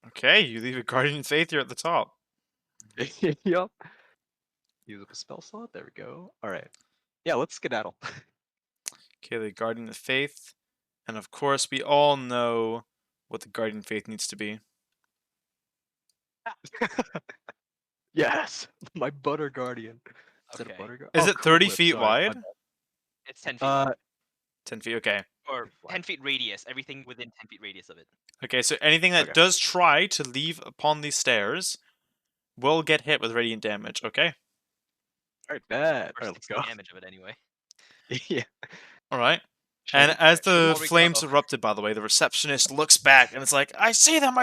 Okay, you leave a Guardian of Faith here at the top. Yup. Use up a spell slot. There we go. All right. Yeah, let's skedaddle. Okay, the Guardian of Faith. And of course, we all know what the Guardian of Faith needs to be. Yes, my butter guardian. Is it Okay. a butter guardian? Is it 30 feet wide? It's 10 feet wide. 10 feet, okay. Or wide. 10 feet radius. Everything within 10 feet radius of it. Okay, so anything that Okay. does try to leave upon these stairs will get hit with radiant damage, okay? All right, bad. Or All right, let's 60 go. damage of it anyway. Yeah. Alright. Should I And get- as Should the more flames recover. erupted, by the way, the receptionist looks back and it's like, I see them!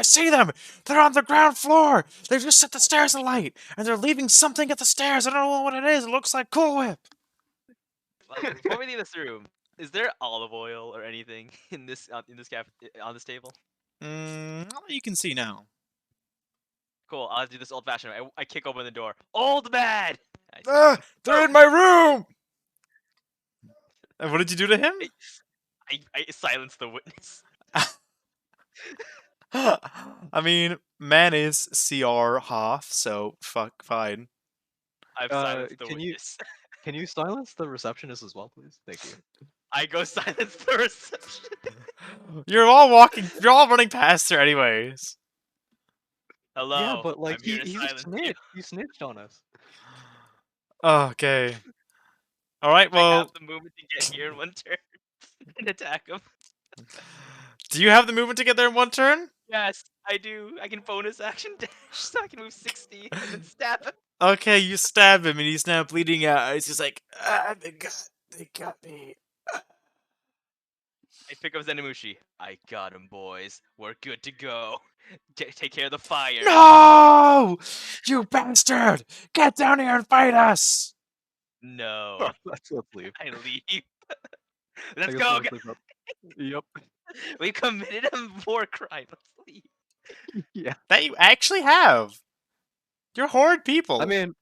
They're on the ground floor! They've just set the stairs alight! And they're leaving something at the stairs! I don't know what it is! It looks like Cool Whip! Well, before we leave this room, is there olive oil or anything in this on this table? You can see now. Cool. I'll do this old fashioned. I kick open the door. Old man. I say, Ah! They're in my room! And what did you do to him? I silence the witness. I mean, man is CR half, so fine. I've silenced the can you- witness. Can you silence the receptionist as well, please? Thank you. I go silence the reception. You're all running past her anyways. Hello. Yeah, but like I'm here to he silence you. snitched. He snitched on us. Okay. Alright, I well, have the movement to get here in one turn and attack him. do you have the movement to get there in one turn? Yes, I do. I can bonus action dash, so I can move 60 and then stab him. Okay, you stab him and he's now bleeding out. He's just like, they got me. I pick up Zenimushi. I got him, boys. We're good to go. Take care of the fire. No! You bastard! Get down here and fight us! No. Let's leave. I leave. I Let's guess go. let's leave up. Yep. We committed a war crime. Let's leave. Yeah. That you actually have. You're horrid people. I mean,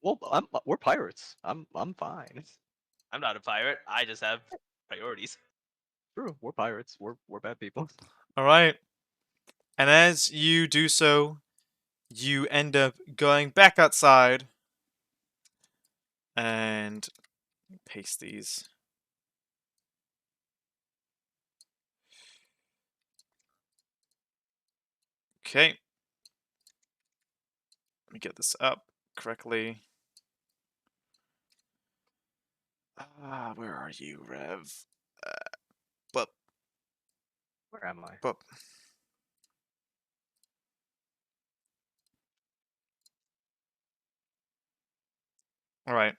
well, we're pirates. I'm fine. I'm not a pirate. I just have priorities. True. We're pirates. We're bad people. Alright. And as you do so, you end up going back outside and paste these. Okay. Let me get this up correctly. Where are you, Rev? But Where am I? But all right.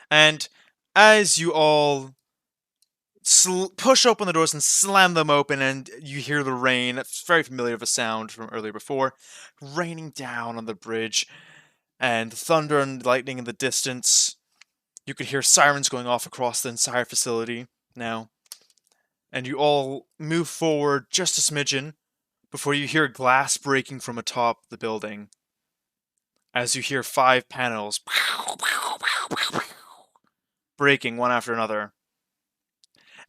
And as you all push open the doors and slam them open, and you hear the rain. It's very familiar of a sound from earlier before, raining down on the bridge, and thunder and lightning in the distance. You could hear sirens going off across the entire facility now. And you all move forward just a smidgen before you hear glass breaking from atop the building. As you hear 5 panels breaking one after another.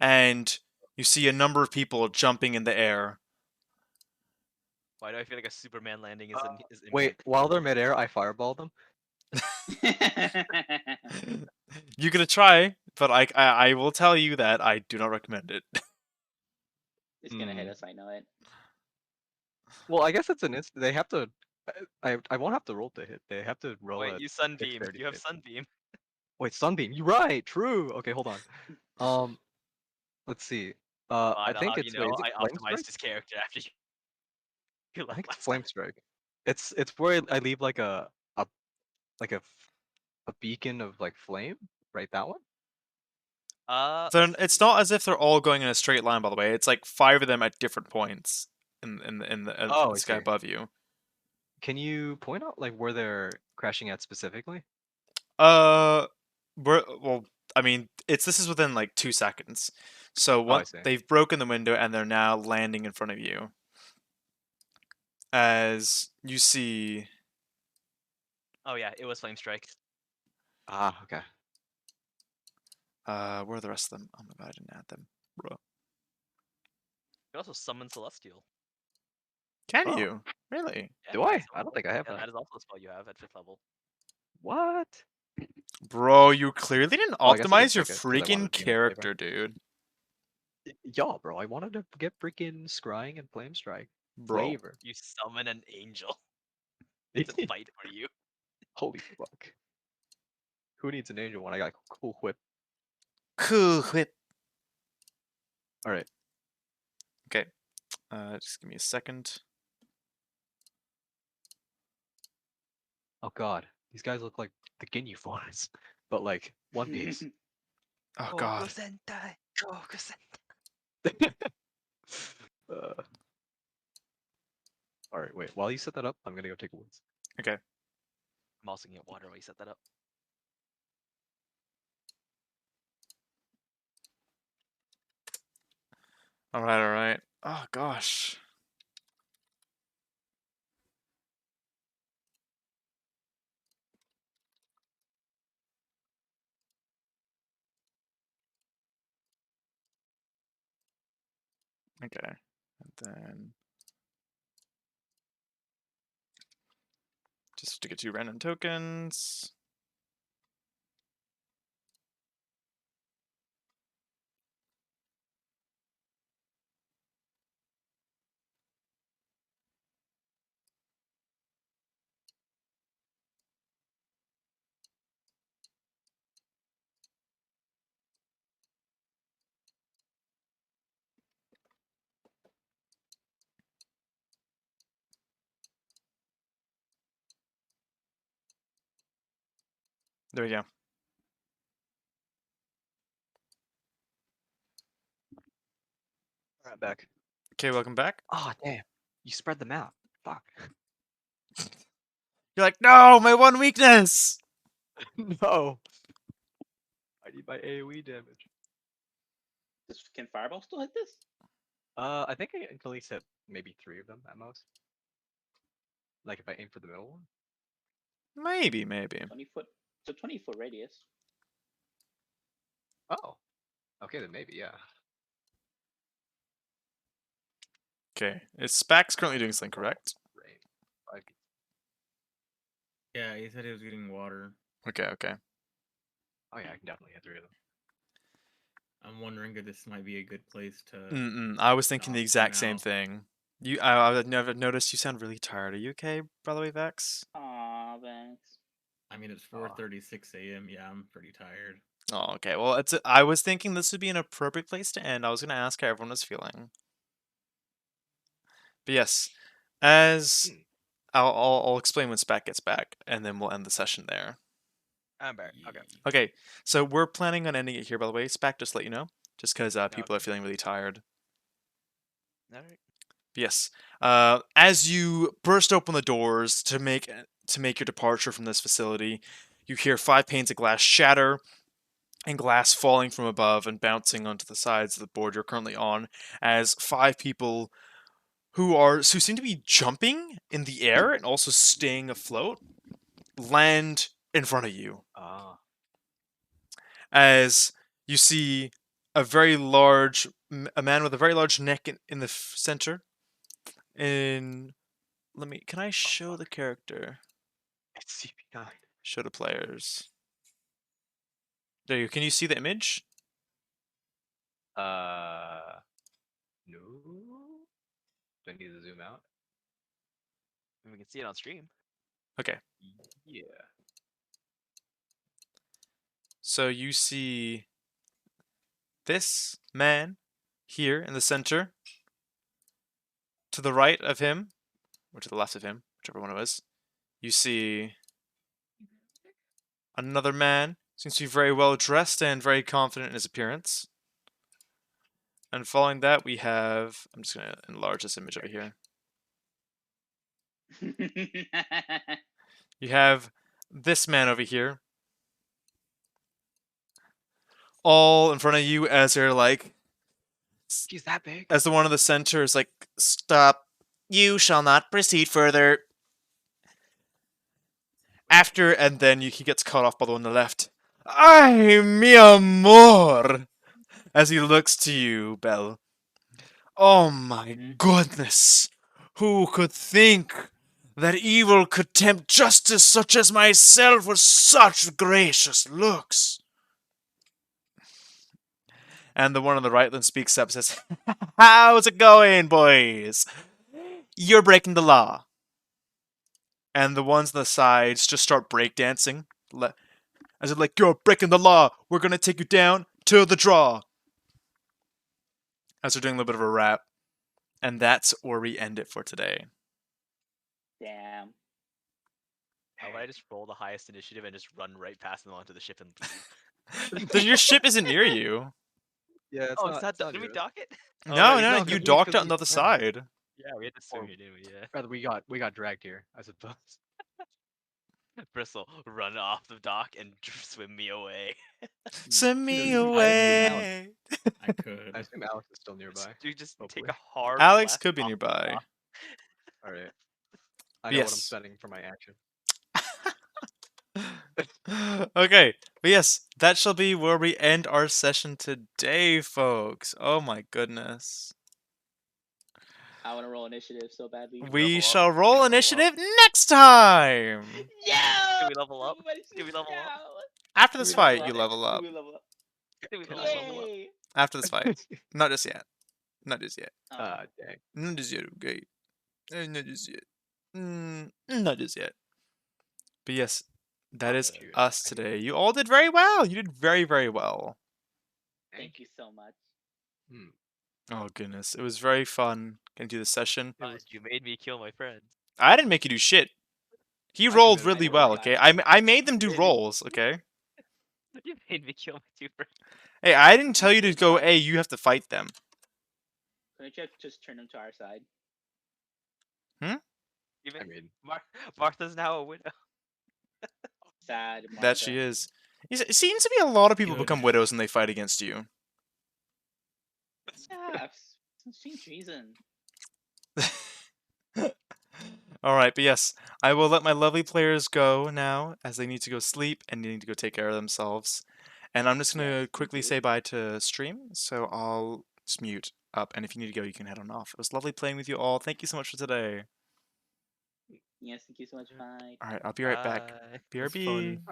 And you see a number of people jumping in the air. Why do I feel like a Superman landing is, is Wait, imminent? while they're midair, I fireball them. You're gonna try, but I will tell you that I do not recommend it. It's gonna hit us, I know it. Well, I guess it's an instant. They have to. I won't have to roll to hit. They have to roll Wait, a you sunbeam. dexterity You have save. sunbeam. Wait, sunbeam. You're right. True. Okay, hold on. Let's see. Oh, I know think how it's you know. wait, is it I flame optimized strike? his character after you. You I left think it's last flame time. strike. It's where I leave like a like a beacon of like flame. Right, that one. It's not as if they're all going in a straight line. By the way, it's like 5 of them at different points in Oh, the I sky see. above you. Can you point out like where they're crashing at specifically? Well, I mean, this is within like 2 seconds. So Oh, I see. they've broken the window and they're now landing in front of you. As you see, Oh yeah, it was flame strike. Ah, okay. where are the rest of them? Oh my god, I didn't add them, bro. You can also summon Celestial. Can Oh. you really, Yeah, Do you can I? summon I don't think I have Yeah, that. that is also a spell you have at 5th level. What? bro? You clearly didn't Oh, I guess I can optimize your take it 'cause I wanted freaking to be in my favor. character, dude. Yeah, bro. I wanted to get freaking scrying and flame strike Bro, flavor. You summon an angel to fight for you. Holy fuck. Who needs an angel when I got cool whip? cool whip. All right. Okay, just give me a second. Oh god, these guys look like the Ginyu Force, but like One Piece. Oh god. Goku Sentai. Goku Sentai. uh, all right, wait. While you set that up, I'm gonna go take a whiz. Okay. I'm also gonna get water while you set that up. All right. All right. Oh gosh. Okay. And then just to get 2 random tokens. There we go. All right, back. Okay, welcome back. Oh damn, you spread them out. Fuck. You're like, no, my one weakness. No. I need my AOE damage. Can Fireball still hit this? I think I can at least hit maybe 3 of them at most. Like if I aim for the middle one. Maybe. 20-foot. It's a 20-foot radius. Oh. Okay, then maybe, yeah. Okay, is Spax currently doing something correct? Rain. 5 feet. Yeah, he said he was getting water. Okay. Oh yeah, I can definitely hit 3 of them. I'm wondering if this might be a good place to. I was thinking the knock exact them same out. thing. I've never noticed you sound really tired. Are you okay, by the way, Vex? Aw, thanks. I mean, it's Aw. 4:36 a.m. Yeah, I'm pretty tired. Oh, okay. Well, I was thinking this would be an appropriate place to end. I was going to ask how everyone was feeling. But yes, as I'll explain when Spat gets back, and then we'll end the session there. I'm back. Okay. Okay, so we're planning on ending it here, by the way. Spat, just to let you know, just because people are Okay. feeling really tired. All right. Yes. As you burst open the doors to make your departure from this facility, you hear 5 panes of glass shatter and glass falling from above and bouncing onto the sides of the board you're currently on, as 5 people who seem to be jumping in the air and also staying afloat land in front of you. Ah. As you see a a man with a very large neck in the center. Can I show the character? It's CP9. Show the players. There you can you see the image? No. Do I need to zoom out? We can see it on stream. Okay. Yeah. So you see this man here in the center. To the right of him, or to the left of him, whichever one it was, you see another man. Seems to be very well dressed and very confident in his appearance. And following that, we have. I'm just going to enlarge this image over here. You have this man over here. All in front of you as they're like. He's that big. As the one in the center is like, stop. You shall not proceed further. And then he gets cut off by the one on the left. Ay, mi amor! As he looks to you, Belle. Oh my goodness! Who could think that evil could tempt justice such as myself with such gracious looks? And the one on the right then speaks up and says, how's it going, boys? You're breaking the law. And the ones on the sides just start breakdancing. As they're like, you're breaking the law. We're going to take you down to the draw. As they're doing a little bit of a rap. And that's where we end it for today. Damn. How about I just roll the highest initiative and just run right past them onto the ship and leave? Your ship isn't near you. Yeah, it's Oh, not, it's not it's not done. Did we yours. dock it? No, no, no, because you we- docked because on the we other swam. side. Yeah, we had to swim Or- here, didn't we? Yeah. Rather, we got dragged here, I suppose. Bristle, run off the dock and swim me away. Send me I assume away. I could. I assume Alex is still nearby. You just take Hopefully. a hard. Alex left could be off the nearby. dock. All right. I know what I'm Yes. spending for my action. Okay, but yes, that shall be where we end our session today, folks. Oh my goodness. I want to roll initiative so badly. We level up? shall Can we roll level up? initiative next time. Yeah. Did we level up? Everybody Did we sit level up? down. After Do this we level fight, up? you level up. Do we level up? Did we Cool. level up? Yay! After this fight. Not just yet. Not just yet. Oh, Dang. Not just yet, okay. Not just yet. Not just yet. But yes, that is Dude, us I- today. You all did very well. You did very, very well. thank you so much. Oh goodness, it was very fun getting to this session. But you made me kill my friends. I didn't make you do shit. He I rolled committed really I well, rolled okay? bad. I made them do Maybe. rolls, okay? You made me kill my 2 friends. Hey, I didn't tell you to go, hey, you have to fight them. Couldn't you have just turn them to our side? Even I mean, Martha's now a widow. Sad. That she Martha. is. It seems to be a lot of people Good. become widows when they fight against you. Yeah, some strange reason. Alright, but yes, I will let my lovely players go now, as they need to go sleep and need to go take care of themselves. And I'm just going Yes, to thank quickly you. say bye to stream, so I'll just mute up, and if you need to go, you can head on off. It was lovely playing with you all. Thank you so much for today. Yes, thank you so much, Mike. Alright, I'll be right back. Bye. was BRB. fun.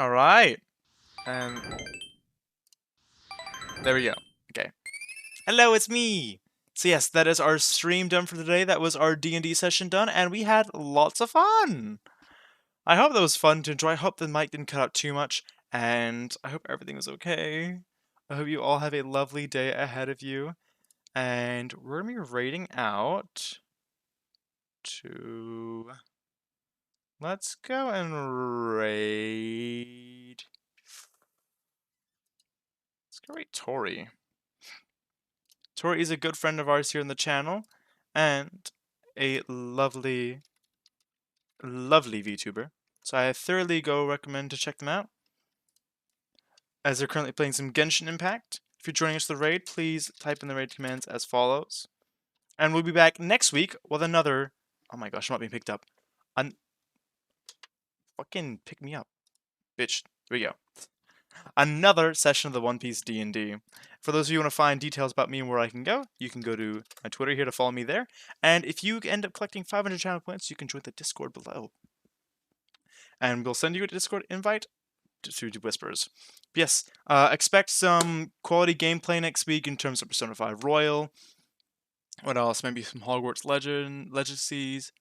all right. Alright. There we go. Okay. Hello, it's me! So yes, that is our stream done for today. That was our D&D session done, and we had lots of fun! I hope that was fun to enjoy. I hope the mic didn't cut out too much, and I hope everything was okay. I hope you all have a lovely day ahead of you, and we're gonna be rating out to. Let's go and raid. Let's go raid Tori. Tori is a good friend of ours here in the channel, and a lovely, lovely VTuber. So I thoroughly recommend to check them out, as they're currently playing some Genshin Impact. If you're joining us for the raid, please type in the raid commands as follows. And we'll be back next week with another. Oh my gosh, I'm not being picked up. Fucking pick me up, bitch. Here we go. Another session of the One Piece D&D. For those of you who want to find details about me and where I can go, you can go to my Twitter here to follow me there. And if you end up collecting 500 channel points, you can join the Discord below. And we'll send you a Discord invite to Whispers. Yes, expect some quality gameplay next week in terms of Persona 5 Royal. What else? Maybe some Hogwarts Legacies,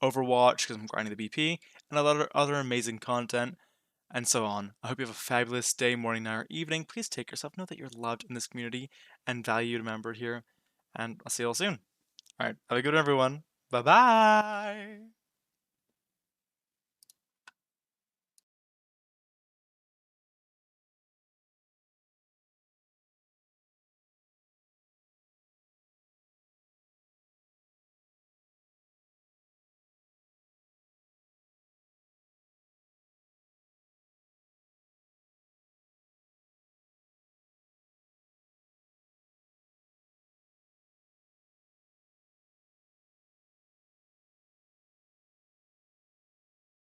Overwatch, because I'm grinding the BP, and a lot of other amazing content, and so on. I hope you have a fabulous day, morning, night, or evening. Please take yourself. Know that you're loved in this community and valued member here. And I'll see you all soon. Alright, have a good one, everyone. Bye-bye!